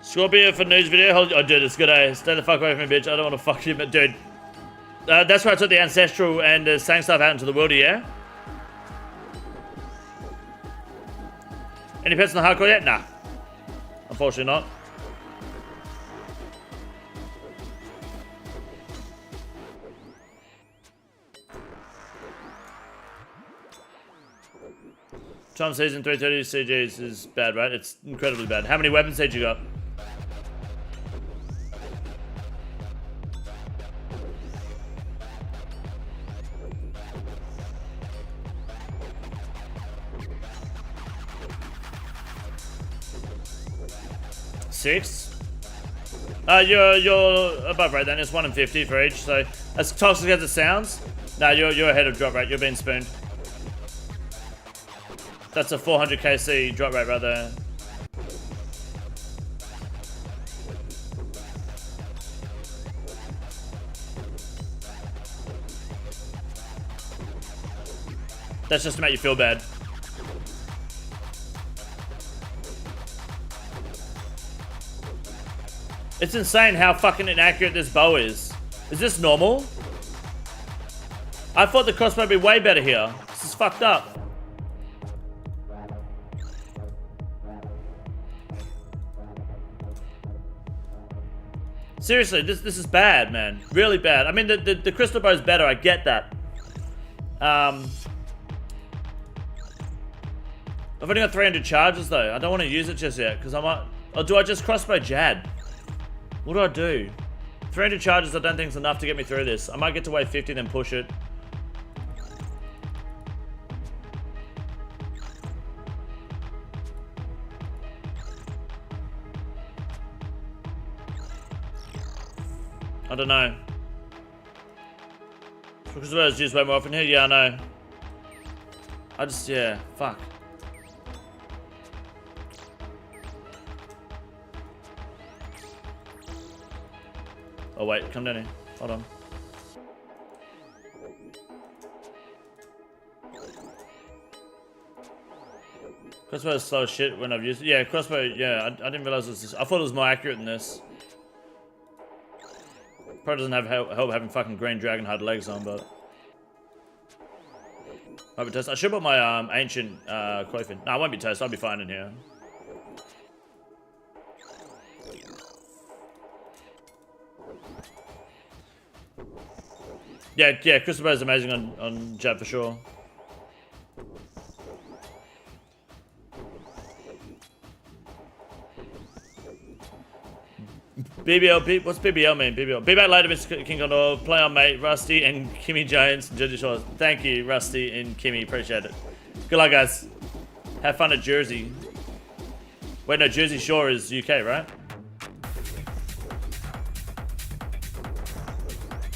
Scorpio for news video. Oh, dude, it's good, eh? Stay the fuck away from me, bitch. I don't want to fuck you, but dude. That's why I took the Ancestral and sang stuff out into the world, yeah? Any pets in the hardcore yet? Nah. Unfortunately not. Tom season 330 CGs is bad, right? It's incredibly bad. How many weapons did you got? Six? You're above rate then. It's 1 in 50 for each. So as toxic as it sounds, no, you're ahead of drop rate. You're being spooned. That's a 400 KC drop rate right there. That's just to make you feel bad. It's insane how fucking inaccurate this bow is. Is this normal? I thought the crossbow would be way better here. This is fucked up. Seriously, this is bad, man. Really bad. I mean, the crystal bow is better. I get that. I've only got 300 charges though. I don't want to use it just yet because I might. Or do I just crossbow Jad? What do I do? 300 charges I don't think is enough to get me through this. I might get to wave 50 then push it. I don't know. Because I use way more often here. Yeah, I know. Yeah, fuck. Oh wait, come down here. Hold on. Crossbow is slow as shit when I've used it. Yeah, crossbow, yeah, I didn't realize it was this. I thought it was more accurate than this. Probably doesn't have help having fucking green dragon hard legs on, but might be toast. I should put my ancient coif in. No, I won't be toast. I'll be fine in here. Yeah, crystal bow is amazing on Jad for sure. BBL, what's BBL mean? BBL. Be back later, Mr. KINGCONDOR. Play on, mate. Rusty and Kimmy Jones and Jersey Shore. Thank you, Rusty and Kimmy. Appreciate it. Good luck, guys. Have fun at Jersey. Wait, no, Jersey Shore is UK, right?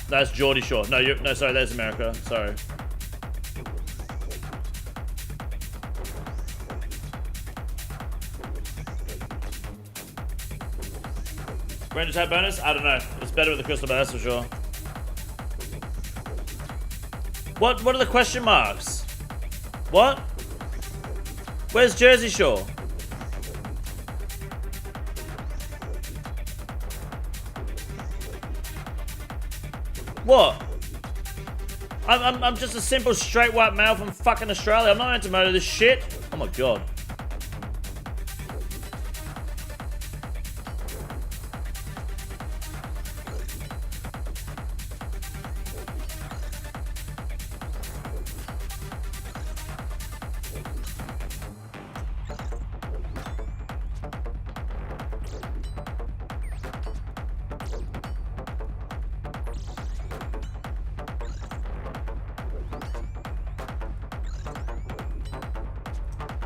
That's Geordie Shore. No, sorry, that's America. Sorry. Ranger type bonus? I don't know. It's better with the crystal bow, that's for sure. What are the question marks? What? Where's Jersey Shore? What? I'm just a simple straight white male from fucking Australia. I'm not meant to motor this shit. Oh my god.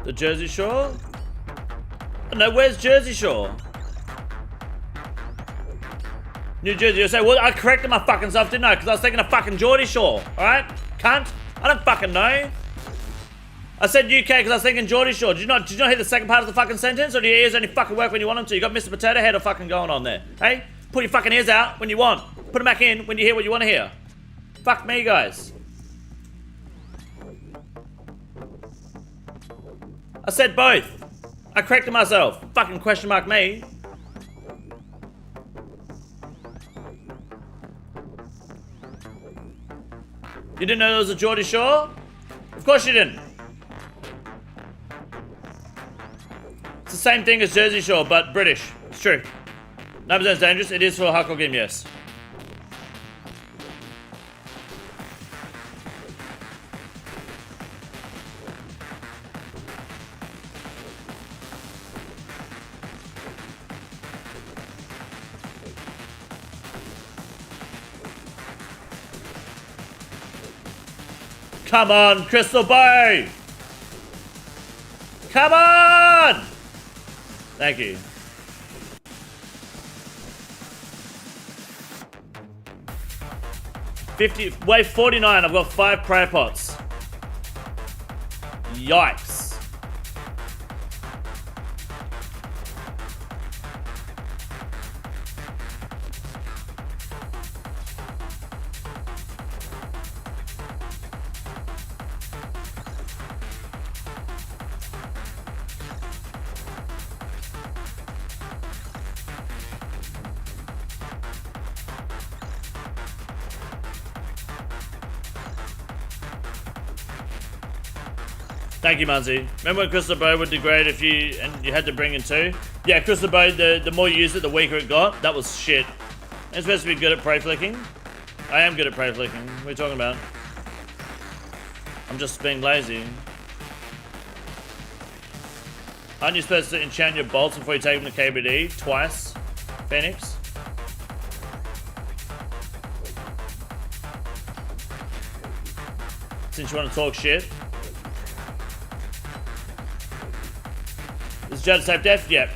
The Jersey Shore? No, where's Jersey Shore? New Jersey, you say, well, I corrected my fucking self, didn't I? Because I was thinking of fucking Geordie Shore, alright? Cunt. I don't fucking know. I said UK because I was thinking Geordie Shore. Did you not hear the second part of the fucking sentence? Or do your ears only fucking work when you want them to? You got Mr. Potato Head or fucking going on there? Hey? Put your fucking ears out when you want. Put them back in when you hear what you want to hear. Fuck me, guys. I said both. I corrected myself. Fucking question mark me. You didn't know there was a Geordie Shore? Of course you didn't. It's the same thing as Jersey Shore, but British. It's true. 9% dangerous. It is for a hardcore game, yes. Come on, Crystal Bay! Come on! Thank you. Wave 49, I've got 5 prayer pots. Yikes. Thank you, Munzie. Remember when Crystal Bow would degrade if you had to bring in 2? Yeah, Crystal Bow, the more you used it, the weaker it got. That was shit. I'm supposed to be good at prey flicking. I am good at prey flicking. What are you talking about? I'm just being lazy. Aren't you supposed to enchant your bolts before you take them to KBD? Twice? Phoenix? Since you want to talk shit. Is Jad safe death? Yep.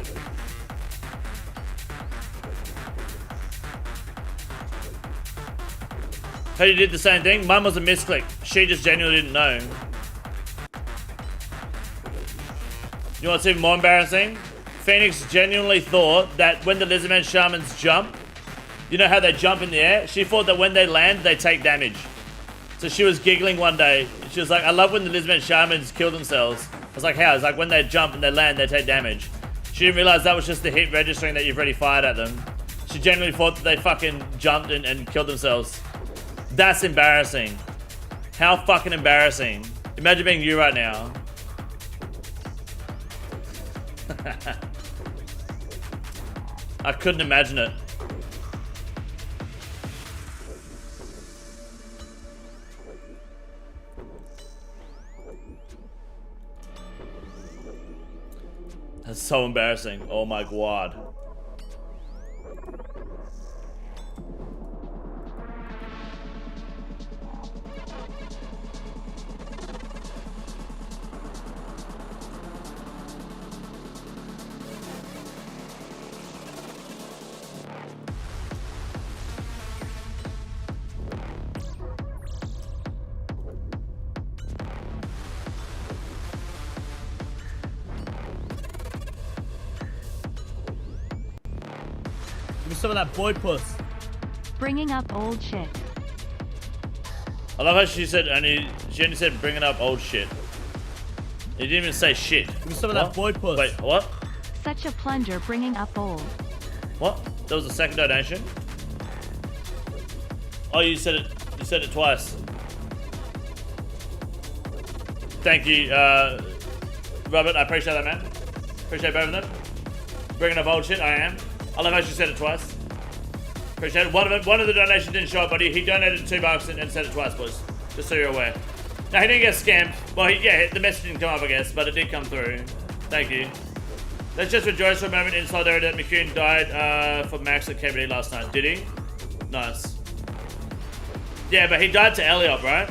Cody did the same thing. Mine was a misclick. She just genuinely didn't know. You know what's even more embarrassing? Phoenix genuinely thought that when the Lizardman Shamans jump, you know how they jump in the air? She thought that when they land, they take damage. So she was giggling one day. She was like, I love when the Lizardman Shamans kill themselves. I was like, how? It's like when they jump and they land, they take damage. She didn't realize that was just the hit registering that you've already fired at them. She genuinely thought that they fucking jumped and killed themselves. That's embarrassing. How fucking embarrassing. Imagine being you right now. I couldn't imagine it. That's so embarrassing. Oh my god. Some of that boy puss. Bringing up old shit. I love how she only said bringing up old shit. He didn't even say shit. Give me some of that boy puss. Wait, what? Such a plunger bringing up old. What? That was a second donation? Oh, you said it. You said it twice. Thank you, Robert. I appreciate that, man. Appreciate both of them. Bringing up old shit. I am. I love how she said it twice. Appreciate it. One of the donations didn't show up, but he donated $2 and said it twice, boys. Just so you're aware. No, he didn't get scammed. Well, yeah, the message didn't come up, I guess, but it did come through. Thank you. Let's just rejoice for a moment in solidarity that McCune died for Max at KBD last night. Did he? Nice. Yeah, but he died to Elliot, right?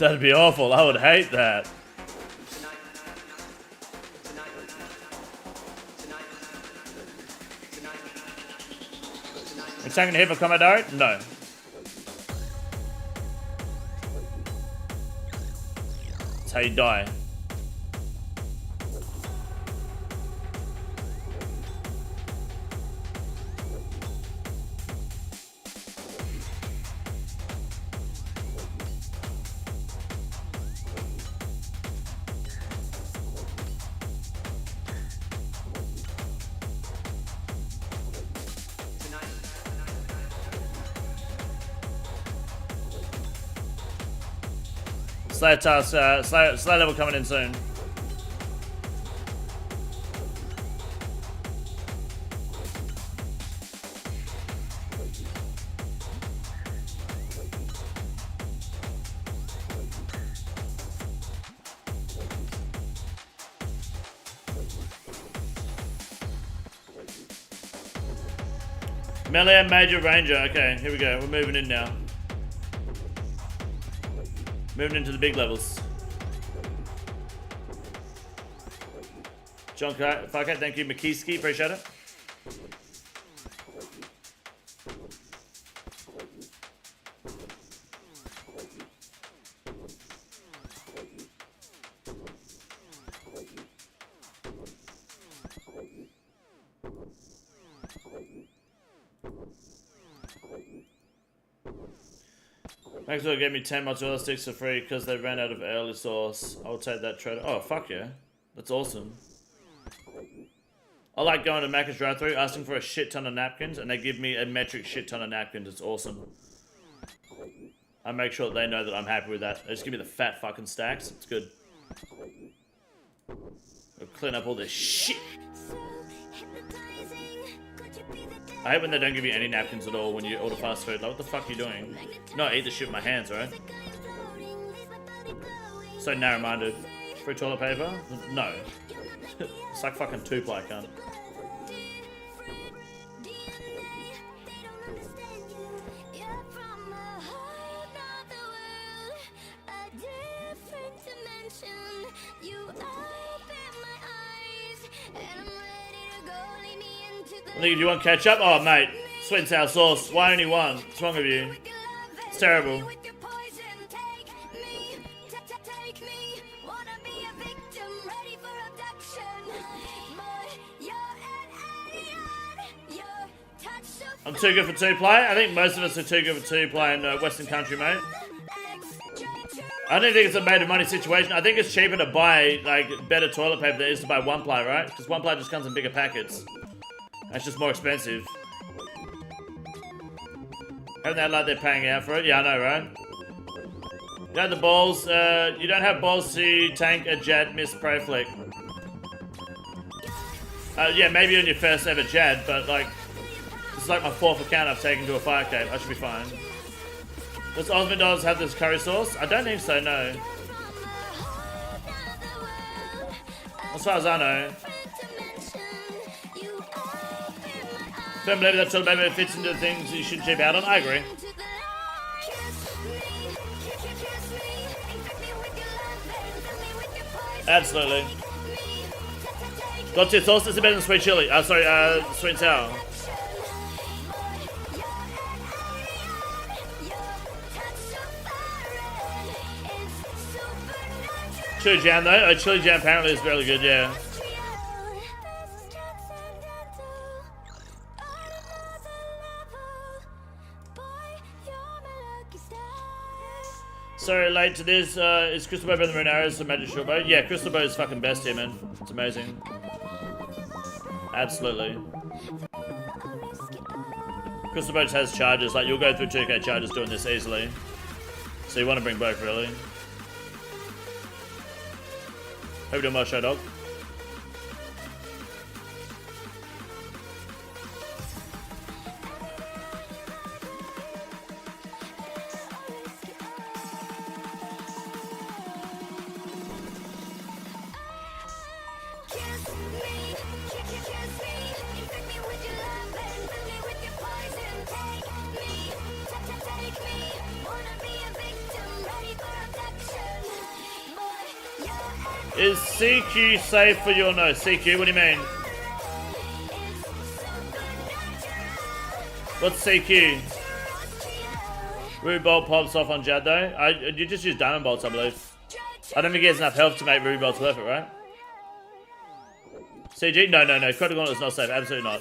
That'd be awful. I would hate that. It's taking a hit for Commodore? No. That's how you die. Slayer task, Slayer level coming in soon. Melee and Major Ranger. Okay, here we go. We're moving in now. Moving into the big levels. John Farcat, thank you. McKeeski, appreciate it. Maxwell gave me 10 mozzarella sticks for free because they ran out of early sauce. I'll take that trade. Oh, fuck yeah. That's awesome. I like going to Macca's drive-thru, asking for a shit ton of napkins, and they give me a metric shit ton of napkins. It's awesome. I make sure that they know that I'm happy with that. They just give me the fat fucking stacks. It's good. I'll clean up all this shit. I hate when they don't give you any napkins at all when you order fast food. Like, what the fuck are you doing? No, I eat the shit with my hands, right? So narrow-minded. Free toilet paper? No. It's like fucking two-ply, cunt. Nigga, do you want ketchup? Oh, mate. Sweet and sour sauce. Why only one? What's wrong with you? It's terrible. I'm too good for two-play. I think most of us are too good for two-play in Western country, mate. I don't think it's a made of money situation. I think it's cheaper to buy like better toilet paper than it is to buy one-ply, right? Because one-ply just comes in bigger packets. That's just more expensive. Haven't they like they're paying out for it? Yeah, I know, right? You don't have the balls. You don't have balls to tank a Jad miss pro flick. Yeah, maybe on your first ever Jad, but like, this is like my 4th account I've taken to a fire cave. I should be fine. Does Osmond have this curry sauce? I don't think so, no. As far as I know. Don't believe that toilet paper fits into the things you should cheap out on. I agree. Absolutely. Got 2 sauce. This is better than sweet chili. Sorry, sweet and sour. Chili jam though. Oh, chili jam apparently is really good. Yeah. Sorry, late to this. Is Crystal Bow better than Arrows for Magic Short Bow? Yeah, Crystal Bow is fucking best here, man. It's amazing. Absolutely. Crystal Bow just has charges. Like, you'll go through 2k charges doing this easily. So you want to bring both, really. Hope you're doing well, Show Dog. Is CQ safe for you or no? CQ, what do you mean? What's CQ? Ruby Bolt pops off on Jad though. You just use Diamond Bolts, I believe. I don't think he has enough health to make Ruby Bolts worth it, right? CG? No. Critical Gauntlet is not safe. Absolutely not.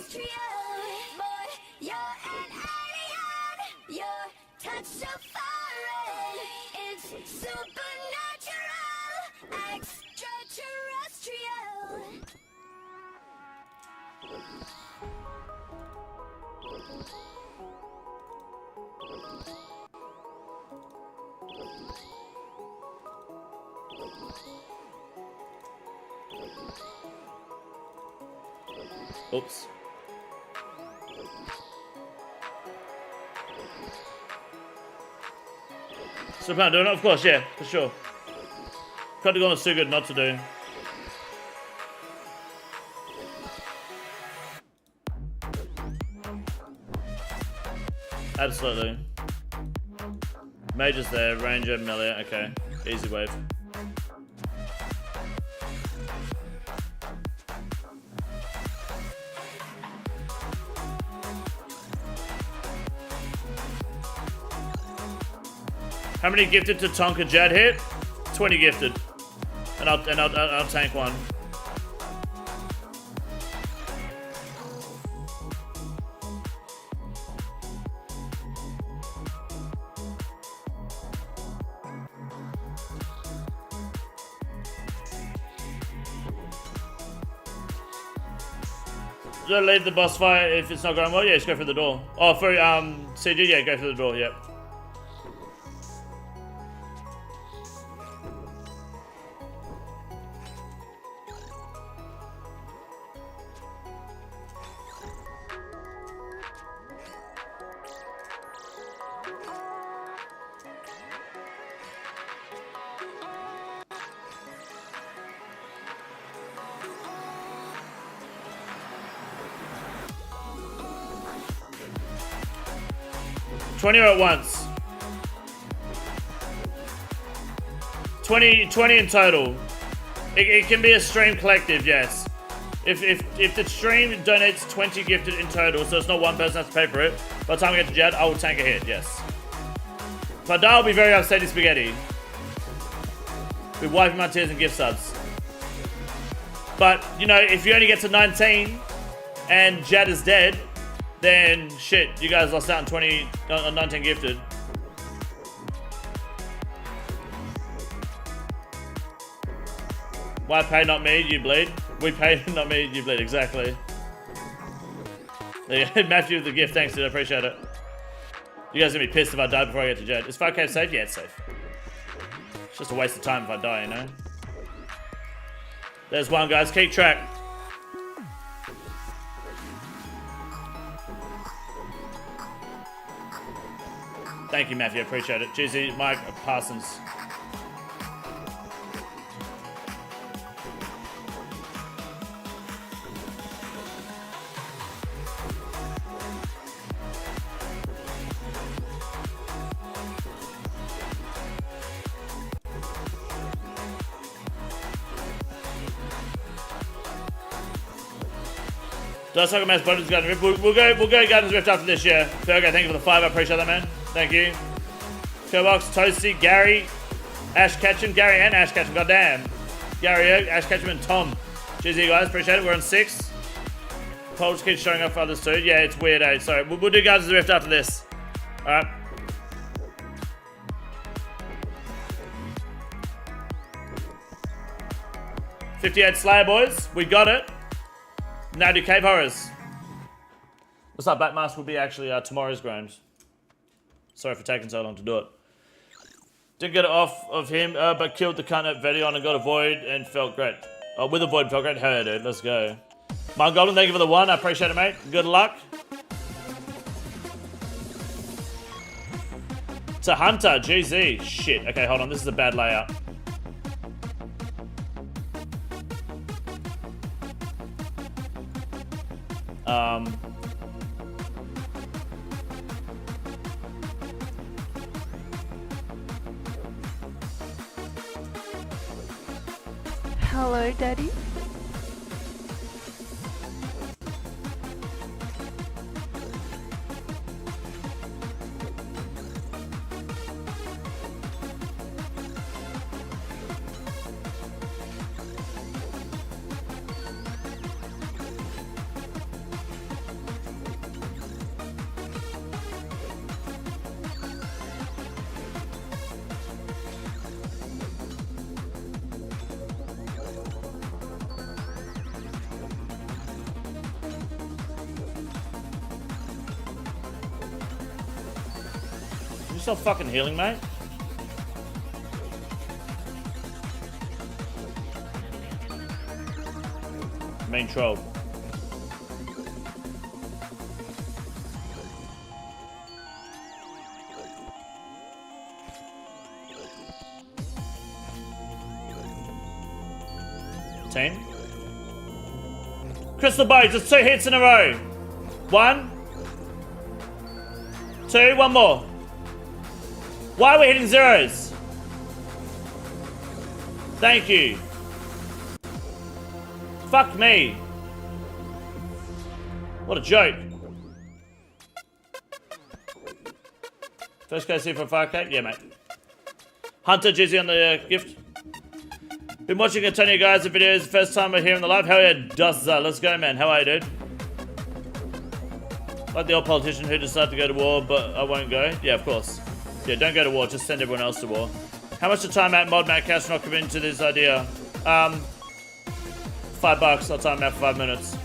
Oops. So plan doing it? Of course, yeah, for sure. Critical Gauntlet's too good not to do. Absolutely. Mage's there, Ranger, melee, okay. Easy wave. How many gifted to Tonka Jad hit? 20 gifted. And I'll tank one. Do I leave the boss fight if it's not going well? Yeah, just go through the door. Oh, for CG, yeah, go through the door, yep. $20 at once. 20 in total. It can be a stream collective, yes. If the stream donates 20 gifted in total, so it's not one person has to pay for it, by the time we get to Jad, I will tank a hit, yes. But I'll be very upset in spaghetti. We're wiping my tears and gift subs. But, you know, if you only get to 19 and Jad is dead, then shit, you guys lost out on 19 gifted. Why pay, not me, you bleed? We pay, not me, you bleed, exactly. There you go. Matthew with the gift, thanks dude, I appreciate it. You guys are gonna be pissed if I die before I get to Jad. Is 5k safe? Yeah, it's safe. It's just a waste of time if I die, you know? There's one, guys, keep track. Thank you, Matthew. I appreciate it. Cheesy, Mike Parsons. Do I suck a mass bonus Garden Rift? We'll go Garden's Rift after this, yeah. Fergo, thank you for the 5. I appreciate that, man. Thank you. Kerbox, Toasty, Gary, Ash Ketchum, Gary and Ash Ketchum, goddamn. Gary, Ash Ketchum, and Tom. Cheers, you guys, appreciate it. We're on 6. Paul just keeps showing up for others too. Yeah, it's weird, eh? Sorry, we'll do Garden's Rift after this. Alright. $58 Slayer, boys. We got it. Now do Cave Horrors. What's up, Batmask will be actually tomorrow's grind. Sorry for taking so long to do it. Didn't get it off of him, but killed the cunt at Vedion and got a Void and felt great. Oh, with a Void felt great. Hell yeah, dude. Let's go. Mount Golden, thank you for the 1. I appreciate it, mate. Good luck. To Hunter, GZ. Shit. Okay, hold on. This is a bad layout. Hello, Daddy. You stop fucking healing, mate? Main troll. Team. Crystal bow, just 2 hits in a row. 1, 2, 1 more. Why are we hitting zeros? Thank you. Fuck me. What a joke. First KC for 5k? Yeah, mate. Hunter, Jizzy on the gift. Been watching a ton of you guys' videos. First time we're here in the live. Hell yeah, Duzza. Let's go, man. How are you, dude? Like the old politician who decided to go to war, but I won't go. Yeah, of course. Yeah, don't go to war. Just send everyone else to war. How much to time out mod Matt Castro come into this idea? $5. I'll time out for 5 minutes.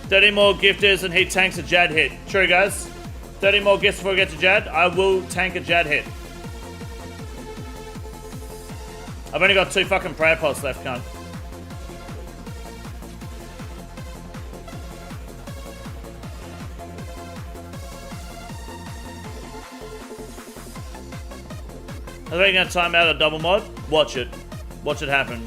30 more gifters and he tanks a Jad hit. True, guys. 30 more gifts before we get to Jad. I will tank a Jad hit. I've only got 2 fucking prayer pots left, cunt. Are they gonna time out a double mod? Watch it. Watch it happen.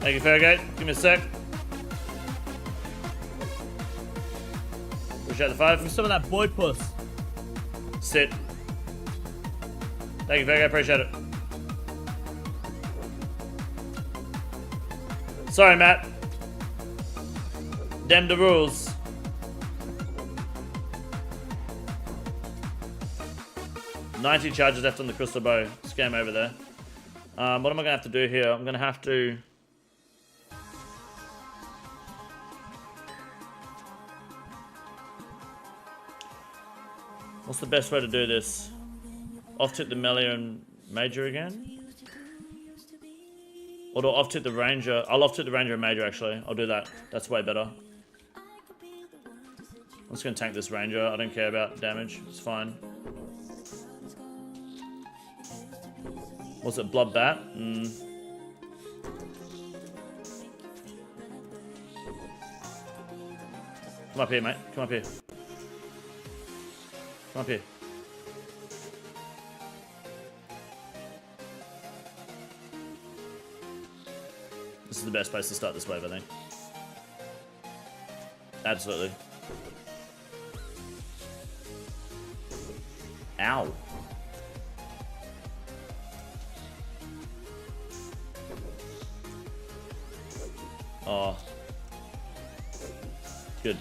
Thank you, Fairgate. Give me a sec. Appreciate the 5. Give me some of that boy puss. Sit. Thank you, Fairgate. Appreciate it. Sorry, Matt. Damn the rules. $90 charges left on the crystal bow. Scam over there. What am I going to have to do here? I'm going to have to... What's the best way to do this? Off-tip the melee and major again? Or do I off-tip the ranger? I'll off-tip the ranger and major, actually. I'll do that. That's way better. I'm just going to tank this ranger. I don't care about damage. It's fine. Was it blood bat? Come up here, mate. Come up here. Come up here. This is the best place to start this wave, I think. Absolutely. Ow. Oh. Good.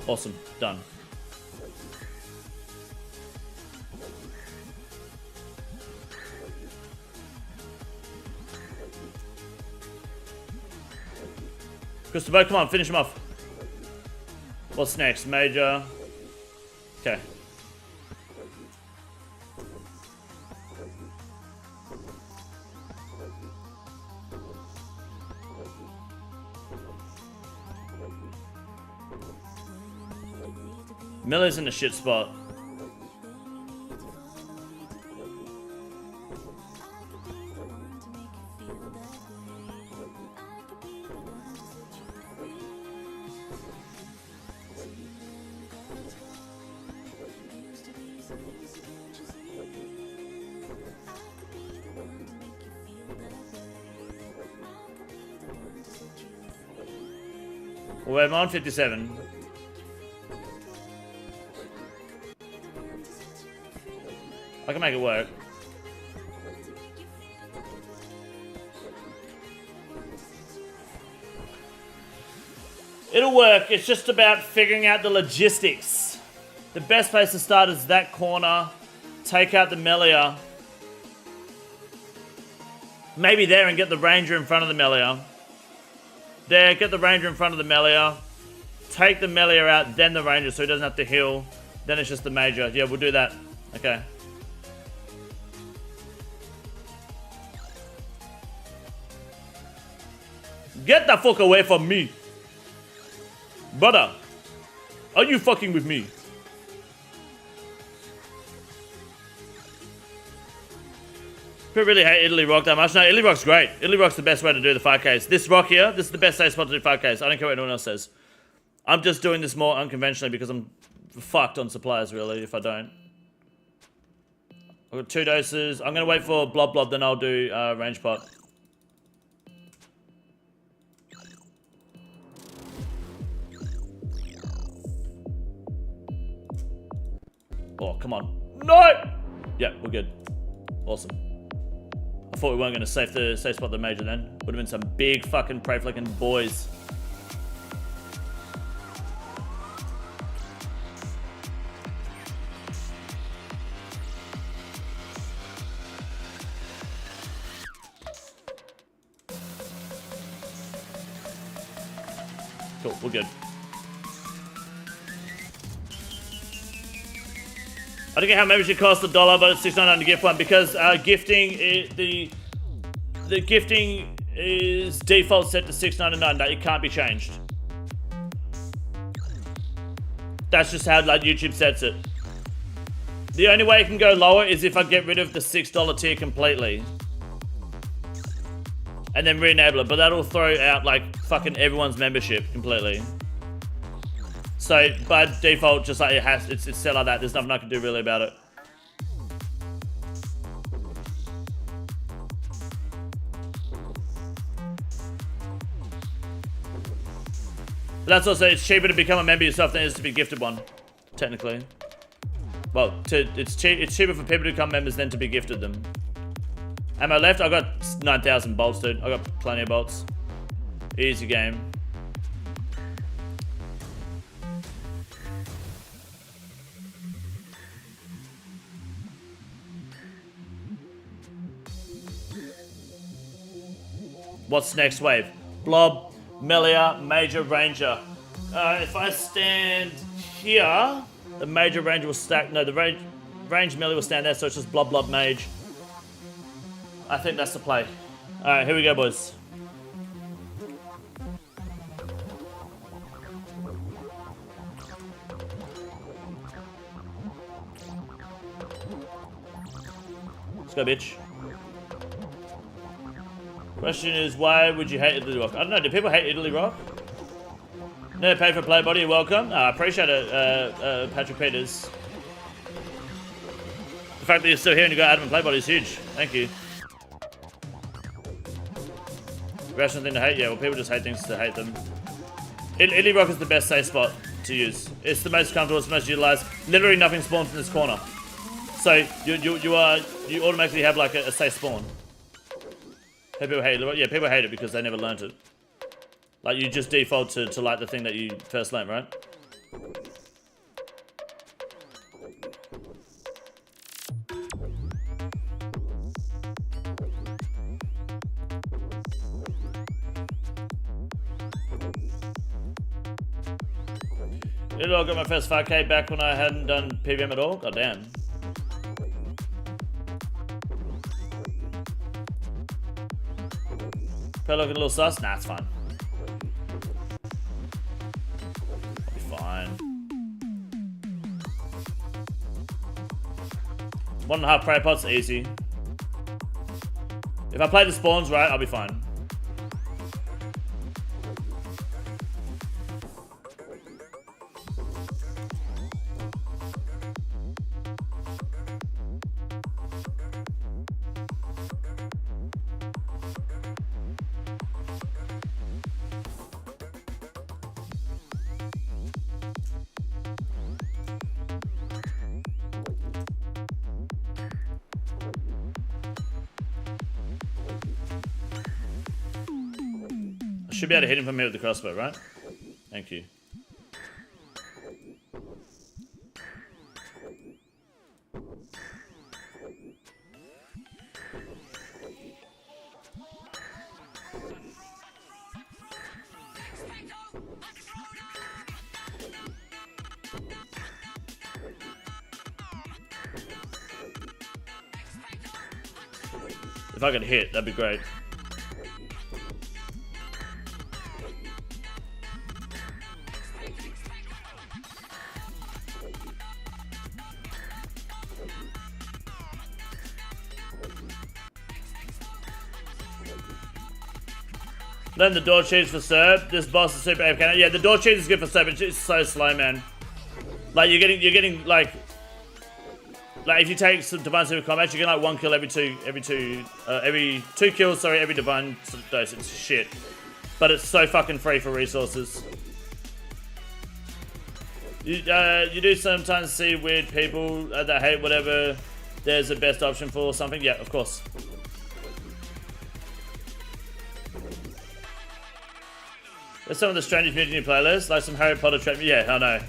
Awesome. Done. Christopher, come on, finish him off. What's next? Major. Okay. Miller's in a shit spot. Well, I'm on 57. I can make it work. It'll work. It's just about figuring out the logistics. The best place to start is that corner. Take out the Melia. Maybe there and get the Ranger in front of the Melia. There, get the Ranger in front of the Melia. Take the Melia out, then the Ranger so he doesn't have to heal. Then it's just the Major. Yeah, we'll do that. Okay. Get the fuck away from me. Brother, are you fucking with me? People really hate Italy Rock that much. No, Italy Rock's great. Italy Rock's the best way to do the 5Ks. This rock here, this is the best safe spot to do 5Ks. I don't care what anyone else says. I'm just doing this more unconventionally because I'm fucked on supplies, really, if I don't. I've got 2 doses. I'm going to wait for Blob Blob, then I'll do range pot. Oh, come on. No! Yeah, we're good. Awesome. I thought we weren't going to safe spot the Major then. Would have been some big fucking prey flicking boys. Cool, we're good. I don't get how membership costs $1, but it's $6.99 to gift one because gifting the gifting is default set to $6.99. That it can't be changed. That's just how like YouTube sets it. The only way it can go lower is if I get rid of the $6 tier completely, and then re-enable it. But that'll throw out like fucking everyone's membership completely. So by default, just like it's set like that. There's nothing I can do really about it. But that's also, it's cheaper to become a member yourself than it is to be gifted one, technically. Well, it's cheaper for people to become members than to be gifted them. Ammo left? I got 9,000 bolts, dude. I got plenty of bolts. Easy game. What's next wave? Blob, Melia, Major, Ranger. If I stand here, the Major Ranger will stack. No, the range Melia will stand there, so it's just Blob, Blob, Mage. I think that's the play. Alright, here we go, boys. Let's go, bitch. Question is, why would you hate Italy Rock? I don't know, do people hate Italy Rock? No, pay for play, buddy, you're welcome. I appreciate it, Patrick Peters. The fact that you're still here and you got Adam and play, buddy, is huge. Thank you. Rational thing to hate? Yeah, well, people just hate things to hate them. Italy Rock is the best safe spot to use. It's the most comfortable, it's the most utilized. Literally nothing spawns in this corner. So, you automatically have like a safe spawn. People hate it. Yeah, people hate it because they never learned it. Like, you just default to like the thing that you first learned, right? Did I got my first 5K back when I hadn't done PVM at all? God damn. Probably looking a little sus? Nah, it's fine. I'll be fine. 1.5 prey pots, easy. If I play the spawns right, I'll be fine. Should be able to hit him from here with the crossbow, right? Thank you. If I could hit, that'd be great. Then the door cheese for Serb. This boss is super AFK. Yeah, the door cheese is good for Serb. It's just so slow, man. Like you're getting like if you take some divine super combat, you get like 1 kill every two kills. Sorry, every divine dose. It's shit, but it's so fucking free for resources. You do sometimes see weird people that hate whatever there's the best option for something. Yeah, of course. There's some of the strangest music in your playlist, like some Harry Potter trap. Yeah, I know.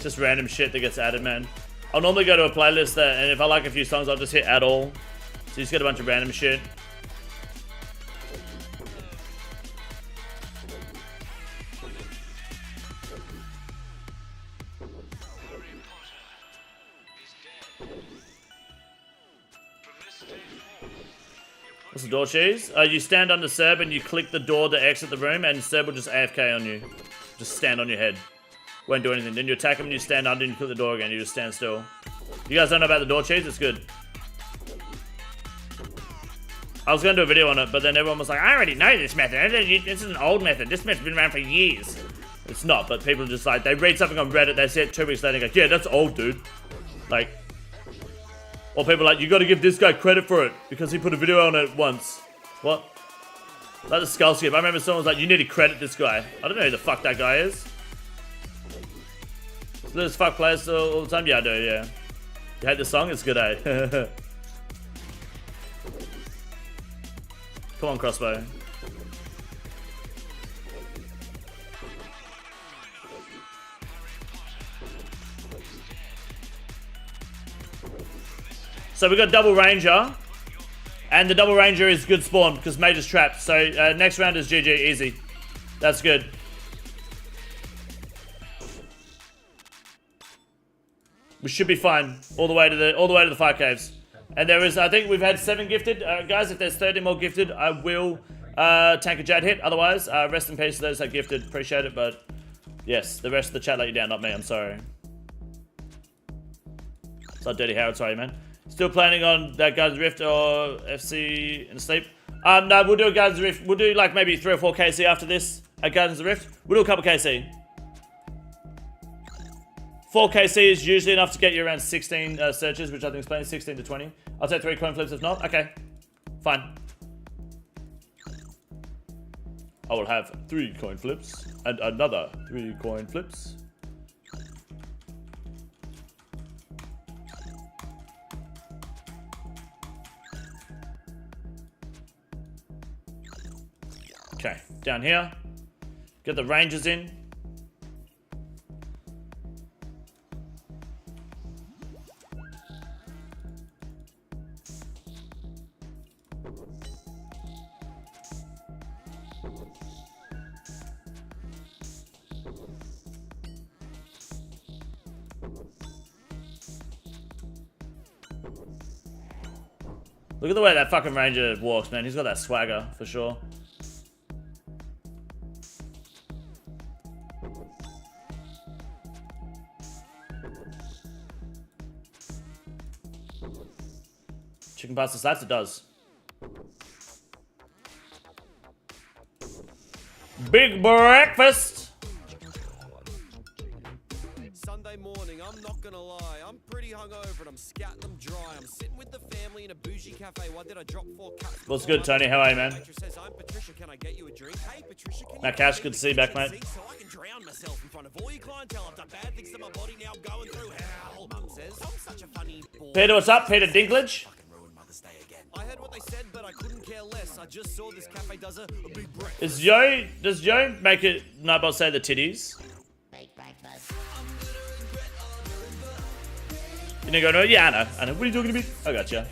Just random shit that gets added, man. I'll normally go to a playlist that, and if I like a few songs, I'll just hit add all. So you just get a bunch of random shit. What's the door cheese? You stand under Serb and you click the door to exit the room, and Serb will just AFK on you. Just stand on your head. Won't do anything. Then you attack him and you stand under and you click the door again. You just stand still. You guys don't know about the door cheese? It's good. I was going to do a video on it, but then everyone was like, I already know this method. This is an old method. This method's been around for years. It's not, but people just like, they read something on Reddit, they see it 2 weeks later and go, yeah, that's old, dude. Like, or people are like, you got to give this guy credit for it because he put a video on it once. What? Like the skull skip. I remember someone was like, you need to credit this guy. I don't know who the fuck that guy is. Does fuck players all the time? Yeah, I do, yeah. You hate the song? It's good, eh? Come on, crossbow. So we got double ranger, and the double ranger is good spawn because mage is trapped. So next round is GG, easy. That's good. We should be fine all the way to the fire caves. And there is, I think we've had 7 gifted. Guys, if there's 30 more gifted, I will tank a Jad hit. Otherwise, rest in peace to those that gifted. Appreciate it, but yes, the rest of the chat let you down, not me. I'm sorry. It's not Dirty Howard, sorry, man. Still planning on that Guardians Rift or FC in sleep? No, we'll do a Guardians Rift. We'll do like maybe 3 or 4 KC after this at Guardians Rift. We'll do a couple KC. 4 KC is usually enough to get you around 16 searches, which I think is plenty, 16 to 20. I'll take 3 coin flips if not. Okay, fine. I will have 3 coin flips and another 3 coin flips. Okay, down here. Get the rangers in. Look at the way that fucking ranger walks, man. He's got that swagger, for sure. Chicken pasta slaps, it does. Big breakfast! Sunday morning, I'm not gonna lie, I'm pretty hungover and I'm scatting them dry. I'm sitting with the family in a bougie cafe. Why did I drop 4 cups? What's good, Tony? How are you, man? Says, I'm Patricia, can I get you a drink? Hey, Patricia, can Matt Cash, good to see you back, mate. so I can drown myself in front of all your clientele. I've done bad things to my body, now I'm going through hell. Mum says, I'm such a funny boy. Peter, what's up? Peter Dinklage? I heard what they said, but I couldn't care less. I I just saw this cafe does a big breakfast. Does Yo make it Nightbot say the titties? You know, go, no, yeah, I know. What are you talking about? I gotcha.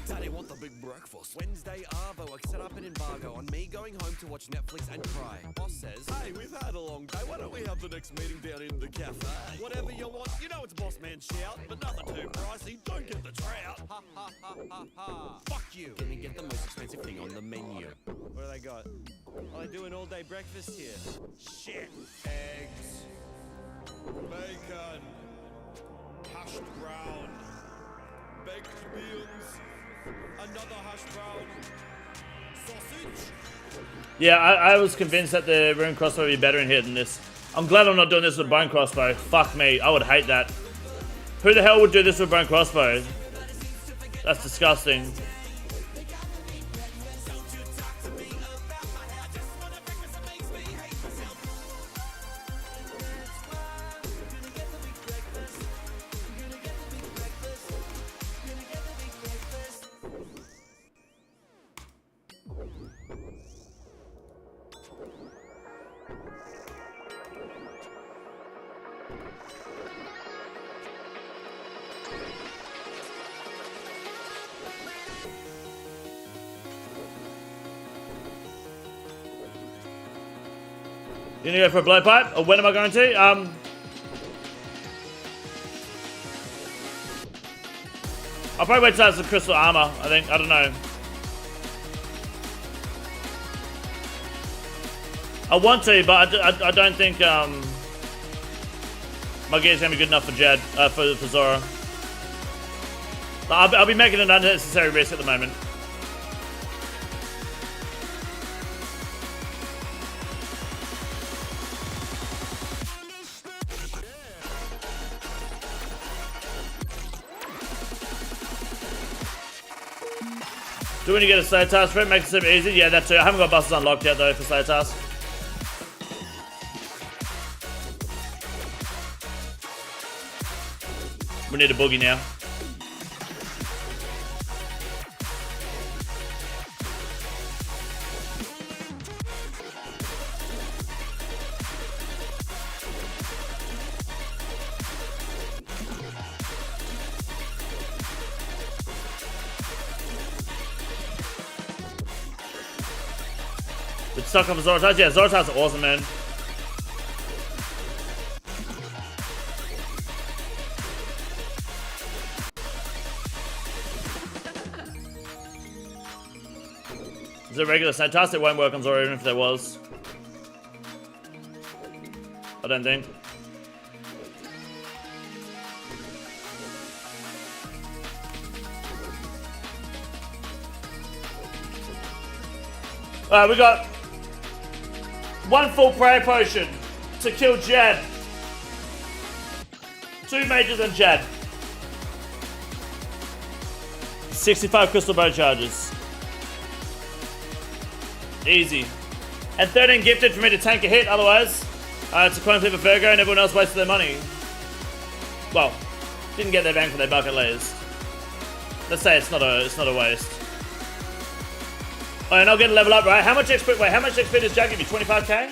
Daddy want the big breakfast. Wednesday Arvo, I set up an embargo on me going home to watch Netflix and cry. Boss says, hey, we've had a long day. Why don't we have the next meeting down in the cafe? Whatever you want, you know it's boss man shout, but nothing too pricey. Don't get the trout. Ha ha ha ha ha. Fuck you. Gonna get the most expensive thing on the menu. What do they got? Oh, they do an all-day breakfast here. Shit. Eggs. Bacon. Hashed brown. Baked beans. Another hash brown. Sausage. Yeah, I was convinced that the rune crossbow would be better in here than this. I'm glad I'm not doing this with bone crossbow. Fuck me, I would hate that. Who the hell would do this with bone crossbow? That's disgusting. You gonna go for a blowpipe? Or when am I going to? I'll probably wait till I have some crystal armor, I think. I don't know. I want to, but I don't think my gear's gonna be good enough for Jad, for Zora. I'll be making an unnecessary risk at the moment. Do we need to get a slay task for it? Makes it super easy? Yeah, that too. I haven't got buses unlocked yet though for slay task. We need a boogie now. It's stuck on Zorotas. Yeah, Zorotas are awesome, man. Is it regular slay task? It won't work on Zora even if there was. I don't think. Alright, we got one full prayer potion to kill Jad. 2 majors and Jad. 65 crystal bow charges. Easy. And 13 gifted for me to tank a hit, otherwise it's a coin flip for Virgo and everyone else wasted their money. Well, didn't get their bang for their buck at least. Let's say it's not a waste. Oh, and I'll get a level up, right? How much XP? Wait, how much XP does Jad give you? 25k?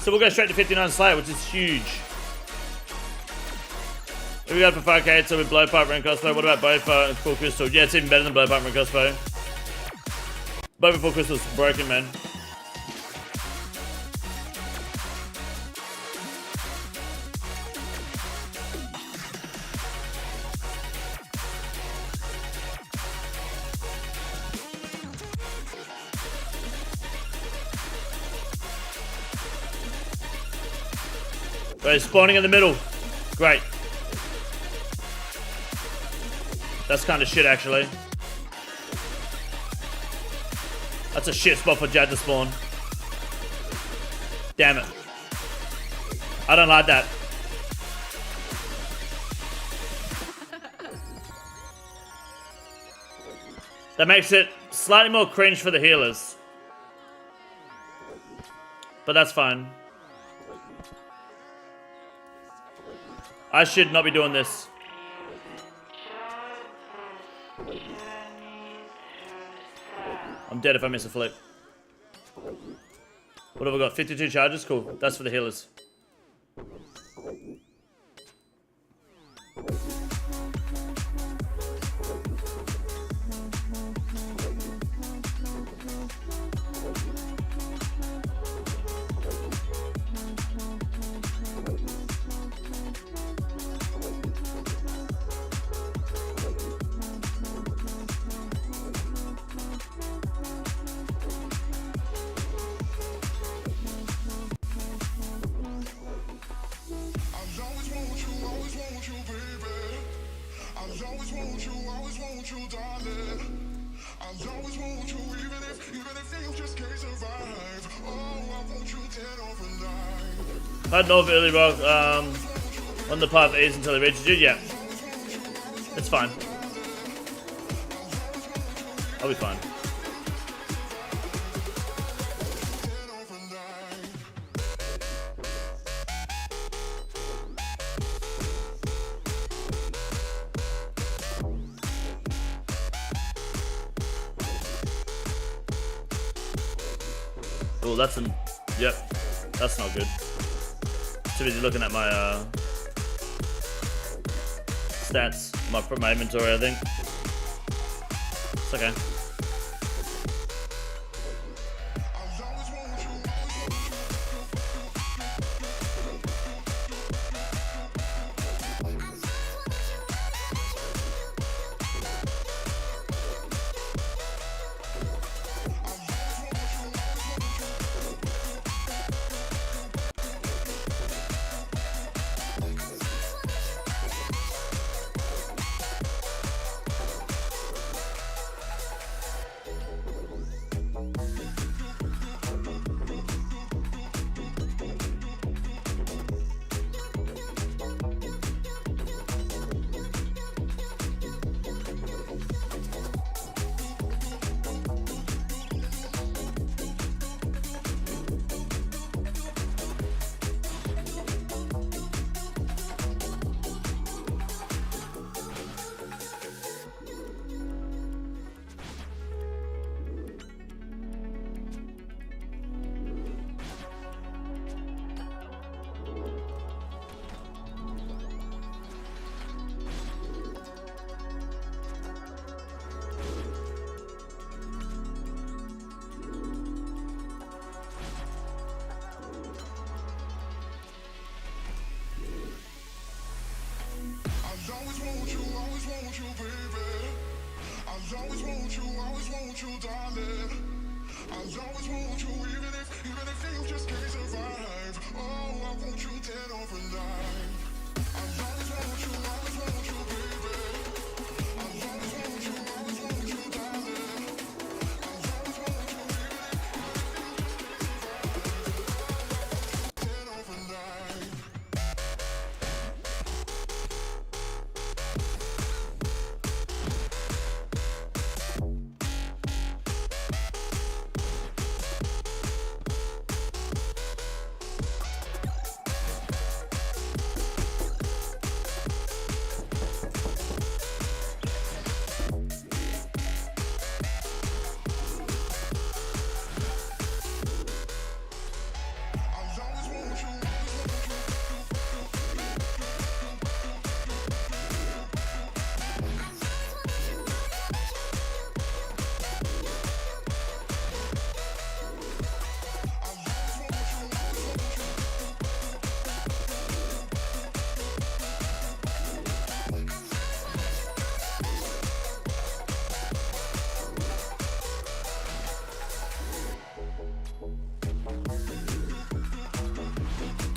So we'll go straight to 59 Slayer, which is huge. If we go for 5k, so with blowpipe and crossbow. What about both full crystal? Yeah, it's even better than blowpipe and crossbow. Both full crystal's broken, man. Right, spawning in the middle. Great. That's kind of shit, actually. That's a shit spot for Jad to spawn. Damn it. I don't like that. That makes it slightly more cringe for the healers. But that's fine. I should not be doing this. I'm dead if I miss a flick. What have we got? 52 charges? Cool. That's for the healers. I had North early rock on the path east until they reached you. Yeah, it's fine. I'll be fine. Oh, that's an. Yep, that's not good. Too busy looking at my stats, my inventory, I think. It's okay.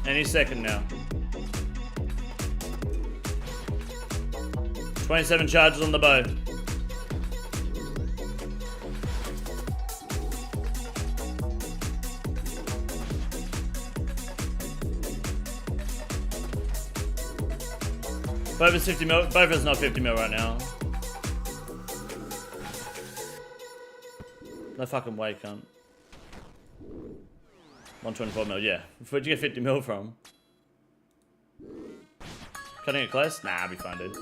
Any second now. 27 charges on the bow. Both is 50 mil. Both is not 50 mil right now. No fucking way, cunt. 124 mil, yeah. Where'd you get 50 mil from? Cutting it close? Nah, I'll be fine, dude.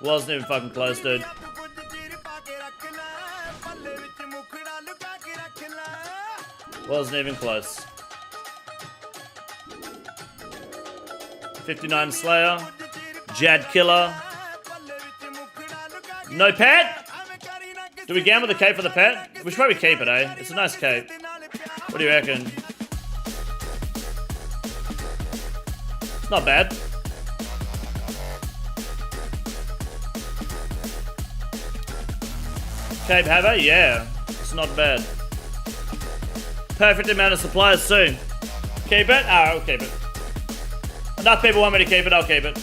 Wasn't even fucking close, dude. Wasn't even close. 59 Slayer. Jad Killer. No pet? Do we gamble the cape for the pet? We should probably keep it, eh? It's a nice cape. What do you reckon? It's not bad. Cape Haver? Yeah. It's not bad. Perfect amount of supplies too. Keep it? Alright, I'll keep it. Enough people want me to keep it, I'll keep it.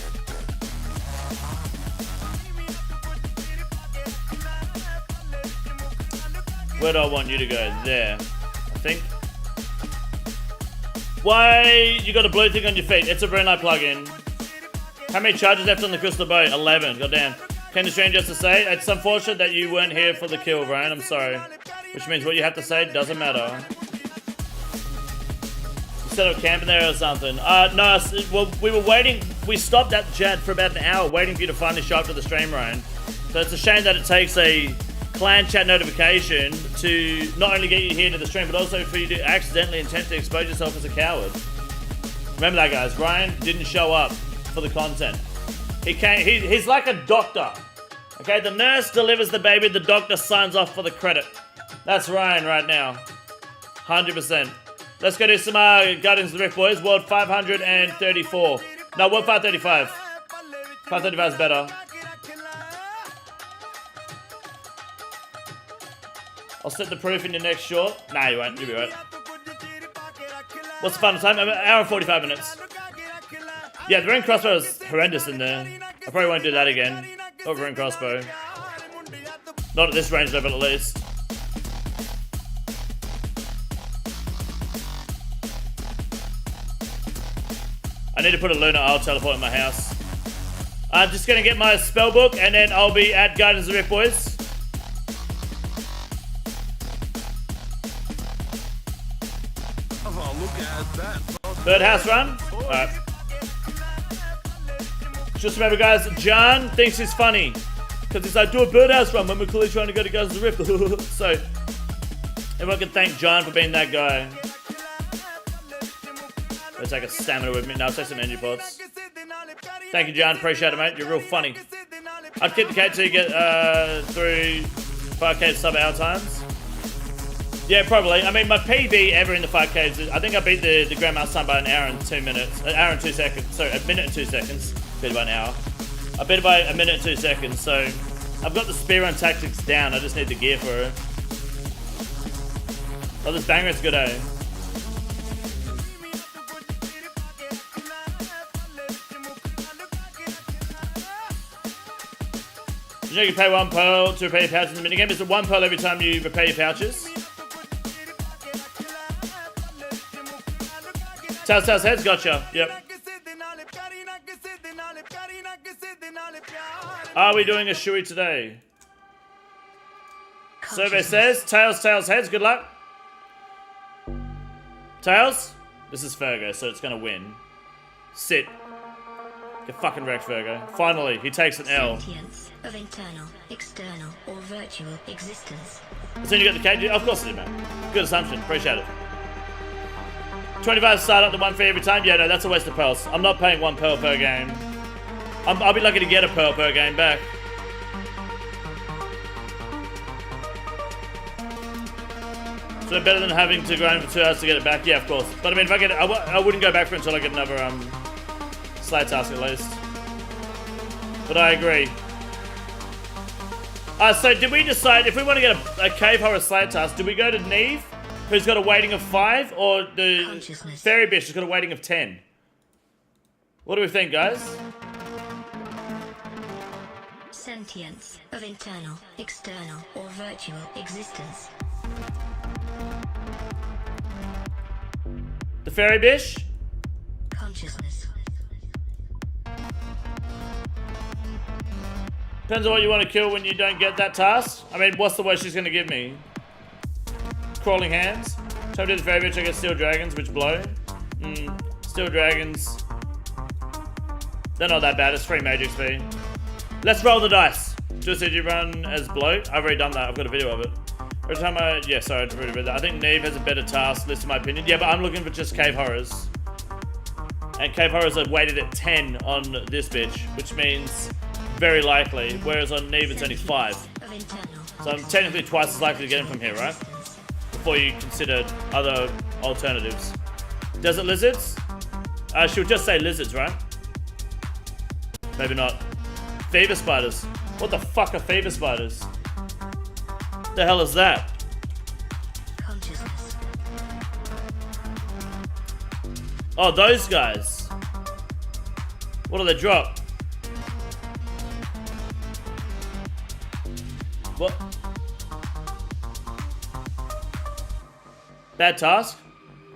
Where do I want you to go? There. I think. Why you got a blue thing on your feet? It's a Brunei plugin. How many charges left on the crystal bow? 11. Goddamn. Can the stranger just to say? It's unfortunate that you weren't here for the kill, Brian. I'm sorry. Which means what you have to say doesn't matter. Instead of camping there or something. No, well, we were waiting. We stopped at Jad for about an hour waiting for you to finally show up to the stream, Ryan. So it's a shame that it takes a clan chat notification to not only get you here to the stream, but also for you to accidentally intentionally expose yourself as a coward. Remember that, guys. Ryan didn't show up for the content. He's like a doctor. Okay, the nurse delivers the baby, the doctor signs off for the credit. That's Ryan right now. 100%. Let's go do some Guardians of the Rift, boys. World 534. No, World 535. 535 is better. I'll set the proof in your next short. Nah, you won't. You'll be right. What's the final time? An hour and 45 minutes. Yeah, the ring crossbow is horrendous in there. I probably won't do that again. Not ring crossbow. Not at this range level, at least. I need to put a lunar I'll teleport in my house. I'm just going to get my spell book and then I'll be at Guardians of the Rift, boys. Oh, look at that. Birdhouse run? Alright. Just remember, guys, John thinks he's funny. Because he's like, do a birdhouse run when we're clearly trying to go to Guardians of the Rift. So, everyone can thank John for being that guy. Let's take a stamina with me. No, I'll take some energy pots. Thank you, John. Appreciate it, mate. You're real funny. I'd keep the cape till you get through 5k sub hour times. Yeah, probably. I mean, my PB ever in the 5Ks, I think I beat the Grandmaster time by an hour and 2 minutes. An hour and 2 seconds. Sorry, a minute and 2 seconds. Beat it by an hour. I beat it by a minute and 2 seconds. So, I've got the speedrun tactics down. I just need the gear for it. Oh, this banger is good, eh? You know you can pay 1 pearl to repair your pouches in the minigame. Is it 1 pearl every time you repair your pouches? Tails heads, gotcha. Yep. Are we doing a shoey today? Survey says tails heads. Good luck. Tails? This is Fergo, so it's gonna win. Sit. Get fucking wrecked, Virgo. Finally, he takes an L. Sentience of internal, external, or virtual existence. As soon as you get the cage, of course it did, man. Good assumption. Appreciate it. 25 start up to 1 fee every time. Yeah, no, that's a waste of pearls. I'm not paying 1 pearl per game. I'll be lucky to get a pearl per game back. So better than having to grind for 2 hours to get it back. Yeah, of course. But I mean, if I get it, I wouldn't go back for it until I get another slate task at least. But I agree. So did we decide if we want to get a cave horror slate task, do we go to Neve, who's got a weighting of 5, or the fairy bitch who's got a weighting of 10? What do we think, guys? Sentience of internal, external, or virtual existence. The fairy bish? Consciousness. Depends on what you want to kill when you don't get that task. I mean, what's the worst she's going to give me? Crawling hands. Time to do the fairy bitch, I get steel dragons, which blow. Steel dragons. They're not that bad, it's free mage XP. Let's roll the dice. Just did you run as blow? I've already done that, I've got a video of it. Every time yeah, sorry, I already read that. I think Neve has a better task list in my opinion. Yeah, but I'm looking for just cave horrors. And cave horrors are weighted at 10 on this bitch, which means very likely, whereas on Neve it's only 5. So I'm technically twice as likely to get him from here, right? Before you consider other alternatives. Desert lizards? She'll just say lizards, right? Maybe not. Fever spiders. What the fuck are fever spiders? The hell is that? Consciousness. Oh, those guys. What do they drop? What? Bad task?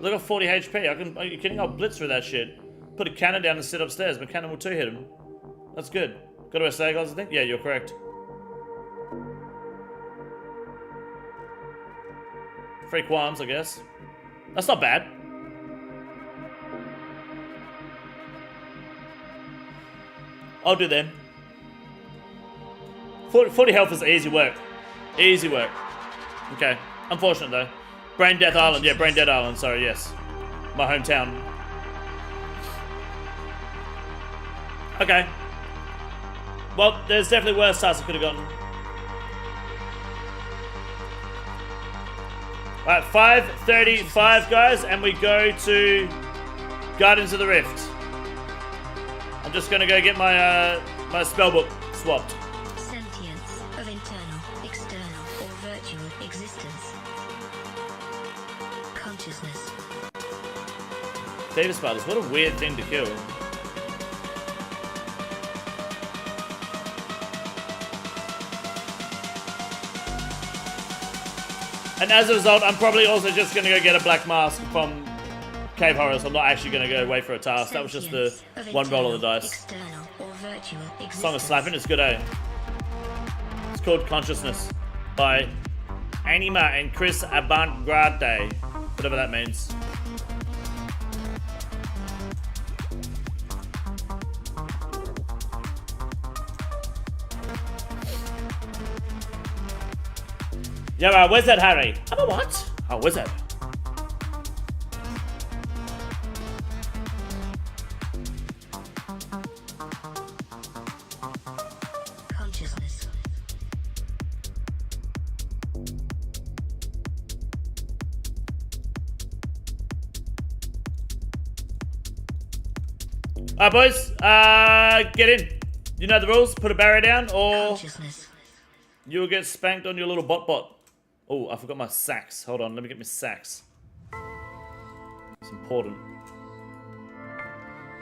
Look at 40 HP. Are you kidding? I'll blitz through that shit. Put a cannon down and sit upstairs. My cannon will 2-hit him. That's good. Got to SA guys, I think? Yeah, you're correct. Free qualms, I guess. That's not bad. I'll do them. 40 health is easy work. Easy work. Okay. Unfortunate though. Brain Death Island. Yeah, Brain Dead Island. Sorry, yes. My hometown. Okay. Well, there's definitely worse tasks I could have gotten. Alright, 5:35 guys, and we go to Guardians of the Rift. I'm just gonna go get my my spellbook swapped. Sentience of internal, external, or virtual existence. Consciousness. Fever spiders, what a weird thing to kill. And as a result, I'm probably also just going to go get a black mask from Cave Horrors. I'm not actually going to go wait for a task. That was just the one roll of the dice. Song of Slapping is good, eh? It's called Consciousness by Anima and Chris Avantgarde. Whatever that means. Yeah, wizard, Harry. I'm a what? A wizard. Consciousness. Alright, boys. Get in. You know the rules. Put a barrier down, or you'll get spanked on your little bot. Oh, I forgot my sax. Hold on, let me get my sax. It's important.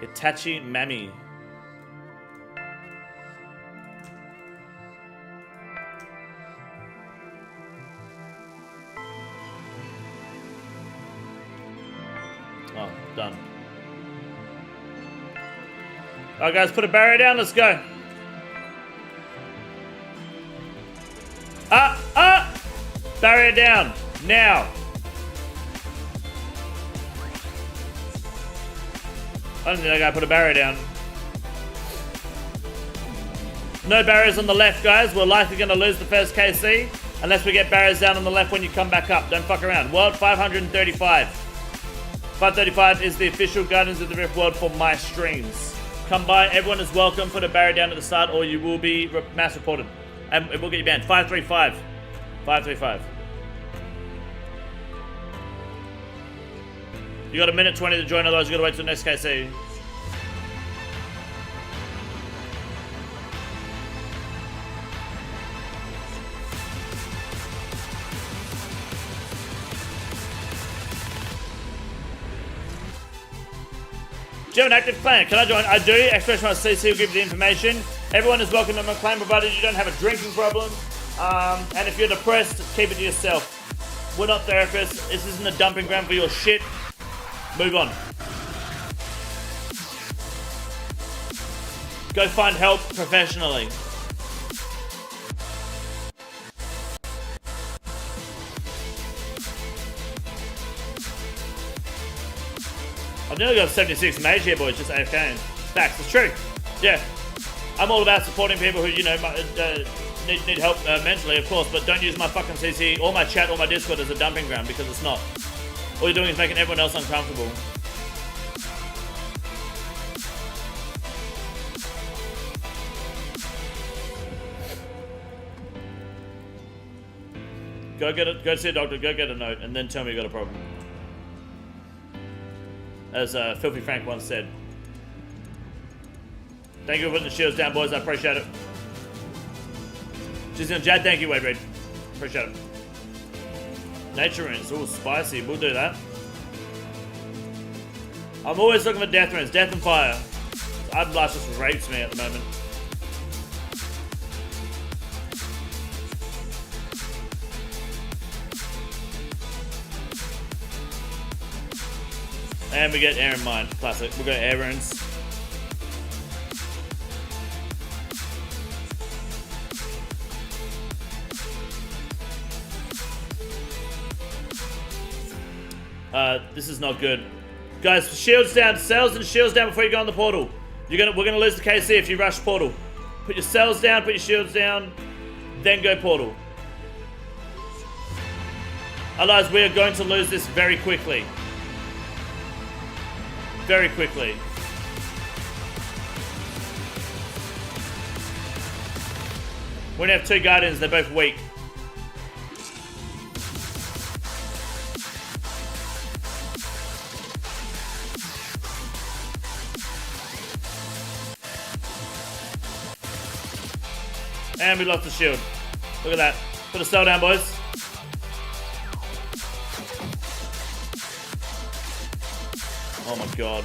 Hitachi Mami. Oh, done. Alright guys, put a barrier down, let's go. Barrier down, now. I don't think I gotta put a barrier down. No barriers on the left, guys. We're likely gonna lose the first KC unless we get barriers down on the left when you come back up. Don't fuck around. World 535. 535 is the official Guardians of the Rift world for my streams. Come by, everyone is welcome. Put a barrier down at the start or you will be mass reported. And it will get you banned. 535. 535. You got a minute 20 to join, otherwise you gotta wait till the next KC. Do you have an active clan? Can I join? I do. Expression CC will give you the information. Everyone is welcome to my clan, provided you don't have a drinking problem. And if you're depressed, keep it to yourself. We're not therapists. This isn't a dumping ground for your shit. Move on. Go find help professionally. I've nearly got 76 mage here, boys, just AFK. Facts, it's true. Yeah. I'm all about supporting people who, you know, need help mentally, of course, but don't use my fucking CC or my chat or my Discord as a dumping ground, because it's not. All you're doing is making everyone else uncomfortable. Go see a doctor, go get a note, and then tell me you got a problem. As Filthy Frank once said. Thank you for putting the shields down, boys. I appreciate it. Jad, thank you, Wade Reed. Appreciate it. Nature runes. Ooh, spicy. We'll do that. I'm always looking for death runes. Death and fire. I'd Blast just rapes me at the moment. And we get air in mind. Classic. We'll go air runes. This is not good. Guys, shields down. Cells and shields down before you go on the portal. We're gonna lose the KC if you rush portal. Put your cells down, put your shields down, then go portal. Otherwise, we are going to lose this very quickly. Very quickly. We're gonna have two guardians, they're both weak. And we lost the shield. Look at that. Put a cell down, boys. Oh my god.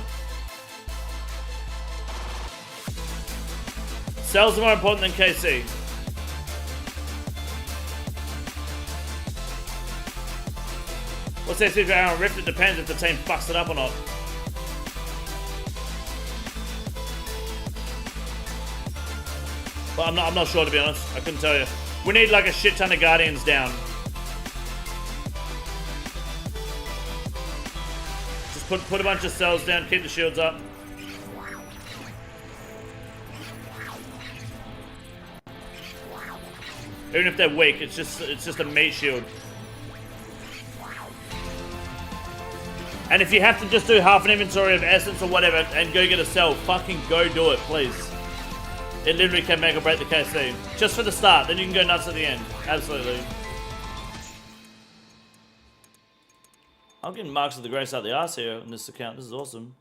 Cells are more important than KC. What's XP for Aaron Rift? It depends if the team fucks it up or not. But I'm not sure, to be honest. I couldn't tell you. We need like a shit ton of guardians down. Just put a bunch of cells down, keep the shields up. Even if they're weak, it's just a meat shield. And if you have to just do half an inventory of essence or whatever and go get a cell, fucking go do it, please. It literally can make or break the KC. Just for the start, then you can go nuts at the end. Absolutely. I'm getting marks of the grace out the arse here in this account. This is awesome.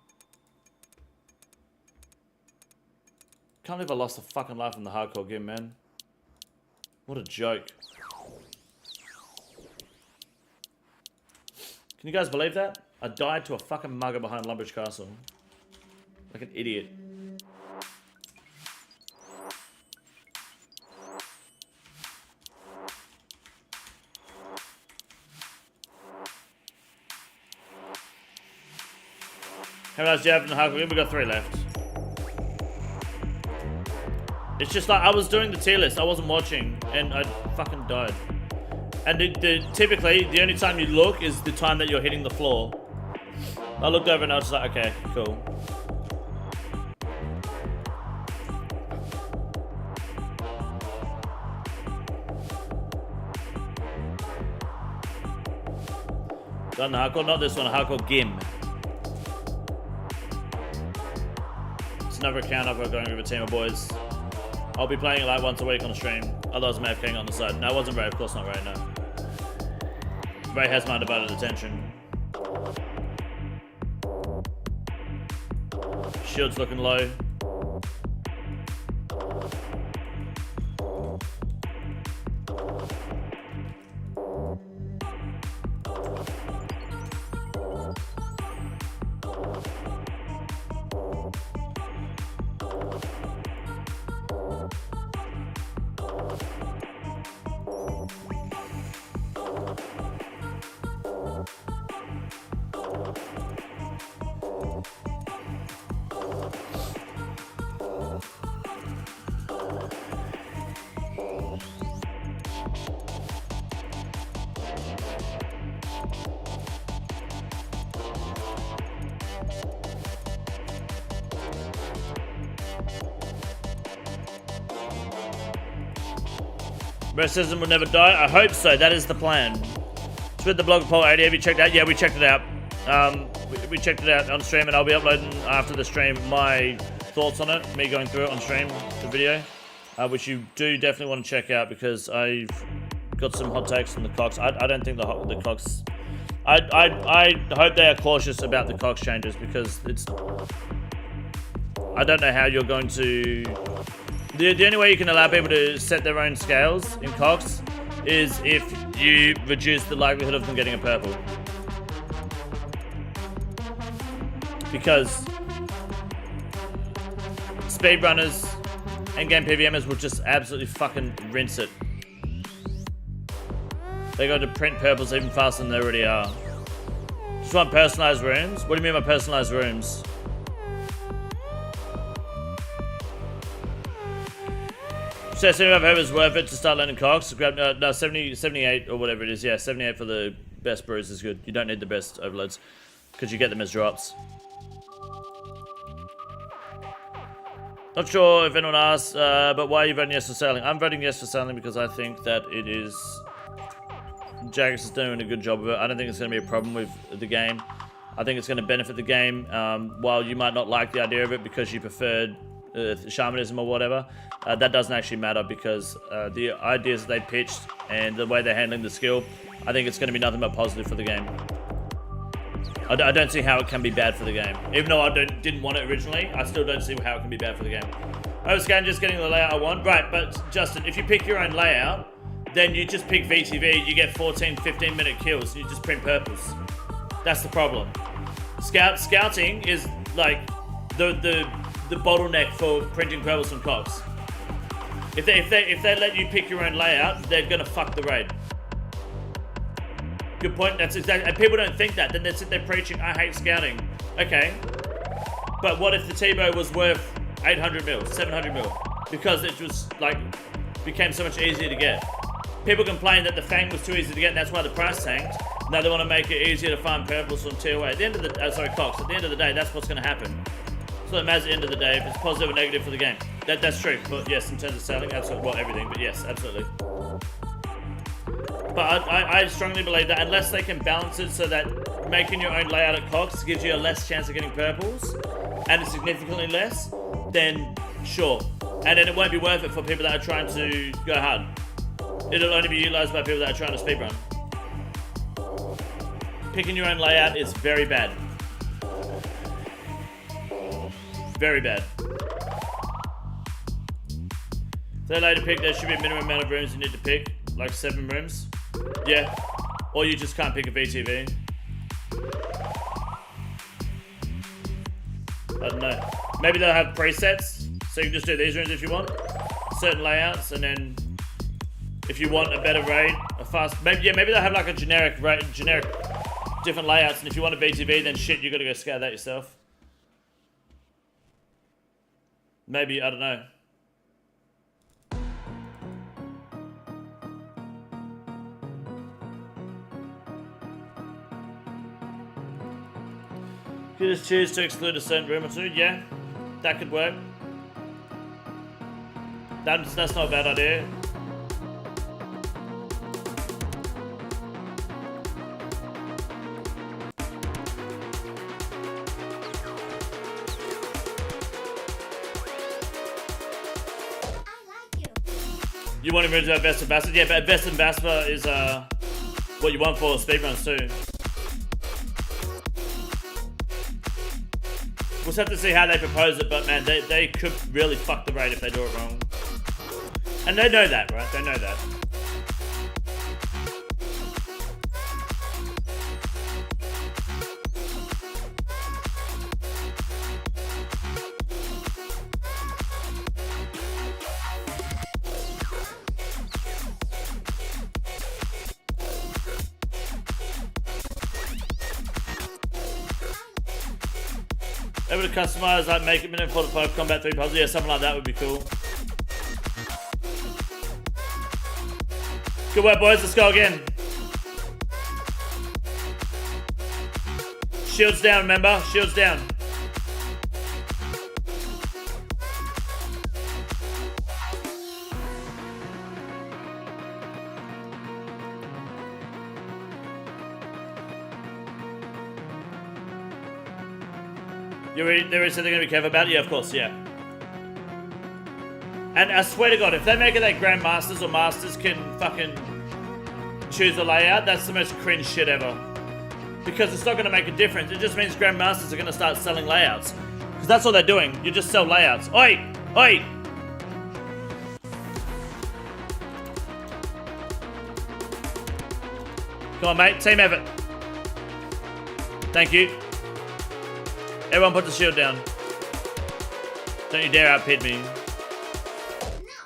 Can't believe I lost a fucking life in the hardcore game, man. What a joke. Can you guys believe that? I died to a fucking mugger behind Lumbridge Castle. Like an idiot. How many do you have in the hardcore game? We've got 3 left. It's just like I was doing the tier list, I wasn't watching, and I fucking died. And typically, the only time you look is the time that you're hitting the floor. I looked over and I was just like, okay, cool. Done the hardcore, not this one, a hardcore game. It's another account I've got going with a team of boys. I'll be playing it like once a week on a stream. Otherwise I may have King on the side. No, it wasn't Ray, of course not Ray, no. Ray has my undivided attention. Shield's looking low. Racism will never die. I hope so. That is the plan. With the blog poll 80, have you checked out? Yeah, we checked it out. We checked it out on stream, and I'll be uploading after the stream my thoughts on it. Me going through it on stream, the video, which you do definitely want to check out because I've got some hot takes from the Cox. I don't think the Cox. I hope they are cautious about the Cox changes because it's. I don't know how you're going to. The only way you can allow people to set their own scales in Cox is if you reduce the likelihood of them getting a purple. Because speedrunners and game PVMers will just absolutely fucking rinse it. They got to print purples even faster than they already are. Just want personalized rooms? What do you mean by personalized rooms? So 75 hope is worth it to start learning Cox. Grab no 70, 78 or whatever it is. Yeah, 78 for the best brews is good. You don't need the best overloads because you get them as drops. Not sure if anyone asked, but why are you voting yes for sailing? I'm voting yes for sailing because I think that it is. Jagex is doing a good job of it. I don't think it's going to be a problem with the game. I think it's going to benefit the game. While you might not like the idea of it because you preferred shamanism or whatever, that doesn't actually matter because the ideas that they pitched and the way they're handling the skill, I think it's going to be nothing but positive for the game. I don't see how it can be bad for the game. Even though I didn't want it originally, I still don't see how it can be bad for the game. I was just getting the layout I want. Right, but Justin, if you pick your own layout, then you just pick VTV, you get 14, 15-minute kills, and you just print purples. That's the problem. Scouting is like the bottleneck for printing purples from Cox. If they let you pick your own layout, they're gonna fuck the raid. Good point. That's exactly. And people don't think that. Then they sit there preaching, "I hate scouting." Okay, but what if the T-bow was worth 800 mil, 700 mil, because it was like became so much easier to get? People complain that the Fang was too easy to get, and that's why the price tanked. Now they want to make it easier to find purples from TOA. At the end of the Cox. At the end of the day, that's what's going to happen. So it matters at the end of the day if it's positive or negative for the game. That's true. But yes, in terms of selling, absolutely. Well, everything. But yes, absolutely. But I strongly believe that unless they can balance it so that making your own layout at Cox gives you a less chance of getting purples, and it's significantly less, then sure. And then it won't be worth it for people that are trying to go hard. It'll only be utilized by people that are trying to speedrun. Picking your own layout is very bad. Very bad. If they allow you to pick, there should be a minimum amount of rooms you need to pick, like 7 rooms. Yeah. Or you just can't pick a VTV. I don't know. Maybe they'll have presets, so you can just do these rooms if you want. Certain layouts, and then if you want a better raid, a fast, maybe they'll have like a generic different layouts, and if you want a VTV, then shit, you gotta go scout that yourself. Maybe, I don't know. You just choose to exclude a certain room or two, yeah, that could work. That's not a bad idea. You want to move to a best ambassador? Yeah, but best ambassador is what you want for speedruns too. We'll have to see how they propose it, but man, they could really fuck the raid if they do it wrong. And they know that, right? They know that. Able to customize, like make it minimum 45 combat 3 puzzle. Yeah, something like that would be cool. Good work, boys. Let's go again. Shields down, remember? Shields down. There is something to be careful about? Yeah, of course, yeah. And I swear to God, if they make it that Grandmasters or Masters can fucking choose a layout, that's the most cringe shit ever. Because it's not going to make a difference. It just means Grandmasters are going to start selling layouts. Because that's all they're doing. You just sell layouts. Oi! Oi! Come on, mate. Team effort. Thank you. Everyone put the shield down. Don't you dare outpit me.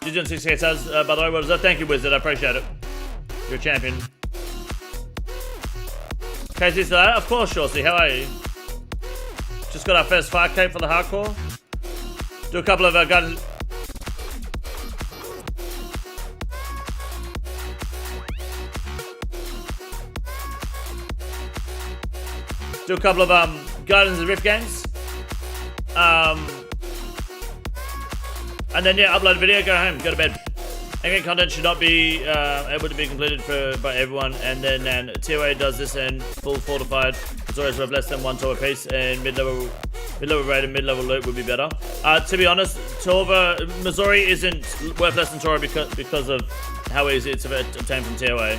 You're doing 6k subs, by the way. What is that? Thank you, Wizard. I appreciate it. You're a champion. KZ still out? Of course, Shawsy. How are you? Just got our first 5k for the hardcore. Do a couple of guns. Do a couple of Guardians of the Rift games. And then yeah, upload a video, go home, go to bed. Again, content should not be able to be completed by everyone, and then TOA does this and full fortified. It's always worth less than 1 Torva piece, and mid-level raid and mid-level loot would be better. To be honest, Torva Missouri isn't worth less than Torva because of how easy it's to obtain from TOA.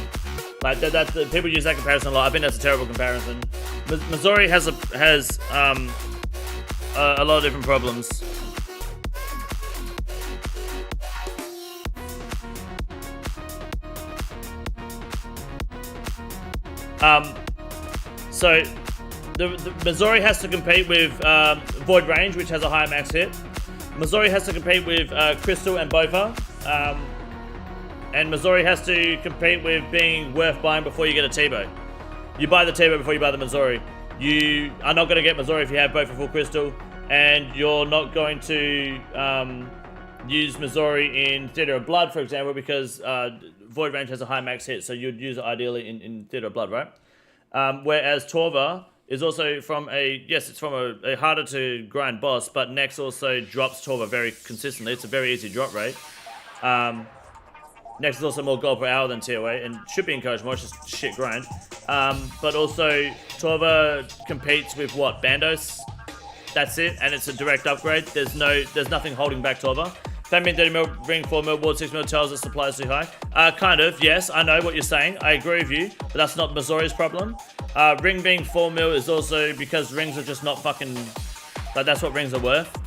Like that people use that comparison a lot. I think that's a terrible comparison. Missouri has a lot of different problems. So the Missouri has to compete with Void Range, which has a higher max hit. Missouri has to compete with Crystal and Bofa. And Missouri has to compete with being worth buying before you get a T-Bow. You buy the T-Bow before you buy the Missouri. You are not going to get Missouri if you have both for full Crystal, and you're not going to use Missouri in Theater of Blood, for example, because Void Range has a high max hit, so you'd use it ideally in Theater of Blood, right? Whereas Torva is also from it's from a harder to grind boss, but Nex also drops Torva very consistently. It's a very easy drop rate. Next is also more gold per hour than TOA, and should be encouraged more, it's just shit grind. But also, Torva competes with what? Bandos? That's it, and it's a direct upgrade. There's nothing holding back Torva. Fan being 30 mil, ring 4 mil, ward 6 mil tells us supply is too high. Kind of, yes, I know what you're saying. I agree with you, but that's not Missouri's problem. Ring being 4 mil is also because rings are just not fucking, like that's what rings are worth.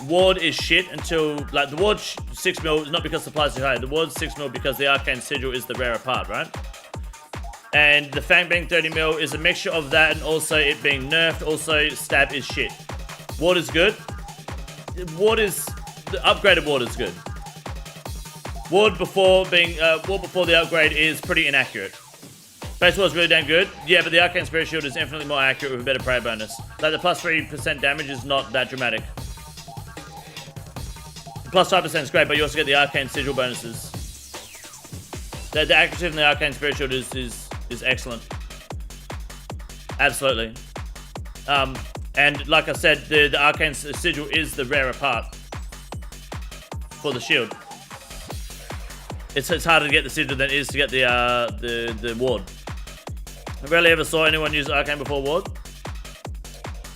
Ward is shit until, like, the ward 6 mil is not because supply is too high. The ward 6 mil because the arcane sigil is the rarer part, right? And the Fang being 30 mil is a mixture of that and also it being nerfed. Also, stab is shit. Ward is good. The upgraded ward is good. Ward before the upgrade is pretty inaccurate. Base ward is really damn good. Yeah, but the Arcane Spirit Shield is infinitely more accurate with a better prayer bonus. Like, the plus 3% damage is not that dramatic. Plus 5% is great, but you also get the Arcane Sigil bonuses. The accuracy in the Arcane Spirit Shield is excellent. Absolutely. And like I said, the Arcane Sigil is the rarer part for the shield. It's harder to get the sigil than it is to get the ward. I rarely ever saw anyone use Arcane before ward.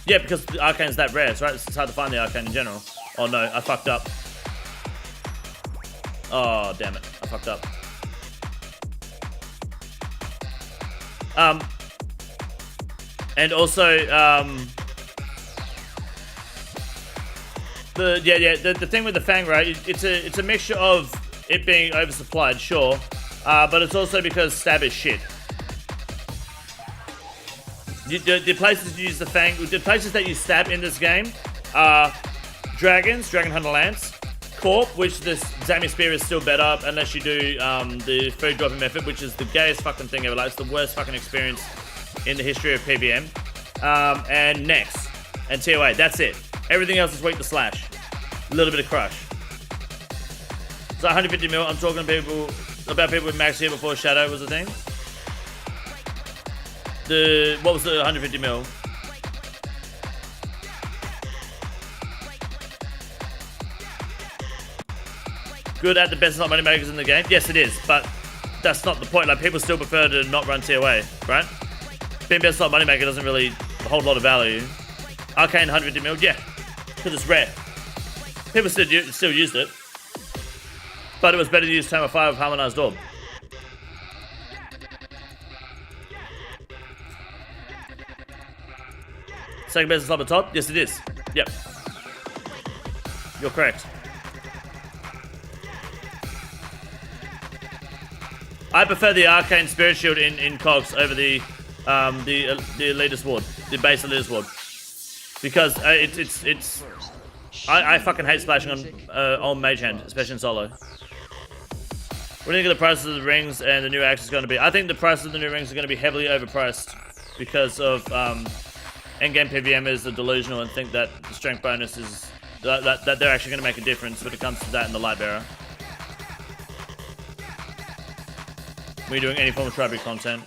Yeah, because the Arcane's that rare, right? It's hard to find the Arcane in general. Oh no, I fucked up. Oh, damn it. I fucked up. And also, the thing with the Fang, right? It's a mixture of it being oversupplied, sure, but it's also because stab is shit. The places you use the Fang, the places that you stab in this game are Dragons, Dragon Hunter Lance, Corp, which the Zami Spear is still better unless you do the food dropping method, which is the gayest fucking thing ever. Like, it's the worst fucking experience in the history of PVM. And Nex and TOA. That's it. Everything else is weak to slash. A little bit of crush. So 150 mil. I'm talking about people with max here before Shadow was a thing. What was the 150 mil? Good at the best slot money makers in the game. Yes, it is, but that's not the point. Like, people still prefer to not run TOA, right? Being best slot money maker doesn't really hold a lot of value. Arcane 150 mil, yeah, because it's rare. People still used it, but it was better to use Tome of Fire with Harmonized Orb. Second best is up at top? Yes, it is. Yep. You're correct. I prefer the Arcane Spirit Shield in Cogs over the Elitist Ward, the base Elitist Ward, because I fucking hate splashing on Mage Hand, especially in solo. What do you think of the prices of the rings and the new axe is going to be? I think the prices of the new rings are going to be heavily overpriced because of endgame PVMers are delusional and think that the strength bonus is that they're actually going to make a difference when it comes to that in the Lightbearer. When you're doing any form of tribute content.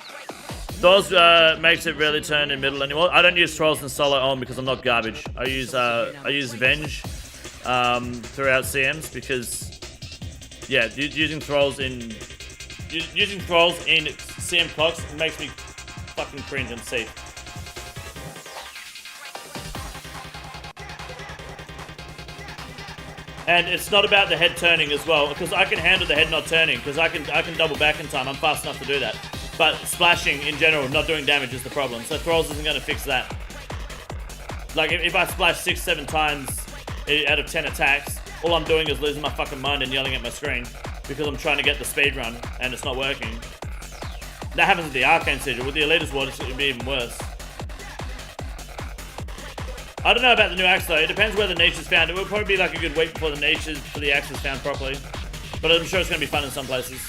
Those makes it really turn in middle anymore. I don't use Trolls in solo on because I'm not garbage. I use Venge throughout CMs because yeah, using Trolls in CM clocks makes me fucking cringe and see. And it's not about the head turning as well, because I can handle the head not turning, because I can double back in time. I'm fast enough to do that. But splashing in general, not doing damage is the problem. So Thralls isn't going to fix that. Like if I splash 6-7 times out of 10 attacks, all I'm doing is losing my fucking mind and yelling at my screen because I'm trying to get the speed run and it's not working. That happens with the Arcane Sigil. With the Elitist Ward, it would be even worse. I don't know about the new axe though. It depends where the niche is found. It will probably be like a good week before the axe is found properly. But I'm sure it's going to be fun in some places.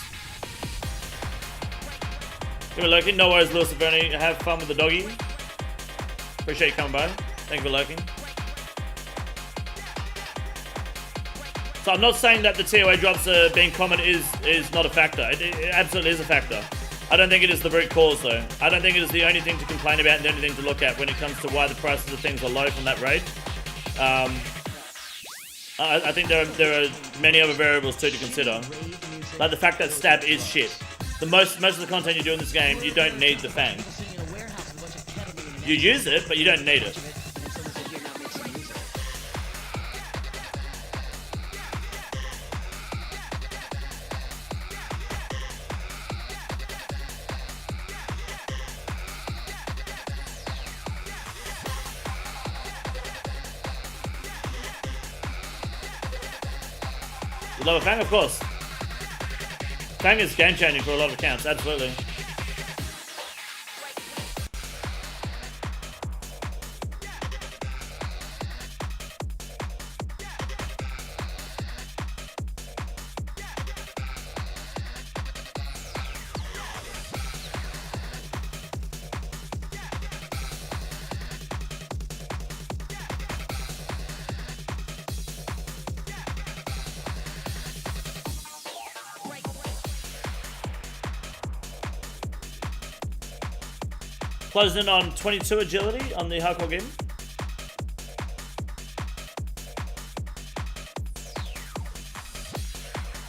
Give me lurking. No worries, Lewis Bernie. Have fun with the doggy. Appreciate you coming by. Thank you for lurking. So I'm not saying that the TOA drops being common is not a factor. It absolutely is a factor. I don't think it is the root cause though. I don't think it is the only thing to complain about and the only thing to look at when it comes to why the prices of things are low from that raid. I think there are many other variables too to consider. Like the fact that stab is shit. Most of the content you do in this game, you don't need the Fang. You use it, but you don't need it. You love a Fang? Of course. Fang is game changing for a lot of accounts, absolutely. Closing in on 22 agility on the hardcore game.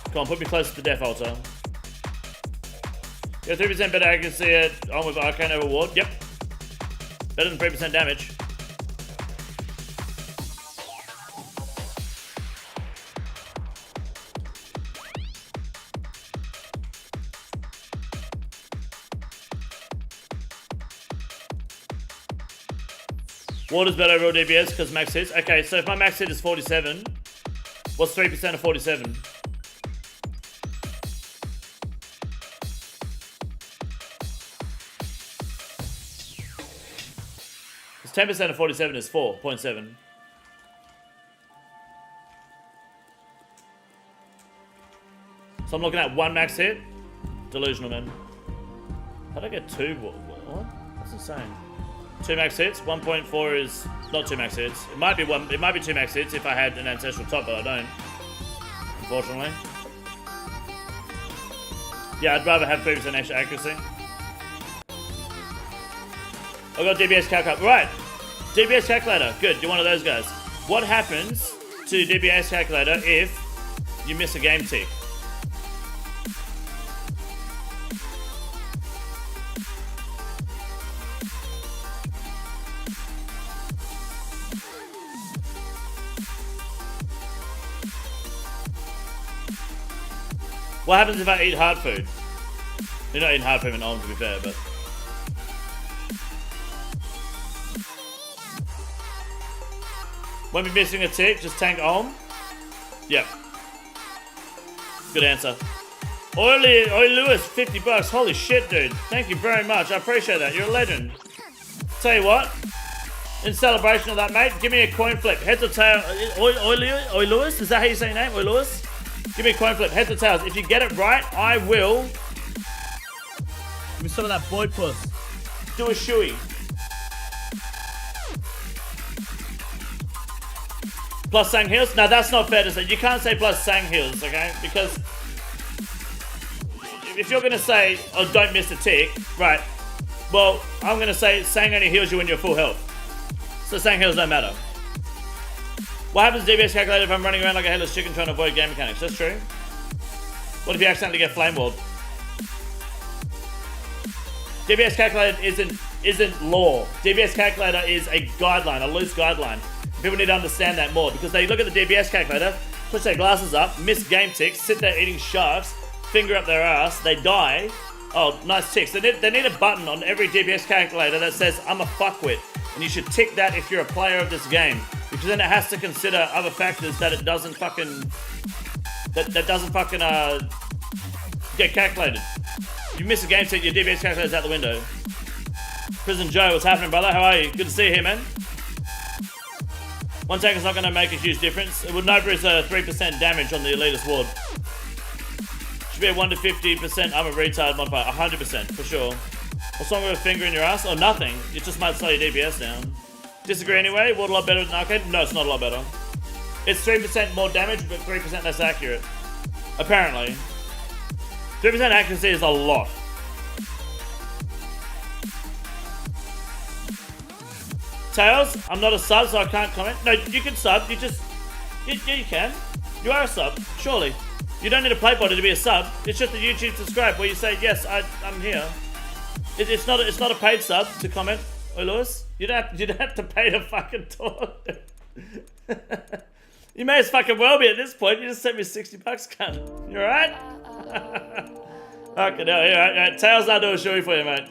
Come on, put me close to the death altar. You have 3% better accuracy on with Arcane over Ward. Yep. Better than 3% damage. Ward is better overall DPS because max hits. Okay, so if my max hit is 47, what's 3% of 47? Because 10% of 47 is 4.7. So I'm looking at 1 max hit. Delusional, man. How'd I get 2? What? That's insane. 2 max hits. 1.4 is not 2 max hits. It might be 1. It might be 2 max hits if I had an ancestral top, but I don't. Unfortunately. Yeah, I'd rather have 3% extra accuracy. I got DBS calculator. Right. DBS calculator. Good. You're one of those guys. What happens to DBS calculator if you miss a game tick? What happens if I eat hard food? You're not eating hard food in Ulm, to be fair, but... Won't be missing a tick, just tank Ulm? Yep. Good answer. Oi Lewis, 50 bucks. Holy shit, dude. Thank you very much. I appreciate that. You're a legend. Tell you what. In celebration of that, mate, give me a coin flip. Heads or tails. Oi Lewis? Is that how you say your name? Oi Lewis? Give me a coin flip. Heads or tails. If you get it right, I will... Give me some of that boy puss. do a shoey. Plus sang heels? No, that's not fair to say. You can't say plus sang heels, okay? Because if you're going to say, oh, don't miss a tick, right, well, I'm going to say sang only heals you when you're full health. So sang heals don't matter. What happens to DBS calculator if I'm running around like a headless chicken trying to avoid game mechanics? That's true. What if you accidentally get flame walled? DBS calculator isn't law. DBS calculator is a guideline, a loose guideline. People need to understand that more because they look at the DBS calculator, push their glasses up, miss game ticks, sit there eating sharks, finger up their ass, they die. Oh, nice ticks. They need a button on every DBS calculator that says, I'm a fuckwit. And you should tick that if you're a player of this game. Because then it has to consider other factors that it doesn't fucking... That doesn't fucking, get calculated. You miss a game tick, your DBS calculator's out the window. Prison Joe, what's happening, brother? How are you? Good to see you here, man. One tank is not going to make a huge difference. It would Nova is 3% damage on the elitist ward. Should be a 1 to 50% I'm a retard modifier. 100% for sure. What's wrong with a finger in your ass? Oh, nothing. It just might slow your DPS down. Disagree anyway? Ward a lot better than arcade? No, it's not a lot better. It's 3% more damage, but 3% less accurate. Apparently. 3% accuracy is a lot. Tails, I'm not a sub, so I can't comment. No, you can sub. Yeah, you can. You are a sub, surely. You don't need a play body to be a sub. It's just a YouTube subscribe where you say, yes, I'm here. It's not a paid sub to comment. Oh, Lewis, you don't have to pay to fucking talk. You may as fucking well be at this point. You just sent me 60 bucks, cunt. You alright? Okay, no, you're alright. Tails, I'll do a shoey for you, mate.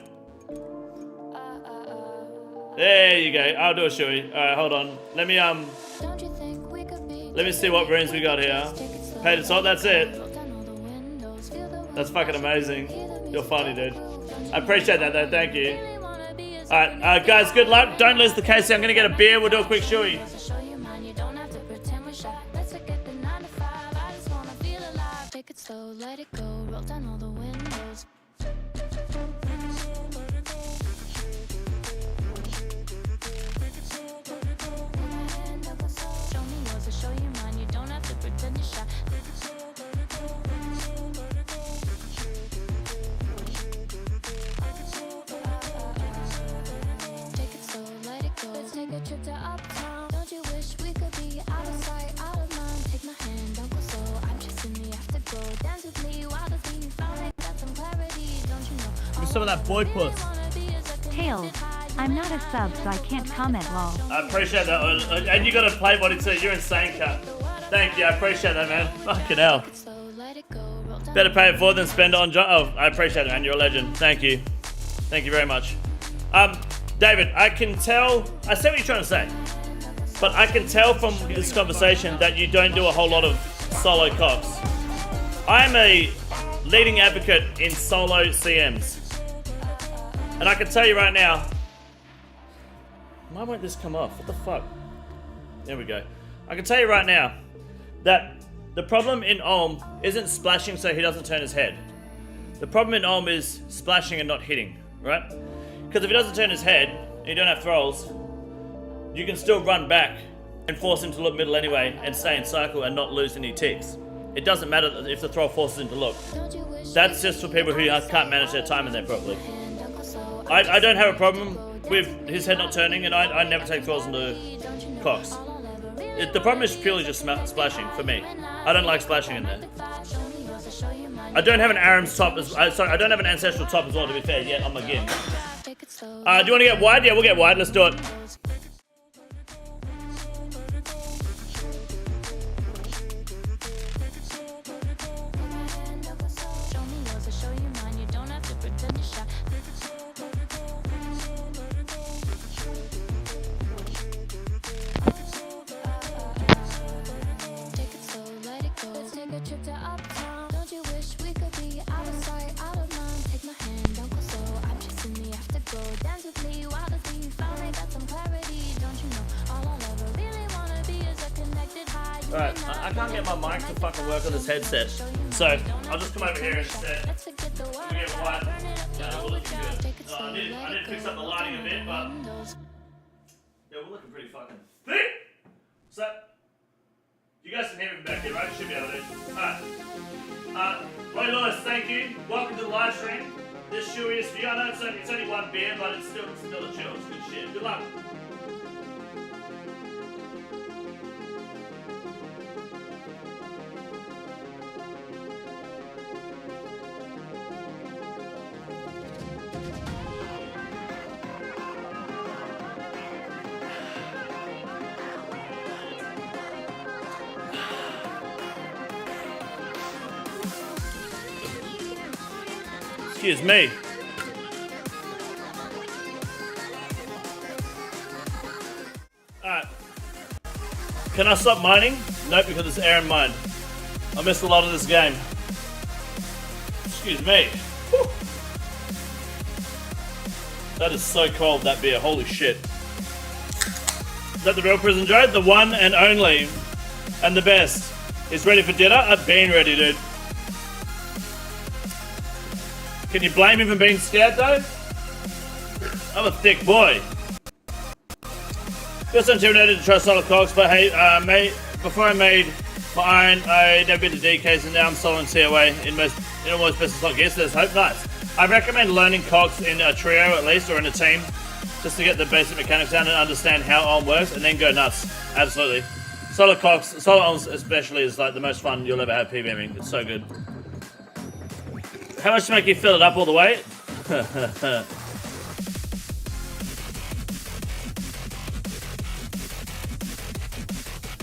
There you go. I'll do a shoey. Alright, hold on. Let me see what runes we got here. Pay to talk, that's it. That's fucking amazing. You're funny, dude. I appreciate that, though. Thank you. Alright, guys, good luck. Don't lose the KC. I'm gonna get a beer. We'll do a quick shoey. Let it go, roll down all the windows. Show me yours, I'll show you mine. You don't have to pretend you're shy. Take it slow, let it go. Let's take a trip to uptown. Don't you wish we could be out of sight, out of mind? Take my hand, don't go slow. I'm chasing the afterglow. Dance with me while the feeling found. Got some clarity, don't you know? Give me some of that boy puss. Tails. I'm not a sub, so I can't comment, lol. I appreciate that. And you got a play body too. You're insane, cut. Thank you. I appreciate that, man. Fucking hell. Better pay it forward than spend it on John. Oh, I appreciate it, man. You're a legend. Thank you. Thank you very much. David, I can tell. I see what you're trying to say. But I can tell from this conversation that you don't do a whole lot of solo cops. I'm a leading advocate in solo CMs. And I can tell you right now, why won't this come off? What the fuck? There we go. I can tell you right now that the problem in Ulm isn't splashing so he doesn't turn his head. The problem in Ulm is splashing and not hitting, right? Because if he doesn't turn his head and you don't have thralls, you can still run back and force him to look middle anyway and stay in cycle and not lose any ticks. It doesn't matter if the thrall forces him to look. That's just for people who can't manage their time in there properly. I don't have a problem with his head not turning, and I never take thralls into cocks. The problem is purely just splashing for me. I don't like splashing in there. I don't have an Aram's top, I don't have an Ancestral top as well, to be fair, yet on my gim. Do you want to get wide? Yeah, we'll get wide. Let's do it. Alright, I can't get my mic to fucking work on this headset. So, I'll just come over here instead. We'll get white. Yeah, we're looking good. I need to fix up the lighting a bit, but... Yeah, we're looking pretty fucking thick! So, you guys can hear me back here, right? Should be able to. Alright. Roy Lewis, thank you. Welcome to the live stream. This shoey is for you. I know it's only one beer, but it's still a chill. It's good shit. Good luck. Excuse me. Alright. Can I stop mining? Nope, because it's air and mine. I missed a lot of this game. Excuse me. Whew. That is so cold, that beer. Holy shit. Is that the real Prison Joe? The one and only. And the best. Is ready for dinner? I've been ready, dude. Can you blame him for being scared though? I'm a thick boy. Just intimidated to try solid cogs, but hey, before I made my iron, I never been to DKs and now I'm soloing COA in almost business like yes, there's hope. Nice. I recommend learning cogs in a trio at least, or in a team, just to get the basic mechanics down and understand how on works, and then go nuts. Absolutely. Solid cogs, solid ons especially is like the most fun you'll ever have PVMing. It's so good. How much to make you fill it up all the way?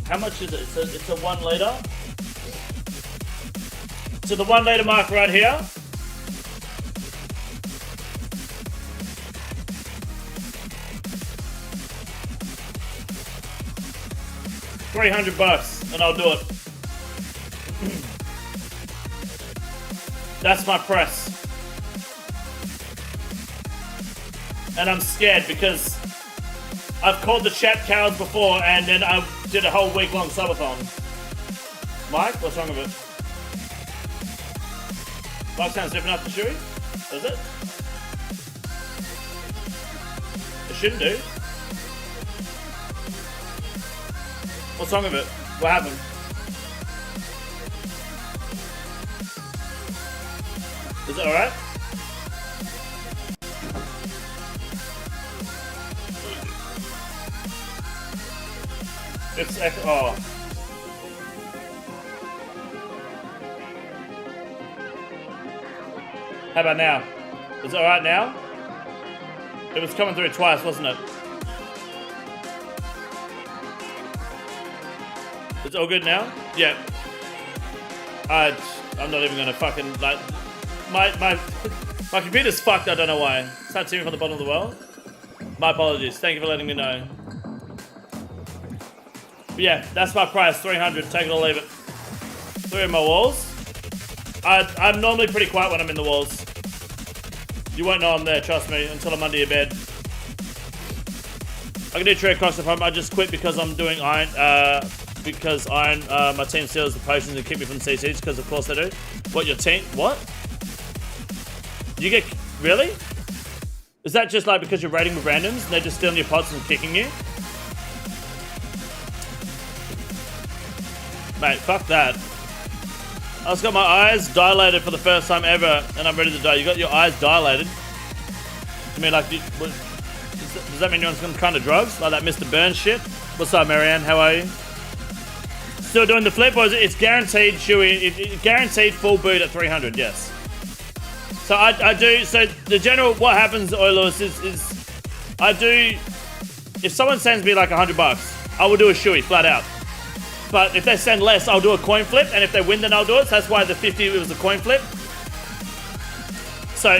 How much is it? It's a 1 litre. To the 1 litre mark right here. $300 and I'll do it. That's my price. And I'm scared because I've called the chat cows before and then I did a whole week-long subathon. Mike, what's wrong with it? Mike sounds different after Chewy? Does it? It shouldn't do. What's wrong with it? What happened? Is it alright? It's oh. How about now? Is it alright now? It was coming through twice, wasn't it? It's all good now? Yeah. I'm not even gonna fucking like my computer's fucked, I don't know why. It's not seeing me from the bottom of the world. My apologies. Thank you for letting me know. But yeah, that's my price, 300, take it or leave it. 3 of my walls. I'm normally pretty quiet when I'm in the walls. You won't know I'm there, trust me, until I'm under your bed. I can do trio cogs if I just quit because I'm doing iron, my team steals the potions and keep me from CCs, because of course they do. What, your team, what? You get, really? Is that just like because you're raiding with randoms and they're just stealing your pots and kicking you? Mate, fuck that. I just got my eyes dilated for the first time ever and I'm ready to die. You got your eyes dilated? I mean, like, does that mean you're on some kind of drugs? Like that Mr. Burns shit? What's up, Marianne? How are you? Still doing the flip, or is it? It's guaranteed, Chewy. Guaranteed full boot at 300, yes. So I do, so the general, what happens, Oilers, is I do, if someone sends me like $100, I will do a shoey, flat out. But if they send less, I'll do a coin flip, and if they win, then I'll do it. So that's why the 50 was a coin flip. So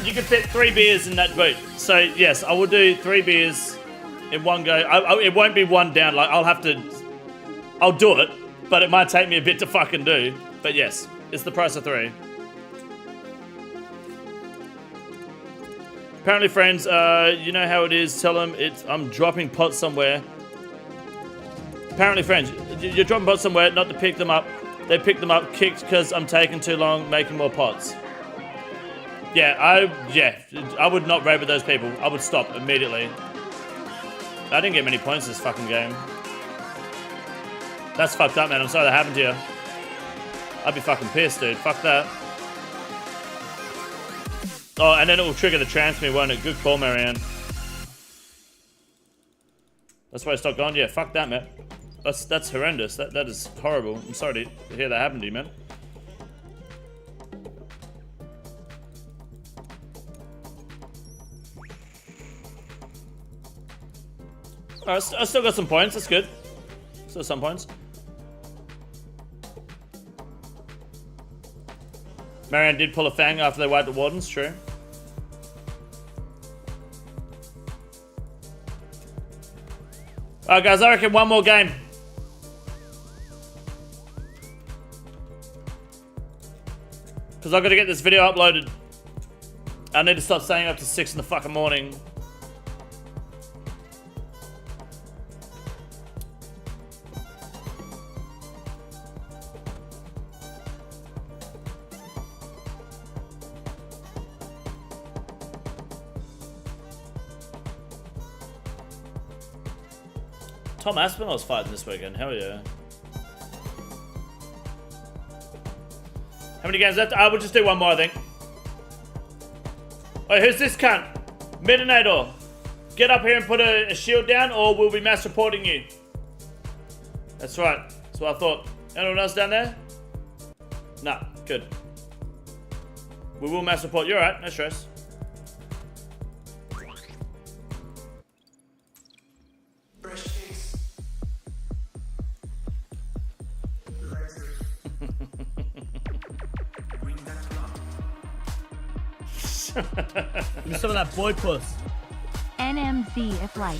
you can fit 3 beers in that boot. So yes, I will do 3 beers in one go. It won't be one down, like I'll do it, but it might take me a bit to fucking do. But yes, it's the price of 3. Apparently, friends, you know how it is. Tell them I'm dropping pots somewhere. Apparently French. You're dropping pots somewhere, not to pick them up. They pick them up, kicked because I'm taking too long making more pots. Yeah, I would not raid with those people. I would stop immediately. I didn't get many points this fucking game. That's fucked up, man. I'm sorry that happened to you. I'd be fucking pissed, dude. Fuck that. Oh, and then it will trigger the chanceme, won't it? Good call, Marianne. That's why I stopped going. Yeah, fuck that, man. That's horrendous. That is horrible. I'm sorry to hear that happen to you, man. Alright, I still got some points. That's good. Still some points. Marianne did pull a fang after they wiped the wardens. True. Alright, guys. I reckon one more game. Because I've got to get this video uploaded. I need to stop staying up to 6 in the fucking morning. Tom Aspinall's fighting this weekend. Hell yeah. How many games left? We'll just do one more, I think. Wait, who's this cunt? Midinator. Get up here and put a shield down, or we'll be mass reporting you. That's right. That's what I thought. Anyone else down there? Nah, good. We will mass report you, alright? No stress. Give me some of that boy puss. NMZ if right.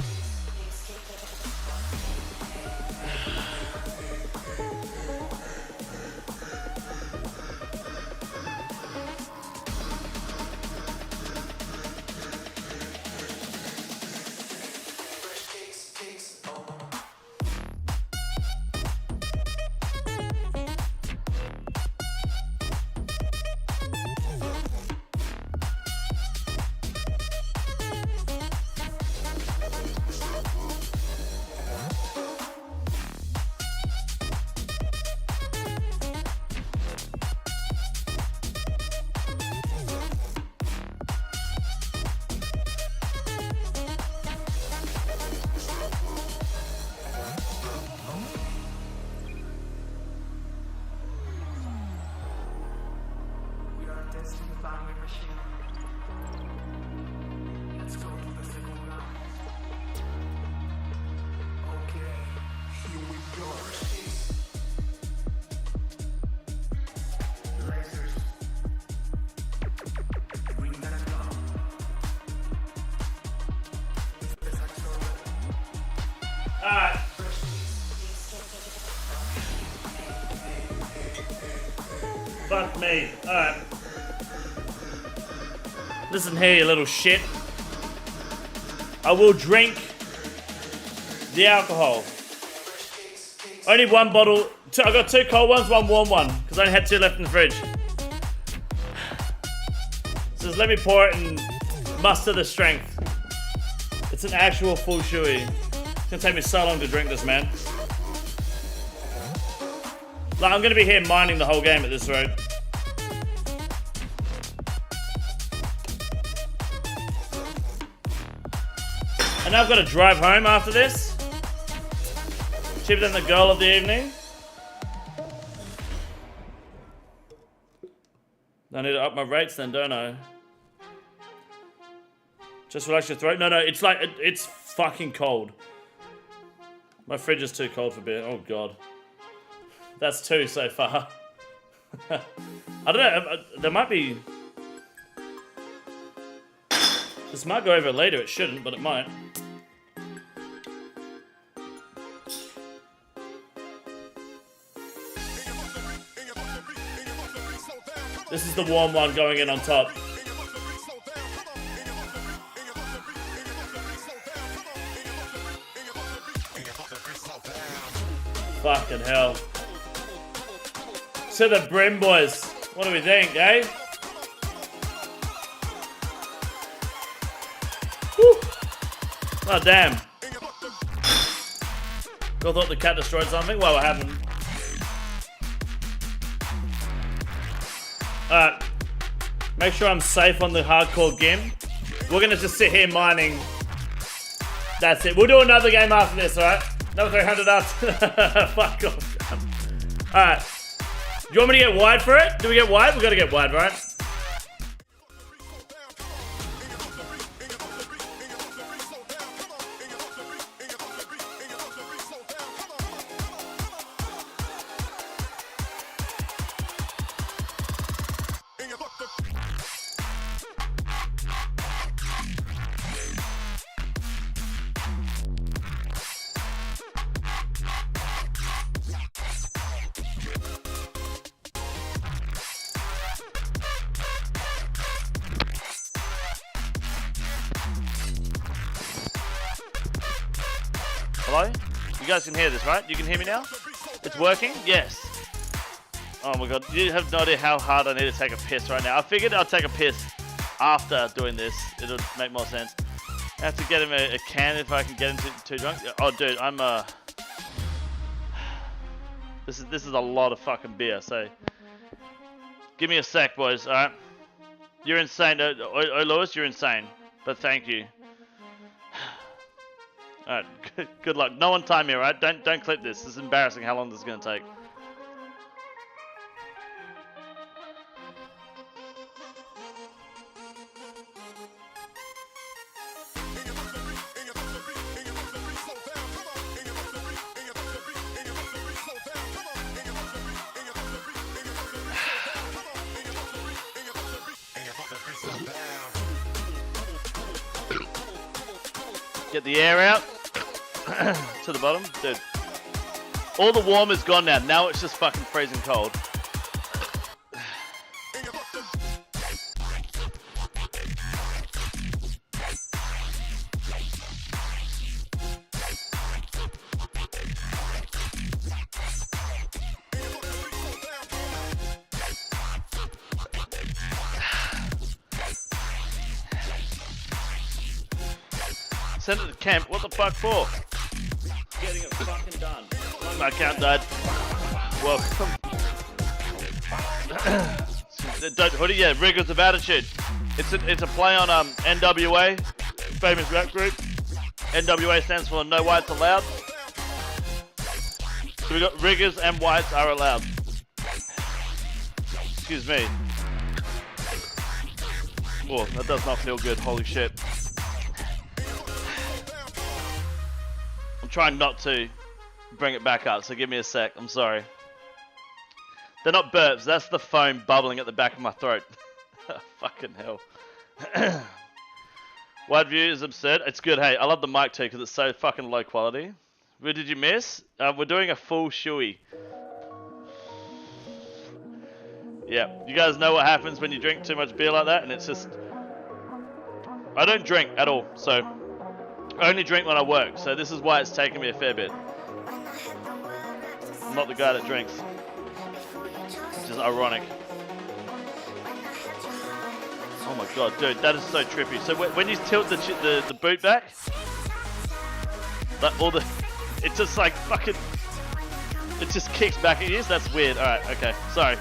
Alright. Fuck me. Alright. Listen here, you little shit. I will drink the alcohol. Only one bottle. I got 2 cold ones, 1 warm one. Because I only had 2 left in the fridge. So just let me pour it and muster the strength. It's an actual full shoey. It's gonna take me so long to drink this, man. Like, I'm gonna be here mining the whole game at this rate. And now I've got to drive home after this. Cheaper than the girl of the evening. I need to up my rates then, don't I? Just relax your throat. No, it's like, it's fucking cold. My fridge is too cold for beer. Oh, God. That's 2 so far. I don't know. There might be... This might go over later. It shouldn't, but it might. This is the warm one going in on top. Fucking hell. To the brim, boys. What do we think, eh? Woo. Oh, damn. I thought the cat destroyed something. Well, it happened. Alright. Make sure I'm safe on the hardcore game. We're gonna just sit here mining. That's it. We'll do another game after this, alright? Another 300 after. Fuck off. Alright. Do you want me to get wide for it? Do we get wide? We gotta get wide, right? Hello? You guys can hear this, right? You can hear me now? It's working? Yes. Oh my god, you have no idea how hard I need to take a piss right now. I figured I'll take a piss after doing this. It'll make more sense. I have to get him a can if I can get him too drunk. Oh dude, I'm This is a lot of fucking beer, so give me a sec, boys, alright? You're insane. Oh Lewis, you're insane. But thank you. Alright, good luck. No one time me, right? Don't clip this. This is embarrassing how long this is gonna take. Get the air out to the bottom, dude. All the warm is gone now. Now it's just fucking freezing cold. Send it to camp. What the fuck for? Getting it fucking done. My account died. Welcome. Don't hoodie, yeah. Rigors of Attitude. It's a play on NWA, famous rap group. NWA stands for No Whites Allowed. So we got Riggers and Whites are allowed. Excuse me. Oh, that does not feel good. Holy shit. Trying not to bring it back up, so give me a sec. I'm sorry. They're not burps, that's the foam bubbling at the back of my throat. Fucking hell. Wide view is absurd. It's good, hey. I love the mic too because it's so fucking low quality. What did you miss? We're doing a full shoey. Yeah, you guys know what happens when you drink too much beer like that, and it's just... I don't drink at all, so... I only drink when I work, so this is why it's taken me a fair bit. I'm not the guy that drinks. Which is ironic. Oh my god, dude, that is so trippy. So when you tilt the boot back, like all the... It just like fucking... It just kicks back at you, so that's weird. Alright, okay, sorry.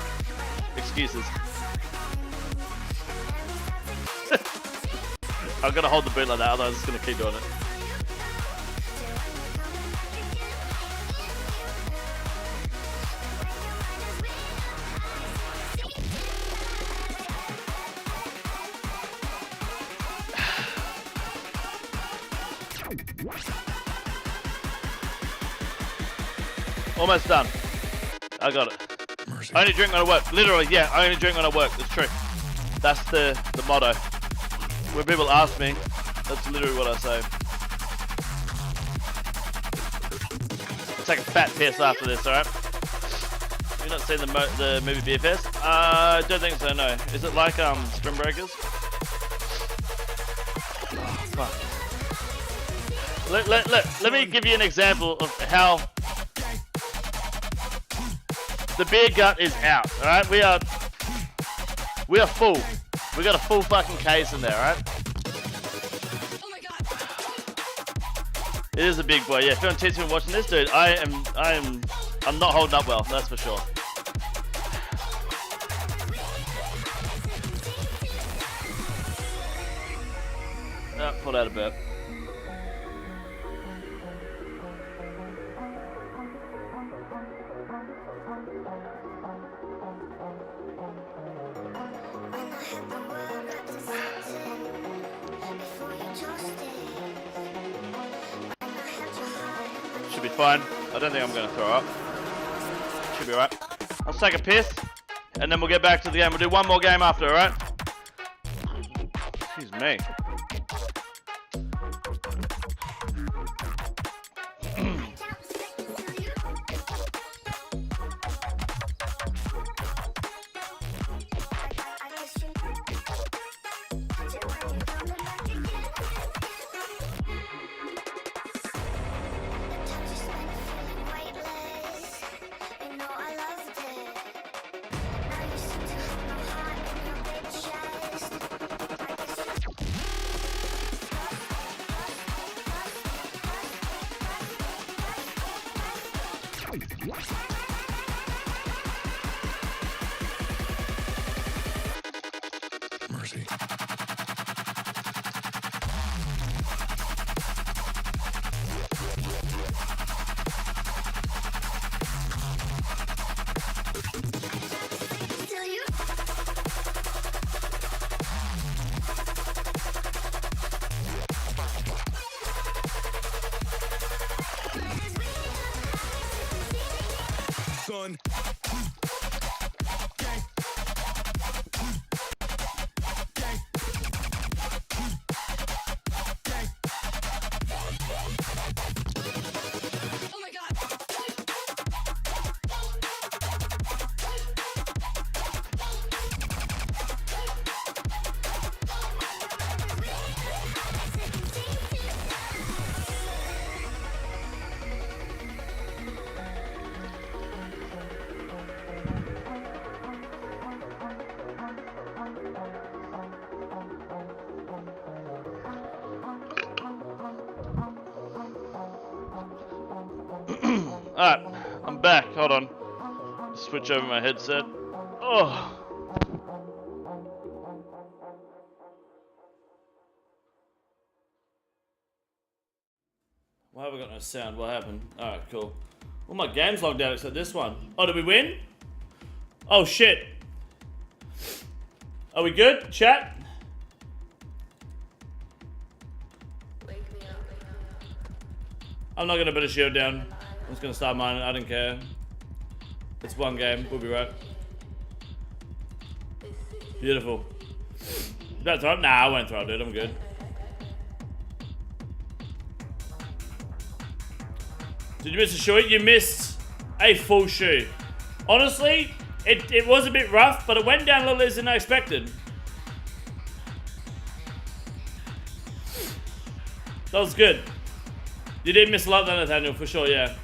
Excuses. I'm gonna hold the boot like that, otherwise it's gonna keep doing it. Almost done. I got it. Mercy. I only drink when I work. Literally, yeah, I only drink when I work. It's true. That's the motto. When people ask me, that's literally what I say. I'll take a fat piss after this, alright? Have you not seen the movie Beer Fest? I don't think so, no. Is it like Spring Breakers? Fuck. Let me give you an example of how The beer gut is out, alright? We are full. We got a full fucking case in there, alright? It is a big boy. Yeah, if you're on TC and watching this, dude, I'm not holding up well, that's for sure. Pulled out a bit. Should be fine. I don't think I'm gonna throw up. Should be alright. Let's take a piss, and then we'll get back to the game. We'll do one more game after, alright? Excuse me. Son. Alright, I'm back. Hold on. Switch over my headset. Oh. Why have I got no sound? What happened? Alright, cool. All my games logged out except this one. Oh, did we win? Oh, shit. Are we good, chat? I'm not gonna put a shield down. I'm just gonna start mine. I don't care. It's one game. We'll be right. Beautiful. You better throw it? Nah, I won't throw it, dude. I'm good. Did you miss a shoe? You missed a full shoe. Honestly, it was a bit rough, but it went down a little easier than I expected. That was good. You did miss a lot though, Nathaniel, for sure, yeah.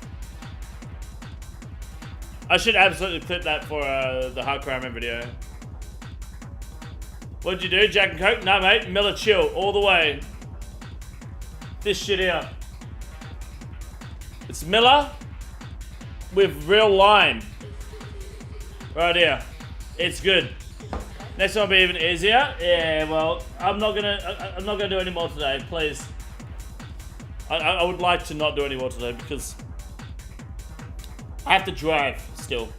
I should absolutely clip that for the Hardcore Iron video. What'd you do, Jack and Coke? Nah, mate, Miller Chill, all the way. This shit here. It's Miller with real lime. Right here. It's good. Next one will be even easier. Yeah, well, I'm not gonna do any more today, please. I would like to not do any more today because I have to drive still.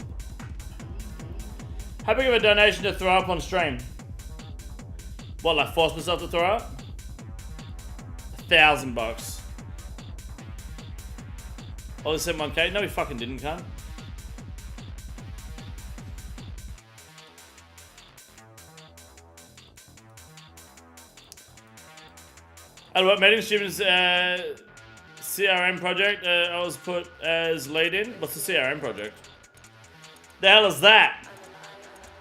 How big of a donation to throw up on stream? What, like force myself to throw up? $1,000. Oh, they said 1K? No, he fucking didn't, cunt. And what meeting students CRM project I was put as lead in? What's the CRM project? The hell is that?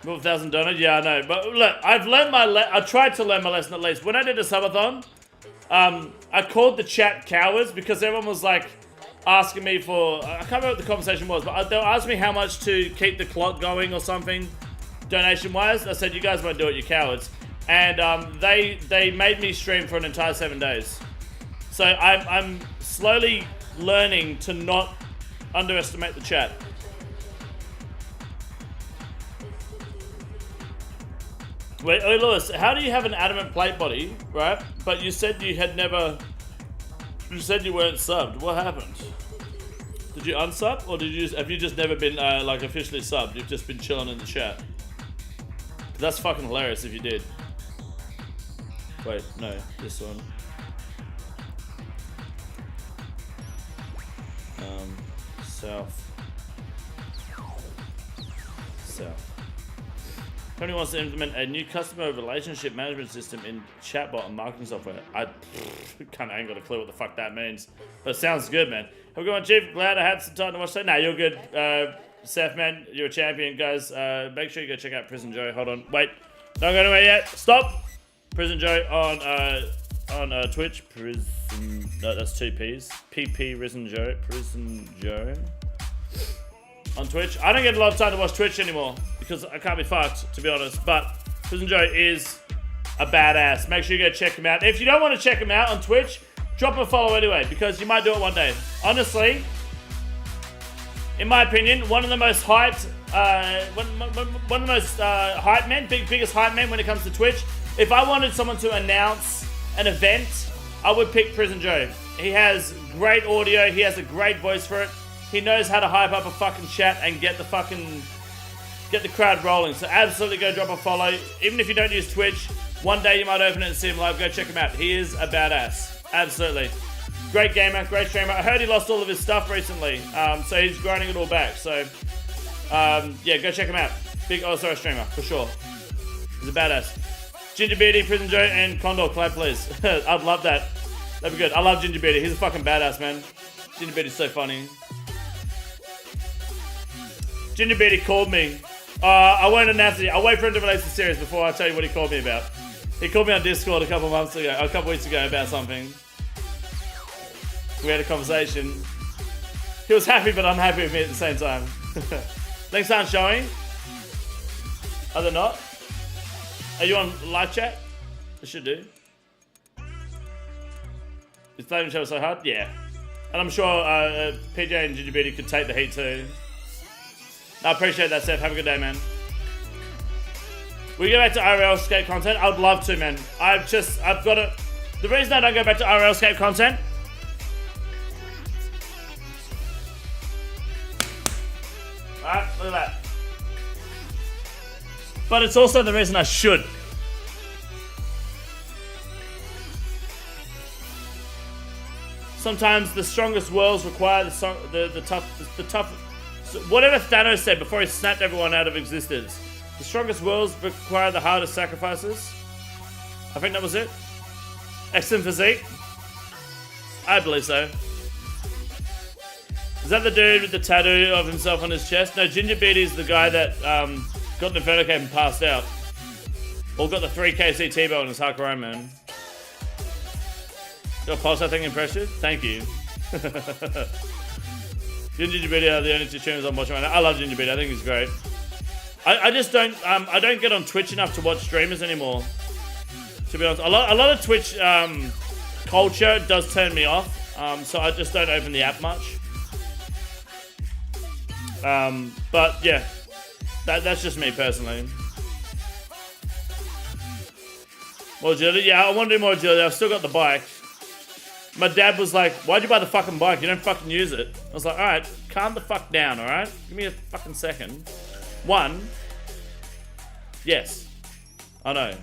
Move 1,000 donut? Yeah, I know. But look, I've learned my I tried to learn my lesson at least. When I did a subathon, I called the chat cowards because everyone was like, asking me for, I can't remember what the conversation was, but they were asking me how much to keep the clock going or something, donation-wise. I said, you guys won't do it, you cowards. And they made me stream for an entire 7 days. So I'm slowly learning to not underestimate the chat. Wait, Lewis, how do you have an adamant plate body, right? But you said you had never... You said you weren't subbed. What happened? Did you unsub, or have you just never been like officially subbed? You've just been chilling in the chat. That's fucking hilarious if you did. Wait, no, this one. South. Tony wants to implement a new customer relationship management system in chatbot and marketing software. I ain't got a clue what the fuck that means. But it sounds good, man. Have a good one, Chief. Glad I had some time to watch that. Nah, you're good. Seth, man, you're a champion, guys. Make sure you go check out Prison Joe. Hold on. Wait. Don't go anywhere yet. Stop. Prison Joe on Twitch. No, that's 2 P's. PP Prison Joe. Prison Joe. On Twitch. I don't get a lot of time to watch Twitch anymore because I can't be fucked, to be honest. But Prison Joe is a badass. Make sure you go check him out. If you don't want to check him out on Twitch, drop him a follow anyway, because you might do it one day. Honestly, in my opinion, one of the most hyped, one of the most hype men, biggest hype men when it comes to Twitch. If I wanted someone to announce an event, I would pick Prison Joe. He has great audio. He has a great voice for it. He knows how to hype up a fucking chat and get the crowd rolling. So absolutely go drop a follow. Even if you don't use Twitch, one day you might open it and see him live. Go check him out. He is a badass. Absolutely. Great gamer, great streamer. I heard he lost all of his stuff recently. So he's grinding it all back. So yeah, go check him out. Big OSRS streamer, for sure. He's a badass. Ginger Beardy, Prison Joe, and Condor, collab please. I'd love that. That'd be good. I love Ginger Beardy. He's a fucking badass, man. Ginger Beardy's so funny. Ginger Beardy called me. I won't announce it. I'll wait for him to release the series before I tell you what he called me about. He called me on Discord a couple weeks ago about something. We had a conversation. He was happy, but unhappy with me at the same time. Links aren't showing. Are they not? Are you on live chat? I should do. Is Flavin Show so hard? Yeah. And I'm sure PJ and Ginger Beardy could take the heat too. I appreciate that, Seth. Have a good day, man. We go back to RL Escape content. I would love to, man. I've got to. The reason I don't go back to RL Escape content. Alright, look at that. But it's also the reason I should. Sometimes the strongest worlds require the tough. Whatever Thanos said before he snapped everyone out of existence. The strongest worlds require the hardest sacrifices. I think that was it. Excellent physique. I believe so. Is that the dude with the tattoo of himself on his chest? No, Ginger Beardy's the guy that got the Inferno Cape and passed out. Or got the 3KC T-Bow in his hardcore Iron Man. Got a pulse, I think, impressive? Thank you. Ginger Beardy are the only two streamers I'm watching right now. I love Ginger Beardy. I think he's great. I just don't. I don't get on Twitch enough to watch streamers anymore. To be honest, a lot of Twitch culture does turn me off. So I just don't open the app much. But yeah, that's just me personally. More agility? Yeah, I want to do more agility. I've still got the bike. My dad was like, why'd you buy the fucking bike? You don't fucking use it. I was like, alright, calm the fuck down, alright? Give me a fucking second. One. Yes. I know.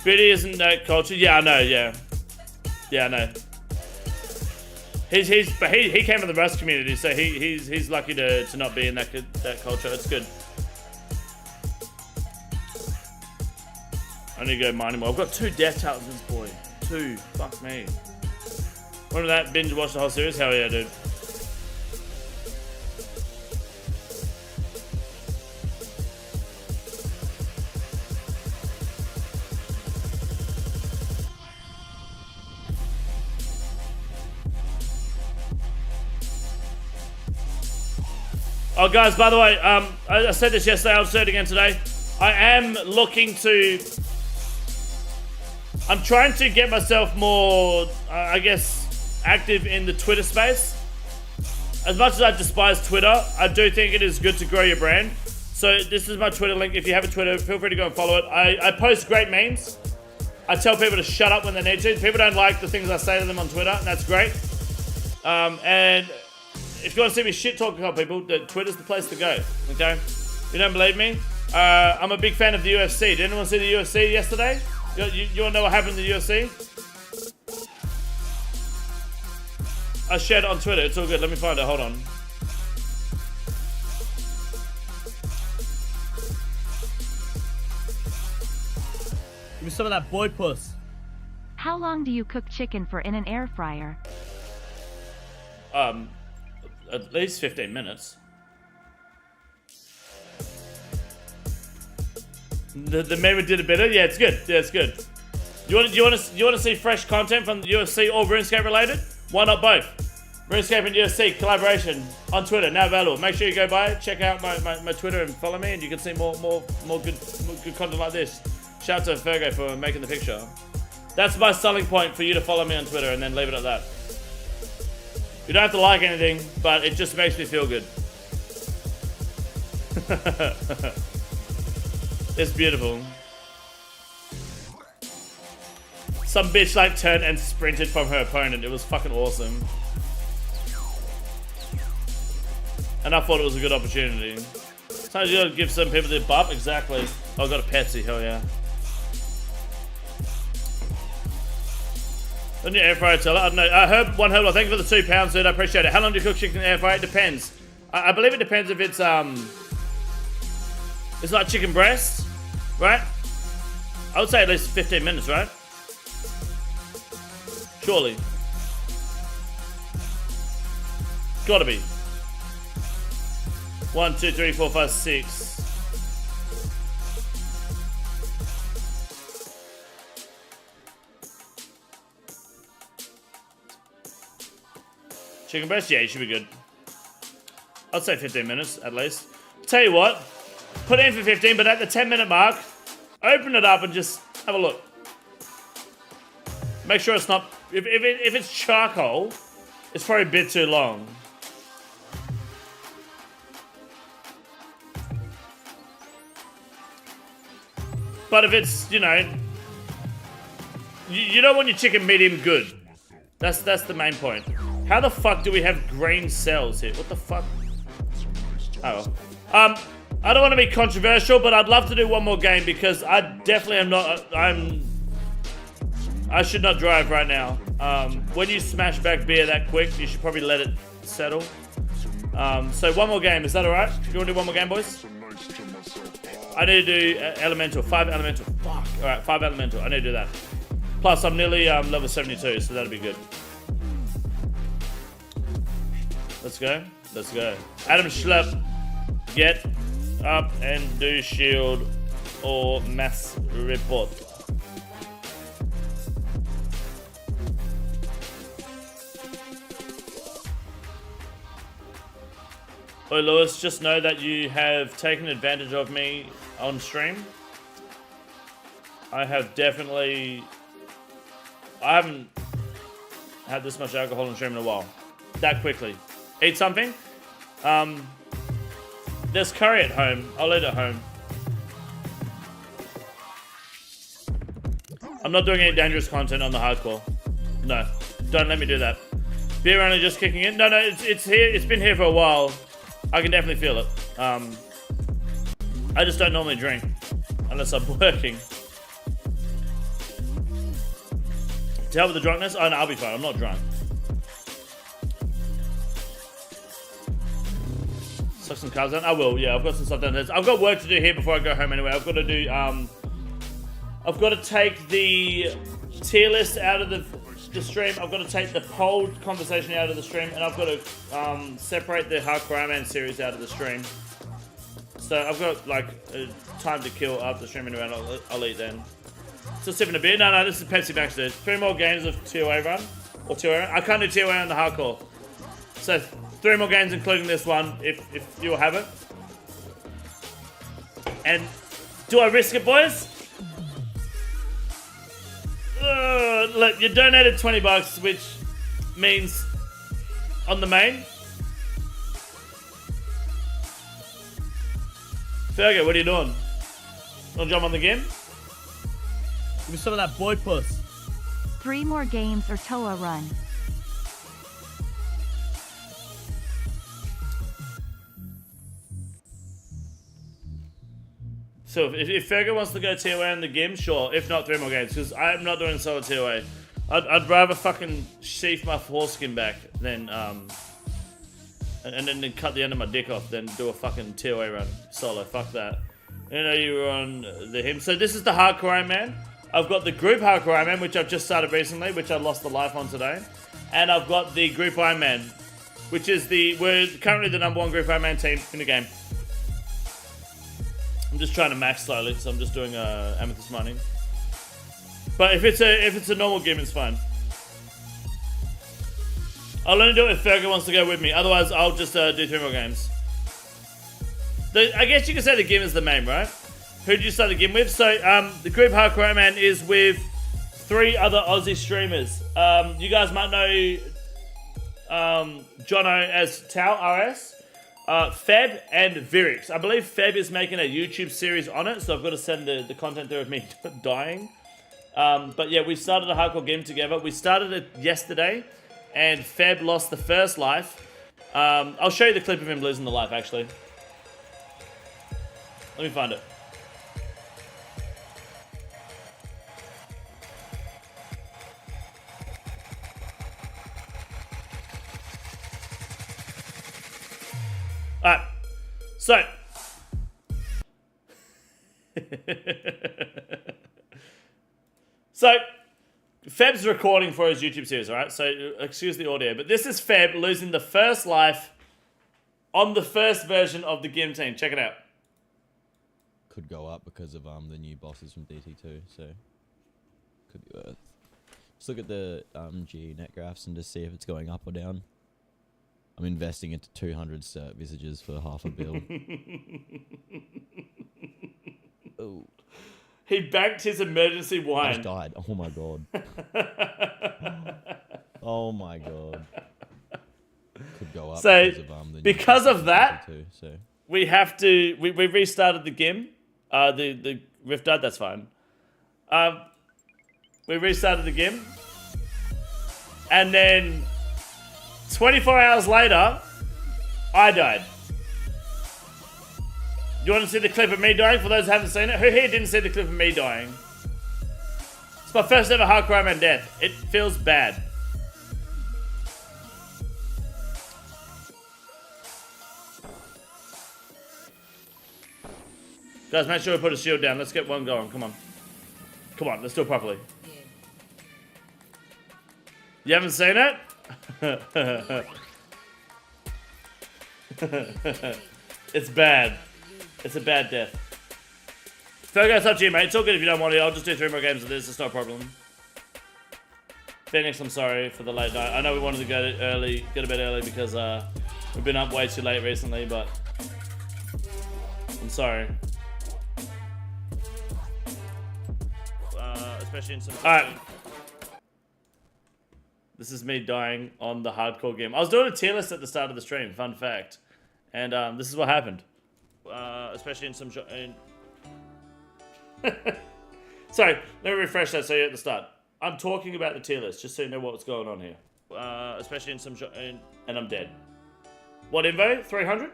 Beardy isn't that culture. Yeah, I know, yeah. Yeah, I know. But he came from the Rust community, so he's lucky to not be in that culture. It's good. I need to go mining more. I've got 2 death challenges, boy. 2. Fuck me. Remember that? Binge watch the whole series? Hell yeah, dude. Oh, guys, by the way, I said this yesterday, I'll say it again today. I am looking to... I'm trying to get myself more, I guess, active in the Twitter space. As much as I despise Twitter, I do think it is good to grow your brand. So this is my Twitter link. If you have a Twitter, feel free to go and follow it. I post great memes. I tell people to shut up when they need to. People don't like the things I say to them on Twitter, and that's great. And if you want to see me shit talking about people, Twitter's the place to go, okay? You don't believe me? I'm a big fan of the UFC. Did anyone see the UFC yesterday? You want to know what happened to the UFC? I shared it on Twitter. It's all good. Let me find it. Hold on. Give me some of that boy puss. How long do you cook chicken for in an air fryer? At least 15 minutes. The meme did a better. Yeah, it's good. Yeah, it's good. You want to see fresh content from the UFC or RuneScape related? Why not both? RuneScape and UFC collaboration on Twitter now available. Make sure you go by it, check out my Twitter and follow me, and you can see more good content like this. Shout out to Fergo for making the picture. That's my selling point for you to follow me on Twitter, and then leave it at that. You don't have to like anything, but it just makes me feel good. It's beautiful. Some bitch like turned and sprinted from her opponent. It was fucking awesome. And I thought it was a good opportunity. Sometimes you gotta give some people the bump. Exactly. Oh, I got a Pepsi. Hell yeah. The new air fryer teller. I don't know. Herb, one Herb, thank you for the £2, dude. I appreciate it. How long do you cook chicken in the air fryer? It depends. I believe it depends if it's like chicken breast, right? I would say at least 15 minutes, right? Surely. Gotta be. 1, 2, 3, 4, 5, 6. Chicken breast? Yeah, you should be good. I'd say 15 minutes at least. Tell you what, put it in for 15, but at the 10-minute mark, open it up and just have a look. Make sure it's not... If it's charcoal, it's probably a bit too long. But if it's, you know... You don't want your chicken medium good. That's the main point. How the fuck do we have green cells here? What the fuck? Oh well. I don't want to be controversial, but I'd love to do one more game because I definitely am not... I should not drive right now. When you smash back beer that quick, you should probably let it settle. So one more game, is that alright? Do you want to do one more game, boys? I need to do elemental, 5 elemental. Fuck. Alright, 5 elemental. I need to do that. Plus, I'm nearly level 72, so that'll be good. Let's go. Let's go. Adam Schlepp, get up and do shield or mass report. Oi, Lewis, just know that you have taken advantage of me on stream. I have definitely... I haven't had this much alcohol on stream in a while. That quickly. Eat something? There's curry at home. I'll eat at home. I'm not doing any dangerous content on the hardcore. No. Don't let me do that. Beer only just kicking in? No, it's here. It's been here for a while. I can definitely feel it. I just don't normally drink. Unless I'm working. To help with the drunkenness? Oh no, I'll be fine. I'm not drunk. Suck some carbs down? I will, yeah. I've got some stuff downstairs. I've got work to do here before I go home anyway. I've got to do, I've got to take the tier list out of the stream. I've got to take the polled conversation out of the stream. And I've got to separate the Hardcore Man series out of the stream. So I've got, like, time to kill after the stream anyway. And I'll eat then. Still sipping a beer? No, this is Pepsi Max, dude. 3 more games of TOA run. Or TOA run. I can't do TOA on the hardcore. So 3 more games, including this one, if you'll have it. And do I risk it, boys? Look, you donated 20 bucks, which means on the main. Fergo, what are you doing? Wanna jump on the game? Give me some of that boy puss. 3 more games or Toa run. So if Fergo wants to go TOA in the game, sure. If not, 3 more games, because I'm not doing solo TOA. I'd rather fucking sheath my foreskin back than and then cut the end of my dick off than do a fucking TOA run solo. Fuck that. You know you were on the him. So this is the Hardcore Iron Man. I've got the Group Hardcore Iron Man, which I've just started recently, which I lost the life on today. And I've got the Group Iron Man, which is we're currently the #1 Group Iron Man team in the game. I'm just trying to max slowly, so I'm just doing amethyst mining. But if it's a normal game, it's fine. I'll only do it if Fergo wants to go with me. Otherwise, I'll just do 3 more games. I guess you could say the game is the main, right? Who did you start the game with? So the Group Hardcore Iron Man is with 3 other Aussie streamers. You guys might know Jono as Tau RS. Feb and Virix. I believe Feb is making a YouTube series on it, so I've got to send the content there of me dying. But yeah, we started a hardcore game together. We started it yesterday, and Feb lost the first life. I'll show you the clip of him losing the life, actually. Let me find it. Alright, so Feb's recording for his YouTube series, alright? So excuse the audio, but this is Feb losing the first life on the first version of the game team. Check it out. Could go up because of the new bosses from DT2, so could be worth. Just look at the G net graphs and just see if it's going up or down. I'm investing into 200 cert visages for half a bill. Oh. He banked his emergency I wine. just died. Oh my god. Oh my god. Could go up So, because of the new because of that, DT2, so. we have to. We restarted the game. The Rift died. That's fine. We restarted the game, and then 24 hours later, I died. You want to see the clip of me dying? For those who haven't seen it, who here didn't see the clip of me dying? It's my first ever Hardcore Iron Man death. It feels bad. Guys, make sure we put a shield down. Let's get one going. Come on. Come on, let's do it properly. You haven't seen it? It's bad. It's a bad death. Fergo, it's up to you, mate. It's all good if you don't want it. I'll just do 3 more games of this. It's no problem. Phoenix, I'm sorry for the late night. I know we wanted to go to bed early because we've been up way too late recently, but I'm sorry. Especially in some. Alright. This is me dying on the hardcore game. I was doing a tier list at the start of the stream, fun fact. And this is what happened. Especially in some... Sorry, let me refresh that so you're at the start. I'm talking about the tier list, just so you know what's going on here. Especially in some... And I'm dead. What info? 300?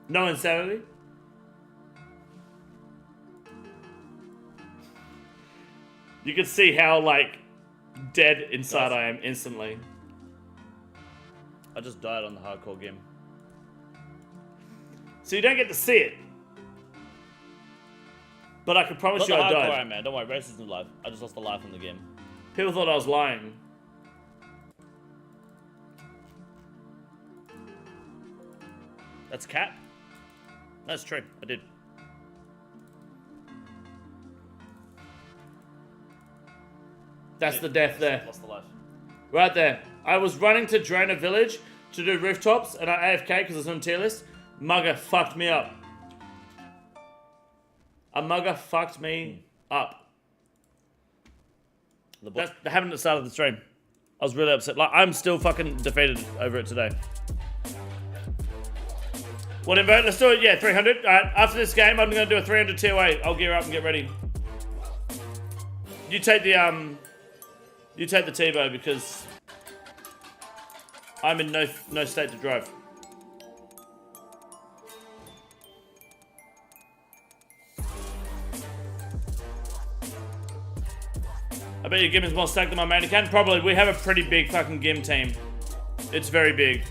No insanity? You can see how, like, dead inside I am instantly. I just died on the hardcore game. So you don't get to see it. But I can promise you I died. Iron Man. Don't worry, race isn't live. I just lost the life on the game. People thought I was lying. That's cat? That's true. I did. That's the death there. Lost the life. Right there. I was running to drain a village. to do rooftops and I AFK because it's on tier list. Mugger fucked me up. A mugger fucked me up. That happened at the start of the stream. I was really upset. Like, I'm still fucking defeated over it today. What invert? Let's do it. Yeah, 300. Alright, after this game, I'm gonna do a 300 tier 8. I'll gear up and get ready. You take the T-bow because I'm in no state to drive. I bet your Gim is more stacked than my main account. Probably. We have a pretty big fucking Gim team. It's very big.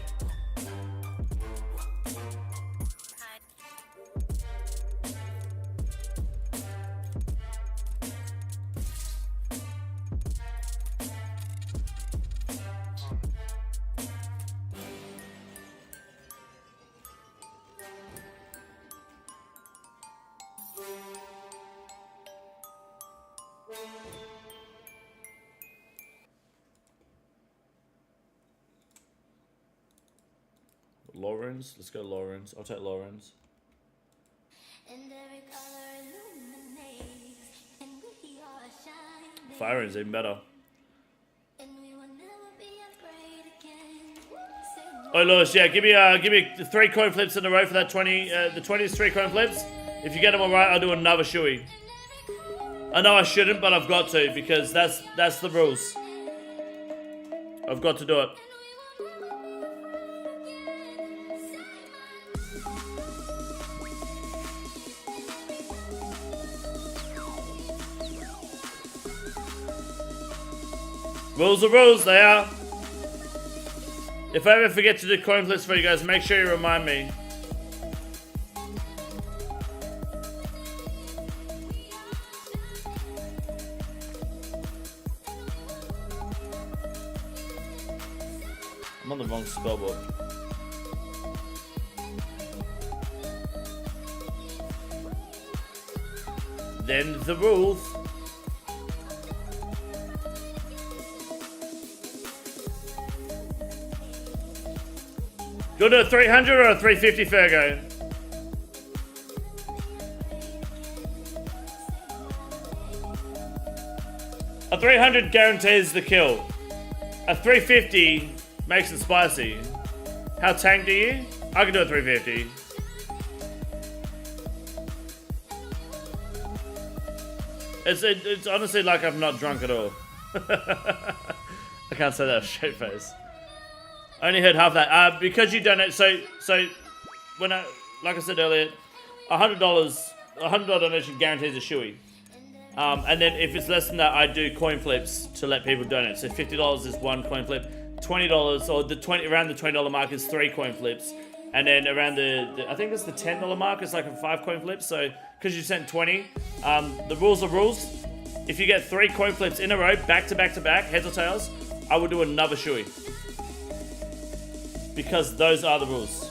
Lawrence, let's go Lawrence. I'll take Lawrence. Fire is even better. Oh Lewis, yeah, give me 3 coin flips in a row for that 20. The 20 is 3 coin flips. If you get them all right, I'll do another shoey. I know I shouldn't, but I've got to because that's the rules. I've got to do it. Rules are rules, they are. If I ever forget to do coin flips for you guys, make sure you remind me. I'm on the wrong spellbook. Then the rules. Do you want to do a 300 or a 350, Fergo? A 300 guarantees the kill. A 350 makes it spicy. How tanked are you? I can do a 350. It's honestly like I'm not drunk at all. I can't say that with a straight face. I only heard half that. Because you donate, so when like I said earlier, $100 donation guarantees a shoey. And then if it's less than that, I do coin flips to let people donate. So $50 is 1 coin flip, $20 or around the $20 mark is 3 coin flips, and then around the I think it's the $10 mark is like a 5 coin flips. So because you sent 20, the rules are rules. If you get 3 coin flips in a row, back to back to back, heads or tails, I will do another shoey. Because those are the rules.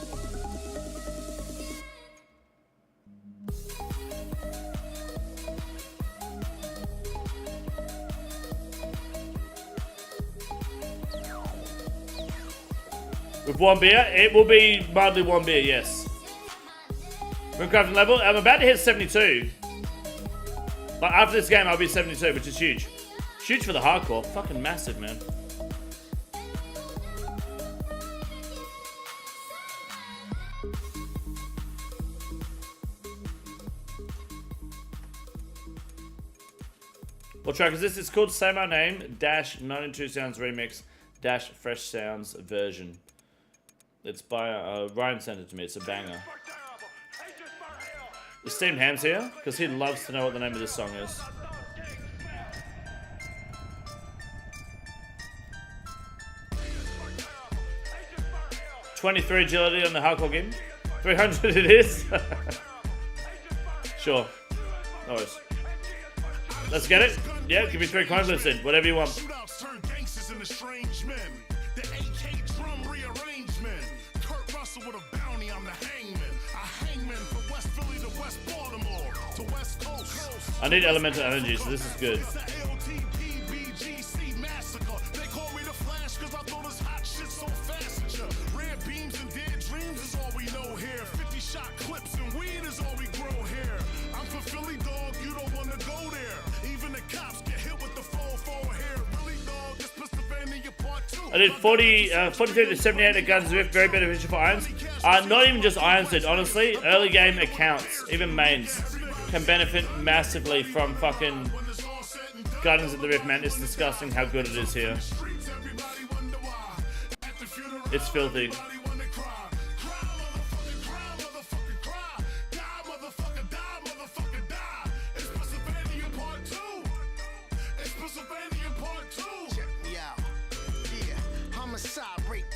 With 1 beer, it will be mildly 1 beer, yes. Runecrafting level, I'm about to hit 72. Like after this game, I'll be 72, which is huge. Huge for the hardcore, fucking massive, man. What track is this? It's called Say My Name - 92 Sounds Remix - Fresh Sounds version. It's by Ryan sent it to me. It's a banger. Is Steamed Ham's here? Because he loves to know what the name of this song is. $23 agility on the hardcore game. 300 it is. Sure. No worries. Let's get it. Yeah, give me 3 coin flips in. Whatever you want. I need elemental energy, so this is good. I did 43 to 78 at Guns Rift, very beneficial for irons. Not even just irons, dude. Honestly, early game accounts, even mains, can benefit massively from fucking Guns at the Rift, man. It's disgusting how good it is here. It's filthy.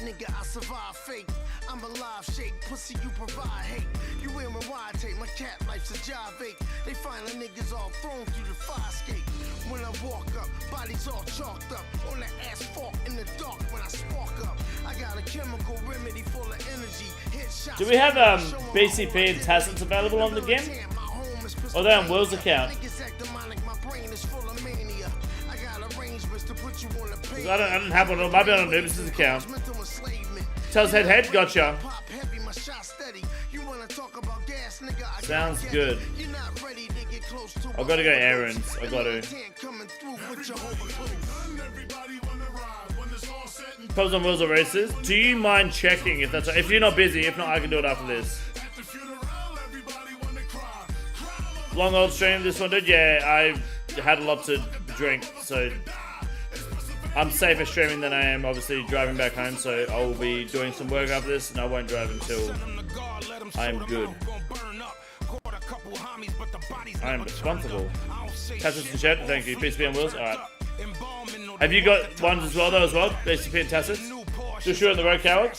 Nigga, I survive fake. I'm alive, shake. Pussy, you provide hate. You wearing wide tape. My cat life's a job ache. They find the niggas all thrown through the fire escape. When I walk up, bodies all chalked up. On the asphalt in the dark when I spark up. I got a chemical remedy full of energy. Headshots. Do we have BCP and Tacits available on the game? Or they on Will's account? I don't have one. It might be on Anubis' account. Tells head, gotcha. Sounds good. I've got to go errands. I got to. Pubs on wheels or races. Do you mind checking if that's if you're not busy? If not, I can do it after this. Long old stream. This one, dude. Yeah, I had a lot to drink, so. I'm safer streaming than I am obviously driving back home, so I will be doing some work after this, and I won't drive until I am good. I am responsible. Tacits and chat, thank you. BCP on wheels, alright. Have you got ones as well, though, as well? BCP and Tacits? Just shoot on the road, coward.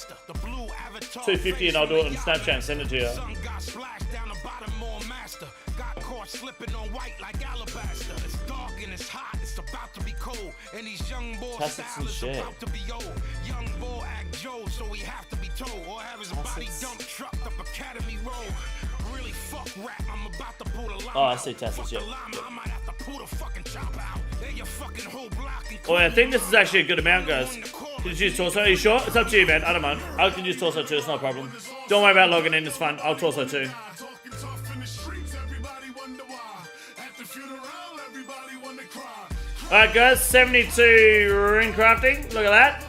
250 and I'll do it on Snapchat and send it to you. Slipping on white like alabaster. It's dark and it's hot. It's about to be cold. And these young boys about to be old. Young boy act Joe, so we have to be told. Or have his body dumped trucked up Academy Road. Really fuck rap. I'm about to pull the line. Oh, I see Tacits, yeah. I might have to pull the fucking chop out. Then your fucking whole block. Oh, I think this is actually a good amount, guys. Can you use torso? Are you sure? It's up to you, man. I don't mind. I can use torso too. It's no problem. Don't worry about logging in. It's fun. I'll torso too. Alright guys, 72 ring crafting, look at that.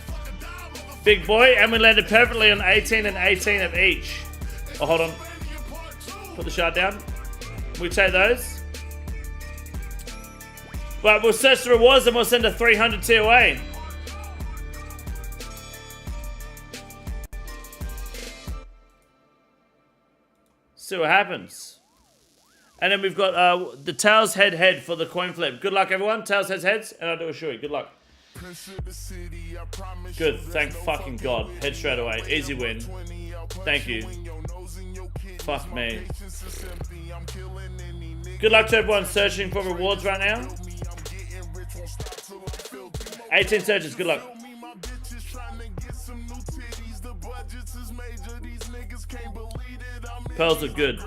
Big boy, and we landed perfectly on 18 and 18 of each. Oh, hold on. Put the shard down. We take those. Right, we'll search the rewards and we'll send a 300 TOA. See what happens. And then we've got the tails head for the coin flip. Good luck, everyone. Tails heads, and I'll do a shoey. Good luck. Good. Thank fucking God. Head straight away. Easy win. Thank you. Fuck me. Good luck to everyone searching for rewards right now. 18 searches. Good luck. Pearls are good.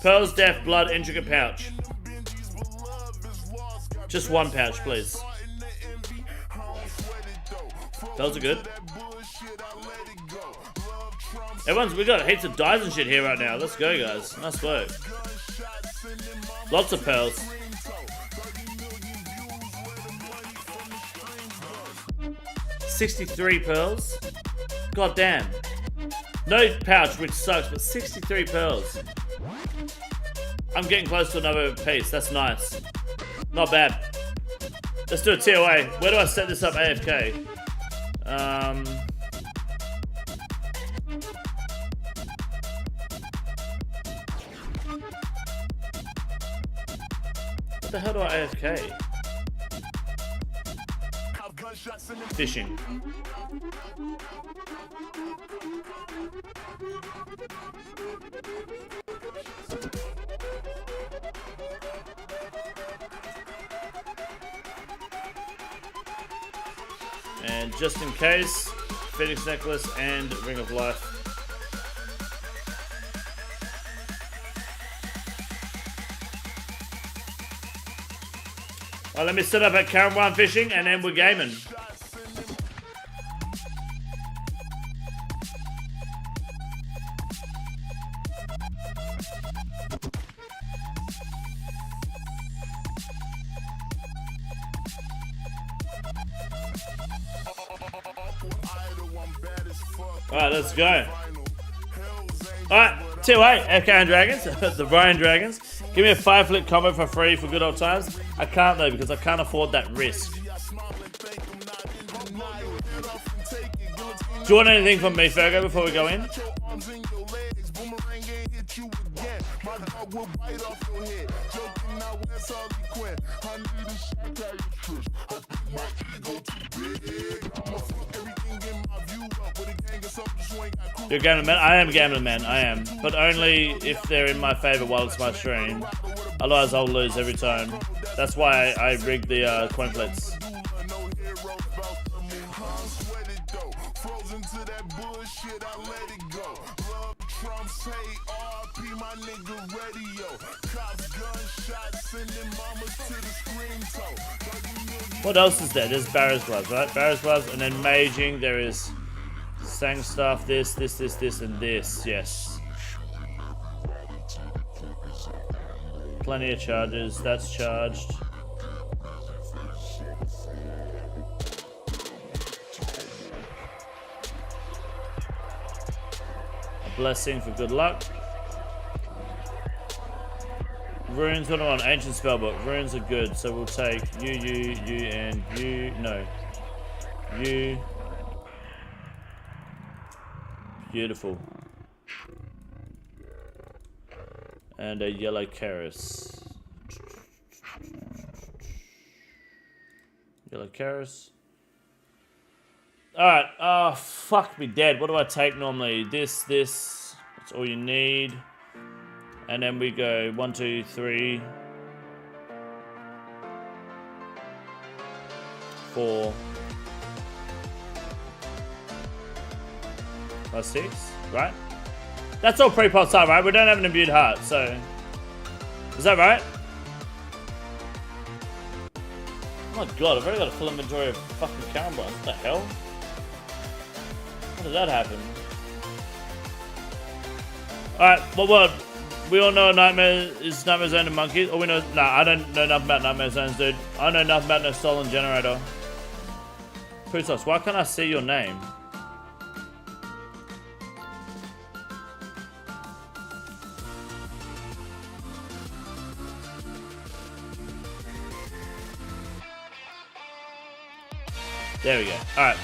Pearls, Death, Blood, Intricate pouch. Just one pouch, please. Pearls are good. We got heaps of dies and shit here right now. Let's go, guys. Nice work. Lots of pearls. $63 pearls. God damn. No pouch, which sucks, but 63 pearls. I'm getting close to another piece. That's nice. Not bad. Let's do a TOA. Where do I set this up AFK? What the hell do I AFK? Fishing. And just in case, Phoenix Necklace and Ring of Life. Alright, let me set up at Karen 1 fishing and then we're gaming. Alright, let's go. Alright, 2-8, FK Dragons, the Ryan Dragons. Give me a 5-flip combo for free for good old times. I can't though, because I can't afford that risk. Do you want anything from me, Fergo, before we go in? You're a gambling man? I am a gambling man, I am. But only if they're in my favor while it's my stream. Otherwise I'll lose every time. That's why I rigged the coin flips. What else is there? There's Barrow's Gloves, right? Barrow's Gloves, and then Maging. There is Sang Stuff, this, and this. Yes. Plenty of charges. That's charged. A blessing for good luck. Runes, what do I want? Ancient Spellbook. Runes are good, so we'll take you, and you. No. You. Beautiful. And a yellow Karis. Yellow Karis. Alright, oh, fuck me dead. What do I take normally? This. That's all you need. And then we go 1, 2, 3, 4, 5, 6, right? That's all pre-pulse time, right? We don't have an imbued heart, so... Is that right? Oh my god, I've already got a full inventory of fucking Karen Bronze. What the hell? How did that happen? Alright, what? We all know Nightmare is Nightmare Zone and Monkeys. Or we know... Nah, I don't know nothing about Nightmare Zones, dude. I know nothing about no Stolen Generator. Putos, why can't I see your name? There we go. Alright.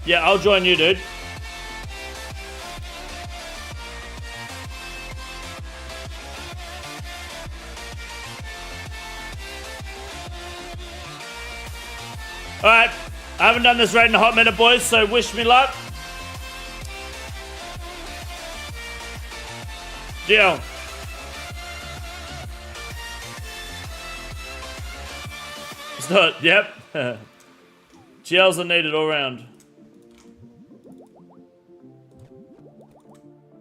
Yeah, I'll join you, dude. Alright, I haven't done this raid in a hot minute, boys, so wish me luck. Deal. It's not, yep. GLs are needed all around.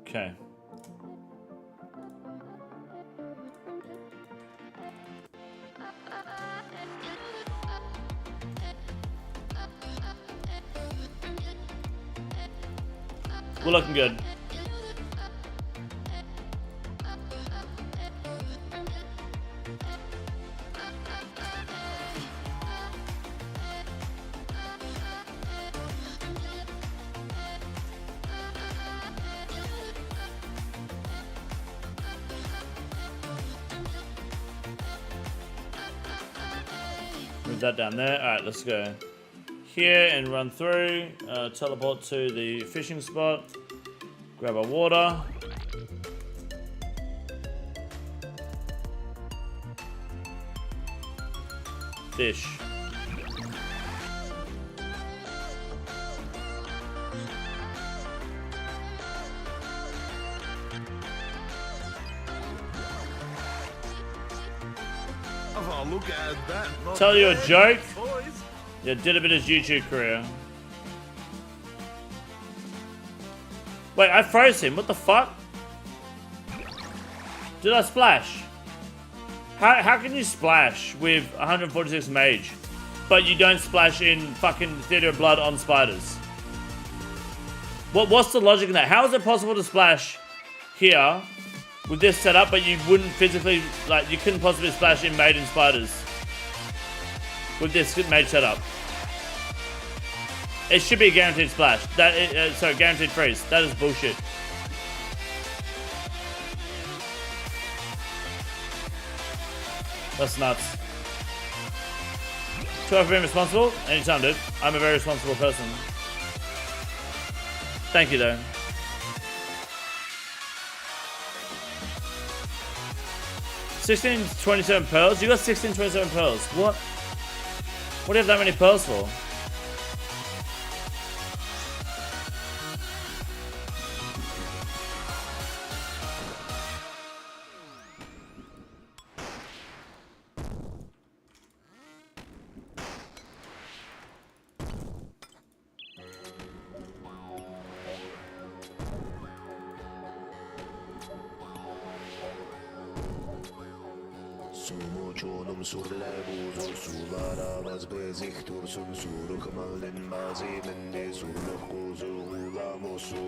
Okay. We're looking good. Move that down there. Alright, let's go here and run through. Teleport to the fishing spot. Grab our water. Fish. Oh, look at that. Not Tell you a bad, joke? boys. Yeah, did a bit of his YouTube career. Wait, I froze him. What the fuck? Did I splash? How can you splash with 146 mage, but you don't splash in fucking Theater of Blood on spiders? What's the logic in that? How is it possible to splash here with this setup, but you wouldn't physically, like, you couldn't possibly splash in Maiden spiders with this mage setup? It should be a guaranteed splash. Sorry, guaranteed freeze. That is bullshit. That's nuts. 12 for being responsible? Anytime, dude. I'm a very responsible person. Thank you, though. 1627 pearls? You got 1627 pearls. What? What do you have that many pearls for?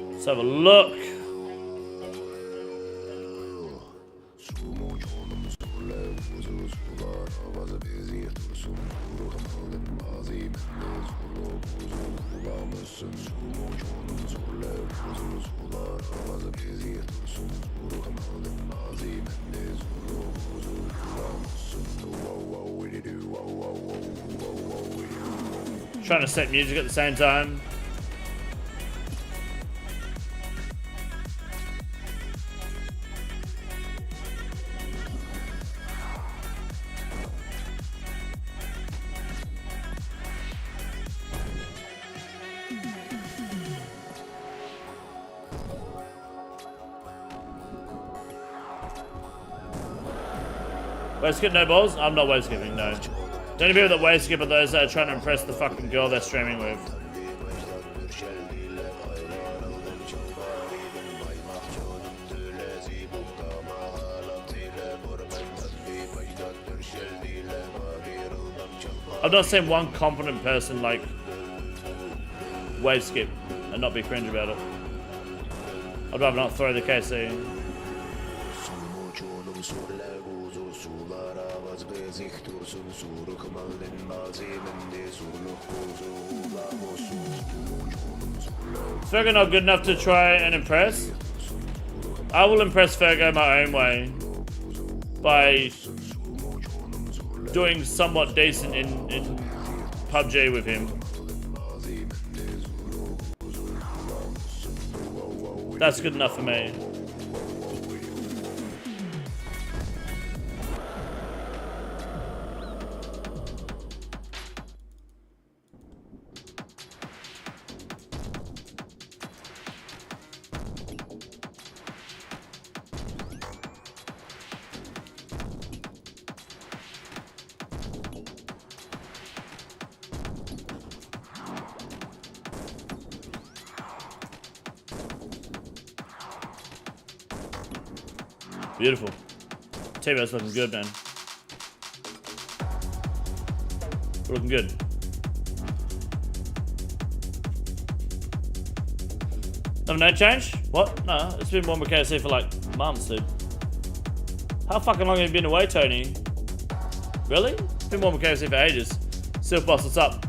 Let's have a look. Trying to set music at the same time. Wave skip, no balls? I'm not wave skipping, no. The only people that wave skip are those that are trying to impress the fucking girl they're streaming with. I've not seen one competent person like wave skip and not be cringe about it. I'd rather not throw the KC. Fergo not good enough to try and impress? I will impress Fergo my own way by doing somewhat decent in PUBG with him. That's good enough for me. Beautiful. T-Bo's looking good, man. We're looking good. No change? What? No, it's been one with KFC for like months, dude. How fucking long have you been away, Tony? Really? It's been one with KFC for ages. Silk Boss, what's up?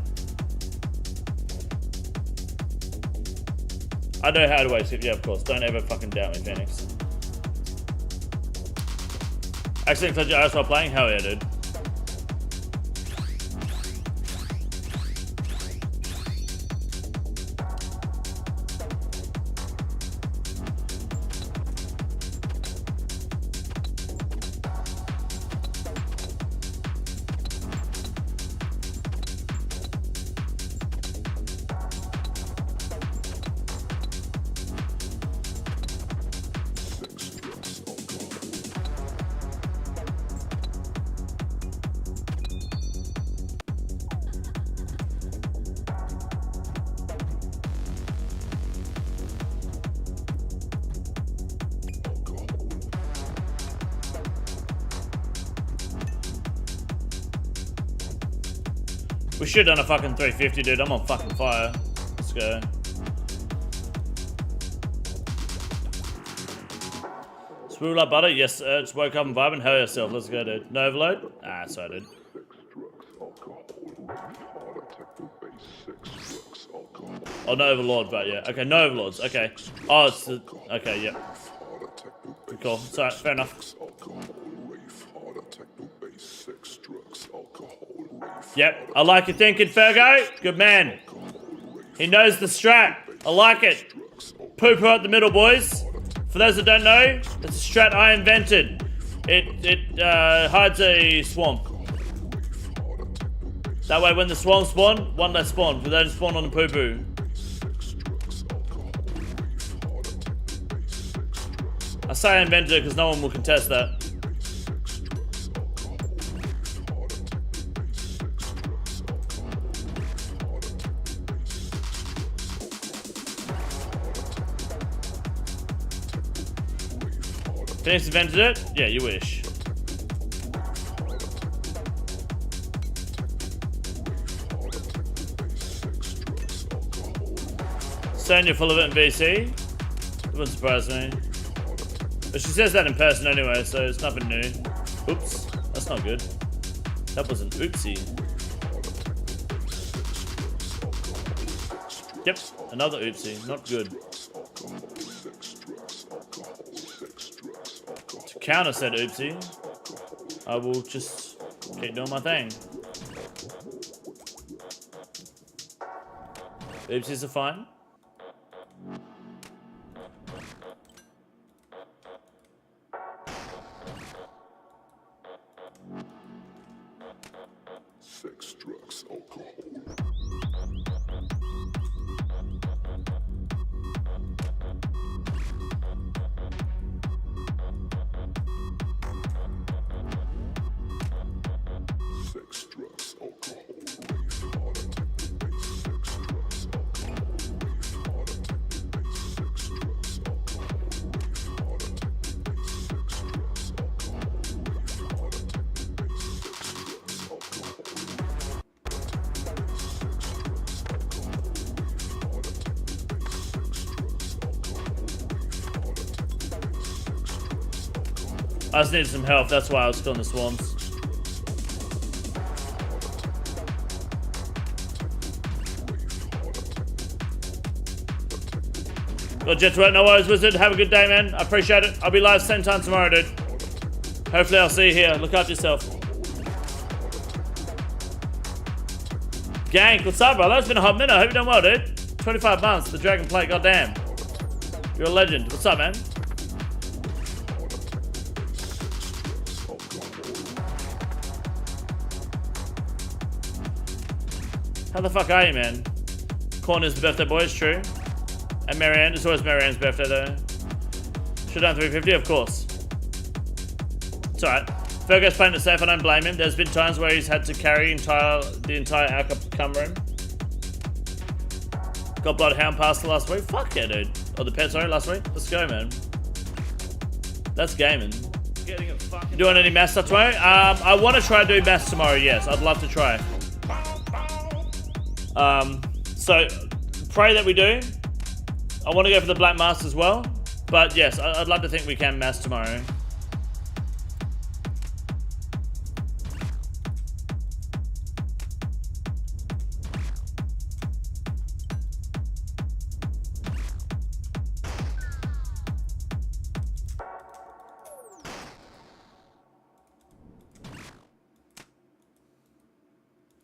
I know how to wave skip, yeah, of course. Don't ever fucking doubt me, Phoenix. Accidentally close your eyes while playing? Hell yeah, dude. We should have done a fucking 350, dude. I'm on fucking fire. Let's go. Spool like butter? Yes, just woke up and vibing. Hell yourself. Let's go, dude. No overload? Ah, sorry, dude. Oh, no Overlord, but yeah. Okay, no Overlords. Okay. Oh, it's the... Okay, yeah. Cool. It's alright, fair enough. Yep, I like your thinking, Fergo. Good man. He knows the strat. I like it. Poo-poo at the middle, boys. For those that don't know, it's a strat I invented. It hides a swamp. That way when the swamp spawn, one less spawn, but they don't spawn on the poo-poo. I say I invented it because no one will contest that. Phoenix invented it? Yeah, you wish. Saying you're full of it in VC? It wouldn't surprise me. But she says that in person anyway, so it's nothing new. Oops, that's not good. That was an oopsie. Yep, another oopsie, not good. To counter said oopsie, I will just keep doing my thing. Oopsies are fine. Sex, drugs, alcohol. Sex, drugs, alcohol. I just needed some help, that's why I was still in the swamps. Got jet to work, no worries, Wizard. Have a good day, man. I appreciate it. I'll be live same time tomorrow, dude. Hopefully I'll see you here. Look after yourself. Gank, what's up, brother? It's been a hot minute. I hope you're doing well, dude. 25 months, the Dragon Plate, goddamn. You're a legend. What's up, man? How the fuck are you, man? Corner's the birthday boy, it's true. And Marianne, it's always Marianne's birthday though. Should have done 350, of course. It's alright. Fergo's playing it safe, I don't blame him. There's been times where he's had to carry the entire outcome room. Got Bloodhound past the last week. Fuck yeah, dude. Oh, the pet, sorry, last week. Let's go, man. That's gaming. You doing any maths stuff tomorrow? I want to try to do maths tomorrow, yes. I'd love to try. So pray that we do. I want to go for the Black Mask as well. But yes, I'd like to think we can mass tomorrow.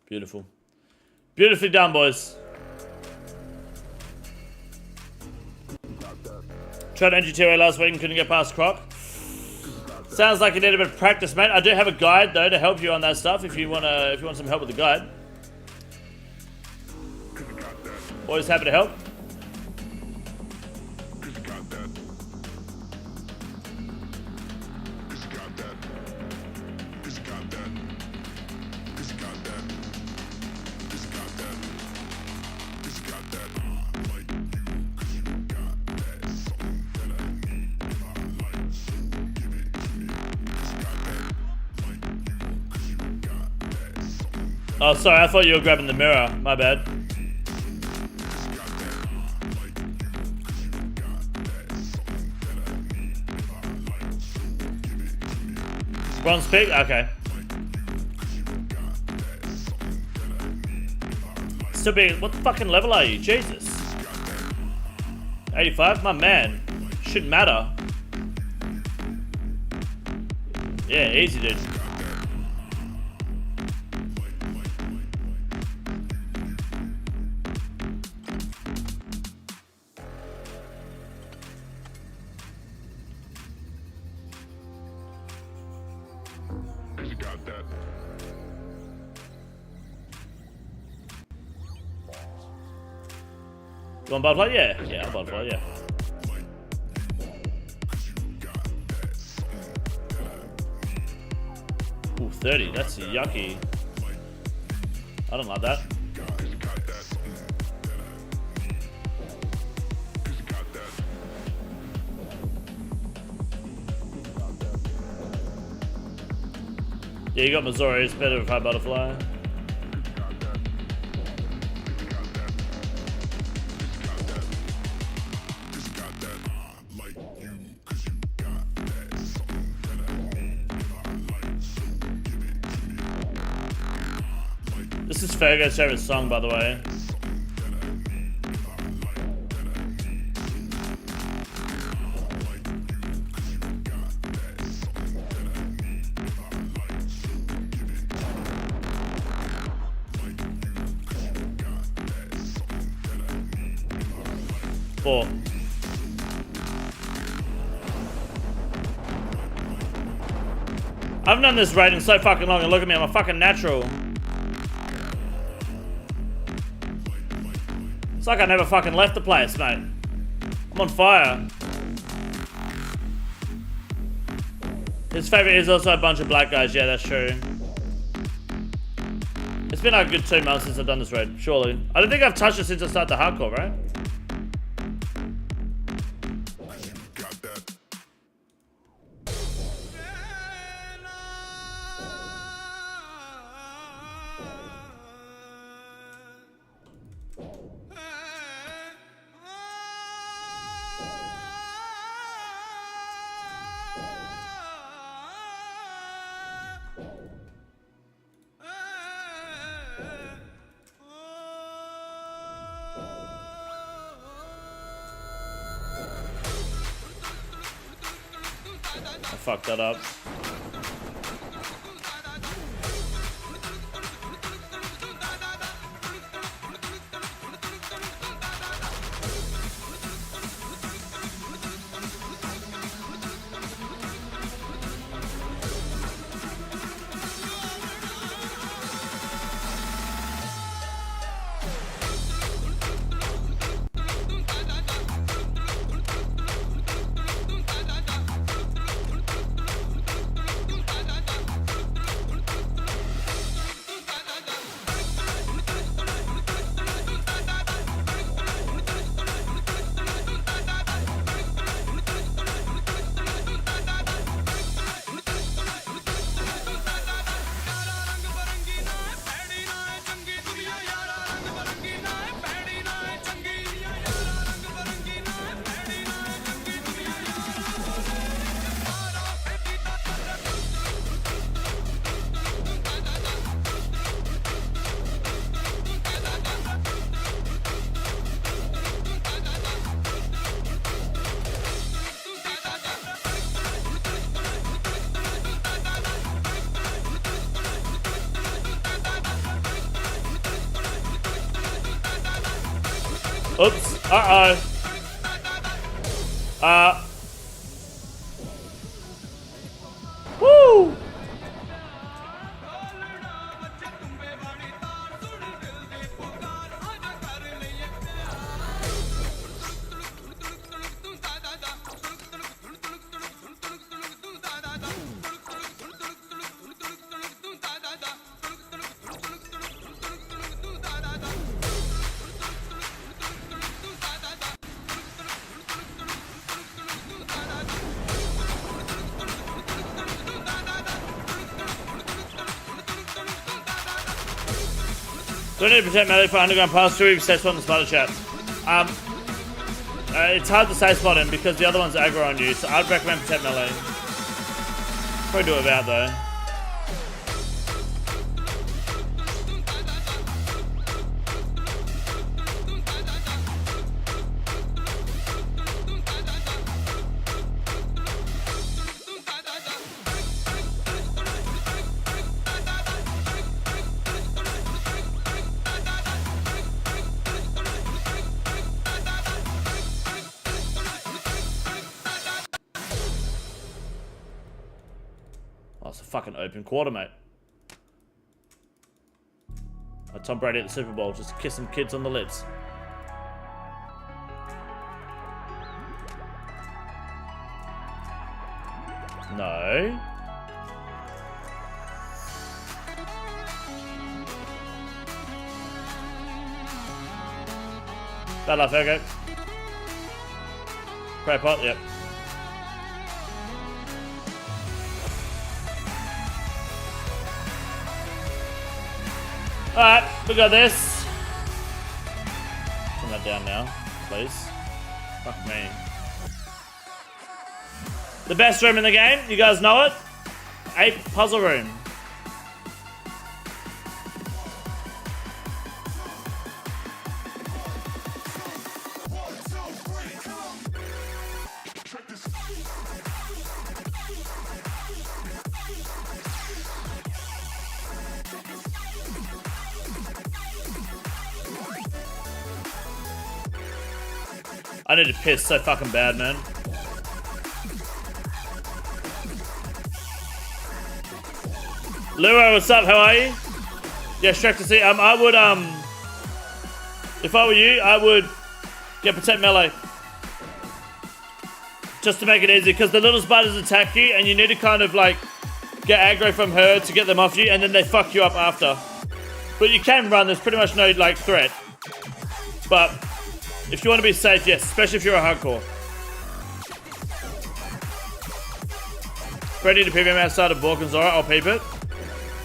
Beautiful. Beautifully done, boys. Tried NGTOA last week and couldn't get past Croc. Sounds like you need a bit of practice, mate. I do have a guide though to help you on that stuff if you want some help with the guide. Always happy to help. Oh, sorry, I thought you were grabbing the mirror. My bad. Bronze pick? Okay. Still being... What fucking level are you? Jesus. 85? My man. Shouldn't matter. Yeah, easy, dude. You want butterfly? Yeah. Yeah, butterfly, yeah. Ooh, 30. That's yucky. I don't like that. Yeah, you got Missouri. It's better with high butterfly. This is Fergo's favorite song, by the way. Four. I haven't done this rating so fucking long, and look at me, I'm a fucking natural. It's like I never fucking left the place, mate. I'm on fire. His favorite is also a bunch of black guys. Yeah, that's true. It's been like a good 2 months since I've done this raid, surely. I don't think I've touched it since I started the hardcore, right? I fucked that up. Oops. Uh-oh. Woo! Don't need to protect melee for underground pass through safe spot in the spider chat. It's hard to safe spot him because the other one's aggro on you, so I'd recommend protect melee. Probably do it without though. Oh, it's a fucking open quarter, mate. Like Tom Brady at the Super Bowl, just kissing kids on the lips. No. Bad luck, okay. Prep pot, yep. Alright, we got this. Turn that down now, please. Fuck me. The best room in the game, you guys know it? Ape puzzle room. I need to piss so fucking bad, man. Luro, what's up? How are you? Yeah, Shrek to see. I would, if I were you, I would get Protect Melee. Just to make it easy, because the little spiders attack you, and you need to kind of, like, get aggro from her to get them off you, and then they fuck you up after. But you can run, there's pretty much no, like, threat. But if you want to be safe, yes, especially if you're a hardcore. Ready to PVM outside of Balkans, alright, I'll peep it.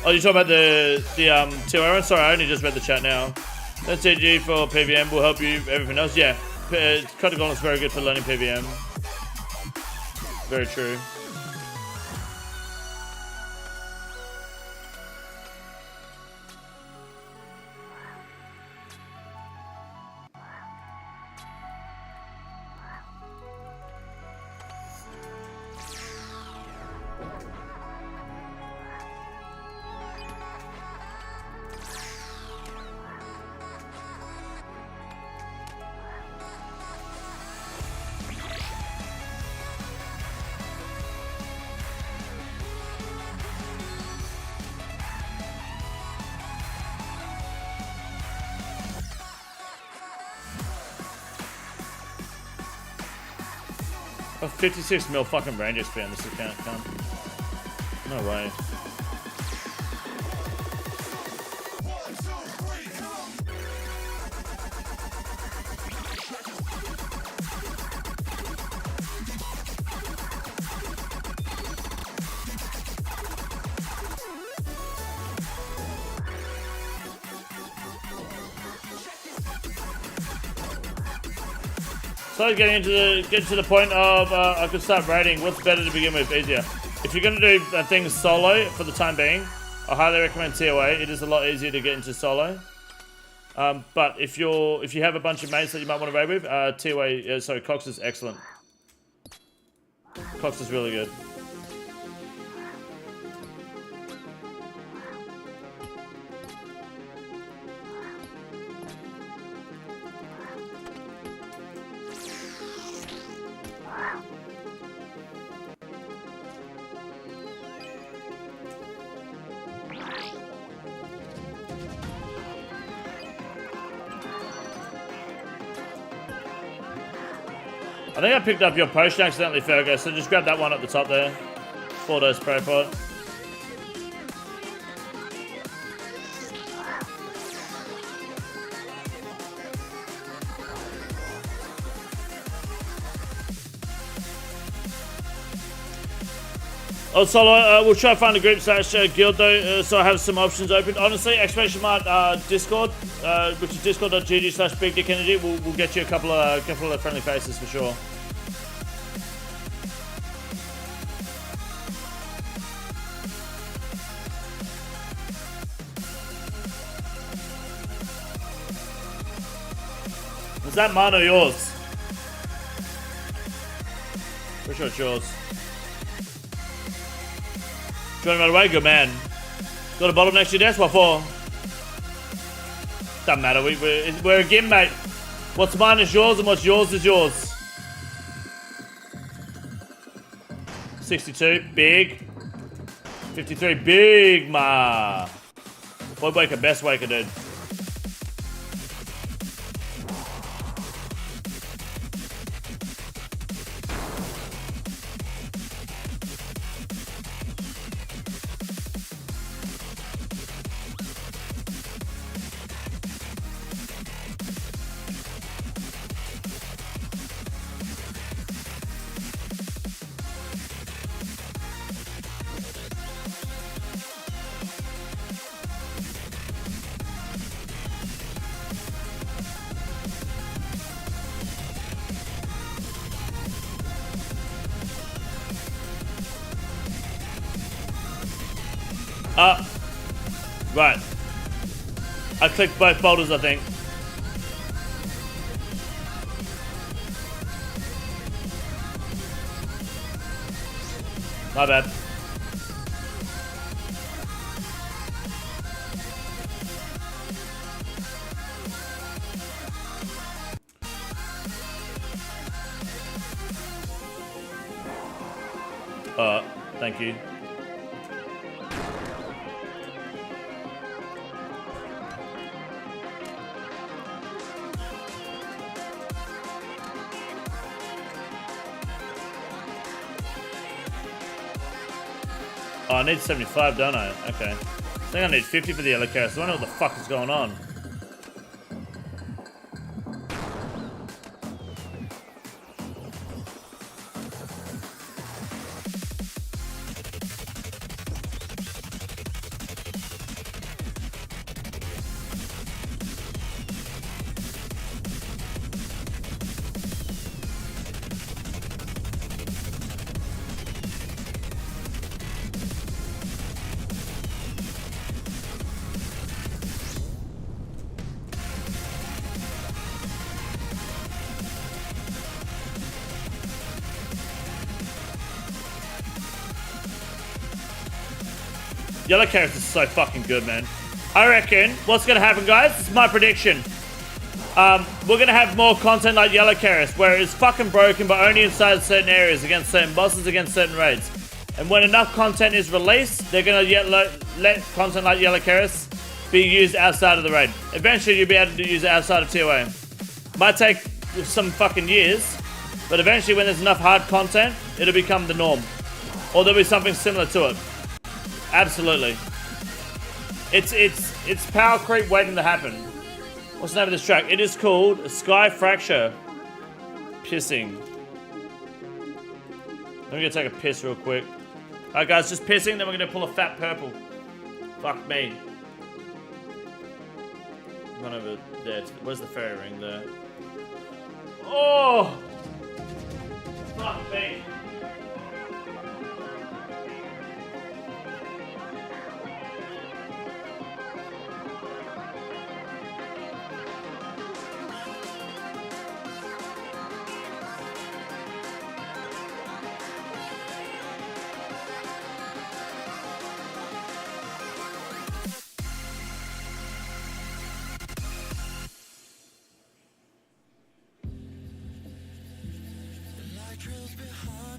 Oh, you're talking about the 2 Sorry, I only just read the chat now. That's CG for PVM, will help you, everything else. Yeah, Cotton is very good for learning PVM. Very true. A 56 mil fucking range XP on this account, cunt. No way. So getting to the point of I could start rating. What's better to begin with? Easier. If you're gonna do things solo for the time being, I highly recommend TOA. It is a lot easier to get into solo. But if you have a bunch of mates that you might want to raid with, TOA. Sorry, Cox is excellent. Cox is really good. I think I picked up your potion accidentally, Fergo, so just grab that one at the top there. 4 dose spray pot. Oh, solo, we'll try to find a group / guild though, so I have some options open. Honestly, exclamation mark Discord, which is discord.gg/bigdickenergy. We'll get you a couple of friendly faces for sure. Is that mine or yours? Pretty sure it's yours. Joining right away, good man. Got a bottle next to your desk, what for? Doesn't matter, we're a gim, mate. What's mine is yours and what's yours is yours. 62, big. 53, Big Ma. Boy Waker, best Waker, dude. Right. I clicked both boulders, I think. My bad. Thank you. Oh, I need 75, don't I? Okay. I think I need 50 for the yellow carrots. I don't know what the fuck is going on. Yellow carrots is so fucking good, man. I reckon what's gonna happen, guys, this is my prediction. We're gonna have more content like yellow carrots, where it's fucking broken, but only inside certain areas, against certain bosses, against certain raids. And when enough content is released, they're gonna let content like yellow carrots be used outside of the raid. Eventually, you'll be able to use it outside of TOA. Might take some fucking years, but eventually, when there's enough hard content, it'll become the norm, or there'll be something similar to it. Absolutely. It's power creep waiting to happen. What's the name of this track? It is called Sky Fracture. Pissing. Let me go take a piss real quick. Alright guys, just pissing, then we're gonna pull a fat purple. Fuck me. Run over there. Where's the fairy ring there? Oh! Fuck me. Trails behind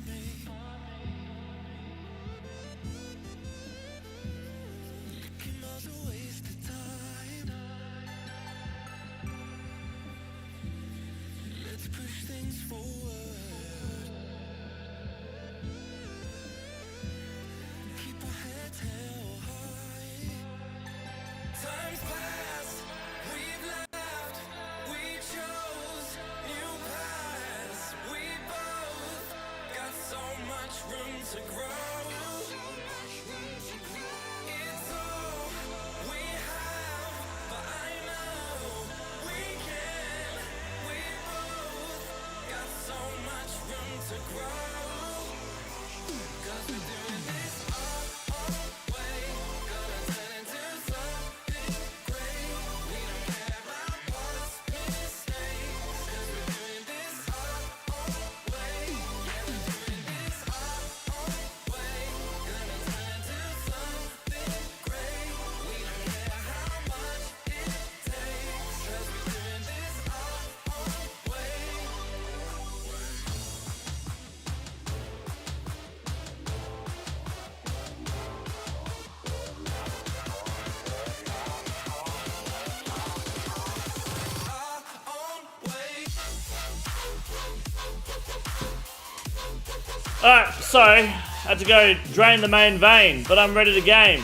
Alright, sorry. Had to go drain the main vein, but I'm ready to game.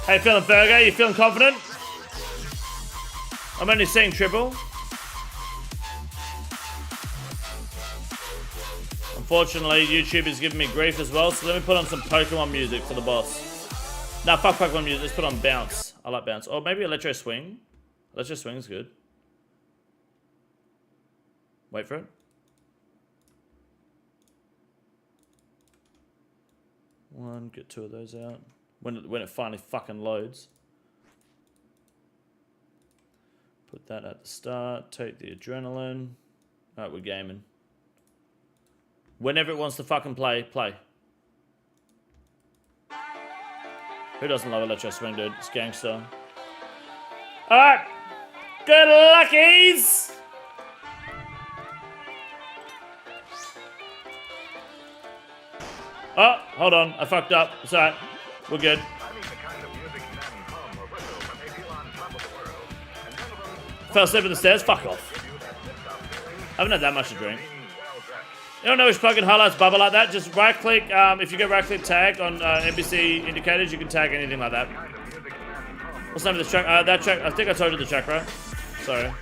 How you feeling, Fergo? You feeling confident? I'm only seeing triple. Unfortunately, YouTube is giving me grief as well, so let me put on some Pokemon music for the boss. Nah, fuck Pokemon music. Let's put on Bounce. I like Bounce. Or maybe Electro Swing. Electro Swing's good. Wait for it. One, get 2 of those out. When it finally fucking loads. Put that at the start. Take the adrenaline. Alright, we're gaming. Whenever it wants to fucking play, play. Who doesn't love Electro Swing, dude? It's gangster. Alright! Good luckies! Oh, hold on. I fucked up. It's alright. We're good. Fell asleep on the stairs? Fuck off. I haven't had that much to drink. You don't know which plugin highlights bubble like that? Just right click. If you get right click tag on NBC indicators, you can tag anything like that. What's the name of this track? That track, I think I told you the track, right? Sorry.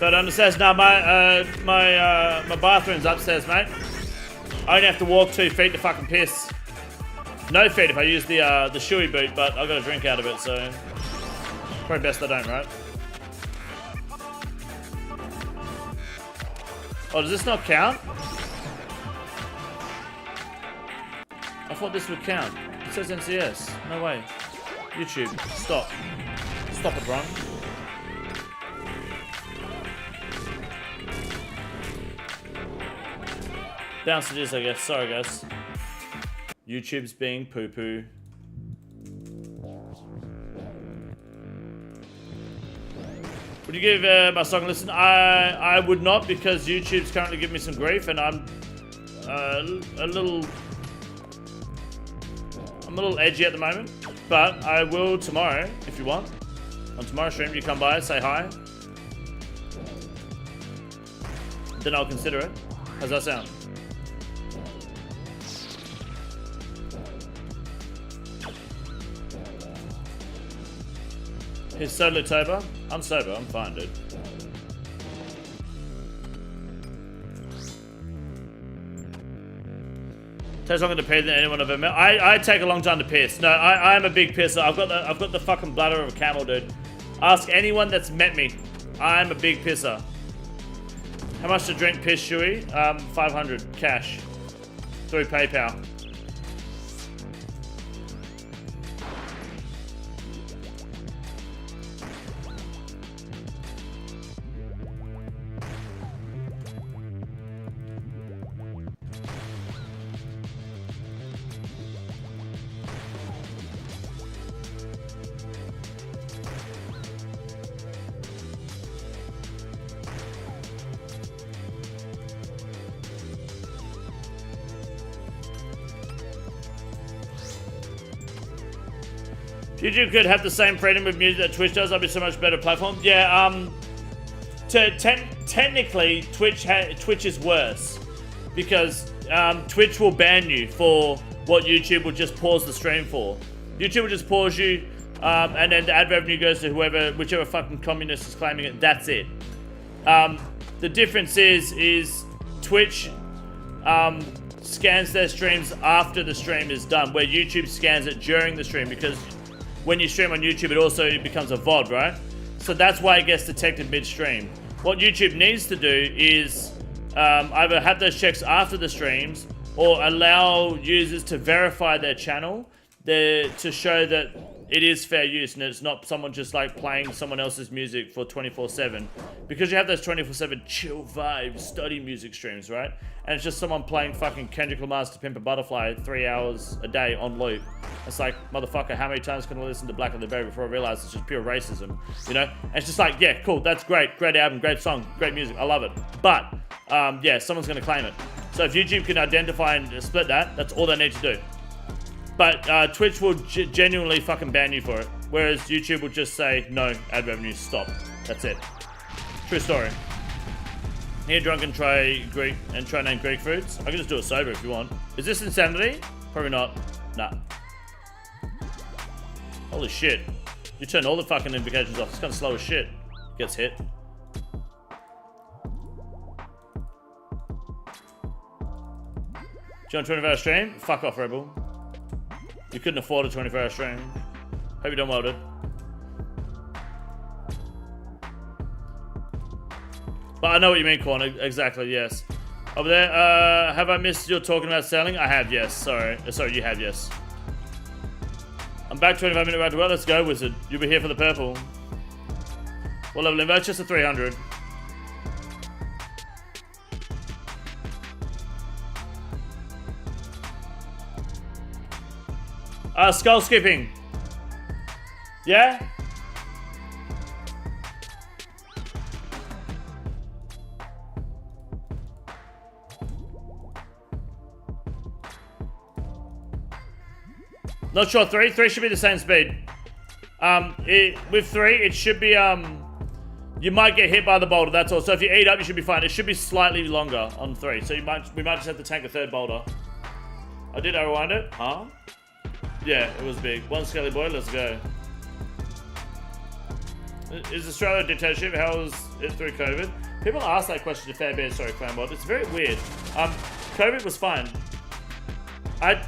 But understairs, no, my bathroom's upstairs, mate. I only have to walk 2 feet to fucking piss. No feet if I use the shoey boot, but I got a drink out of it, so probably best I don't, right? Oh, does this not count? I thought this would count. It says NCS. No way. YouTube, stop. Stop it, Ron. Bounce it is, I guess. Sorry, guys. YouTube's being poo-poo. Would you give my song a listen? I would not, because YouTube's currently giving me some grief, and I'm a little edgy at the moment. But I will tomorrow, if you want. On tomorrow's stream, you come by, say hi. Then I'll consider it. How's that sound? He's solo sober. I'm sober. I'm fine, dude. Takes longer to pee than anyone I've ever met. I take a long time to piss. No, I am a big pisser. I've got the fucking bladder of a camel, dude. Ask anyone that's met me. I'm a big pisser. How much to drink piss, Shui? 500 cash through PayPal. YouTube could have the same freedom with music that Twitch does. That'd be so much better platform. Yeah, technically, Twitch is worse because Twitch will ban you for what YouTube will just pause the stream for. YouTube will just pause you, and then the ad revenue goes to whichever fucking communist is claiming it. That's it. The difference is Twitch scans their streams after the stream is done, where YouTube scans it during the stream, because when you stream on YouTube, it also becomes a VOD, right? So that's why it gets detected mid-stream. What YouTube needs to do is either have those checks after the streams, or allow users to verify their channel to show that it is fair use and it's not someone just like playing someone else's music for 24/7. Because you have those 24/7 chill vibe study music streams, right? And it's just someone playing fucking Kendrick Lamar's To Pimp a Butterfly 3 hours a day on loop. It's like, motherfucker, how many times can I listen to Black of the Berry before I realize it's just pure racism, you know? And it's just like, yeah, cool, that's great album, great song, great music, I love it. But, yeah, someone's gonna claim it. So if YouTube can identify and split that, that's all they need to do. But Twitch will genuinely fucking ban you for it. Whereas YouTube will just say, no, ad revenue, stop. That's it. True story. Here, drunk and try name Greek foods. I can just do it sober if you want. Is this insanity? Probably not. Nah. Holy shit. You turn all the fucking notifications off. It's kind of slow as shit. Gets hit. Do you want a 24-hour stream? Fuck off, Rebel. You couldn't afford a 24-hour stream. Hope you don't want it. But I know what you mean, Corner. Exactly, yes. Over there, have I missed you talking about selling? I have, yes. Sorry, you have, yes. I'm back 25-minute ride to work. Let's go, Wizard. You'll be here for the purple. What level invite? Just a 300. Skull skipping. Yeah? Not sure, 3 should be the same speed. With 3, it should be, you might get hit by the boulder, that's all. So if you eat up, you should be fine. It should be slightly longer on 3. So we might just have to tank a 3rd boulder. I did rewind it, huh? Yeah, it was big. One skelly boy, let's go. Is Australia a dictatorship? How was it through COVID? People ask that question to fair bit, sorry, Clanbot. It's very weird. COVID was fine. I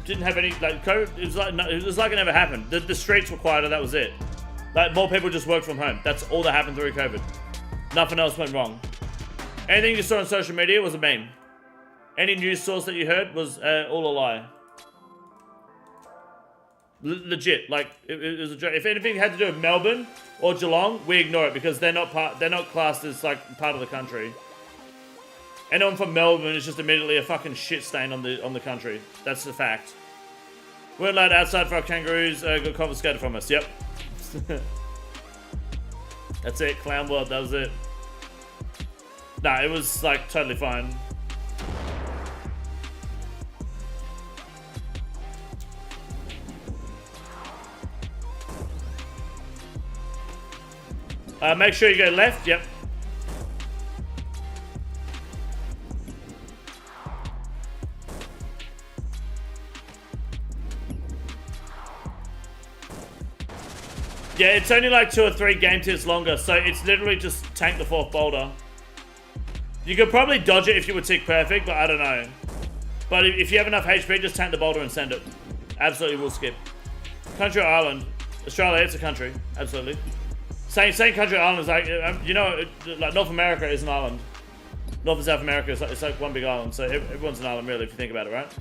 didn't have any, like, COVID, it was like it never happened. The streets were quieter, that was it. Like, more people just worked from home. That's all that happened through COVID. Nothing else went wrong. Anything you saw on social media was a meme. Any news source that you heard was all a lie. Legit, like, it was a joke. If anything had to do with Melbourne or Geelong, we ignore it because they're not classed as, like, part of the country. Anyone from Melbourne is just immediately a fucking shit stain on the country. That's the fact. We're allowed outside for our kangaroos got confiscated from us. Yep. That's it, Clown World, that was it. Nah, it was, like, totally fine. Make sure you go left, yep. Yeah, it's only like 2 or 3 game tiers longer, so it's literally just tank the 4th boulder. You could probably dodge it if you were tick perfect, but I don't know. But if you have enough HP, just tank the boulder and send it. Absolutely will skip. Country or island? Australia, it's a country. Absolutely. Same country or island is like, you know, like North America is an island. North and South America is it's like one big island, so everyone's an island really if you think about it, right?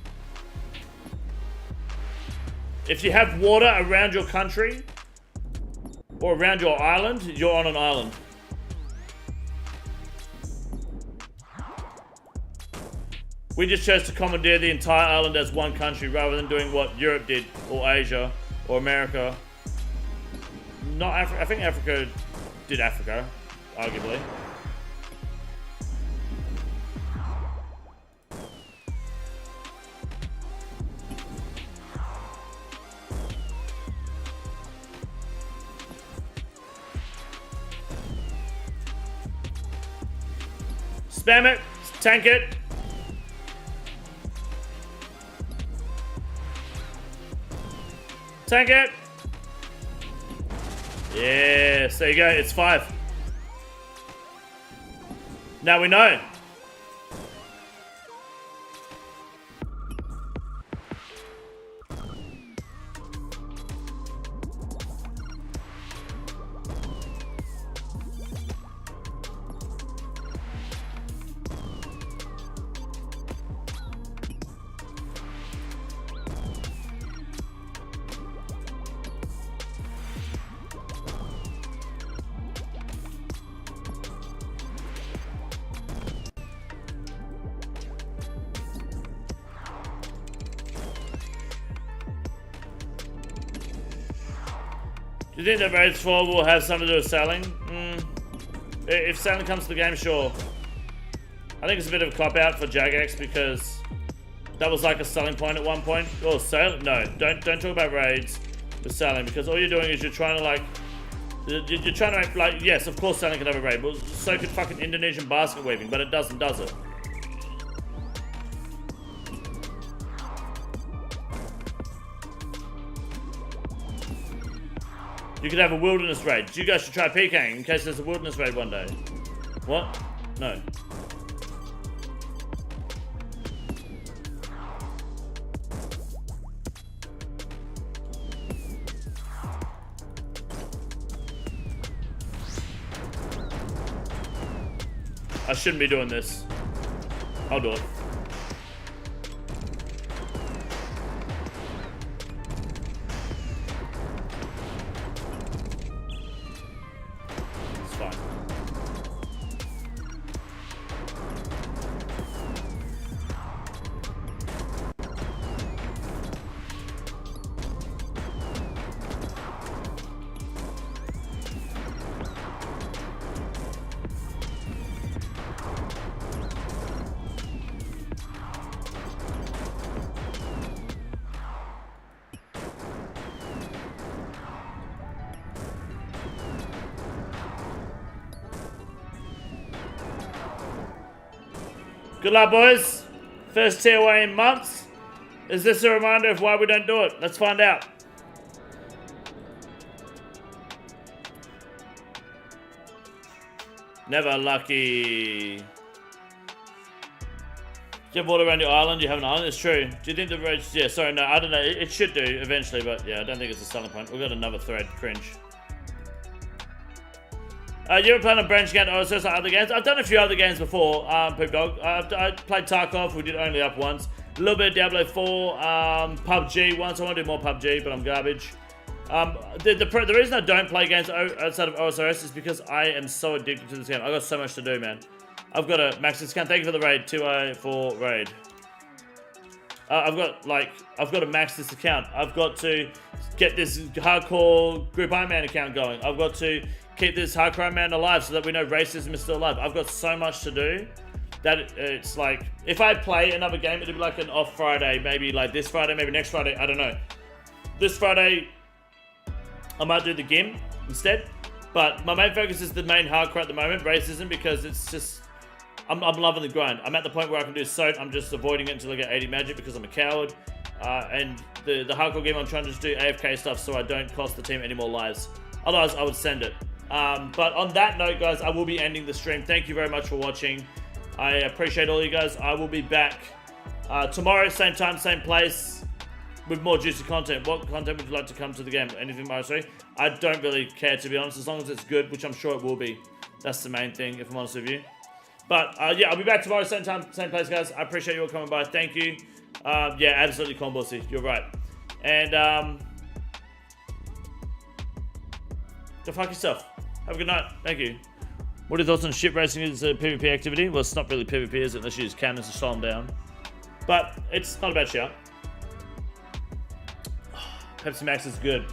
If you have water around your country, or around your island, you're on an island. We just chose to commandeer the entire island as one country rather than doing what Europe did, or Asia, or America. Not Africa. I think Africa did Africa, arguably. Spam it, tank it. Tank it. Yes, there you go, it's 5. Now we know. Do you think that Raids 4 will have something to do with selling? If selling comes to the game, sure. I think it's a bit of a cop-out for Jagex because That was like a selling point at one point. Oh, sale? No, don't talk about raids with selling, because all you're doing is you're trying to like, you're trying to make, like, yes, of course selling can have a raid, but so could fucking Indonesian basket weaving, but it doesn't, does it? You could have a wilderness raid. You guys should try PKing in case there's a wilderness raid one day. What? No. I shouldn't be doing this. I'll do it. It's fine. Good luck, boys. First TOA in months. Is this a reminder of why we don't do it? Let's find out. Never lucky. Do you have water around your island? You have an island? It's true. Do you think the roads... Yeah, sorry, no, I don't know. It should do eventually, but yeah, I don't think it's a selling point. We've got another thread. Cringe. You ever played on branching out OSRS or other games? I've done a few other games before, Poop Dog. I played Tarkov, we did only up once. A little bit of Diablo 4, PUBG once. I want to do more PUBG, but I'm garbage. The reason I don't play games outside of OSRS is because I am so addicted to this game. I've got so much to do, man. I've got to max this account. Thank you for the raid, 204 raid. I've got to max this account. I've got to get this hardcore Group Iron Man account going. I've got to keep this hardcore Iron Man alive so that we know racism is still alive. I've got so much to do that it's like, if I play another game, it'd be like an off Friday, maybe like this Friday, maybe next Friday, I don't know. This Friday, I might do the GIM instead, but my main focus is the main hardcore at the moment, racism, because it's just, I'm loving the grind. I'm at the point where I can do SOT, I'm just avoiding it until I get 80 magic because I'm a coward. And the hardcore game, I'm trying to just do AFK stuff so I don't cost the team any more lives. Otherwise, I would send it. But on that note, guys, I will be ending the stream. Thank you very much for watching. I appreciate all you guys. I will be back tomorrow, same time, same place, with more juicy content. What content would you like to come to the game? Anything, Mario? I don't really care, to be honest, as long as it's good, which I'm sure it will be. That's the main thing, if I'm honest with you. But yeah, I'll be back tomorrow, same time, same place, guys. I appreciate you all coming by. Thank you. Yeah, absolutely, Conbossy. You're right. And go fuck yourself. Have a good night. Thank you. What are your thoughts on ship racing as a PvP activity? Well, it's not really PvP, is it? Unless you use cannons to slow them down. But it's not a bad shout. Pepsi Max is good.